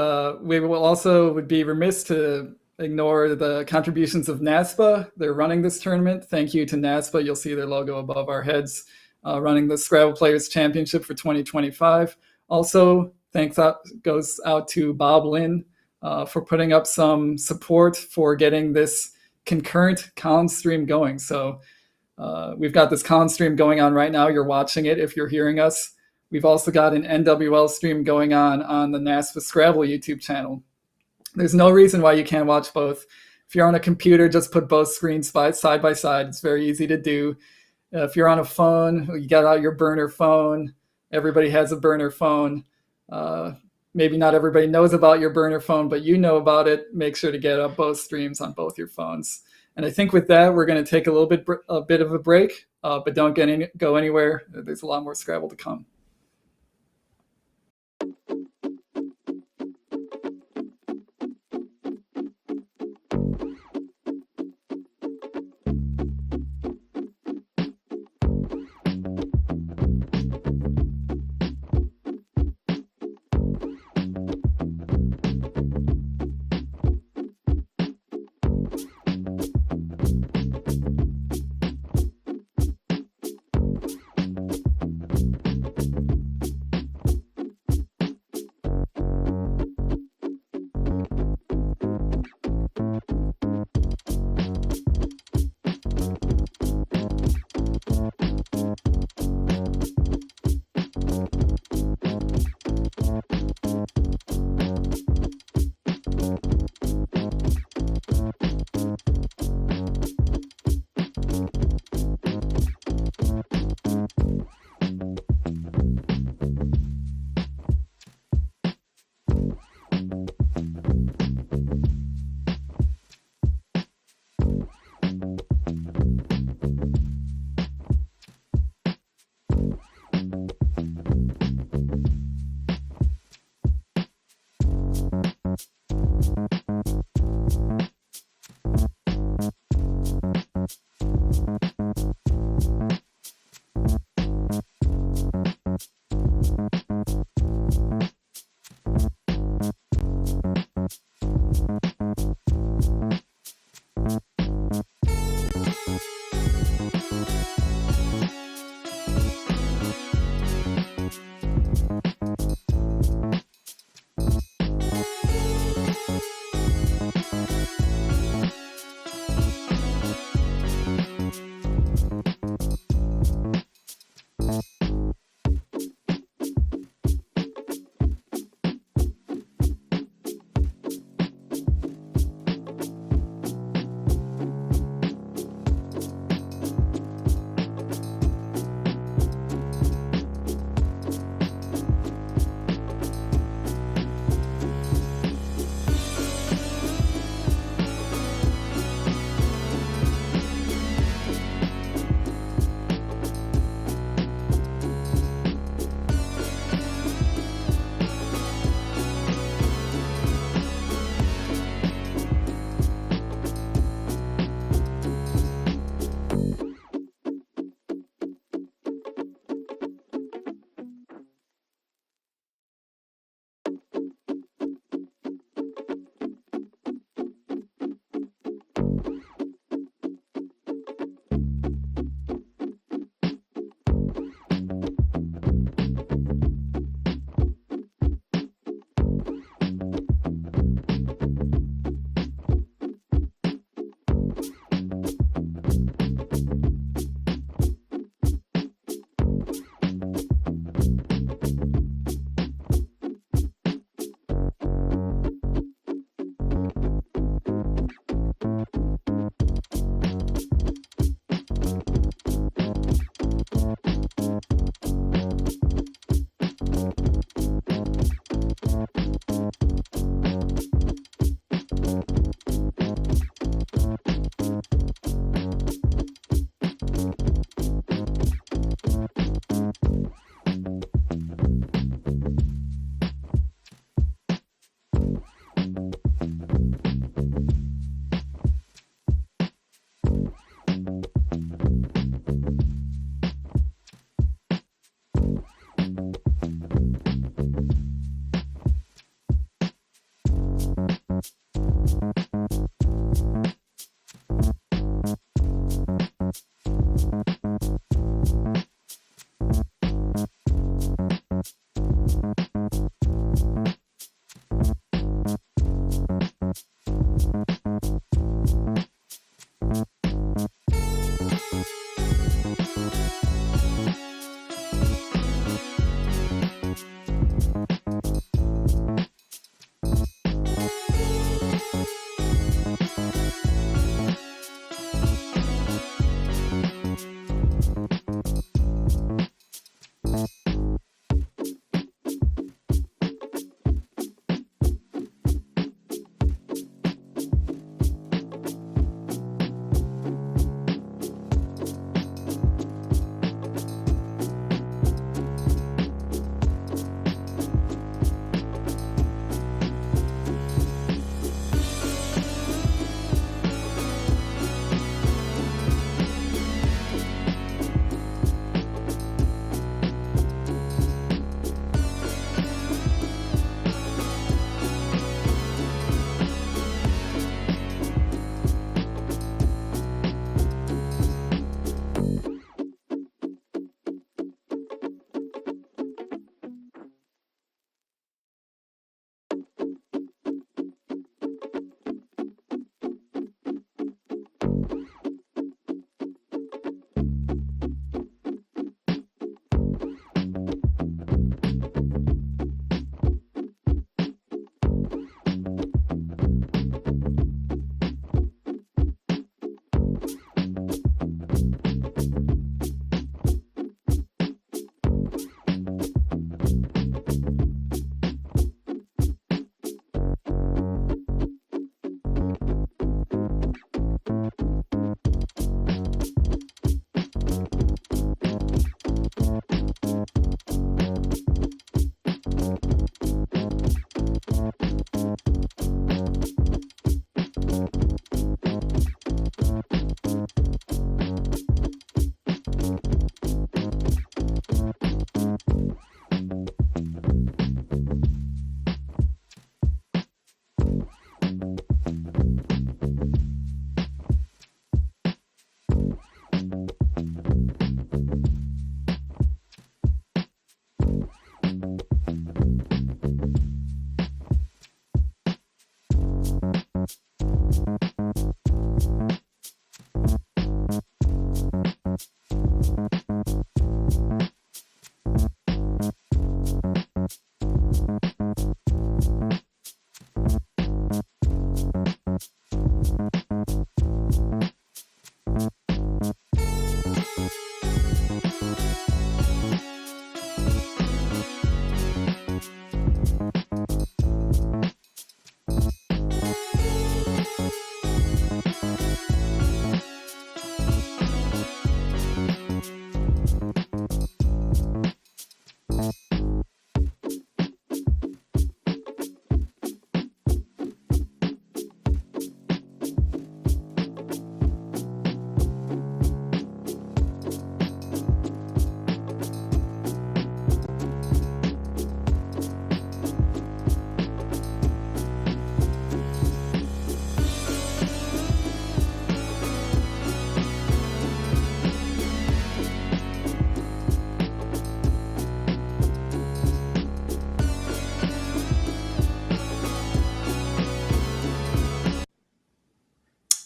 we will also would be remiss to ignore the contributions of NASPA. They're running this tournament. Thank you to NASPA. You'll see their logo above our heads. running the Scrabble Players Championship for 2025. Also, thanks goes out to Bob Lynn for putting up some support for getting this concurrent Colin stream going. So we've got this Colin stream going on right now. You're watching it if you're hearing us. We've also got an NWL stream going on the NASPA Scrabble YouTube channel. There's no reason why you can't watch both. If you're on a computer, just put both screens side by side. It's very easy to do. If you're on a phone, you get out your burner phone. Everybody has a burner phone. Maybe not everybody knows about your burner phone, but you know about it. Make sure to get up both streams on both your phones. And I think with that, we're going to take a bit of a break, but don't go anywhere. There's a lot more Scrabble to come.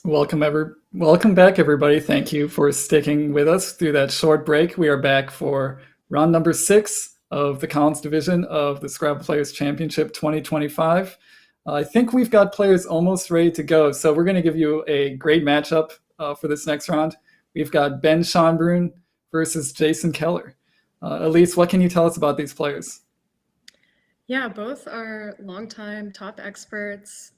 Welcome back, everybody. Thank you for sticking with us through that short break. We are back for round number 6 of the Collins division of the Scrabble Players Championship 2025. I think we've got players almost ready to go, so we're going to give you a great matchup for this next round. We've got Ben Schonbrun versus Jason Keller. Elise, what can you tell us about these players? Yeah, both are longtime top experts.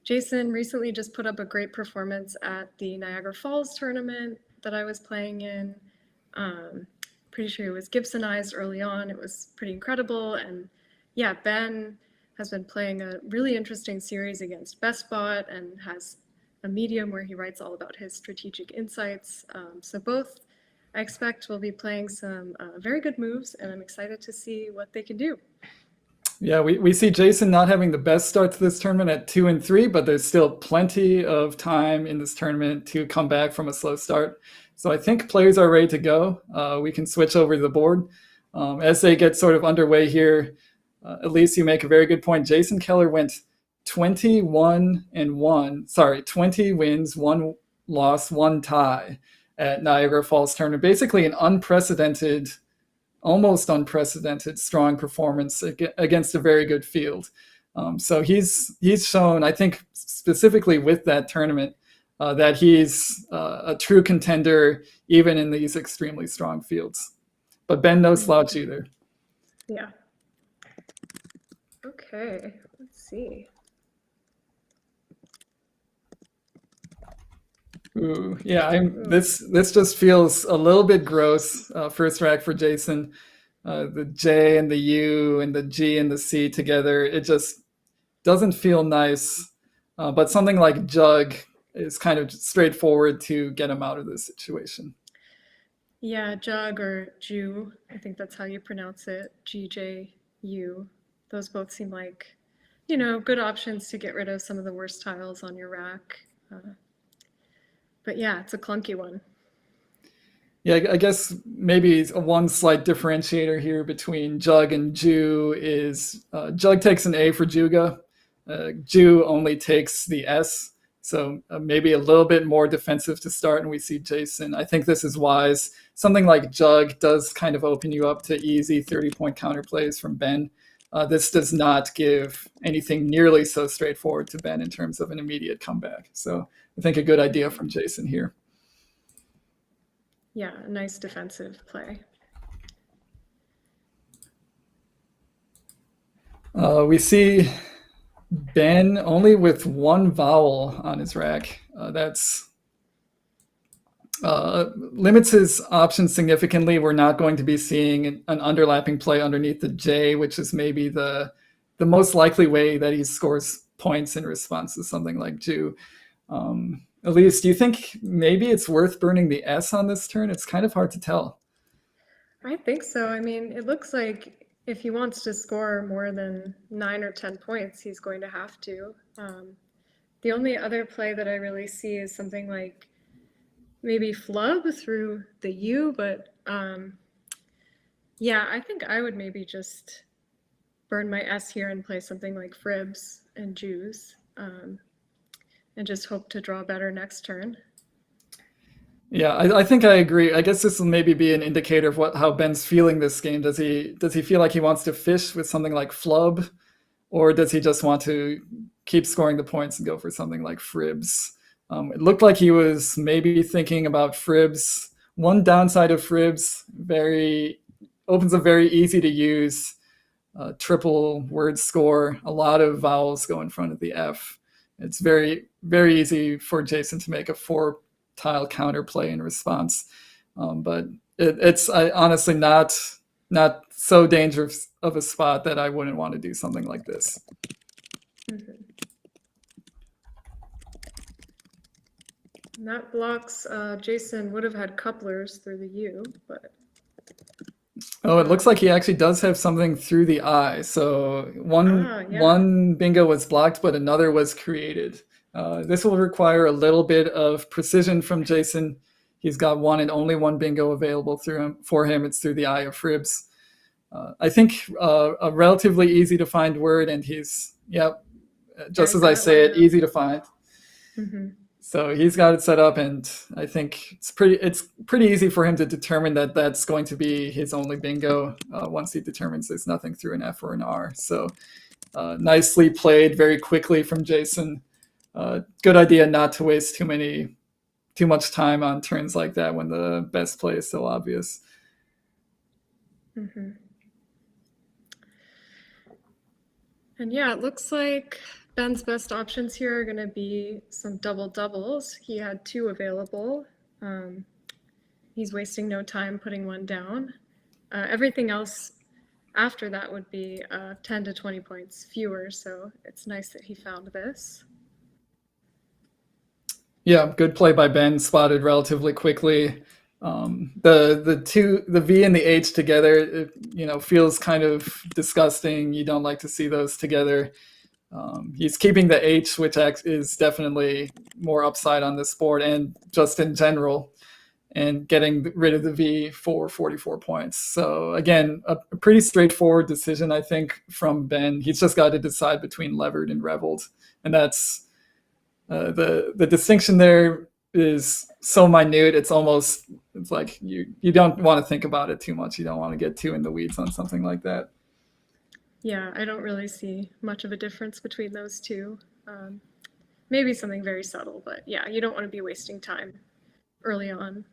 Jason recently just put up a great performance at the Niagara Falls tournament that I was playing in. Pretty sure it was Gibsonized early on. It was pretty incredible. And yeah, Ben has been playing a really interesting series against BestBot and has a medium where he writes all about his strategic insights. So both, I expect, will be playing some very good moves, and I'm excited to see what they can do. Yeah, we see Jason not having the best start to this tournament at 2-3, but there's still plenty of time in this tournament to come back from a slow start. So I think players are ready to go. We can switch over to the board. As they get sort of underway here, Elise, you make a very good point. Jason Keller went 20 wins, 1 loss, 1 tie at Niagara Falls tournament. Basically an almost unprecedented strong performance against a very good field. So he's shown, I think, specifically with that tournament, that he's a true contender even in these extremely strong fields. But Ben, no slouch either. Yeah. Okay, let's see. Ooh, yeah, this just feels a little bit gross. First rack for Jason, the J and the U and the G and the C together, it just doesn't feel nice. But something like Jug is kind of straightforward to get him out of this situation. Yeah, Jug or Jew, I think that's how you pronounce it, GJU. Those both seem like, good options to get rid of some of the worst tiles on your rack. But yeah, it's a clunky one. Yeah, I guess maybe one slight differentiator here between Jug and Jew is Jug takes an A for Juga. Jew only takes the S. So maybe a little bit more defensive to start, and we see Jason. I think this is wise. Something like Jug does kind of open you up to easy 30-point counterplays from Ben. This does not give anything nearly so straightforward to Ben in terms of an immediate comeback. So I think a good idea from Jason here. Yeah, a nice defensive play. We see Ben only with 1 vowel on his rack. That's limits his options significantly. We're not going to be seeing an underlapping play underneath the J, which is maybe the most likely way that he scores points in response to something like Jew. Elise, do you think maybe it's worth burning the S on this turn? It's kind of hard to tell. I think so. I mean, it looks like if he wants to score more than 9 or 10 points, he's going to have to. The only other play that I really see is something like maybe flub through the U, but yeah, I think I would maybe just burn my S here and play something like Fribs and Jews. And just hope to draw better next turn. Yeah, I think I agree. I guess this will maybe be an indicator of how Ben's feeling this game. Does he feel like he wants to fish with something like flub, or does he just want to keep scoring the points and go for something like Fribs? It looked like he was maybe thinking about Fribs. One downside of Fribs, opens a very easy to use triple word score. A lot of vowels go in front of the F. It's very, very easy for Jason to make a 4-tile counterplay in response. But it's honestly not so dangerous of a spot that I wouldn't want to do something like this. Mm-hmm. And that blocks, Jason would have had couplers through the U, but... Oh, it looks like he actually does have something through the I. So one bingo was blocked, but another was created. This will require a little bit of precision from Jason. He's got one and only one bingo available for him. It's through the I of Fribs. I think a relatively easy to find word, and he's, just as I say it, easy to find. Mm-hmm. So he's got it set up, and I think it's pretty easy for him to determine that that's going to be his only bingo once he determines there's nothing through an F or an R. So nicely played very quickly from Jason. Good idea not to waste too much time on turns like that when the best play is so obvious. Mm-hmm. And yeah, it looks like Ben's best options here are going to be some double doubles. He had 2 available. He's wasting no time putting one down. Everything else after that would be 10 to 20 points fewer, so it's nice that he found this. Yeah, good play by Ben, spotted relatively quickly. The V and the H together, it, feels kind of disgusting. You don't like to see those together. He's keeping the H, which is definitely more upside on this board and just in general, and getting rid of the V for 44 points. So again, a pretty straightforward decision, I think, from Ben. He's just got to decide between levered and reveled, and that's the distinction there is so minute. It's like you don't want to think about it too much. You don't want to get too in the weeds on something like that. Yeah, I don't really see much of a difference between those two. Maybe something very subtle, but yeah, you don't want to be wasting time early on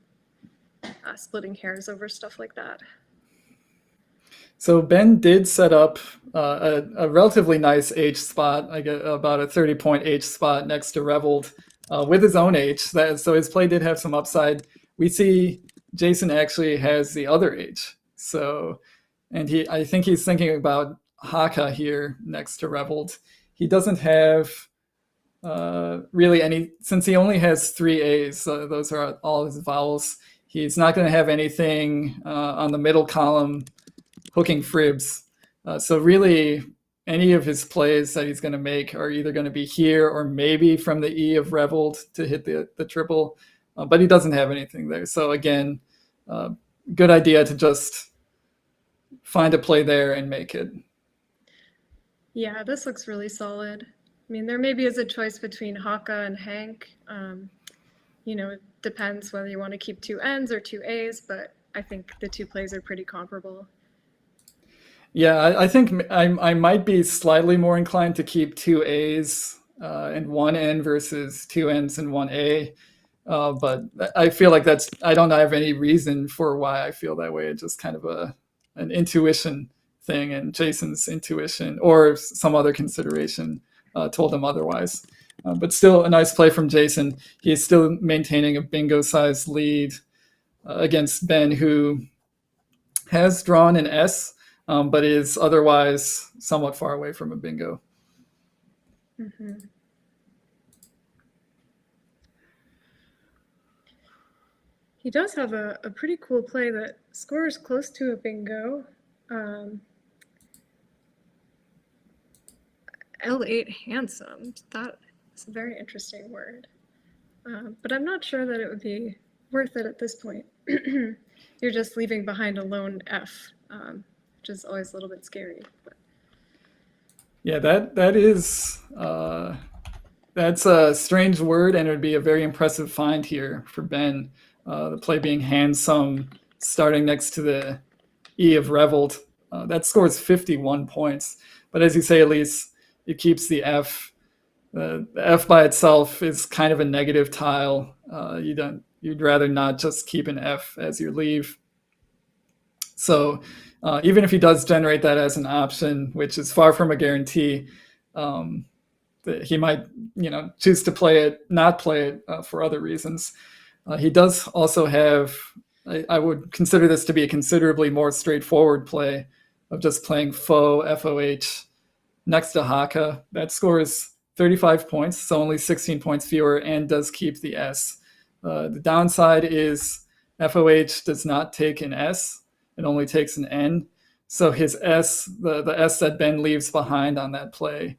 splitting hairs over stuff like that. So Ben did set up a relatively nice H spot, I get about a 30-point H spot next to Reveled with his own H. So his play did have some upside. We see Jason actually has the other H. So, and I think he's thinking about Haka here next to Reveled. He doesn't have really any, since he only has 3 A's, those are all his vowels. He's not going to have anything on the middle column hooking fribs. So really, any of his plays that he's going to make are either going to be here or maybe from the E of Reveled to hit the triple, but he doesn't have anything there. So again, good idea to just find a play there and make it. Yeah, this looks really solid. I mean, there maybe is a choice between Haka and Hank. It depends whether you want to keep 2 N's or 2 A's, but I think the 2 plays are pretty comparable. Yeah, I think I might be slightly more inclined to keep 2 A's and 1 N versus 2 N's and 1 A. But I feel like I don't have any reason for why I feel that way. It's just kind of an intuition thing, and Jason's intuition or some other consideration told him otherwise. But still a nice play from Jason. He's still maintaining a bingo-sized lead against Ben, who has drawn an S, but is otherwise somewhat far away from a bingo. Mm-hmm. He does have a pretty cool play that scores close to a bingo. L8 handsome. That is a very interesting word. But I'm not sure that it would be worth it at this point. You're just leaving behind a lone F, which is always a little bit scary. But. Yeah, that's a strange word, and it would be a very impressive find here for Ben. The play being handsome, starting next to the E of Reveled. That scores 51 points. But as you say, Elise, it keeps the F. The F by itself is kind of a negative tile. You'd rather not just keep an F as your leave. So even if he does generate that as an option, which is far from a guarantee, he might choose to not play it for other reasons. He does also have, I would consider this to be a considerably more straightforward play of just playing faux FOH next to Haka. That scores 35 points, so only 16 points fewer, and does keep the S. The downside is FOH does not take an S. It only takes an N. So his S, the S that Ben leaves behind on that play,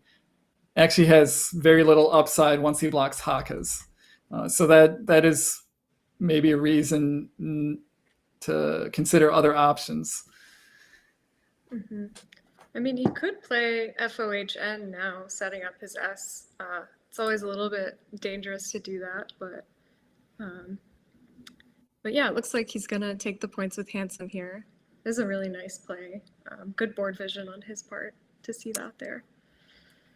actually has very little upside once he locks Haka's. So that is maybe a reason to consider other options. Mm-hmm. I mean, he could play FOHN now, setting up his S. It's always a little bit dangerous to do that, but yeah, it looks like he's gonna take the points with Handsome here. This is a really nice play. Good board vision on his part to see that there.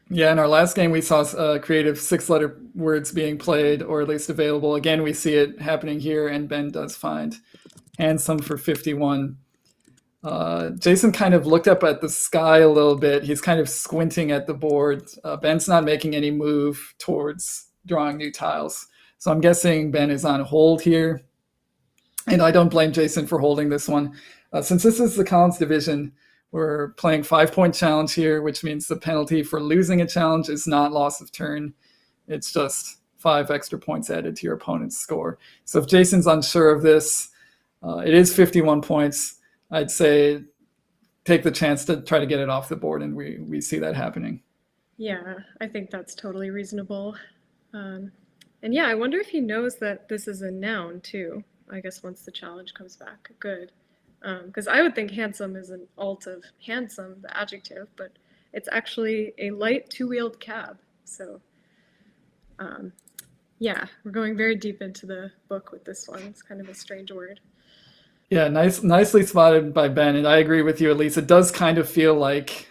Yeah, in our last game, we saw creative 6-letter words being played, or at least available. Again, we see it happening here, and Ben does find Handsome for 51. Jason kind of looked up at the sky a little bit. He's kind of squinting at the board. Ben's not making any move towards drawing new tiles. So I'm guessing Ben is on hold here. And I don't blame Jason for holding this one. Since this is the Collins division, we're playing 5-point challenge here, which means the penalty for losing a challenge is not loss of turn. It's just 5 extra points added to your opponent's score. So if Jason's unsure of this, it is 51 points. I'd say take the chance to try to get it off the board, and we see that happening. Yeah, I think that's totally reasonable. And yeah, I wonder if he knows that this is a noun too. I guess once the challenge comes back, good. Because I would think handsome is an alt of handsome, the adjective, but it's actually a light 2-wheeled cab. So yeah, we're going very deep into the book with this one. It's kind of a strange word. Yeah, nicely spotted by Ben, and I agree with you, Elise. It does kind of feel like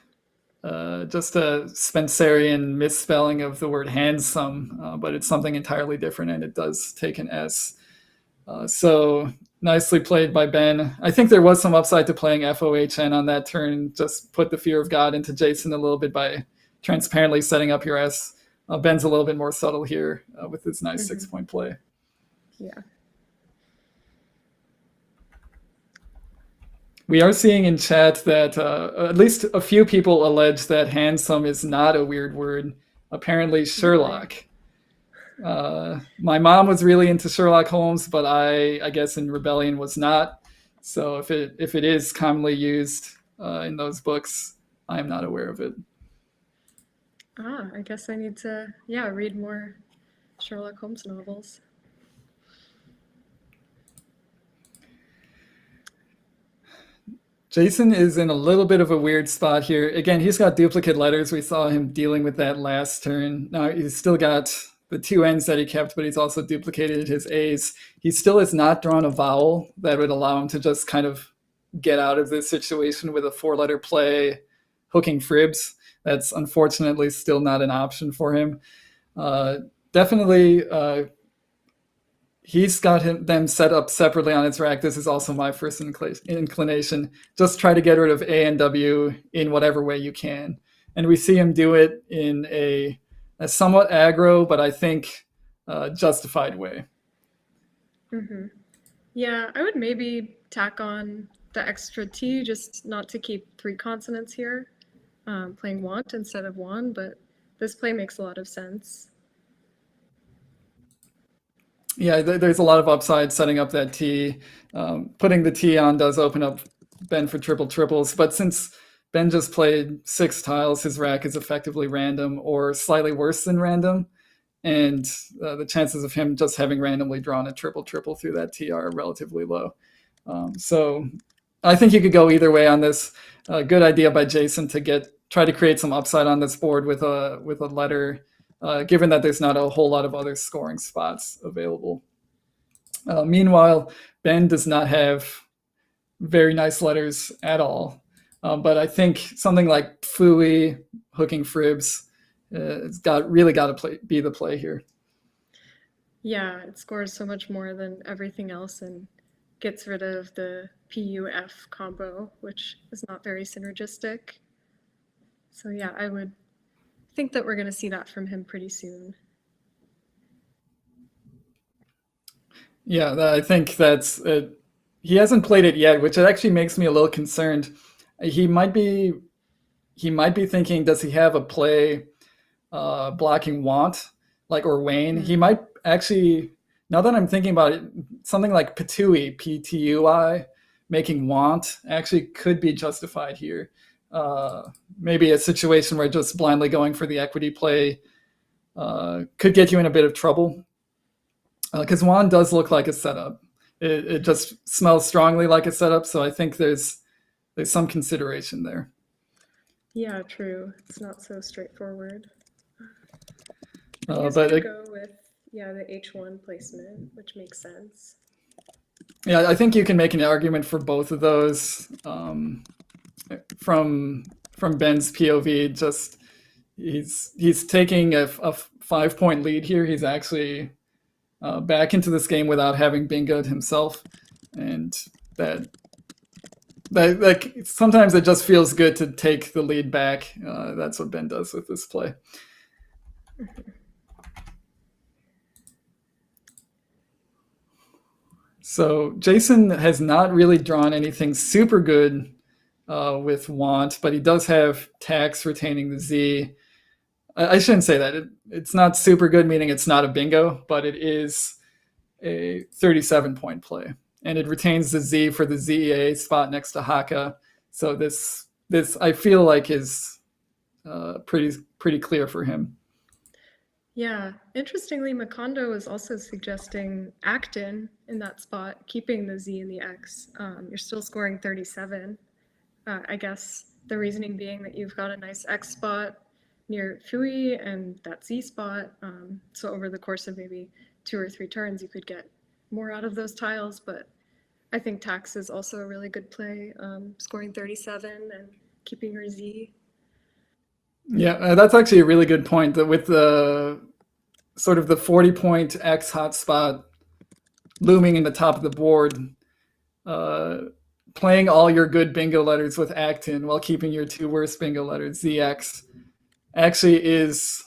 just a Spencerian misspelling of the word handsome, but it's something entirely different, and it does take an S. So nicely played by Ben. I think there was some upside to playing FOHN on that turn. Just put the fear of God into Jason a little bit by transparently setting up your S. Ben's a little bit more subtle here with his nice 6-point play. Yeah. We are seeing in chat that at least a few people allege that handsome is not a weird word. Apparently Sherlock. My mom was really into Sherlock Holmes, but I guess in Rebellion was not. So if it is commonly used in those books, I am not aware of it. I guess I need to, read more Sherlock Holmes novels. Jason is in a little bit of a weird spot here. Again, he's got duplicate letters. We saw him dealing with that last turn. Now he's still got the 2 N's that he kept, but he's also duplicated his A's. He still has not drawn a vowel that would allow him to just kind of get out of this situation with a 4-letter play, hooking fribs. That's unfortunately still not an option for him. Definitely, he's got them set up separately on his rack. This is also my first inclination. Just try to get rid of A and W in whatever way you can. And we see him do it in a somewhat aggro, but I think justified way. Mm-hmm. Yeah, I would maybe tack on the extra T, just not to keep 3 consonants here, playing want instead of one, but this play makes a lot of sense. Yeah, there's a lot of upside setting up that T. Putting the T on does open up Ben for triples, but since Ben just played 6 tiles, his rack is effectively random or slightly worse than random, and the chances of him just having randomly drawn a triple through that T are relatively low. So I think you could go either way on this. Good idea by Jason to try to create some upside on this board with a letter, given that there's not a whole lot of other scoring spots available. Meanwhile, Ben does not have very nice letters at all. But I think something like Fooey, hooking fribs, it's really got to be the play here. Yeah, it scores so much more than everything else and gets rid of the PUF combo, which is not very synergistic. So yeah, I would think that we're going to see that from him pretty soon. Yeah, I think that's he hasn't played it yet, which actually makes me a little concerned. He might be thinking, does he have a play blocking want, or Wayne? He might actually, now that I'm thinking about it, something like Patui, P-T-U-I, making want actually could be justified here. Maybe a situation where just blindly going for the equity play could get you in a bit of trouble. Because Juan does look like a setup. It just smells strongly like a setup, so I think there's some consideration there. Yeah, true. It's not so straightforward. But He's gonna go with the H1 placement, which makes sense. Yeah, I think you can make an argument for both of those. From Ben's POV, just he's taking a 5-point lead here. He's actually back into this game without having bingoed himself, and that like sometimes it just feels good to take the lead back. That's what Ben does with this play. So Jason has not really drawn anything super good with Want, but he does have Tax retaining the Z. I shouldn't say that. It's not super good, meaning it's not a bingo, but it is a 37-point play. And it retains the Z for the ZEA spot next to Haka. So this I feel like is pretty clear for him. Yeah, interestingly, Macondo is also suggesting Acton in that spot, keeping the Z and the X. You're still scoring 37. I guess the reasoning being that you've got a nice X spot near Fui and that Z spot. So over the course of maybe 2 or 3 turns, you could get more out of those tiles. But I think Tax is also a really good play, scoring 37 and keeping your Z. Yeah, that's actually a really good point. That with the sort of the 40-point X hotspot looming in the top of the board, playing all your good bingo letters with Acton while keeping your 2 worst bingo letters, ZX, actually is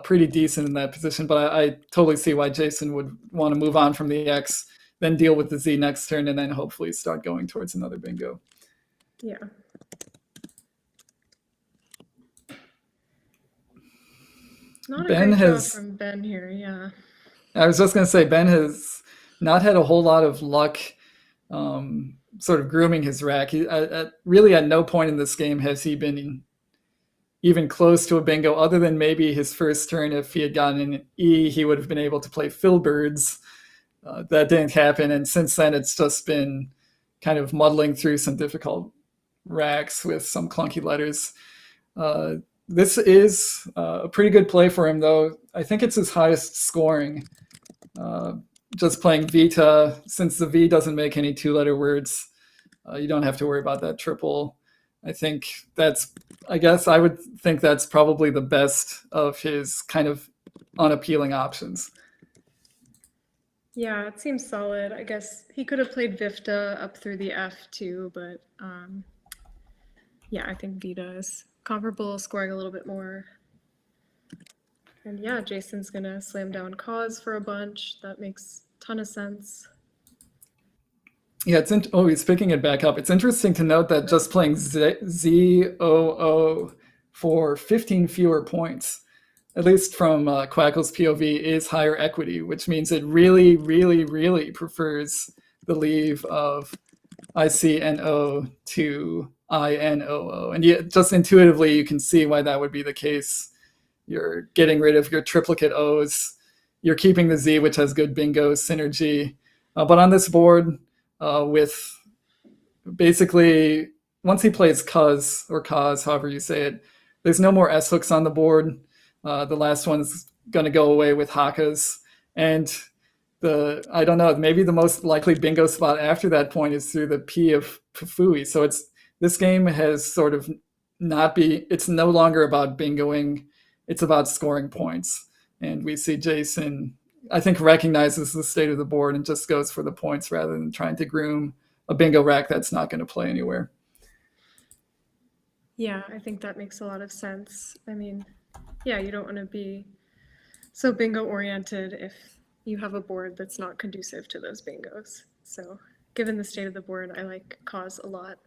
pretty decent in that position. But I totally see why Jason would want to move on from the X, then deal with the Z next turn, and then hopefully start going towards another bingo. Yeah. Not a great draw from Ben here, yeah. I was just going to say, Ben has not had a whole lot of luck sort of grooming his rack. Really at no point in this game has he been even close to a bingo, other than maybe his first turn. If he had gotten an E, he would have been able to play Filberds. That didn't happen, and since then it's just been kind of muddling through some difficult racks with some clunky letters. This is a pretty good play for him, though. I think it's his highest scoring. Just playing Vita, since the V doesn't make any 2-letter words, you don't have to worry about that triple. I guess I would think that's probably the best of his kind of unappealing options. Yeah, it seems solid. I guess he could have played Vifta up through the F too, but yeah, I think Vita is comparable, scoring a little bit more. And yeah, Jason's gonna slam down Cause for a bunch. That makes a ton of sense. Yeah, he's picking it back up. It's interesting to note that just playing ZOO for 15 fewer points, at least from Quackle's POV, is higher equity, which means it really, really, really prefers the leave of ICNO to INOO. And just intuitively, you can see why that would be the case. You're getting rid of your triplicate O's. You're keeping the Z, which has good bingo synergy. But on this board, with basically, once he plays Cuz, or Cause, however you say it, there's no more S hooks on the board. The last one's going to go away with Hakas. And I don't know, maybe the most likely bingo spot after that point is through the P of Pufui. So this game has sort of it's no longer about bingoing. It's about scoring points. And we see Jason, I think, recognizes the state of the board and just goes for the points rather than trying to groom a bingo rack that's not going to play anywhere. Yeah, I think that makes a lot of sense. I mean, yeah, you don't want to be so bingo oriented if you have a board that's not conducive to those bingos. So given the state of the board, I like Cause a lot.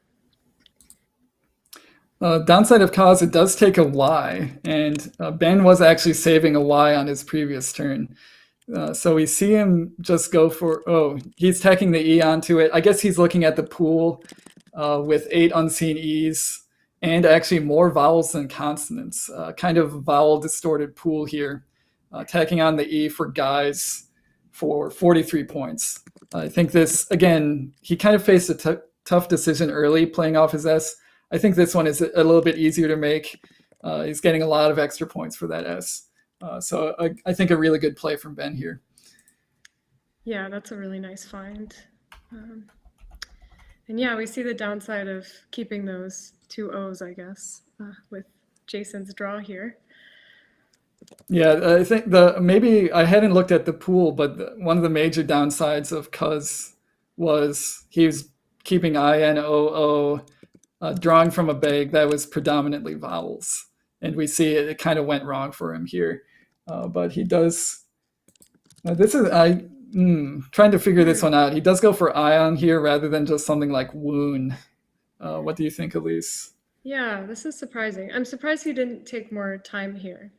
Downside of Cause, it does take a Y, and Ben was actually saving a Y on his previous turn. So we see him just go for, he's tacking the E onto it. I guess he's looking at the pool with 8 unseen E's and actually more vowels than consonants. Kind of vowel distorted pool here. Tacking on the E for guys for 43 points. I think this, again, he kind of faced a tough decision early playing off his S. I think this one is a little bit easier to make. He's getting a lot of extra points for that S. So I think a really good play from Ben here. Yeah, that's a really nice find. And yeah, we see the downside of keeping those two O's, I guess, with Jason's draw here. Yeah, I think maybe I hadn't looked at the pool, but one of the major downsides of Cuz was he was keeping INOO, drawing from a bag that was predominantly vowels, and we see it kind of went wrong for him here. But he does. This is trying to figure this one out. He does go for ion here rather than just something like woon. What do you think, Elise? Yeah, this is surprising. I'm surprised he didn't take more time here.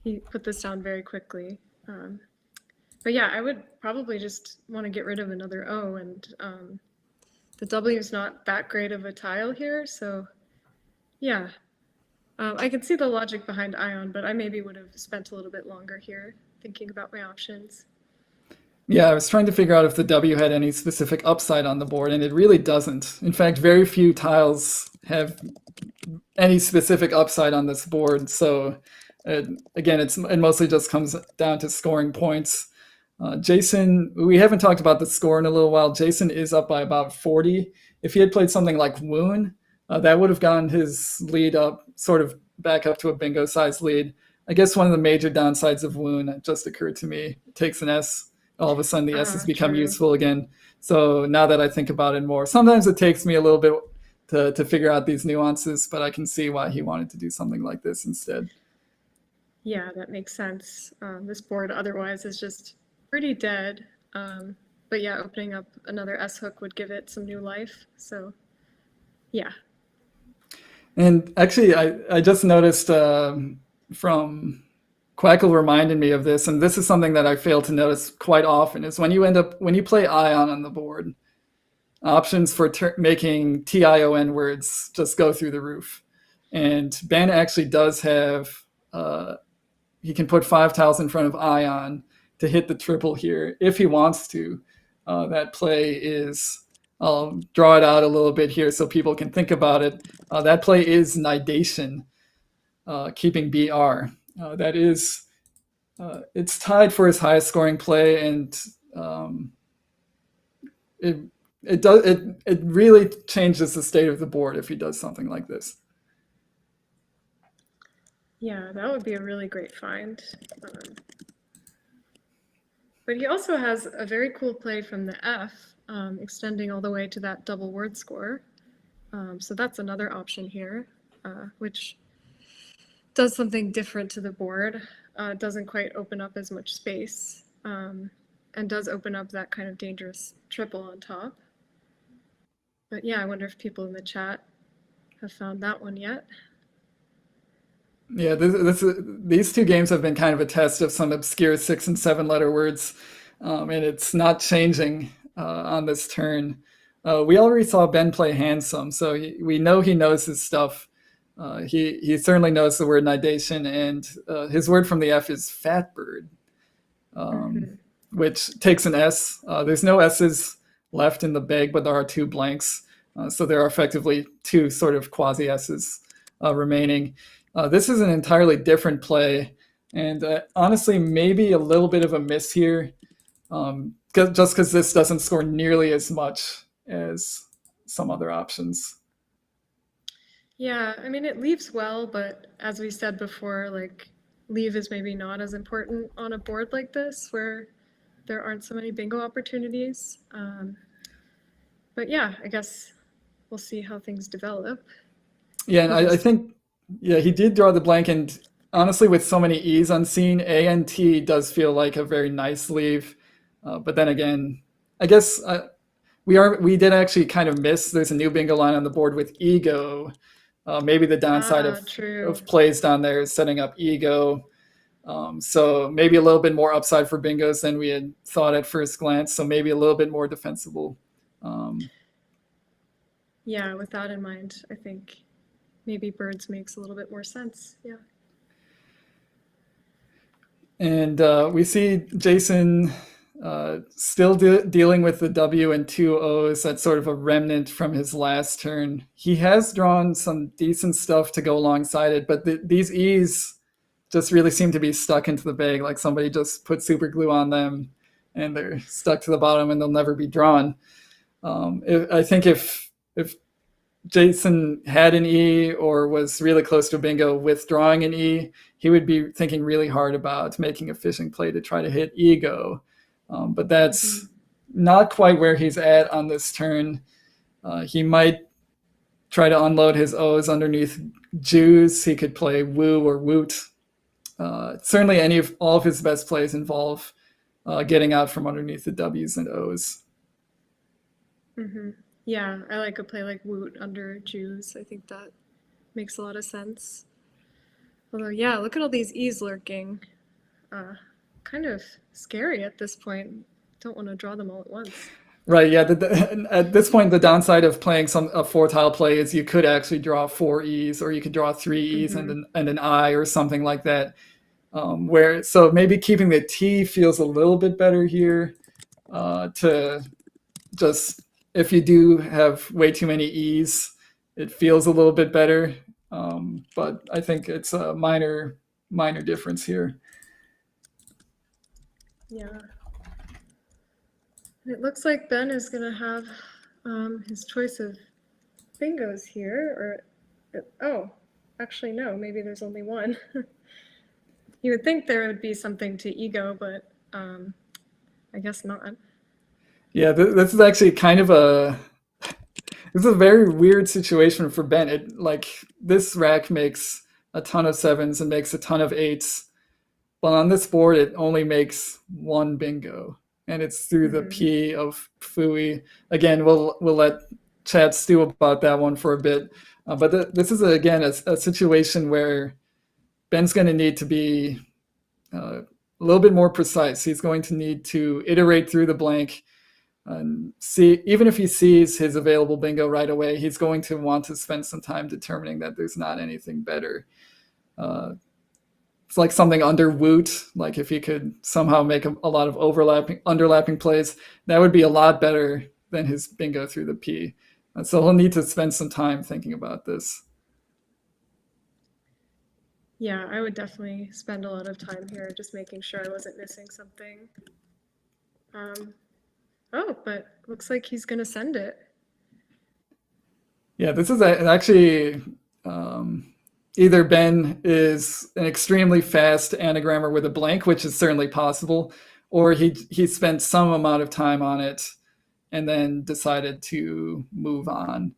He put this down very quickly. But yeah, I would probably just want to get rid of another O, and the W is not that great of a tile here, so yeah. I can see the logic behind ion, but I maybe would have spent a little bit longer here thinking about my options. Yeah, I was trying to figure out if the W had any specific upside on the board, and it really doesn't. In fact, very few tiles have any specific upside on this board. So again, it mostly just comes down to scoring points. Jason, we haven't talked about the score in a little while. Jason is up by about 40. If he had played something like Woon, that would have gotten his lead up, sort of back up to a bingo size lead. I guess one of the major downsides of Woon just occurred to me. It takes an S. All of a sudden the S's become true. useful again. So now that I think about it more, sometimes it takes me a little bit to figure out these nuances, but I can see why he wanted to do something like this instead. Yeah, that makes sense. This board otherwise is just pretty dead. But yeah, opening up another S hook would give it some new life. So yeah. And actually, I just noticed from Quackle reminded me of this, and this is something that I fail to notice quite often, is when you play ion on the board, options for making TION words just go through the roof. And Ben actually does have, he can put 5 tiles in front of ion to hit the triple here if he wants to. That play is, I'll draw it out a little bit here so people can think about it. That play is nidation, keeping BR. That is, it's tied for his highest scoring play, and it really changes the state of the board if he does something like this. Yeah, that would be a really great find. But he also has a very cool play from the F, extending all the way to that double word score. So that's another option here, which does something different to the board. Doesn't quite open up as much space, and does open up that kind of dangerous triple on top. But yeah, I wonder if people in the chat have found that one yet. Yeah, these two games have been kind of a test of some obscure 6 and 7 letter words, and it's not changing on this turn. We already saw Ben play handsome, so we know he knows his stuff. He certainly knows the word nidation, and his word from the F is fatbird, which takes an S. There's no S's left in the bag, but there are 2 blanks, so there are effectively 2 sort of quasi S's remaining. This is an entirely different play, and honestly, maybe a little bit of a miss here, just because this doesn't score nearly as much as some other options. Yeah, I mean, it leaves well, but as we said before, like, leave is maybe not as important on a board like this where there aren't so many bingo opportunities. But yeah, I guess we'll see how things develop. Yeah, and I think, yeah, he did draw the blank, and honestly, with so many E's unseen, A and T does feel like a very nice leave. But then again, I guess we did actually kind of miss. There's a new bingo line on the board with ego. Maybe the downside of plays down there is setting up ego. So maybe a little bit more upside for bingos than we had thought at first glance. So maybe a little bit more defensible. Yeah, with that in mind, I think maybe birds makes a little bit more sense. Yeah. And we see Jason Still dealing with the W and two O's. That's sort of a remnant from his last turn. He has drawn some decent stuff to go alongside it, but these E's just really seem to be stuck into the bag. Like somebody just put super glue on them and they're stuck to the bottom and they'll never be drawn. I think if Jason had an E or was really close to a bingo withdrawing an E, he would be thinking really hard about making a fishing play to try to hit ego. But that's not quite where he's at on this turn. He might try to unload his O's underneath Jews. He could play woo or woot. Certainly all of his best plays involve getting out from underneath the W's and O's. Mm-hmm. Yeah, I like a play like woot under Jews. I think that makes a lot of sense. Although, yeah, look at all these E's lurking. Kind of scary at this point. Don't want to draw them all at once. Right, yeah. At this point, the downside of playing a four-tile play is you could actually draw four E's, or you could draw three E's and an I or something like that. So maybe keeping the T feels a little bit better here. To just, if you do have way too many E's, it feels a little bit better. But I think it's a minor difference here. Yeah. It looks like Ben is going to have his choice of bingos here. Oh, actually, no, maybe there's only one. You would think there would be something to ego, but I guess not. Yeah, this is actually kind of this is a very weird situation for Ben. This rack makes a ton of sevens and makes a ton of eights. But on this board, it only makes one bingo, and it's through the P of Fooey. Again, we'll let chat stew about that one for a bit. But this is, again, a situation where Ben's going to need to be a little bit more precise. He's going to need to iterate through the blank and see, even if he sees his available bingo right away, he's going to want to spend some time determining that there's not anything better. It's like something under woot, like if he could somehow make a lot of underlapping plays, that would be a lot better than his bingo through the P. So he'll need to spend some time thinking about this. Yeah, I would definitely spend a lot of time here just making sure I wasn't missing something. Oh, but looks like he's going to send it. Yeah, this is actually... either Ben is an extremely fast anagrammer with a blank, which is certainly possible, or he spent some amount of time on it and then decided to move on.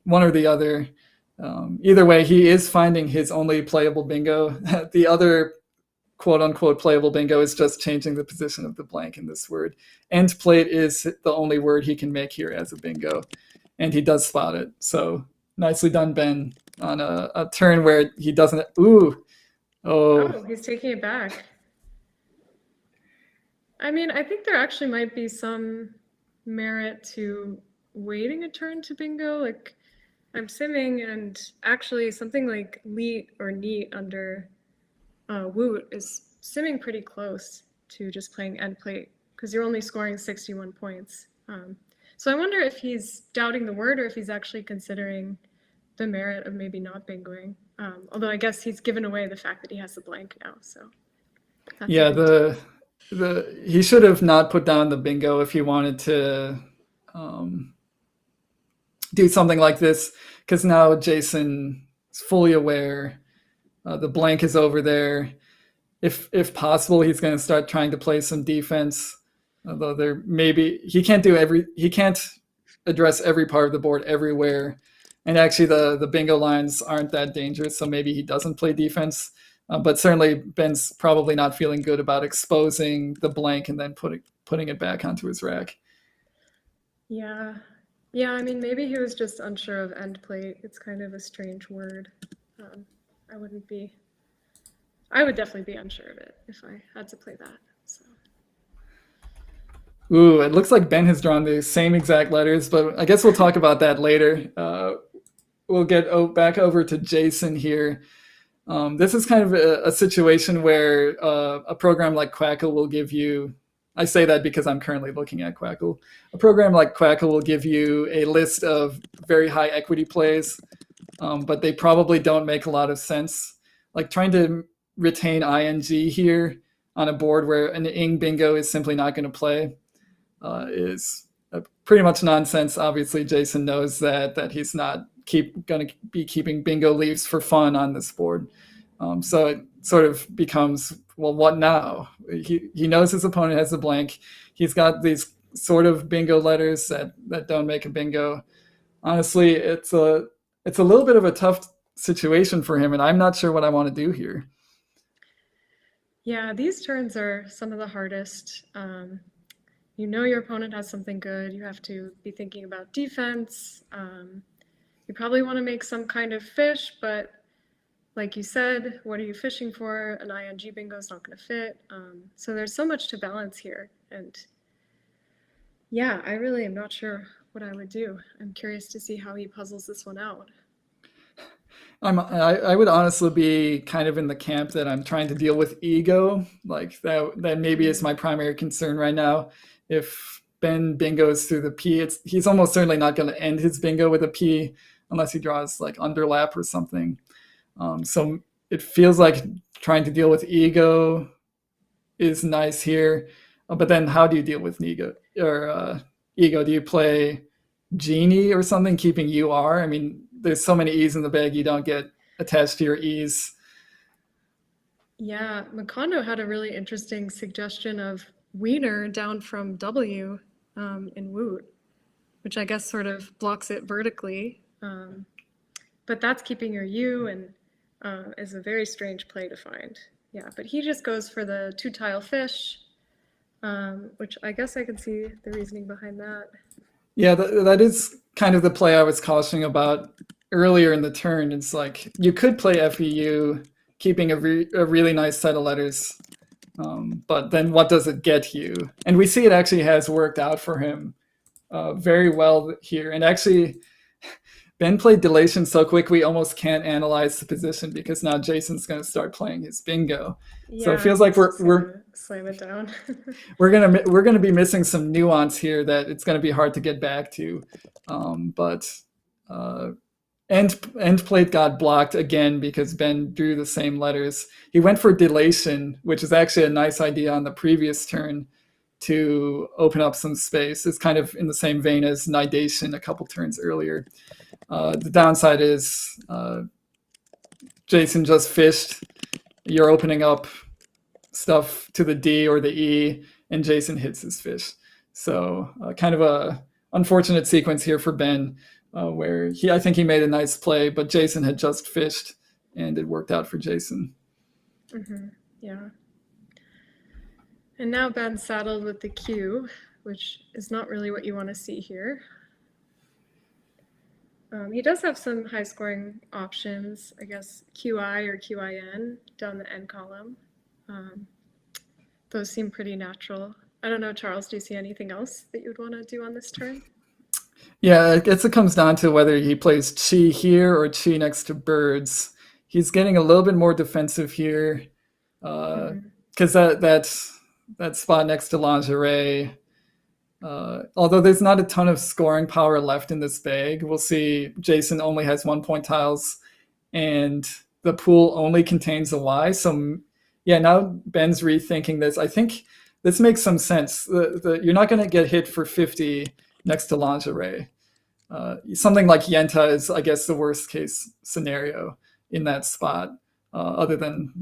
One or the other. Either way, he is finding his only playable bingo. The other quote-unquote playable bingo is just changing the position of the blank in this word. End plate is the only word he can make here as a bingo, and he does spot it. So nicely done, Ben, on a turn where he doesn't. Oh, he's taking it back. I mean, I think there actually might be some merit to waiting a turn to bingo. Like, I'm simming, and actually something like leet or neat under woot is simming pretty close to just playing end plate because you're only scoring 61 points. So I wonder if he's doubting the word or if he's actually considering the merit of maybe not bingoing. Although I guess he's given away the fact that he has the blank now. So yeah, he should have not put down the bingo if he wanted to do something like this, because now Jason is fully aware the blank is over there. If possible, he's going to start trying to play some defense. Although he can't address every part of the board everywhere. And actually, the bingo lines aren't that dangerous, so maybe he doesn't play defense. But certainly, Ben's probably not feeling good about exposing the blank and then putting it back onto his rack. Yeah. I mean, maybe he was just unsure of end plate. It's kind of a strange word. I would definitely be unsure of it if I had to play that. So. Ooh, it looks like Ben has drawn the same exact letters, but I guess we'll talk about that later. We'll get back over to Jason here. This is kind of a situation where a program like Quackle will give you I say that because I'm currently looking at Quackle. A program like Quackle will give you a list of very high equity plays, but they probably don't make a lot of sense. Like trying to retain ing here on a board where an ing bingo is simply not going to play is pretty much nonsense. Obviously, Jason knows that he's not going to be keeping bingo leaves for fun on this board. So it sort of becomes, well, what now? He knows his opponent has a blank. He's got these sort of bingo letters that don't make a bingo. Honestly, it's a little bit of a tough situation for him, and I'm not sure what I want to do here. Yeah, these turns are some of the hardest. You know your opponent has something good. You have to be thinking about defense. You probably want to make some kind of fish, but like you said, what are you fishing for? An ing bingo is not going to fit. So there's so much to balance here. And yeah, I really am not sure what I would do. I'm curious to see how he puzzles this one out. I would honestly be kind of in the camp that I'm trying to deal with ego. Like that maybe is my primary concern right now. If Ben bingos through the P, he's almost certainly not going to end his bingo with a P unless he draws like underlap or something. So it feels like trying to deal with ego is nice here. But then how do you deal with ego? Ego? Do you play Genie or something, keeping UR? I mean, there's so many E's in the bag, you don't get attached to your E's. Yeah, Macondo had a really interesting suggestion of Wiener down from W in Woot, which I guess sort of blocks it vertically. But that's keeping your U and is a very strange play to find. Yeah, but he just goes for the 2-tile fish, which I guess I can see the reasoning behind that. Yeah, that is kind of the play I was cautioning about earlier in the turn. It's like you could play FEU, keeping a really nice set of letters, but then what does it get you? And we see it actually has worked out for him very well here. And actually, Ben played Delation so quick we almost can't analyze the position because now Jason's going to start playing his bingo. Yeah, so it feels like we're slam it down. we're gonna be missing some nuance here that it's going to be hard to get back to. But end plate got blocked again because Ben drew the same letters. He went for Delation, which is actually a nice idea on the previous turn to open up some space. It's kind of in the same vein as Nidation a couple turns earlier. The downside is Jason just fished. You're opening up stuff to the D or the E, and Jason hits his fish. So kind of a unfortunate sequence here for Ben, where I think he made a nice play, but Jason had just fished, and it worked out for Jason. Mm-hmm. Yeah. And now Ben's saddled with the Q, which is not really what you want to see here. He does have some high-scoring options, I guess QI or QIN down the N column. Those seem pretty natural. I don't know, Charles, do you see anything else that you'd want to do on this turn? Yeah, I guess it comes down to whether he plays Chi here or Chi next to birds. He's getting a little bit more defensive here because that spot next to lingerie, although there's not a ton of scoring power left in this bag, we'll see Jason only has 1 point tiles and the pool only contains a Y. So yeah, now Ben's rethinking this. I think this makes some sense. You're not going to get hit for 50 next to lingerie. Something like Yenta is, I guess, the worst case scenario in that spot, other than,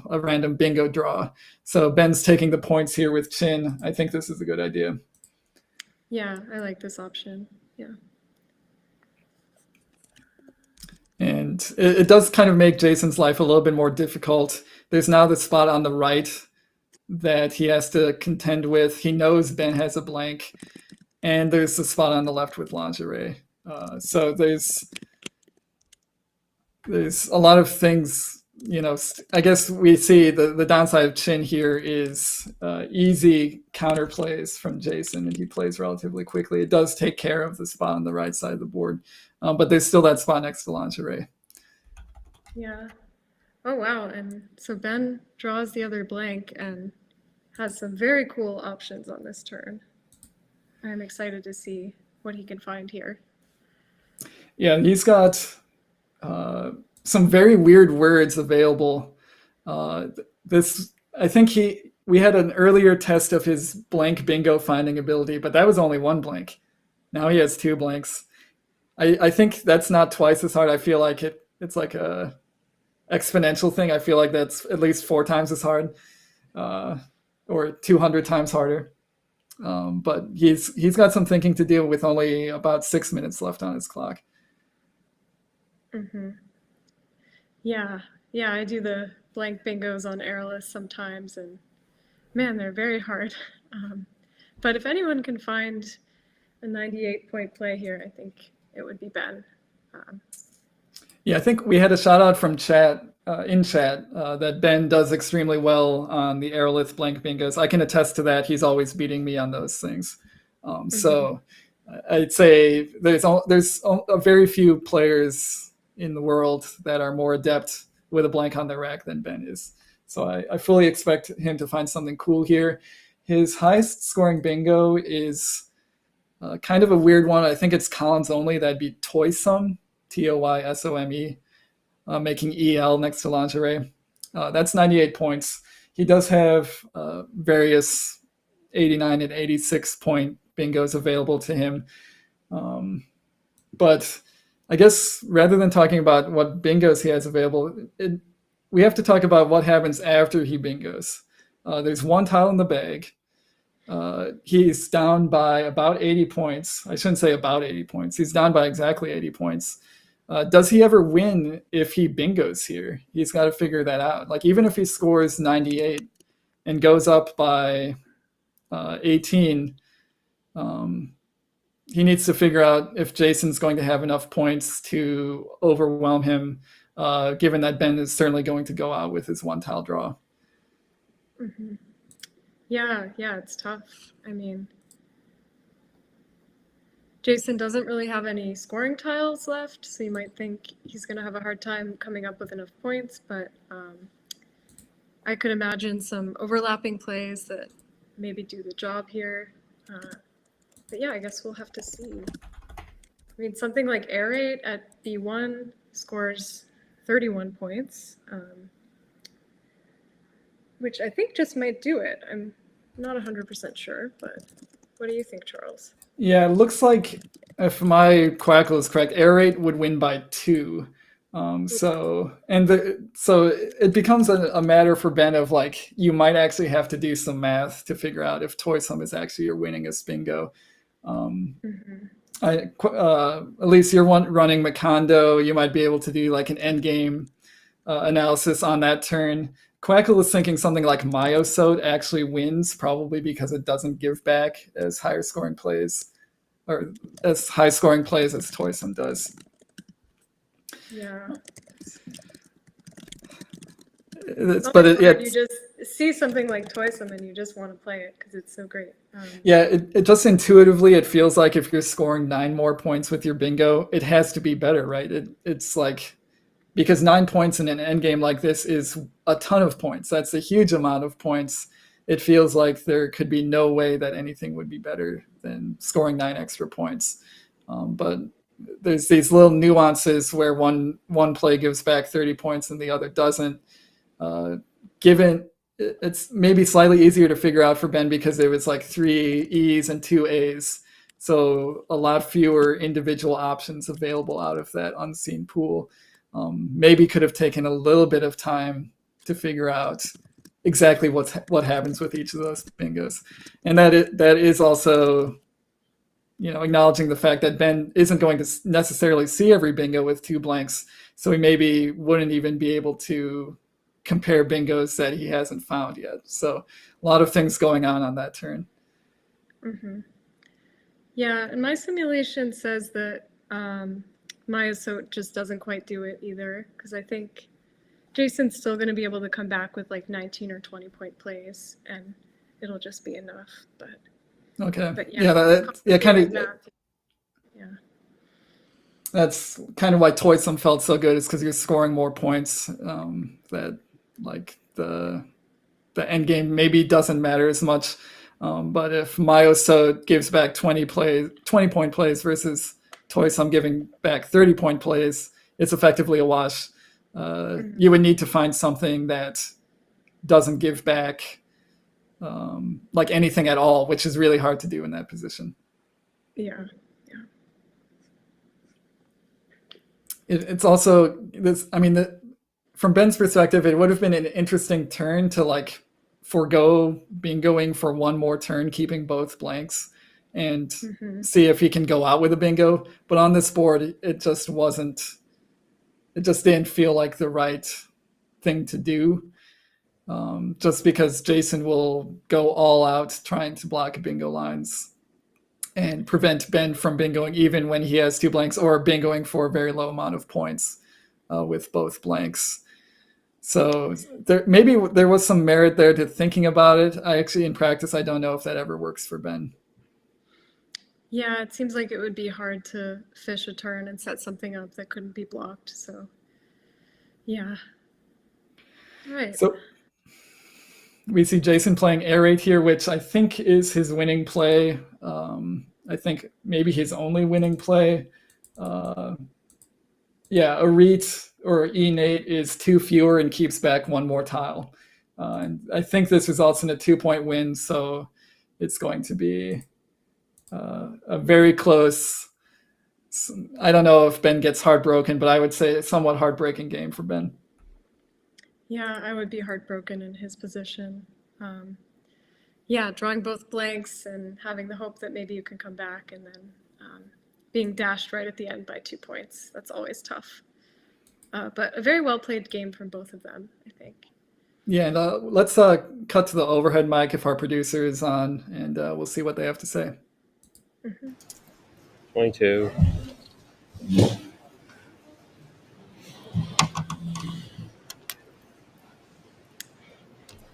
a random bingo draw. So Ben's taking the points here with Chin. I think this is a good idea. Yeah, I like this option. Yeah. And it does kind of make Jason's life a little bit more difficult. There's now the spot on the right that he has to contend with. He knows Ben has a blank, and there's the spot on the left with lingerie. So there's a lot of things, I guess we see the downside of Chin here is easy counterplays from Jason, and he plays relatively quickly. It does take care of the spot on the right side of the board, but there's still that spot next to lingerie. Yeah. Oh, wow. And so Ben draws the other blank and has some very cool options on this turn. I'm excited to see what he can find here. Yeah, he's got some very weird words available. I think we had an earlier test of his blank bingo finding ability, but that was only one blank. Now he has 2 blanks. I think that's not twice as hard. I feel like it's like a exponential thing. I feel like that's at least 4 times as hard, or 200 times harder. But he's got some thinking to do with only about 6 minutes left on his clock. Mm-hmm. Yeah, I do the blank bingos on airless sometimes, and man, they're very hard. But if anyone can find a 98-point play here, I think it would be Ben. Yeah, I think we had a shout out from in chat that Ben does extremely well on the airlift blank bingos. I can attest to that. He's always beating me on those things. So I'd say there's a very few players in the world that are more adept with a blank on the rack than Ben is. So I fully expect him to find something cool here. His highest scoring bingo is kind of a weird one. I think it's columns only. That'd be Toysome, Toysome, making EL next to lingerie. That's 98 points. He does have various 89 and 86 point bingos available to him. But I guess rather than talking about what bingos he has available, we have to talk about what happens after he bingos. There's 1 tile in the bag. He's down by about 80 points. I shouldn't say about 80 points. He's down by exactly 80 points. Does he ever win if he bingos here? He's got to figure that out. Like, even if he scores 98 and goes up by 18, he needs to figure out if Jason's going to have enough points to overwhelm him, given that Ben is certainly going to go out with his 1 tile draw. Mm-hmm. Yeah, it's tough. I mean, Jason doesn't really have any scoring tiles left, so you might think he's going to have a hard time coming up with enough points, but I could imagine some overlapping plays that maybe do the job here. But yeah, I guess we'll have to see. I mean, something like Air Raid at B1 scores 31 points, which I think just might do it. I'm not 100% sure, but what do you think, Charles? Yeah, it looks like, if my Quackle is correct, Air Raid would win by 2. So it becomes a matter for Ben of, like, you might actually have to do some math to figure out if Toysome is actually your winningest bingo. Elise, you're running Macondo. You might be able to do like an endgame analysis on that turn. Quackle is thinking something like Myosote actually wins, probably because it doesn't give back as higher scoring plays, or as high scoring plays as Toysome does. Yeah. You just see something like Toysome and you just want to play it because it's so great. It just intuitively, it feels like if you're scoring 9 more points with your bingo, it has to be better, right? It's like, because 9 points in an endgame like this is a ton of points. That's a huge amount of points. It feels like there could be no way that anything would be better than scoring 9 extra points. But there's these little nuances where one play gives back 30 points and the other doesn't. Given it's maybe slightly easier to figure out for Ben because there was like 3 E's and 2 A's. So a lot fewer individual options available out of that unseen pool. Maybe could have taken a little bit of time to figure out exactly what happens with each of those bingos. And that is also, acknowledging the fact that Ben isn't going to necessarily see every bingo with 2 blanks. So he maybe wouldn't even be able to compare bingos that he hasn't found yet. So a lot of things going on that turn. Mm-hmm. Yeah, and my simulation says that Myosote just doesn't quite do it either, because I think Jason's still going to be able to come back with like 19 or 20 point plays, and it'll just be enough. But okay, that's kind of why Toysome felt so good, is because you're scoring more points. That like the the end game maybe doesn't matter as much. But if Myoso gives back 20-point plays versus Toysum giving back 30-point plays, it's effectively a wash. You would need to find something that doesn't give back like anything at all, which is really hard to do in that position. Yeah. It's also this. I mean, from Ben's perspective, it would have been an interesting turn to like forego going for one more turn, keeping both blanks, and see if he can go out with a bingo. But on this board, it just wasn't. It just didn't feel like the right thing to do. Just because Jason will go all out trying to block bingo lines and prevent Ben from bingoing even when he has 2 blanks, or bingoing for a very low amount of points with both blanks. So maybe there was some merit there to thinking about it. I actually, in practice, I don't know if that ever works for Ben. Yeah, it seems like it would be hard to fish a turn and set something up that couldn't be blocked. So, yeah. All right. So we see Jason playing air 8 here, which I think is his winning play. I think maybe his only winning play. A reat or E8 is 2 fewer and keeps back 1 more tile. And I think this results in a 2-point win, so it's going to be a very close. I don't know if Ben gets heartbroken, but I would say a somewhat heartbreaking game for Ben. Yeah, I would be heartbroken in his position. Drawing both blanks and having the hope that maybe you can come back, and then being dashed right at the end by 2 points. That's always tough. But a very well played game from both of them, I think. Yeah, and let's cut to the overhead mic if our producer is on, and we'll see what they have to say. 22.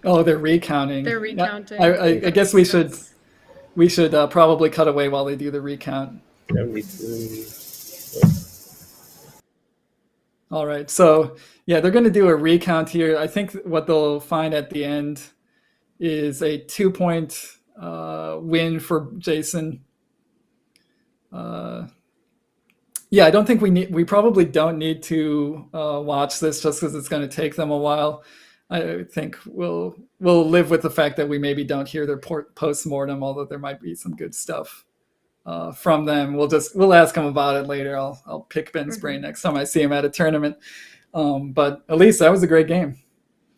Oh, they're recounting. They're recounting. I guess we should probably cut away while they do the recount. 73. All right. So, they're going to do a recount here. I think what they'll find at the end is a 2-point win for Jason. I don't think we probably don't need to watch this just because it's going to take them a while. I think we'll live with the fact that we maybe don't hear their post-mortem, although there might be some good stuff from them. We'll ask them about it later. I'll pick Ben's brain next time I see him at a tournament. But Elise, that was a great game.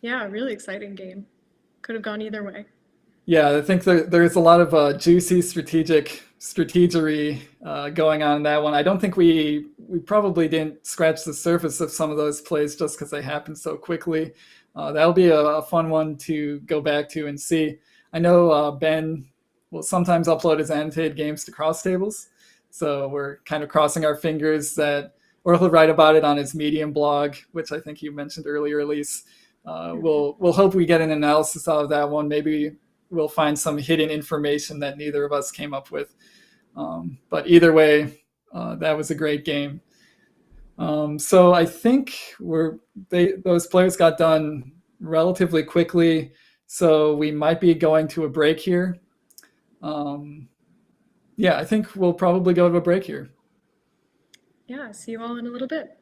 Yeah, really exciting game. Could have gone either way. Yeah, I think there's a lot of juicy strategery going on in that one. I don't think we probably didn't scratch the surface of some of those plays just because they happened so quickly. That'll be a fun one to go back to and see. I know Ben will sometimes upload his annotated games to Cross Tables, so we're kind of crossing our fingers that, or he'll write about it on his Medium blog, which I think you mentioned earlier, Elise. We'll hope we get an analysis out of that one. Maybe we'll find some hidden information that neither of us came up with. But either way, that was a great game. So I think those players got done relatively quickly, so we might be going to a break here. I think we'll probably go to a break here. Yeah, see you all in a little bit.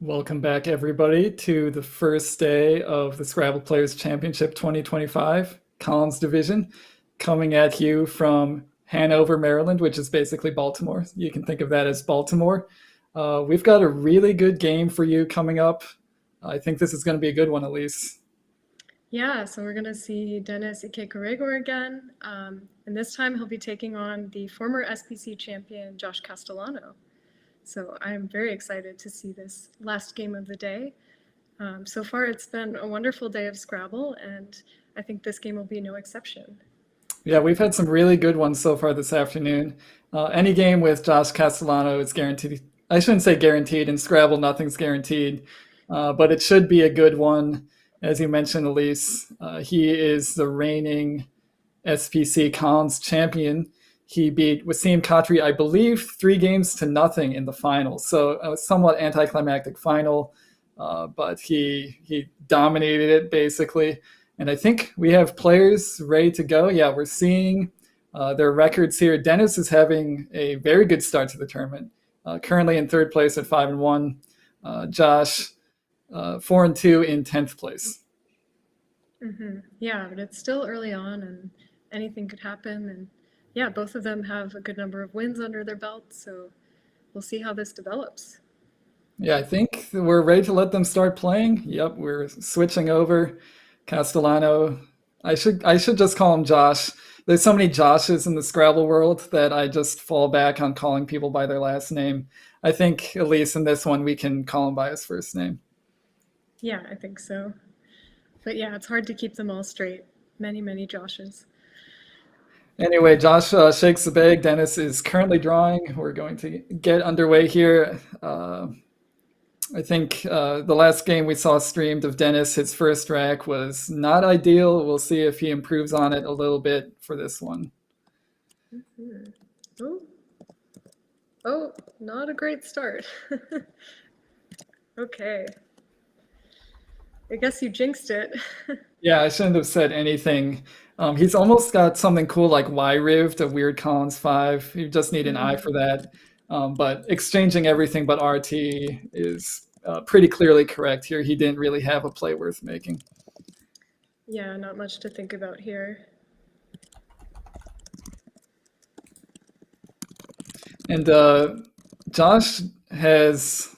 Welcome back, everybody, to the first day of the Scrabble Players Championship 2025 Collins Division, coming at you from Hanover, Maryland, which is basically Baltimore. You can think of that as Baltimore. We've got a really good game for you coming up. I think this is going to be a good one, Elise. Yeah, so we're going to see Dennis Ikekorigor again, and this time he'll be taking on the former SPC champion, Josh Castellano. So I'm very excited to see this last game of the day. So far, it's been a wonderful day of Scrabble, and I think this game will be no exception. Yeah, we've had some really good ones so far this afternoon. Any game with Josh Castellano is guaranteed. I shouldn't say guaranteed. In Scrabble, nothing's guaranteed, but it should be a good one. As you mentioned, Elise, he is the reigning SPC Collins champion. He beat Waseem Khatri, I believe, 3 games to nothing in the final. So a somewhat anticlimactic final, but he dominated it basically. And I think we have players ready to go. Yeah, we're seeing their records here. Dennis is having a very good start to the tournament. Currently in third place at 5-1. Josh, 4-2 in 10th place. Yeah, but it's still early on and anything could happen. And yeah, both of them have a good number of wins under their belts. So we'll see how this develops. Yeah, I think we're ready to let them start playing. Yep, we're switching over. Castellano. I should just call him Josh. There's so many Joshes in the Scrabble world that I just fall back on calling people by their last name. I think, at least in this one, we can call him by his first name. Yeah, I think so. But yeah, it's hard to keep them all straight. Many, many Joshes. Anyway, Josh shakes the bag. Dennis is currently drawing. We're going to get underway here. I think the last game we saw streamed of Dennis, his first rack was not ideal. We'll see if he improves on it a little bit for this one. Oh, not a great start. Okay. I guess you jinxed it. Yeah, I shouldn't have said anything. He's almost got something cool like Y-Rived, a weird Collins 5. You just need an eye for that. But exchanging everything but RT is pretty clearly correct here. He didn't really have a play worth making. Yeah, not much to think about here. And Josh has,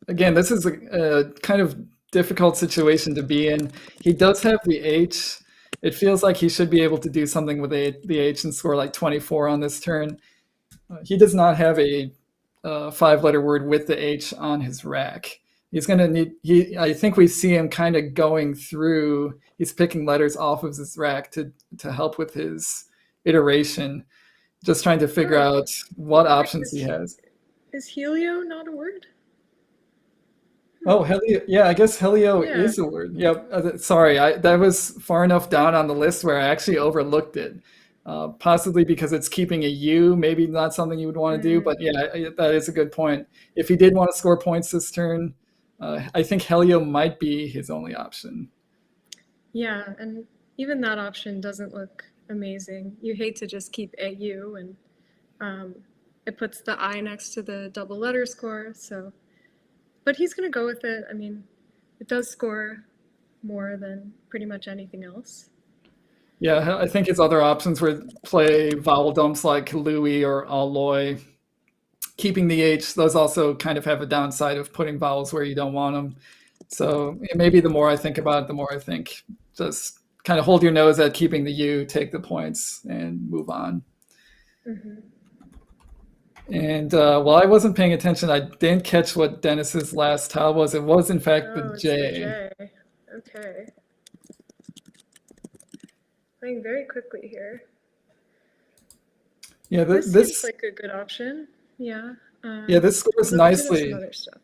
again, this is a kind of difficult situation to be in. He does have the H. It feels like he should be able to do something with the H and score like 24 on this turn. He does not have a 5-letter word with the H on his rack. He's going to need, I think we see him kind of going through, he's picking letters off of his rack to help with his iteration, just trying to figure out what options he has. Is helio not a word? Oh, helio. Yeah, I guess helio is a word. Yep. Sorry, that was far enough down on the list where I actually overlooked it. Possibly because it's keeping a U, maybe not something you would want to do, but yeah, that is a good point. If he did want to score points this turn, I think helio might be his only option. Yeah, and even that option doesn't look amazing. You hate to just keep AU, and it puts the I next to the double letter score, so. But he's going to go with it. I mean, it does score more than pretty much anything else. Yeah, I think his other options were play vowel dumps like Louis or Alloy. Keeping the H, those also kind of have a downside of putting vowels where you don't want them. So maybe the more I think about it, the more I think just kind of hold your nose at keeping the U, take the points, and move on. And while I wasn't paying attention, I didn't catch what Dennis's last tile was. It was, in fact, the J. The J. Okay. Playing very quickly here. Yeah, this seems like a good option. Yeah. Yeah, this scores nicely. Some other stuff.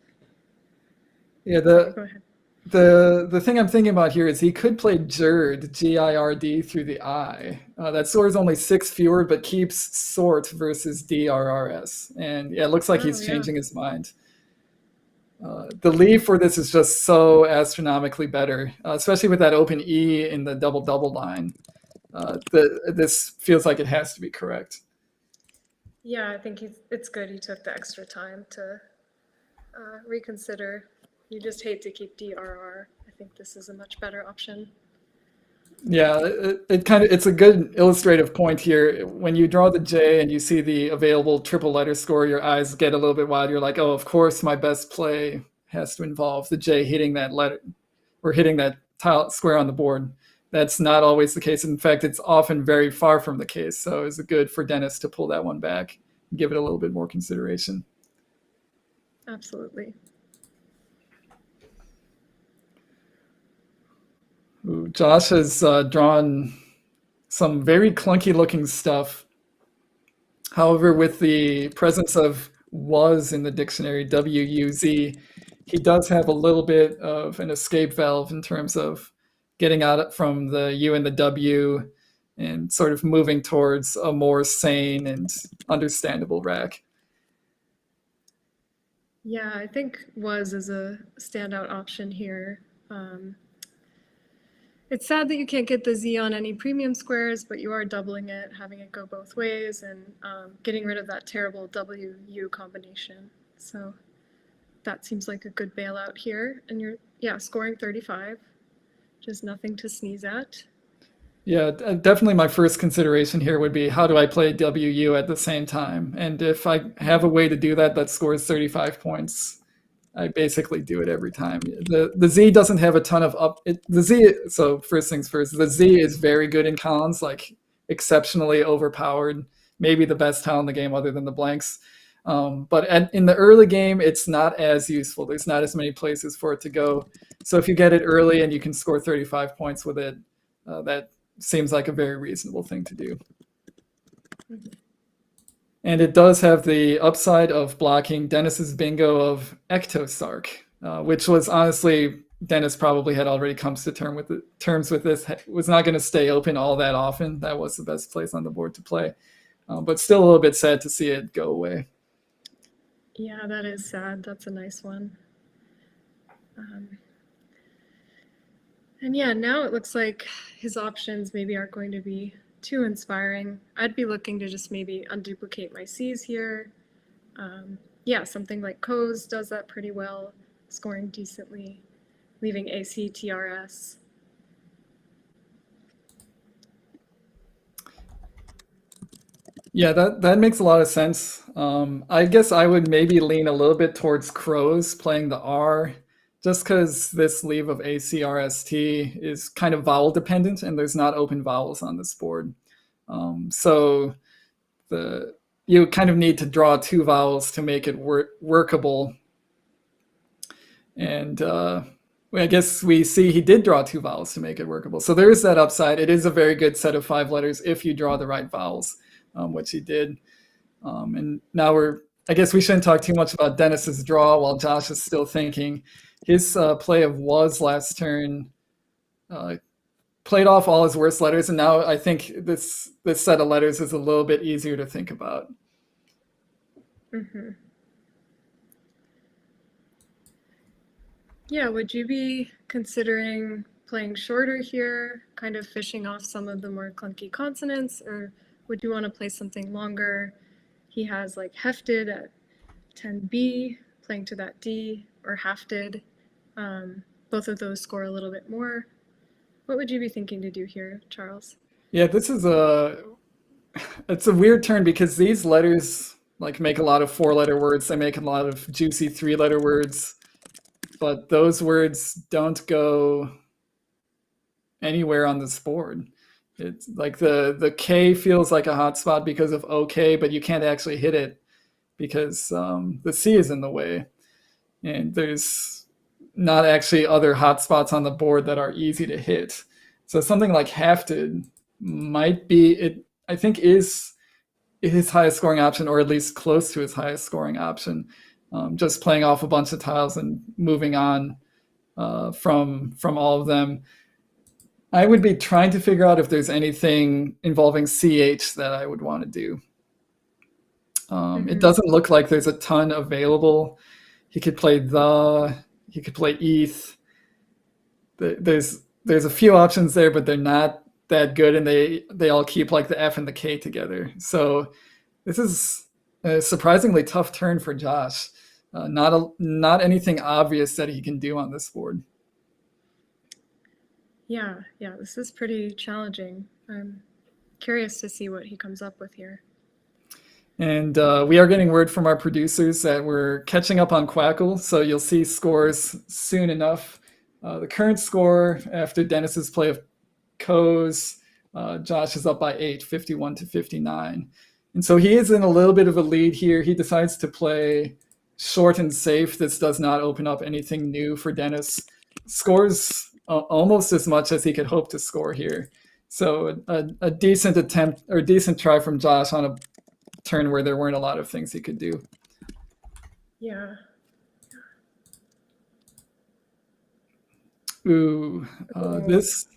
Yeah, Go ahead. the thing I'm thinking about here is he could play Gird, G-I-R-D, through the I. That scores only 6 fewer, but keeps sort versus D-R-R-S. And yeah, it looks like he's changing his mind. The leave for this is just so astronomically better, especially with that open E in the double-double line. This feels like it has to be correct. Yeah, I think it's good he took the extra time to reconsider. You just hate to keep DRR. I think this is a much better option. Yeah, it's a good illustrative point here. When you draw the J and you see the available triple letter score, your eyes get a little bit wide. You're like, oh, of course my best play has to involve the J hitting that letter or hitting that tile square on the board. That's not always the case. In fact, it's often very far from the case. So it's good for Dennis to pull that one back and give it a little bit more consideration. Absolutely. Ooh, Josh has drawn some very clunky looking stuff. However, with the presence of was in the dictionary, W-U-Z, he does have a little bit of an escape valve in terms of getting out from the U and the W and sort of moving towards a more sane and understandable rack. Yeah, I think was is a standout option here. It's sad that you can't get the Z on any premium squares, but you are doubling it, having it go both ways, and getting rid of that terrible W-U combination. So that seems like a good bailout here. And you're, yeah, scoring 35, which is nothing to sneeze at. Yeah, definitely my first consideration here would be how do I play WU at the same time? And if I have a way to do that that scores 35 points, I basically do it every time. The Z doesn't have a ton of so first things first, the Z is very good in cons, like exceptionally overpowered, maybe the best tile in the game other than the blanks. But in the early game, it's not as useful. There's not as many places for it to go. So if you get it early and you can score 35 points with it, that seems like a very reasonable thing to do. And it does have the upside of blocking Dennis's bingo of Ectosark, which was honestly, Dennis probably had already come to terms with this, was not going to stay open all that often. That was the best place on the board to play. But still a little bit sad to see it go away. Yeah, that is sad. That's a nice one. And yeah, now it looks like his options maybe aren't going to be too inspiring. I'd be looking to just maybe unduplicate my C's here. Yeah, something like Co's does that pretty well, scoring decently, leaving AC, TRS. Yeah, that makes a lot of sense. I guess I would maybe lean a little bit towards Crows playing the R, just because this leave of ACRST is kind of vowel dependent and there's not open vowels on this board. So you kind of need to draw two vowels to make it workable. And I guess we see he did draw two vowels to make it workable. So there is that upside. It is a very good set of 5 letters if you draw the right vowels, which he did. And now I guess we shouldn't talk too much about Dennis's draw while Josh is still thinking. His play of was last turn played off all his worst letters, and now I think this set of letters is a little bit easier to think about. Mm-hmm. Yeah, would you be considering playing shorter here, kind of fishing off some of the more clunky consonants, or would you want to play something longer? He has like hefted at 10B, playing to that D, or hafted. Both of those score a little bit more. What would you be thinking to do here, Charles? Yeah, this is it's a weird turn because these letters like make a lot of 4-letter words. They make a lot of juicy 3-letter words, but those words don't go anywhere on this board. It's like the K feels like a hot spot because of OK, but you can't actually hit it because the C is in the way. And there's not actually other hotspots on the board that are easy to hit. So something like hafted might be, I think is his highest scoring option, or at least close to his highest scoring option. Just playing off a bunch of tiles and moving on from all of them. I would be trying to figure out if there's anything involving CH that I would want to do. It doesn't look like there's a ton available. He could play he could play ETH. There's a few options there, but they're not that good, and they all keep like the F and the K together. So this is a surprisingly tough turn for Josh. Not anything obvious that he can do on this board. Yeah, this is pretty challenging. I'm curious to see what he comes up with here. And we are getting word from our producers that we're catching up on Quackle, so you'll see scores soon enough. The current score after Dennis's play of Co's, Josh is up by 8, 51-59. And so he is in a little bit of a lead here. He decides to play short and safe. This does not open up anything new for Dennis. Scores almost as much as he could hope to score here. So a decent attempt or decent try from Josh on a turn where there weren't a lot of things he could do. Yeah. Ooh, this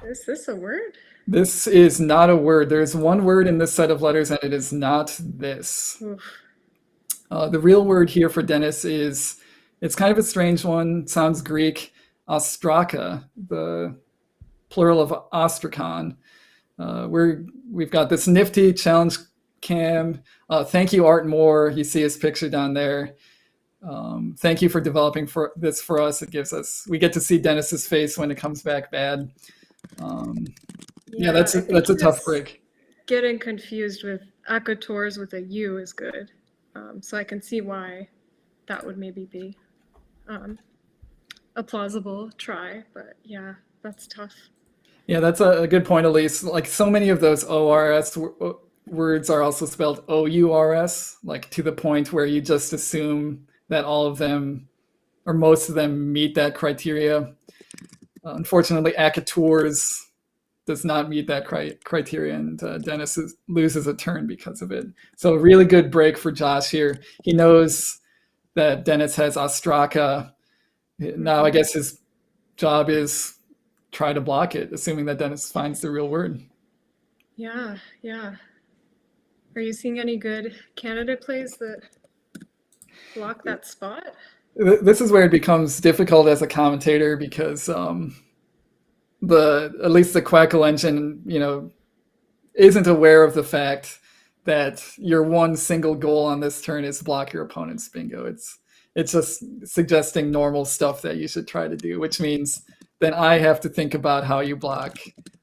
Is this a word? this is not a word. There's one word in this set of letters, and it is not this. Oof. The real word here for Dennis is, it's kind of a strange one. Sounds Greek. Ostraka, the plural of ostrakon. We've got this nifty challenge cam. Thank you, Art Moore. You see his picture down there. Thank you for developing this for us. We get to see Dennis's face when it comes back bad. Yeah, that's a tough break. Getting confused with acateurs with a U is good. So I can see why that would maybe be a plausible try, but yeah, that's tough. Yeah, that's a good point, Elise. Like, so many of those ORS words are also spelled OURS, like to the point where you just assume that all of them or most of them meet that criteria. Unfortunately, acateurs does not meet that criteria, and Dennis loses a turn because of it. So a really good break for Josh here. He knows that Dennis has Ostraka. Now I guess his job is try to block it, assuming that Dennis finds the real word. Yeah. Are you seeing any good candidate plays that block that spot? This is where it becomes difficult as a commentator because at least the Quackle engine, isn't aware of the fact that your one single goal on this turn is block your opponent's bingo. It's just suggesting normal stuff that you should try to do, which means then I have to think about how you block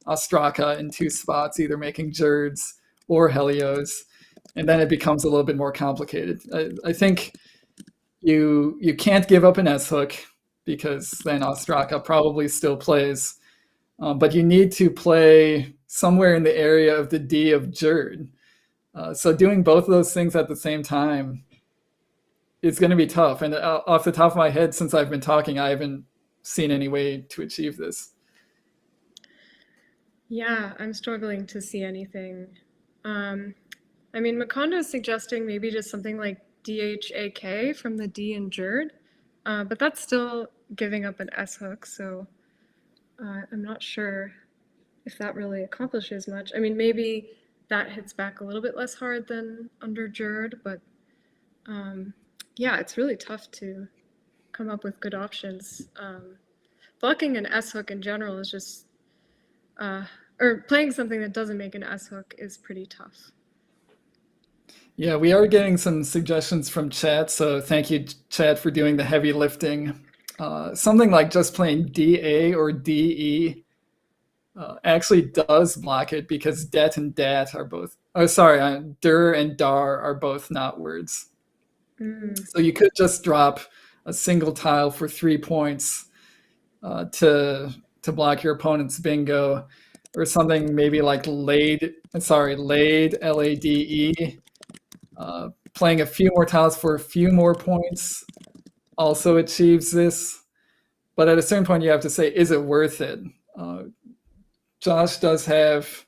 Ostraka in two spots, either making Jerds or Helios, and then it becomes a little bit more complicated. I think you can't give up an S-hook because then Ostraka probably still plays, but you need to play somewhere in the area of the D of Jerd. So doing both of those things at the same time is going to be tough. And off the top of my head, since I've been talking, I haven't seen any way to achieve this. Yeah, I'm struggling to see anything. Macondo is suggesting maybe just something like DHAK from the D in Jerd, but that's still giving up an S hook, so I'm not sure if that really accomplishes much. Maybe that hits back a little bit less hard than under Jerd, but yeah, it's really tough to come up with good options. Blocking an S hook in general is just, or playing something that doesn't make an S hook is pretty tough. Yeah, we are getting some suggestions from chat, so thank you, chat, for doing the heavy lifting. Something like just playing DA or DE actually does block it because det and dat are both, dir and dar are both not words. So you could just drop a single tile for 3 points to block your opponent's bingo, or something maybe like Lade, Lade, playing a few more tiles for a few more points also achieves this. But at a certain point, you have to say, is it worth it? Josh does have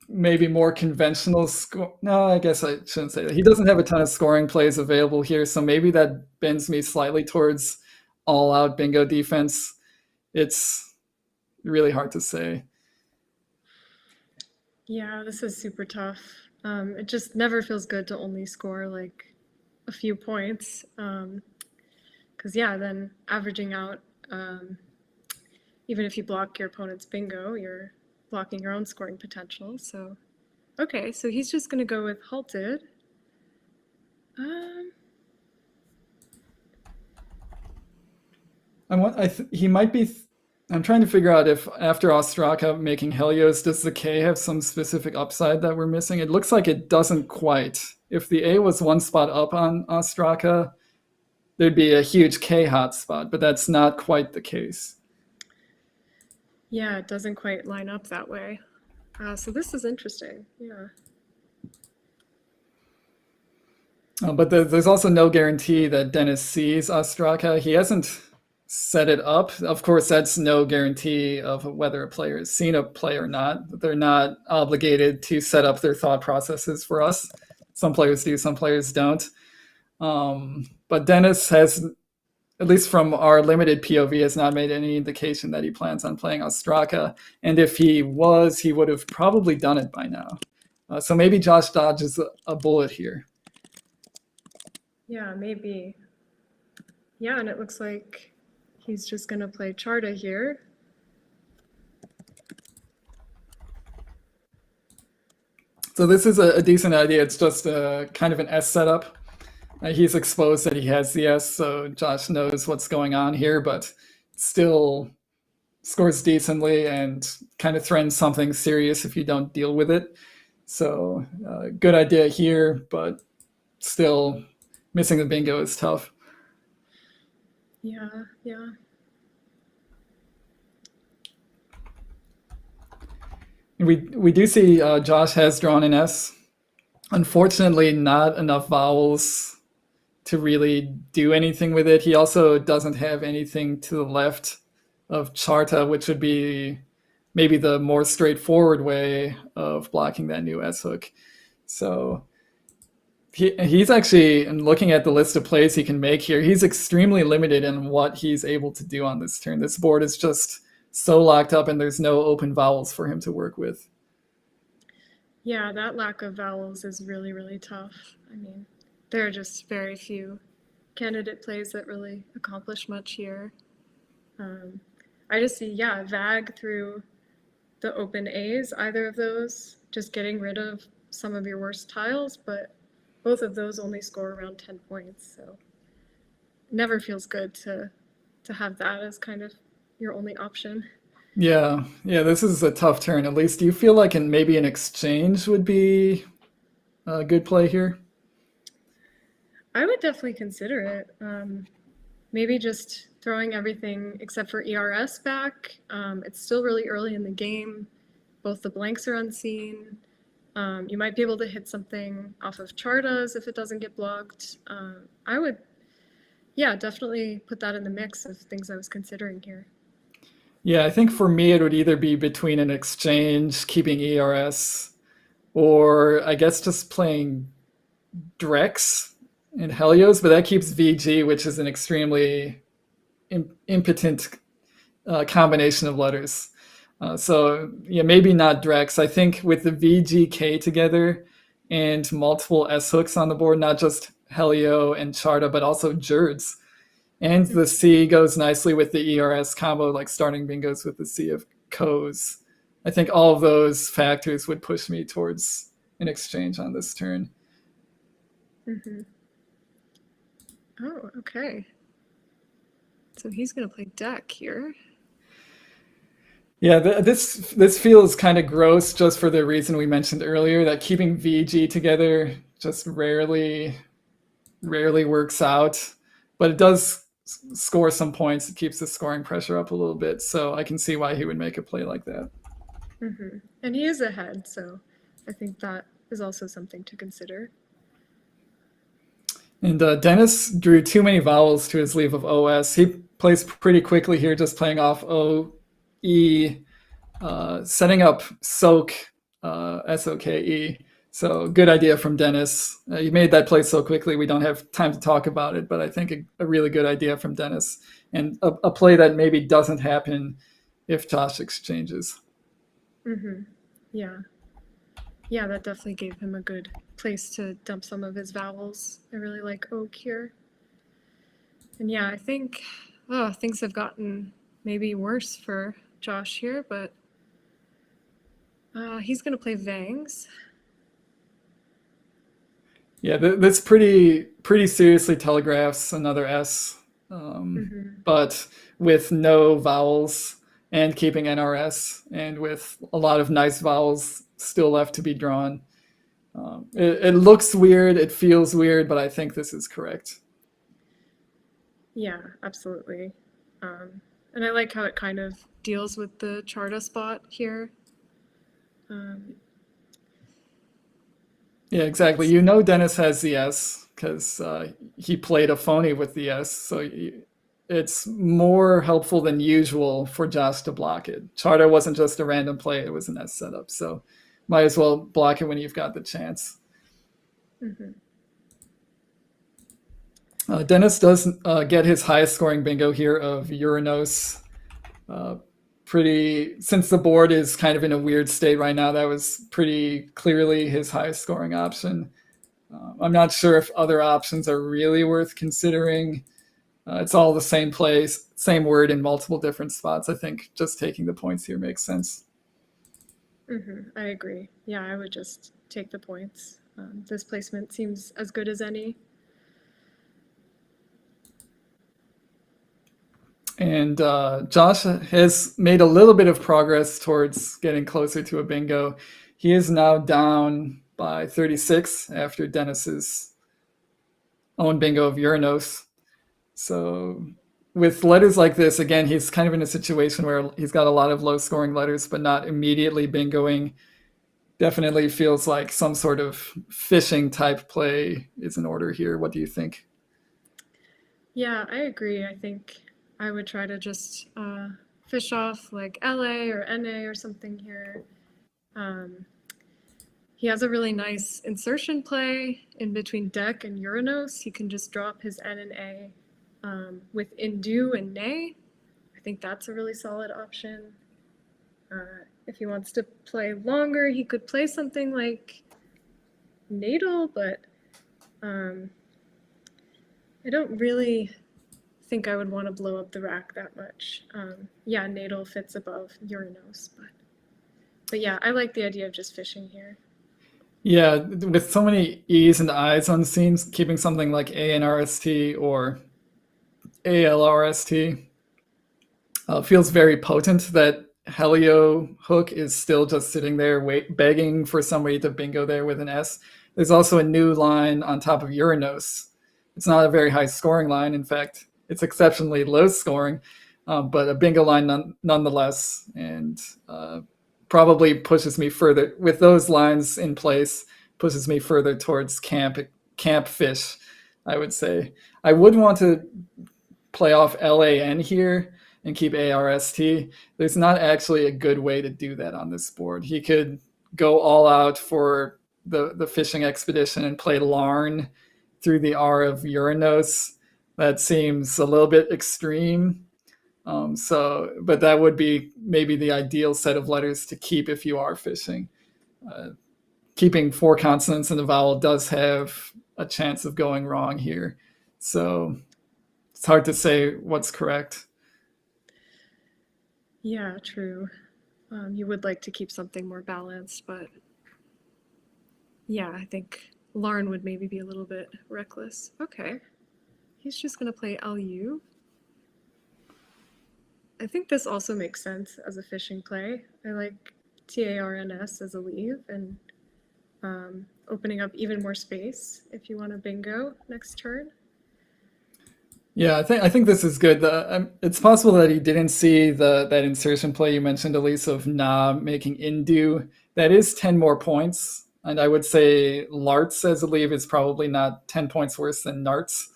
maybe more conventional score. No, I guess I shouldn't say that. He doesn't have a ton of scoring plays available here, so maybe that bends me slightly towards all-out bingo defense. It's really hard to say. Yeah, this is super tough. It just never feels good to only score like a few points, because then averaging out, even if you block your opponent's bingo, you're blocking your own scoring potential. So, okay, so he's just going to go with halted. He might be. I'm trying to figure out if after Ostraka making Helios, does the K have some specific upside that we're missing? It looks like it doesn't quite. If the A was one spot up on Ostraka, there'd be a huge K hotspot, but that's not quite the case. Yeah, it doesn't quite line up that way. So this is interesting. Yeah. But there's also no guarantee that Dennis sees Ostraka. He hasn't set it up. Of course, that's no guarantee of whether a player has seen a play or not. They're not obligated to set up their thought processes for us. Some players do, some players don't. But Dennis has, at least from our limited POV, has not made any indication that he plans on playing Ostraka. And if he was, he would have probably done it by now. So maybe Josh dodges a bullet here. Yeah, maybe. Yeah, and it looks like he's just going to play Charta here. So this is a decent idea. It's just a kind of an S setup. He's exposed that he has the S, so Josh knows what's going on here, but still scores decently and kind of threatens something serious if you don't deal with it. So good idea here, but still missing the bingo is tough. Yeah. We do see Josh has drawn an S. Unfortunately, not enough vowels to really do anything with it. He also doesn't have anything to the left of Charta, which would be maybe the more straightforward way of blocking that new S hook. So he's actually, looking at the list of plays he can make here, he's extremely limited in what he's able to do on this turn. This board is just so locked up and there's no open vowels for him to work with. Yeah, that lack of vowels is really, really tough. I mean, there are just very few candidate plays that really accomplish much here. I just see, Vag through the open A's, either of those, just getting rid of some of your worst tiles, but both of those only score around 10 points, so it never feels good to have that as kind of your only option. Yeah, this is a tough turn. At least, do you feel like maybe an exchange would be a good play here? I would definitely consider it. Maybe just throwing everything except for ERS back. It's still really early in the game. Both the blanks are unseen. You might be able to hit something off of Chartas if it doesn't get blocked. I would, definitely put that in the mix of things I was considering here. Yeah, I think for me it would either be between an exchange, keeping ERS, or I guess just playing Drex and Helios, but that keeps VG, which is an extremely impotent combination of letters. So maybe not Drex. I think with the VGK together and multiple S hooks on the board, not just Helio and Charta, but also Jurds. And the C goes nicely with the ERS combo, like starting bingos with the C of Co's. I think all of those factors would push me towards an exchange on this turn. Mm-hmm. Oh, okay. So he's going to play deck here. Yeah, this feels kind of gross just for the reason we mentioned earlier, that keeping VG together just rarely works out. But it does score some points. It keeps the scoring pressure up a little bit. So I can see why he would make a play like that. Mm-hmm. And he is ahead, so I think that is also something to consider. And Dennis drew too many vowels to his leave of OS. He plays pretty quickly here, just playing off O, E, setting up Soke, S-O-K-E. So good idea from Dennis. You made that play so quickly we don't have time to talk about it, but I think a really good idea from Dennis. And a play that maybe doesn't happen if Josh exchanges. Mm-hmm. Yeah, that definitely gave him a good place to dump some of his vowels. I really like Oak here. And yeah, I think things have gotten maybe worse for Josh here, but he's going to play Vangs. Yeah, this pretty seriously telegraphs another S, but with no vowels and keeping NRS, and with a lot of nice vowels still left to be drawn. It looks weird, it feels weird, but I think this is correct. Yeah, absolutely. And I like how it kind of deals with the Charta spot here. Yeah, exactly. Dennis has the S because he played a phony with the S, so it's more helpful than usual for Josh to block it. Charter wasn't just a random play, it was an S setup. So might as well block it when you've got the chance. Dennis does get his highest scoring bingo here of Uranos. Since the board is kind of in a weird state right now, that was pretty clearly his highest scoring option. I'm not sure if other options are really worth considering. It's all the same place, same word in multiple different spots. I think just taking the points here makes sense. I agree. Yeah, I would just take the points. This placement seems as good as any. And Josh has made a little bit of progress towards getting closer to a bingo. He is now down by 36 after Dennis's own bingo of Uranos. So with letters like this, again, he's kind of in a situation where he's got a lot of low scoring letters, but not immediately bingoing. Definitely feels like some sort of fishing type play is in order here. What do you think? Yeah, I agree. I think I would try to just fish off like LA or NA or something here. He has a really nice insertion play in between deck and Uranos. He can just drop his N and A with Indu and Nay. I think that's a really solid option. If he wants to play longer, he could play something like Natal, but I don't really think I would want to blow up the rack that much. Yeah, Natal fits above Uranos, but yeah, I like the idea of just fishing here. Yeah, with so many E's and I's on scenes, keeping something like ANRST or ALRST feels very potent. That Helio hook is still just sitting there begging for somebody to bingo there with an S. There's also a new line on top of Uranos. It's not a very high scoring line. In fact, it's exceptionally low scoring, but a bingo line nonetheless, and probably pushes me further with those lines in place, pushes me further towards camp fish, I would say. I would want to play off LAN here and keep ARST. There's not actually a good way to do that on this board. He could go all out for the fishing expedition and play Larn through the R of Uranos. That seems a little bit extreme. But that would be maybe the ideal set of letters to keep if you are fishing. Keeping 4 consonants in a vowel does have a chance of going wrong here. So it's hard to say what's correct. Yeah, true. You would like to keep something more balanced, but yeah, I think Larn would maybe be a little bit reckless. Okay. He's just going to play LU. I think this also makes sense as a fishing play. I like TARNS as a leave and opening up even more space if you want to bingo next turn. Yeah, I think this is good. It's possible that he didn't see that insertion play you mentioned, Elise, of Na making Indu. That is 10 more points. And I would say Larts as a leave is probably not 10 points worse than Narts.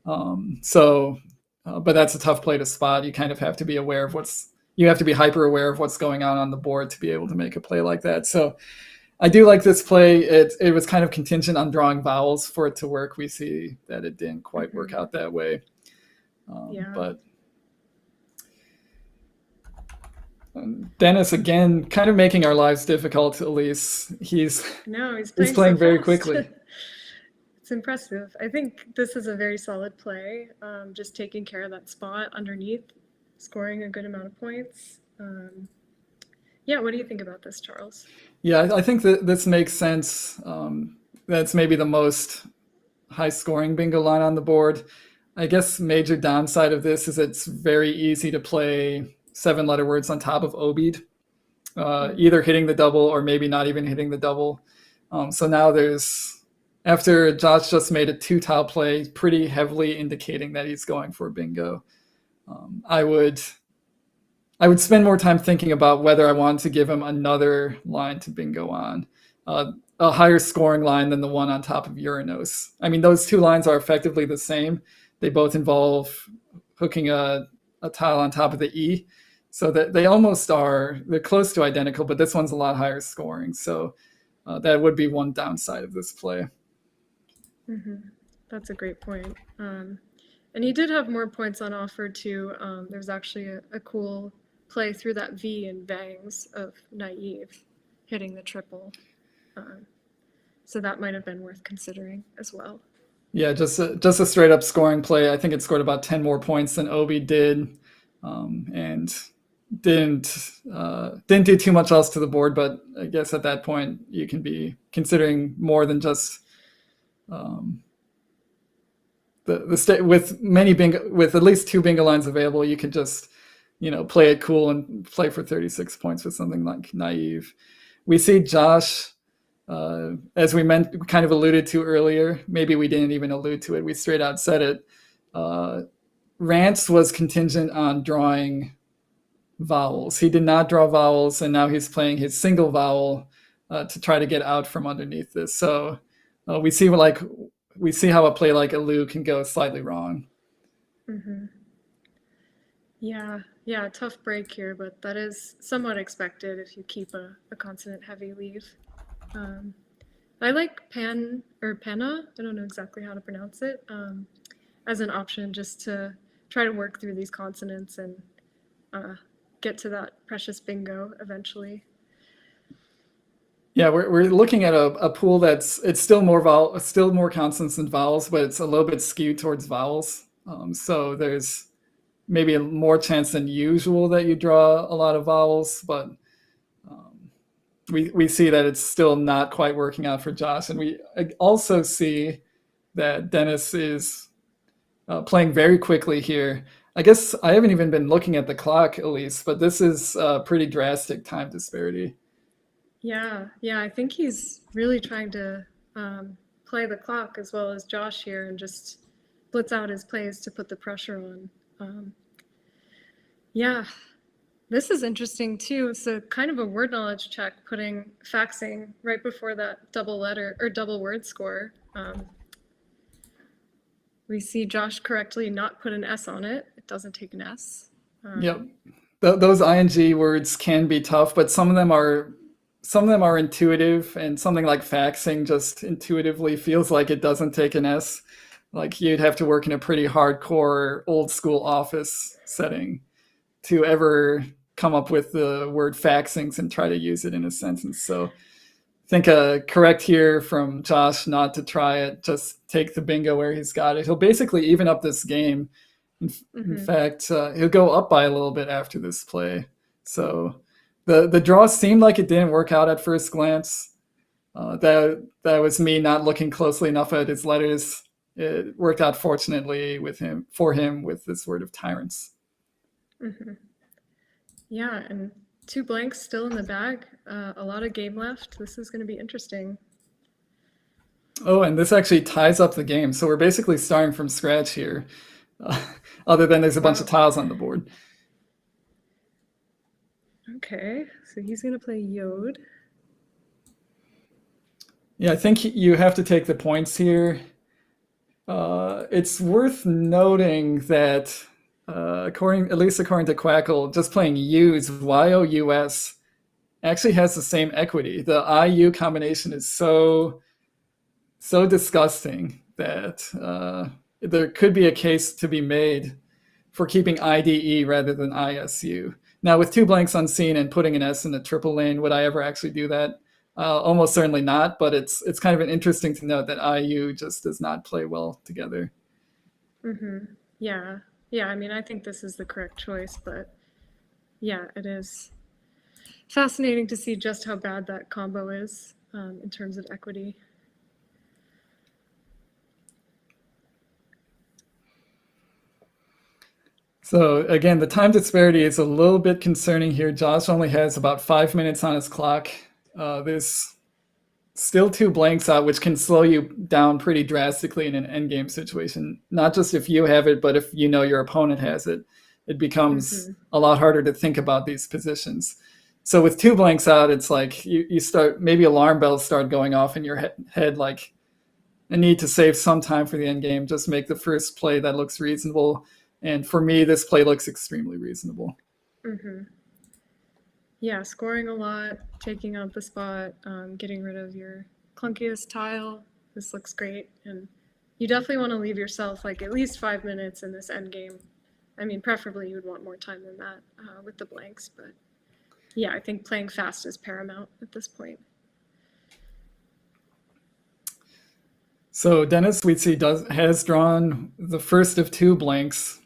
But that's a tough play to spot. You kind of have to be aware of you have to be hyper aware of what's going on the board to be able to make a play like that. So I do like this play. It was kind of contingent on drawing vowels for it to work. We see that it didn't quite work out that way. But Dennis, again, kind of making our lives difficult, Elise. He's playing very quickly. It's impressive. I think this is a very solid play. Just taking care of that spot underneath, scoring a good amount of points. Yeah, what do you think about this, Charles? Yeah, I think that this makes sense. That's maybe the most high-scoring bingo line on the board. I guess major downside of this is it's very easy to play 7-letter words on top of Obed, either hitting the double or maybe not even hitting the double. So now after Josh just made a 2-tile play, pretty heavily indicating that he's going for a bingo. I would spend more time thinking about whether I want to give him another line to bingo on, a higher scoring line than the one on top of Uranos. I mean, those 2 lines are effectively the same. They both involve hooking a tile on top of the E. So that they're close to identical, but this one's a lot higher scoring. So that would be one downside of this play. That's a great point. And he did have more points on offer too. There's actually a cool play through that V and bangs of naive, hitting the triple. So that might have been worth considering as well. Yeah, just a straight up scoring play. I think it scored about 10 more points than Obi did, and didn't do too much else to the board. But I guess at that point you can be considering more than just with at least 2 bingo lines available. You could just play it cool and play for 36 points with something like naive. We see Josh. As we kind of alluded to earlier, maybe we didn't even allude to it, we straight out said it. Rants was contingent on drawing vowels. He did not draw vowels, and now he's playing his single vowel to try to get out from underneath this. So we see how a play like Alu can go slightly wrong. Yeah, tough break here, but that is somewhat expected if you keep a consonant heavy leave. I like pan or penna, I don't know exactly how to pronounce it, as an option just to try to work through these consonants and get to that precious bingo eventually. Yeah, we're looking at a pool it's still more consonants than vowels, but it's a little bit skewed towards vowels. So there's maybe a more chance than usual that you draw a lot of vowels, but we see that it's still not quite working out for Josh. And we also see that Dennis is playing very quickly here. I guess I haven't even been looking at the clock, Elise, but this is a pretty drastic time disparity. Yeah, I think he's really trying to play the clock as well as Josh here and just blitz out his plays to put the pressure on. This is interesting too. It's a kind of a word knowledge check, putting faxing right before that double letter or double word score. We see Josh correctly not put an S on it. It doesn't take an S. Yep. Those ing words can be tough, but some of them are intuitive, and something like faxing just intuitively feels like it doesn't take an S. Like you'd have to work in a pretty hardcore old school office setting to ever come up with the word faxings and try to use it in a sentence. So I think correct here from Josh not to try it, just take the bingo where he's got it. He'll basically even up this game. In fact, he'll go up by a little bit after this play. So the draw seemed like it didn't work out at first glance. That was me not looking closely enough at his letters. It worked out fortunately for him with this word of tyrants. Yeah, and 2 blanks still in the bag. A lot of game left. This is going to be interesting. Oh, and this actually ties up the game. So we're basically starting from scratch here, other than there's a bunch of tiles on the board. Okay, so he's going to play Yod. Yeah, I think you have to take the points here. It's worth noting that according to Quackle, just playing U's, Y-O-U-S, actually has the same equity. The I-U combination is so disgusting that there could be a case to be made for keeping IDE rather than ISU. Now, with 2 blanks unseen and putting an S in the triple lane, would I ever actually do that? Almost certainly not, but it's kind of an interesting to note that IU just does not play well together. Yeah, I mean, I think this is the correct choice, but yeah, it is fascinating to see just how bad that combo is in terms of equity. So again, the time disparity is a little bit concerning here. Josh only has about 5 minutes on his clock. There's still 2 blanks out, which can slow you down pretty drastically in an endgame situation. Not just if you have it, but if you know your opponent has it. It becomes a lot harder to think about these positions. So with 2 blanks out, it's like you start, maybe alarm bells start going off in your head, like a need to save some time for the endgame. Just make the first play that looks reasonable. And for me, this play looks extremely reasonable. Mm-hmm. Yeah, scoring a lot, taking out the spot, getting rid of your clunkiest tile. This looks great. And you definitely want to leave yourself like at least 5 minutes in this end game. I mean, preferably you would want more time than that with the blanks, but yeah, I think playing fast is paramount at this point. So Dennis, we see, has drawn the first of 2 blanks.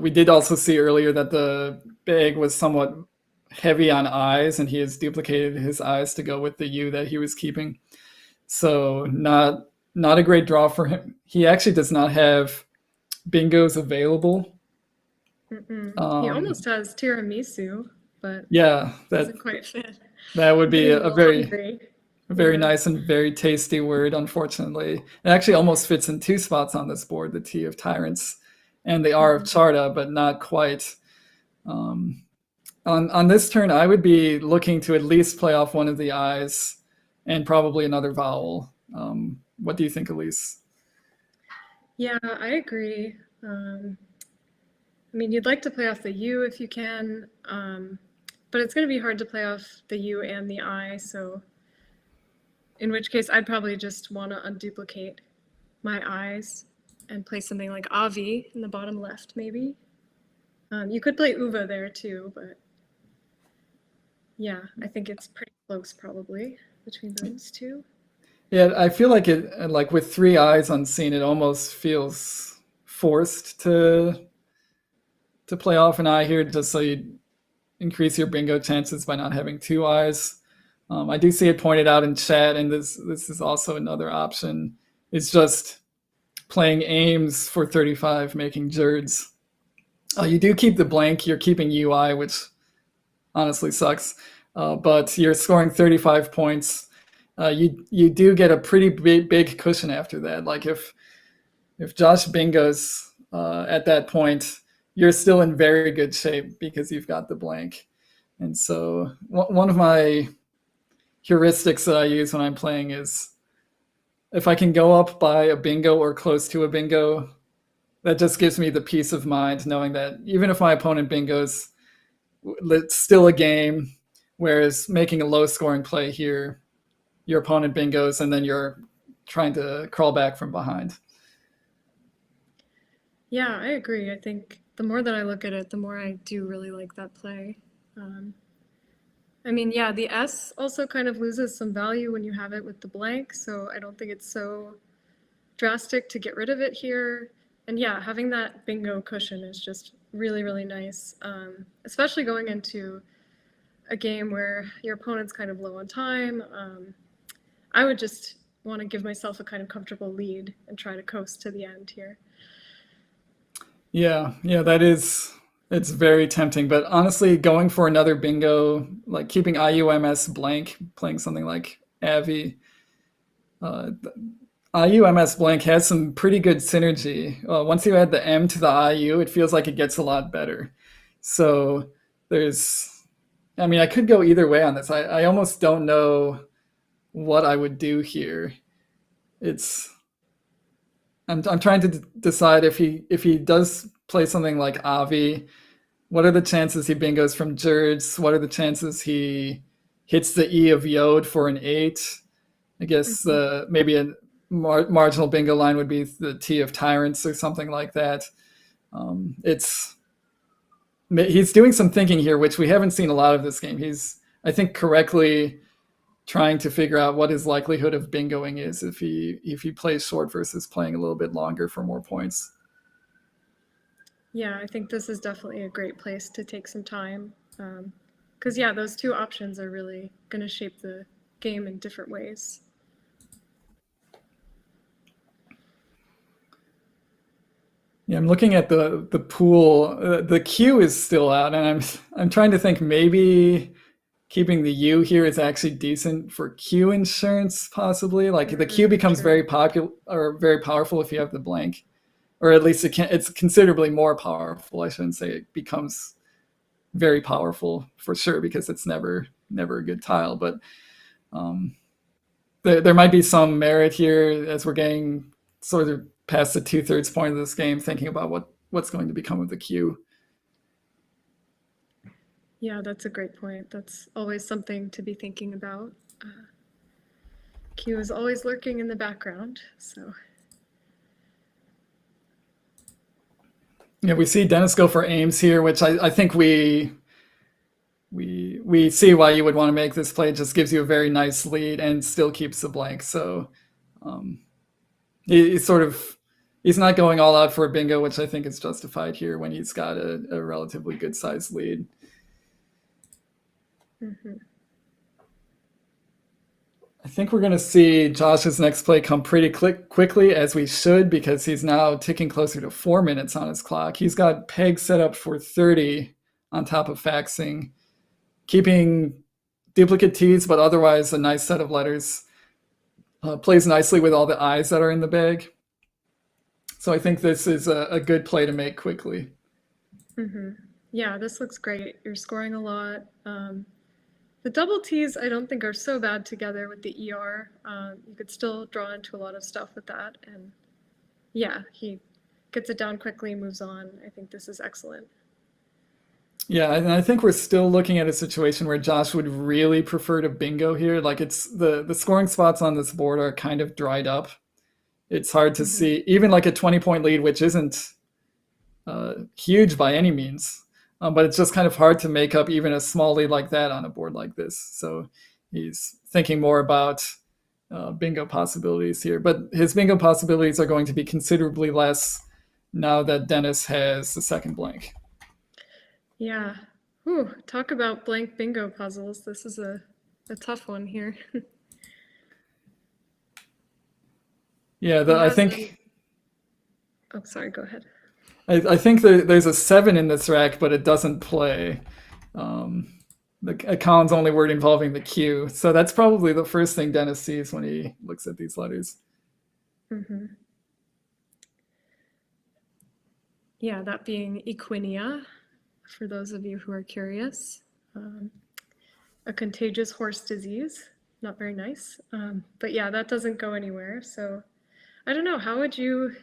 We did also see earlier that the bag was somewhat heavy on eyes, and he has duplicated his eyes to go with the U that he was keeping. So not a great draw for him. He actually does not have bingos available. He almost has tiramisu, but yeah, that doesn't quite fit. That would be a very Yeah. nice and very tasty word. Unfortunately, it actually almost fits in 2 spots on this board: the T of Tyrants and the R of Charta, but not quite. On this turn, I would be looking to at least play off one of the I's and probably another vowel. What do you think, Elise? Yeah, I agree. I mean, you'd like to play off the U if you can, but it's going to be hard to play off the U and the I, so in which case I'd probably just want to unduplicate my I's and play something like Avi in the bottom left, maybe. You could play Uva there too, but yeah, I think it's pretty close probably between those 2. Yeah, I feel like it, like with 3 I's unseen, it almost feels forced to play off an I here, just so you increase your bingo chances by not having 2 I's. I do see it pointed out in chat, and this is also another option. It's just playing aims for 35, making jerds. You do keep the blank. You're keeping UI, which honestly sucks. But you're scoring 35 points. You do get a pretty big cushion after that. Like if Josh bingos at that point, you're still in very good shape because you've got the blank. And so one of my heuristics that I use when I'm playing is if I can go up by a bingo or close to a bingo, that just gives me the peace of mind knowing that even if my opponent bingos, it's still a game. Whereas making a low scoring play here, your opponent bingos and then you're trying to crawl back from behind. Yeah, I agree. I think the more that I look at it, the more I do really like that play. I mean, yeah, the S also kind of loses some value when you have it with the blank, so I don't think it's so drastic to get rid of it here. And yeah, having that bingo cushion is just really, really nice, especially going into a game where your opponent's kind of low on time. I would just want to give myself a kind of comfortable lead and try to coast to the end here. Yeah, it's very tempting. But honestly, going for another bingo, like keeping IUMS blank, playing something like Avi, IUMS blank has some pretty good synergy. Once you add the M to the IU, it feels like it gets a lot better. So I could go either way on this. I almost don't know what I would do here. I'm trying to decide if he does play something like Avi, what are the chances he bingos from Jerds? What are the chances he hits the E of Yod for an 8? I guess maybe a marginal bingo line would be the T of Tyrants or something like that. He's doing some thinking here, which we haven't seen a lot of this game. He's, I think, correctly trying to figure out what his likelihood of bingoing is if he plays short versus playing a little bit longer for more points. Yeah, I think this is definitely a great place to take some time. Because, yeah, those 2 options are really going to shape the game in different ways. Yeah, I'm looking at the pool. The Q is still out, and I'm trying to think maybe keeping the U here is actually decent for Q insurance, possibly. Like the Q becomes very popular or very powerful if you have the blank, or at least it's considerably more powerful. I shouldn't say it becomes very powerful for sure because it's never a good tile, but there might be some merit here as we're getting sort of past the 2/3 point of this game, thinking about what's going to become of the queue. Yeah, that's a great point. That's always something to be thinking about. Q is always lurking in the background, so. Yeah, we see Dennis go for Ames here, which I think we see why you would want to make this play. It just gives you a very nice lead and still keeps the blank. So he's not going all out for a bingo, which I think is justified here when he's got a relatively good sized lead. Mm-hmm. I think we're going to see Josh's next play come pretty quickly, as we should, because he's now ticking closer to 4 minutes on his clock. He's got peg set up for 30 on top of faxing, keeping duplicate T's, but otherwise a nice set of letters. Plays nicely with all the I's that are in the bag. So I think this is a good play to make quickly. Mm-hmm. Yeah, this looks great. You're scoring a lot. The double T's I don't think are so bad together with the ER. You could still draw into a lot of stuff with that. And yeah, he gets it down quickly, moves on. I think this is excellent. Yeah, and I think we're still looking at a situation where Josh would really prefer to bingo here. Like, it's the scoring spots on this board are kind of dried up. It's hard to see, even like a 20-point lead, which isn't huge by any means. But it's just kind of hard to make up even a small lead like that on a board like this. So he's thinking more about bingo possibilities here. But his bingo possibilities are going to be considerably less now that Dennis has the second blank. Yeah. Whew, talk about blank bingo puzzles. This is a tough one here. Yeah, I think... Oh, sorry, go ahead. I think there's a 7 in this rack, but it doesn't play. Colin's only word involving the Q. So that's probably the first thing Dennis sees when he looks at these letters. Mm-hmm. Yeah, that being equinia, for those of you who are curious. A contagious horse disease, not very nice. But yeah, that doesn't go anywhere. So I don't know, how would you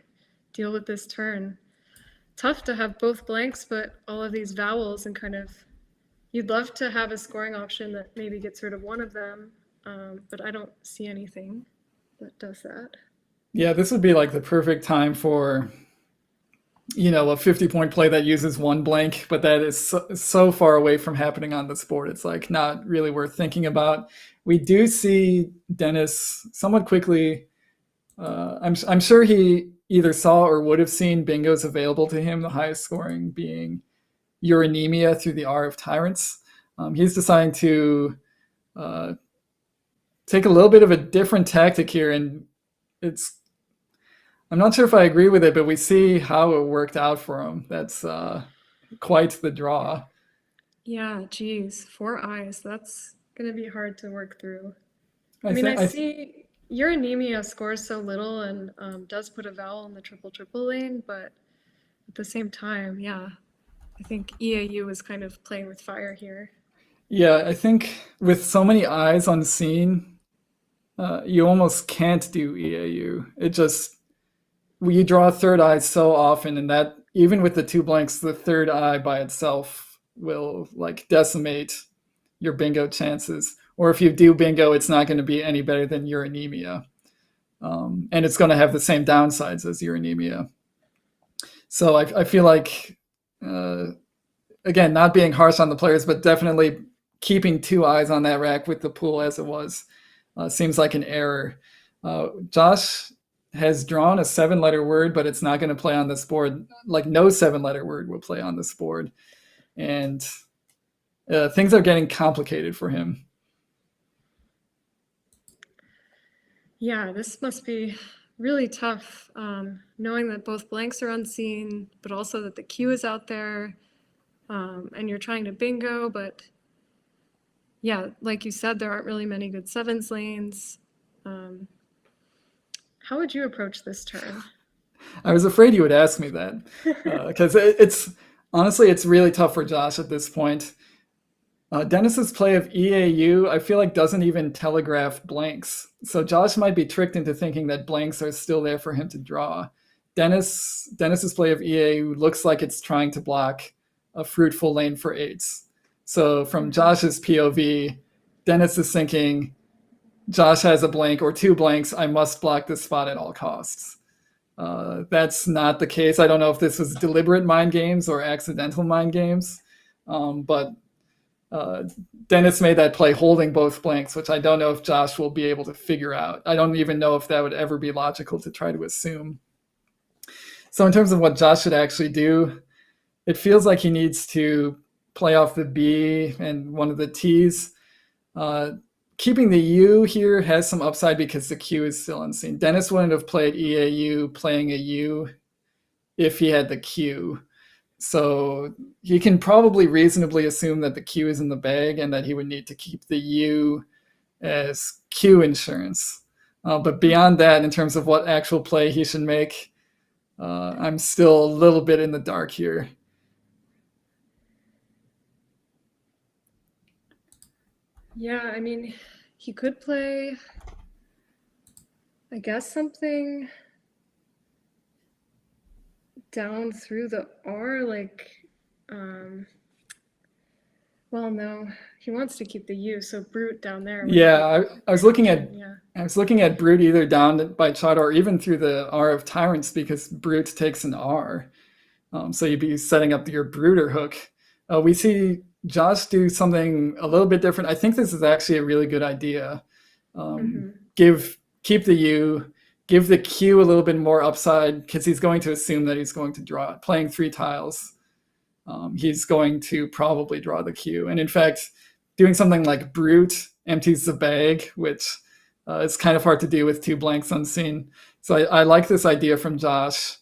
deal with this turn? Tough to have both blanks, but all of these vowels, and kind of, you'd love to have a scoring option that maybe gets rid of one of them, but I don't see anything that does that. Yeah, this would be like the perfect time for, a 50-point play that uses one blank, but that is so far away from happening on this board. It's like not really worth thinking about. We do see Dennis somewhat quickly. I'm sure he either saw or would have seen bingos available to him, the highest scoring being Uranemia through the R of Tyrants. He's deciding to take a little bit of a different tactic here, and I'm not sure if I agree with it, but we see how it worked out for him. That's quite the draw. Yeah, geez, 4 eyes. That's going to be hard to work through. I see Uranemia scores so little and does put a vowel in the triple lane, but at the same time, yeah, I think EAU is kind of playing with fire here. Yeah, I think with so many eyes on scene, you almost can't do EAU. You draw a third eye so often, and that even with the 2 blanks, the third eye by itself will like decimate your bingo chances. Or if you do bingo, it's not going to be any better than Uranemia. And it's going to have the same downsides as Uranemia. So I feel like, again, not being harsh on the players, but definitely keeping 2 eyes on that rack with the pool as it was seems like an error. Josh has drawn a 7-letter word, but it's not going to play on this board. Like, no 7-letter word will play on this board. And things are getting complicated for him. Yeah, this must be really tough, knowing that both blanks are unseen, but also that the Q is out there, and you're trying to bingo, but yeah, like you said, there aren't really many good 7s lanes. How would you approach this turn? I was afraid you would ask me that, because it's really tough for Josh at this point. Dennis's play of EAU, I feel like, doesn't even telegraph blanks. So Josh might be tricked into thinking that blanks are still there for him to draw. Dennis's play of EAU looks like it's trying to block a fruitful lane for eights. So from Josh's POV, Dennis is thinking, Josh has a blank or two blanks. I must block this spot at all costs. That's not the case. I don't know if this was deliberate mind games or accidental mind games, but Dennis made that play holding both blanks, which I don't know if Josh will be able to figure out. I don't even know if that would ever be logical to try to assume. So in terms of what Josh should actually do, it feels like he needs to play off the B and one of the T's. Keeping the U here has some upside because the Q is still unseen. Dennis wouldn't have played EAU playing a U if he had the Q. So he can probably reasonably assume that the Q is in the bag and that he would need to keep the U as Q insurance. But beyond that, in terms of what actual play he should make, I'm still a little bit in the dark here. Yeah, I mean, he could play, I guess, something down through the R, like, well, no, he wants to keep the U, so brute down there. Yeah, I was looking at brute either down by Chad or even through the R of tyrants because brute takes an R. So you'd be setting up your bruter hook. We see Josh do something a little bit different. I think this is actually a really good idea. Keep the U, give the Q a little bit more upside because he's going to assume that he's going to draw it. Playing 3 tiles, he's going to probably draw the Q. And in fact, doing something like brute empties the bag, which is kind of hard to do with 2 blanks unseen. So I like this idea from Josh.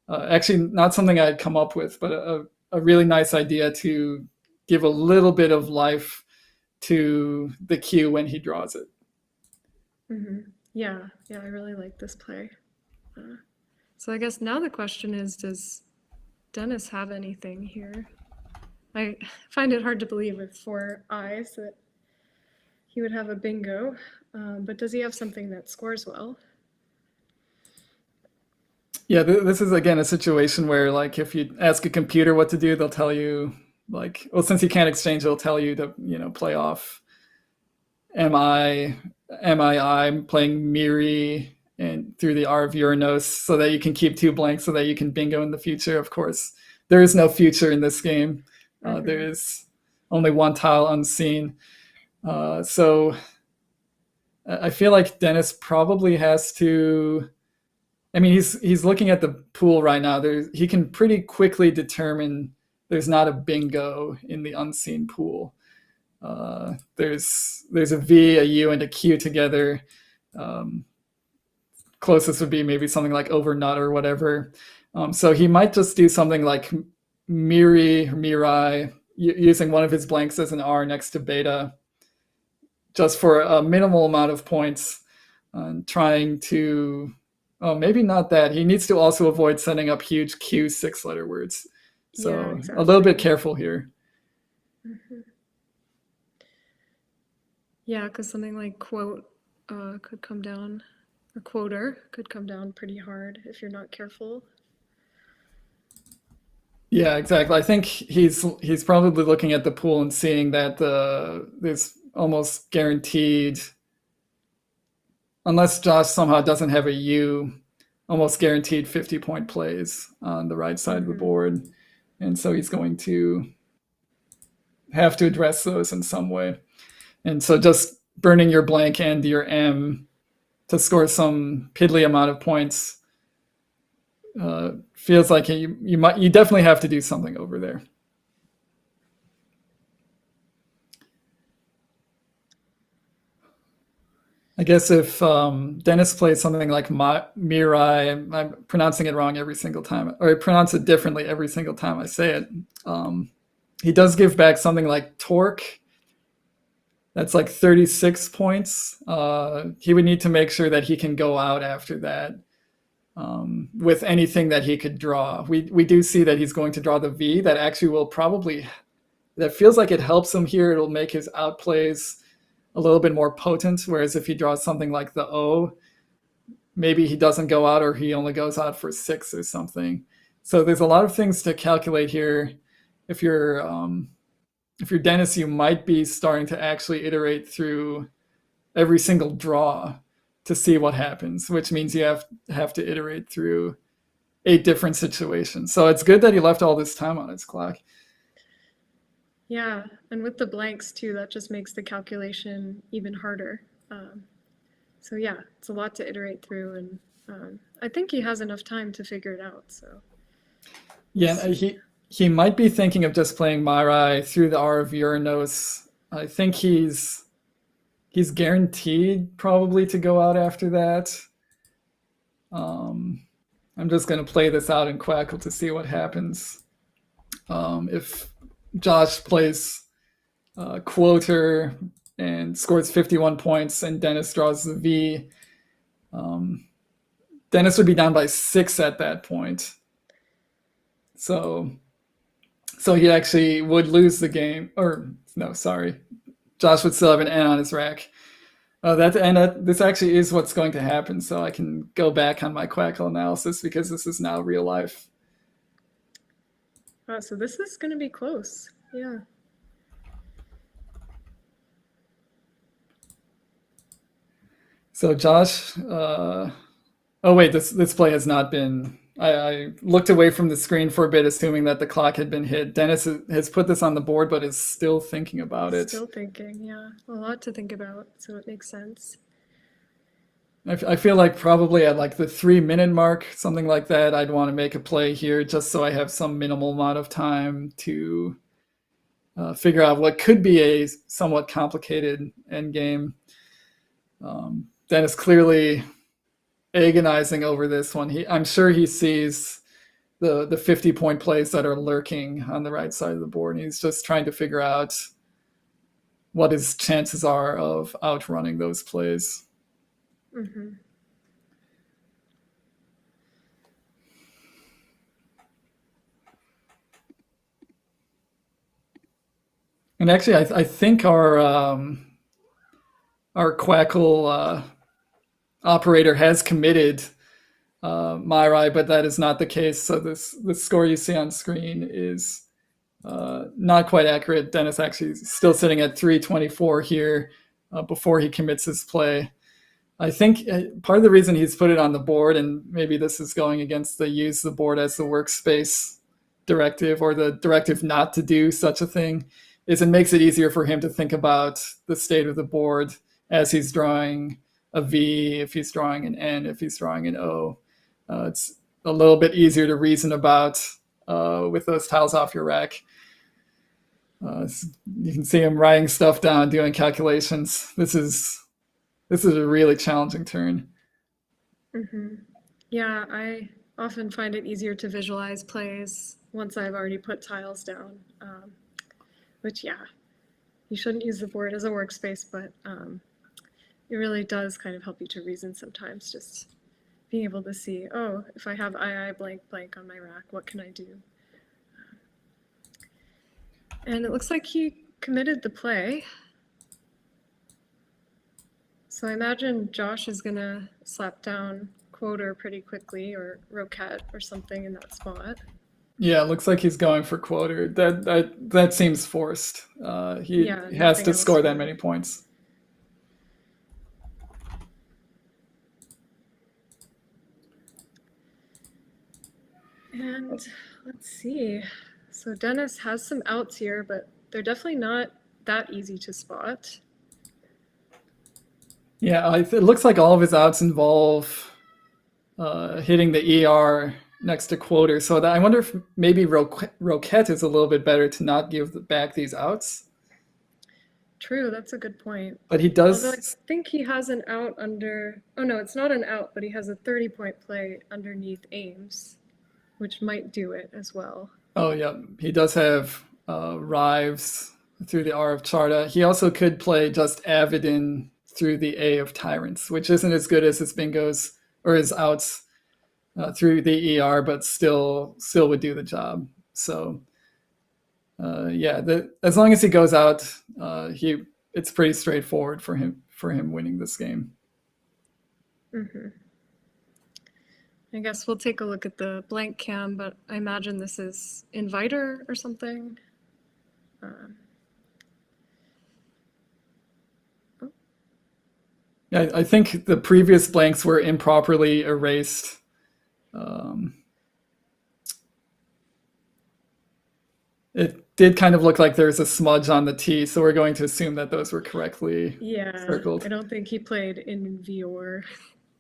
Actually, not something I had come up with, but a really nice idea to give a little bit of life to the Q when he draws it. Yeah, I really like this play. So I guess now the question is, does Dennis have anything here? I find it hard to believe with 4 eyes that he would have a bingo, but does he have something that scores well? Yeah, this is again a situation where, like, if you ask a computer what to do, they'll tell you, like, well, since you can't exchange, they'll tell you to, play off MI playing Miri and through the R of Uranus so that you can keep 2 blanks so that you can bingo in the future. Of course, there is no future in this game. There is only 1 tile unseen. So I feel like Dennis probably has to. I mean, he's looking at the pool right now. He can pretty quickly determine there's not a bingo in the unseen pool. There's a V, a U, and a Q together. Closest would be maybe something like over nut or whatever. So he might just do something like Mirai, using one of his blanks as an R next to beta, just for a minimal amount of points, trying to. Oh, maybe not that. He needs to also avoid setting up huge Q 6-letter words. So Yeah, exactly. a little bit careful here. Yeah, because something like quote could come down, or quoter could come down pretty hard if you're not careful. Yeah, exactly. I think he's probably looking at the pool and seeing that there's almost guaranteed, unless Josh somehow doesn't have a U, almost guaranteed 50-point plays on the right side of the board. And so he's going to have to address those in some way. And so just burning your blank and your M to score some piddly amount of points feels like you definitely have to do something over there. I guess if Dennis plays something like Mirai, I'm pronouncing it wrong every single time, or I pronounce it differently every single time I say it. He does give back something like Torque. That's like 36 points. He would need to make sure that he can go out after that with anything that he could draw. We do see that he's going to draw the V. That actually will probably, that feels like it helps him here. It'll make his outplays a little bit more potent, whereas if he draws something like the O, maybe he doesn't go out or he only goes out for 6 or something. So there's a lot of things to calculate here. If you're Dennis, you might be starting to actually iterate through every single draw to see what happens, which means you have to iterate through 8 different situations. So it's good that he left all this time on his clock. Yeah, and with the blanks too, that just makes the calculation even harder. So yeah, it's a lot to iterate through, and I think he has enough time to figure it out. So yeah, he might be thinking of just playing Mairai through the R of Uranus. I think he's guaranteed probably to go out after that. I'm just going to play this out in Quackle to see what happens. If Josh plays Quoter and scores 51 points and Dennis draws the V, Dennis would be down by 6 at that point. So he actually would lose the game. Or, no, sorry. Josh would still have an N on his rack. This actually is what's going to happen, so I can go back on my Quackle analysis because this is now real life. So this is going to be close. Yeah. So Josh, oh wait, this play has not been. I looked away from the screen for a bit, assuming that the clock had been hit. Dennis has put this on the board, but is still thinking about it. Still thinking, yeah. A lot to think about, so it makes sense. I feel like probably at like the 3-minute mark, something like that, I'd want to make a play here just so I have some minimal amount of time to figure out what could be a somewhat complicated endgame. Dennis clearly agonizing over this one. I'm sure he sees the 50-point plays that are lurking on the right side of the board, and he's just trying to figure out what his chances are of outrunning those plays. Mm-hmm. And actually, I think our Quackle operator has committed Mairai, but that is not the case. So the score you see on screen is not quite accurate. Dennis actually is still sitting at 324 here before he commits his play. I think part of the reason he's put it on the board, and maybe this is going against the use the board as the workspace directive or the directive not to do such a thing, is it makes it easier for him to think about the state of the board as he's drawing a V, if he's drawing an N, if he's drawing an O. It's a little bit easier to reason about with those tiles off your rack. You can see him writing stuff down, doing calculations. This is a really challenging turn. Mm-hmm. Yeah, I often find it easier to visualize plays once I've already put tiles down. Which, yeah, you shouldn't use the board as a workspace, but it really does kind of help you to reason sometimes, just being able to see, oh, if I have II blank blank on my rack, what can I do? And it looks like he committed the play. So I imagine Josh is going to slap down Quoter pretty quickly, or Roquette or something in that spot. Yeah, it looks like he's going for Quoter. That seems forced. He has to score that many points. And let's see. So Dennis has some outs here, but they're definitely not that easy to spot. Yeah, it looks like all of his outs involve hitting the ER next to Quoter. So I wonder if maybe Roquette is a little bit better to not give back these outs. True, that's a good point. But he does. Although I think he has an out under. Oh no, it's not an out, but he has a 30-point play underneath Ames, which might do it as well. Oh yeah, he does have Rives through the R of Charta. He also could play just Avidin through the A of Tyrants, which isn't as good as his bingos or his outs through the ER, but still would do the job. So as long as he goes out, it's pretty straightforward for him winning this game. Mm-hmm. I guess we'll take a look at the blank cam, but I imagine this is inviter or something. Yeah, I think the previous blanks were improperly erased. It did kind of look like there's a smudge on the T, so we're going to assume that those were correctly circled. I don't think he played in Vior.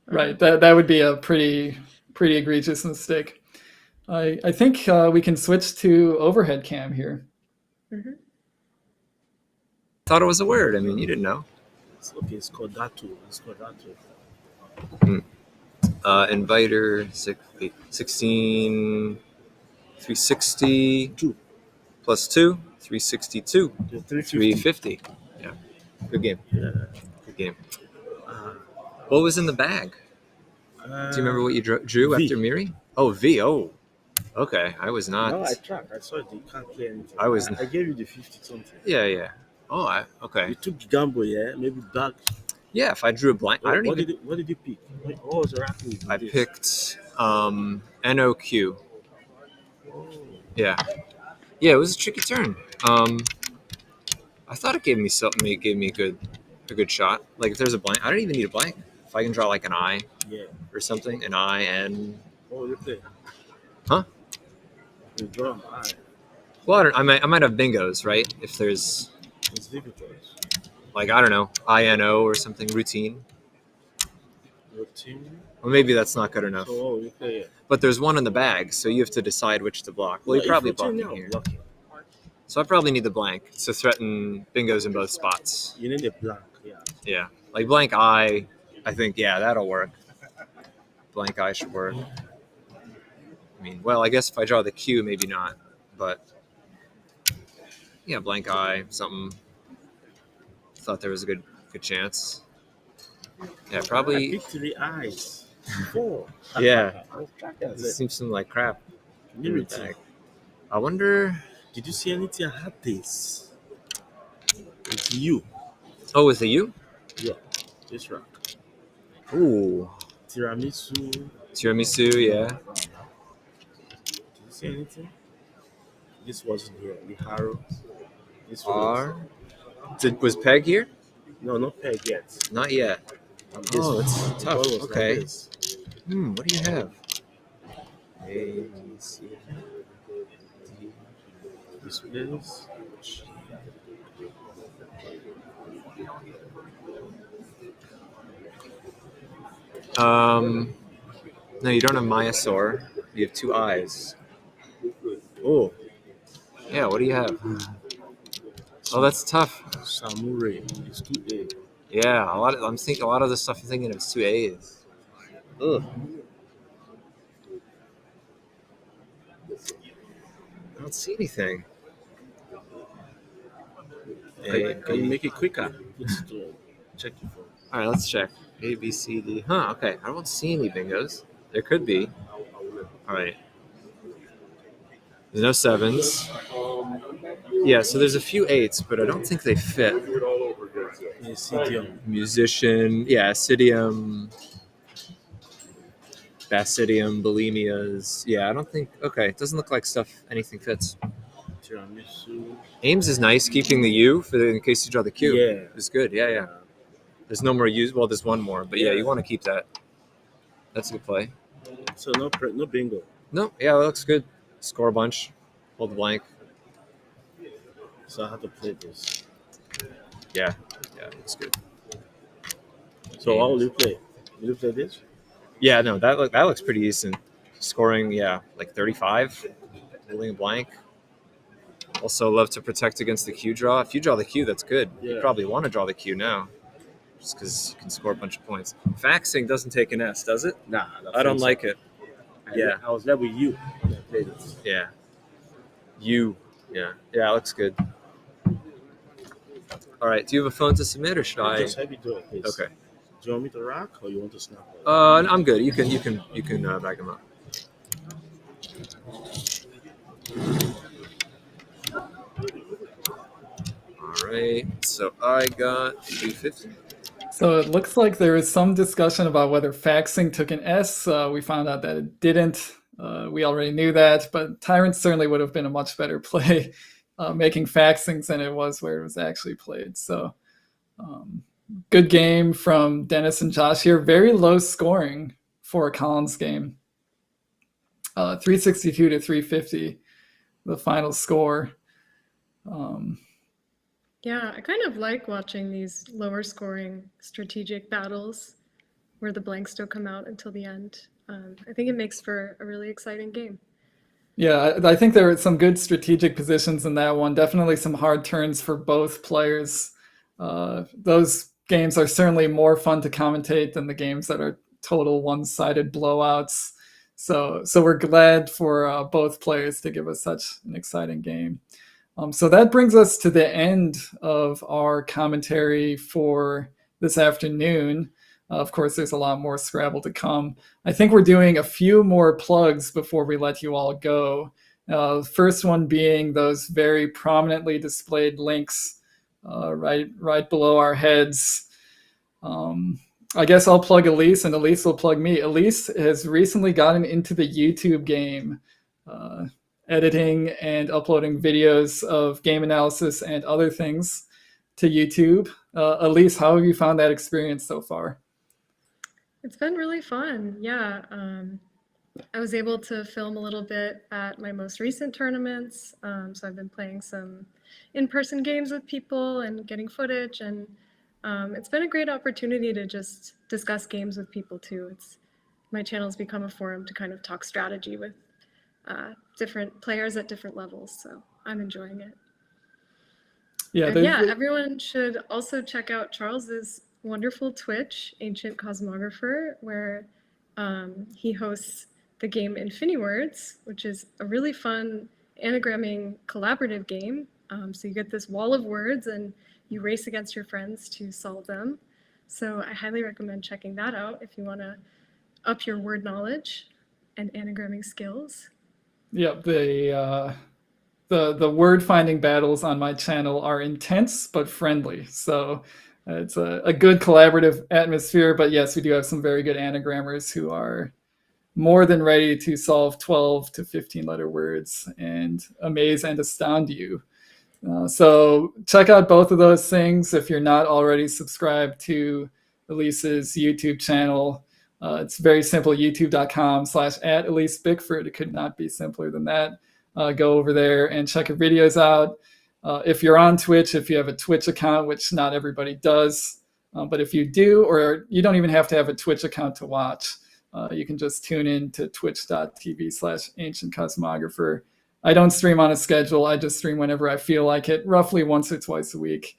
Right, that would be a pretty egregious mistake. I think we can switch to overhead cam here. Mhm. Thought it was a word. I mean, you didn't know. It's okay, it's called that too. It's called that too. Inviter 16 360 plus 2 362 350. Yeah, good game. Yeah. Good game. What was in the bag? Do you remember what you drew V. after Miri? Oh, V. Oh, okay. I was not. No, I tracked. I saw it. You can't play anything. I was. I gave you the 50 something. Yeah. Oh, okay. You took the gamble, yeah? Maybe back. Yeah, if I drew a blank, I don't what even. What did you pick? What was your acting? I picked NOQ. Yeah. It was a tricky turn. I thought it gave me something. It gave me a good shot. Like if there's a blank, I don't even need a blank. If I can draw like an I, or something, an I and. Oh, you play. Huh? You draw an I. Well, I might have bingos, right? If there's. It's difficult. Like I don't know, INO or something routine. Routine. Well, maybe that's not good enough. Oh, you play it. But there's one in the bag, so you have to decide which to block. Well, you're probably blocking here. So I probably need the blank to threaten bingos in both spots. You need a blank, yeah. Yeah, like blank I think, yeah, that'll work. Blank I should work. I mean, well, I guess if I draw the Q, maybe not. But, yeah, blank I, something. Thought there was a good chance. Yeah, probably. I picked 3 eyes. 4. Yeah. It seems some like crap. I wonder. Did you see anything? I had this. It's you. Oh, is it you? Yeah. This rock. Ooh. Tiramisu, yeah. Did you see anything? This wasn't here. The harrow. This was. Was Peg here? No, not Peg yet. Not yet. Oh, that's tough. Okay. Like what do you have? A, B, C, D. This is. No, you don't have Myosaur. You have 2 eyes. Oh. Yeah, what do you have? Oh, that's tough. Samurai. It's 2A. Yeah, a lot of the stuff I'm thinking of is 2A's. Ugh. I don't see anything. Can you make it quicker? Check your phone. All right, let's check. A, B, C, D. Okay. I don't see any bingos. There could be. All right. There's no 7s. Yeah, so there's a few 8s, but I don't think they fit. Musician. Yeah, Acidium. Basidium, Bulimias. Yeah, I don't think. Okay, it doesn't look like anything fits. Ames is nice, keeping the U in case you draw the Q. Yeah. It's good. Yeah. There's no more U's. Well, there's one more, but yeah, you want to keep that. That's a good play. So no bingo. No, yeah, that looks good. Score a bunch. Hold the blank. So I have to play this. Yeah, looks good. So what will you play? Will you play this? Yeah, no, that looks pretty decent. Scoring, like 35. Holding a blank. Also love to protect against the Q draw. If you draw the Q, that's good. Yeah. You probably want to draw the Q now. Just because you can score a bunch of points. Faxing doesn't take an S, does it? Nah. I don't like it. Yeah. I was there with you when I played it. Yeah. You. Yeah, it looks good. All right, do you have a phone to submit, or should I? Just have you do it, please. Okay. Do you want me to rock, or you want to snap? I'm good. You can back him up. All right. So I got 250. So it looks like there is some discussion about whether faxing took an S. We found out that it didn't. We already knew that, but Tyrant certainly would have been a much better play making faxings than it was where it was actually played. So good game from Dennis and Josh here. Very low scoring for a Collins game. 362 to 350, the final score. Yeah, I kind of like watching these lower scoring strategic battles where the blanks don't come out until the end. I think it makes for a really exciting game. Yeah, I think there were some good strategic positions in that one. Definitely some hard turns for both players. Those games are certainly more fun to commentate than the games that are total one-sided blowouts. So we're glad for both players to give us such an exciting game. So that brings us to the end of our commentary for this afternoon. Of course, there's a lot more Scrabble to come. I think we're doing a few more plugs before we let you all go. First one being those very prominently displayed links right below our heads. I guess I'll plug Elise and Elise will plug me. Elise has recently gotten into the YouTube game, editing and uploading videos of game analysis and other things to YouTube. Elise, how have you found that experience so far? It's been really fun. Yeah. I was able to film a little bit at my most recent tournaments. So I've been playing some in-person games with people and getting footage. And it's been a great opportunity to just discuss games with people too. My channel's become a forum to kind of talk strategy with different players at different levels. So I'm enjoying it. Yeah, everyone should also check out Charles's wonderful Twitch, Ancient Cosmographer, where he hosts the game InfiniWords, which is a really fun anagramming collaborative game. So you get this wall of words and you race against your friends to solve them. So I highly recommend checking that out if you want to up your word knowledge and anagramming skills. Yeah, the word finding battles on my channel are intense but friendly. So it's a good collaborative atmosphere. But yes, we do have some very good anagrammers who are more than ready to solve 12 to 15 letter words and amaze and astound you. So check out both of those things if you're not already subscribed to Elise's YouTube channel. It's very simple, youtube.com/@Elise Bickford. It could not be simpler than that. Go over there and check her videos out. If you're on Twitch, if you have a Twitch account, which not everybody does, but if you do, or you don't even have to have a Twitch account to watch, you can just tune in to twitch.tv/Ancient Cosmographer. I don't stream on a schedule. I just stream whenever I feel like it, roughly once or twice a week.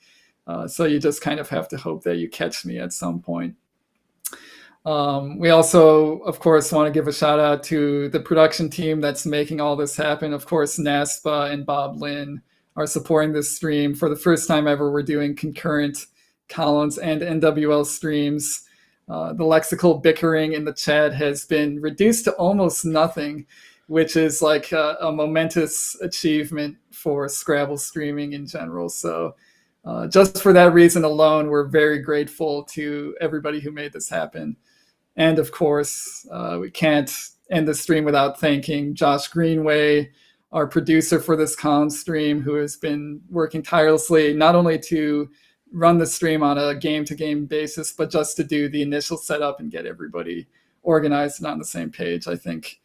So you just kind of have to hope that you catch me at some point. We also, of course, want to give a shout out to the production team that's making all this happen. Of course, NASPA and Bob Lynn are supporting this stream. For the first time ever, we're doing concurrent Collins and NWL streams. The lexical bickering in the chat has been reduced to almost nothing, which is like a momentous achievement for Scrabble streaming in general. So just for that reason alone, we're very grateful to everybody who made this happen. And of course, we can't end the stream without thanking Josh Greenway, our producer for this Collins stream, who has been working tirelessly not only to run the stream on a game-to-game basis, but just to do the initial setup and get everybody organized and on the same page. I think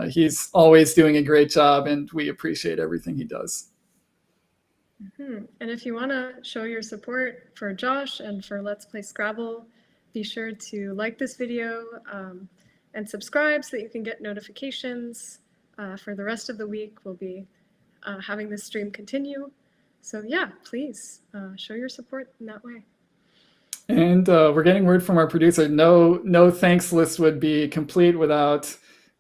he's always doing a great job, and we appreciate everything he does. And if you want to show your support for Josh and for Let's Play Scrabble, be sure to like this video and subscribe so that you can get notifications for the rest of the week. We'll be having this stream continue. So yeah, please show your support in that way. And we're getting word from our producer. No thanks list would be complete without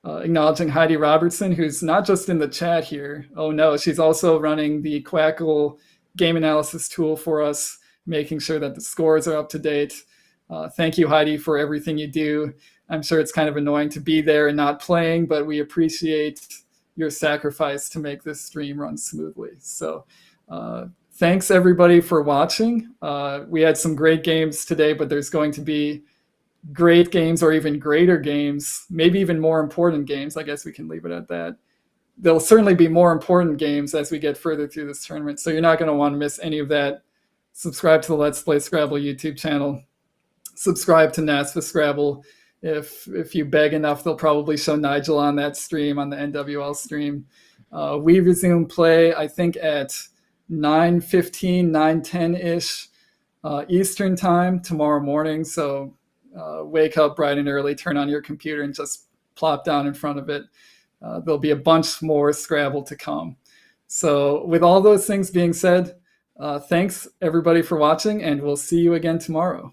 acknowledging Heidi Robertson, who's not just in the chat here. Oh no, she's also running the Quackle game analysis tool for us, making sure that the scores are up to date. Thank you, Heidi, for everything you do. I'm sure it's kind of annoying to be there and not playing, but we appreciate your sacrifice to make this stream run smoothly. So thanks everybody for watching. We had some great games today, but there's going to be great games or even greater games, maybe even more important games. I guess we can leave it at that. There'll certainly be more important games as we get further through this tournament, so you're not going to want to miss any of that. Subscribe to the Let's Play Scrabble YouTube channel. Subscribe to NASPA Scrabble. If you beg enough, they'll probably show Nigel on that stream, on the NWL stream. We resume play, I think, at 9:15, 9:10-ish Eastern time tomorrow morning. So wake up bright and early, turn on your computer, and just plop down in front of it. There'll be a bunch more Scrabble to come. So with all those things being said, thanks everybody for watching, and we'll see you again tomorrow.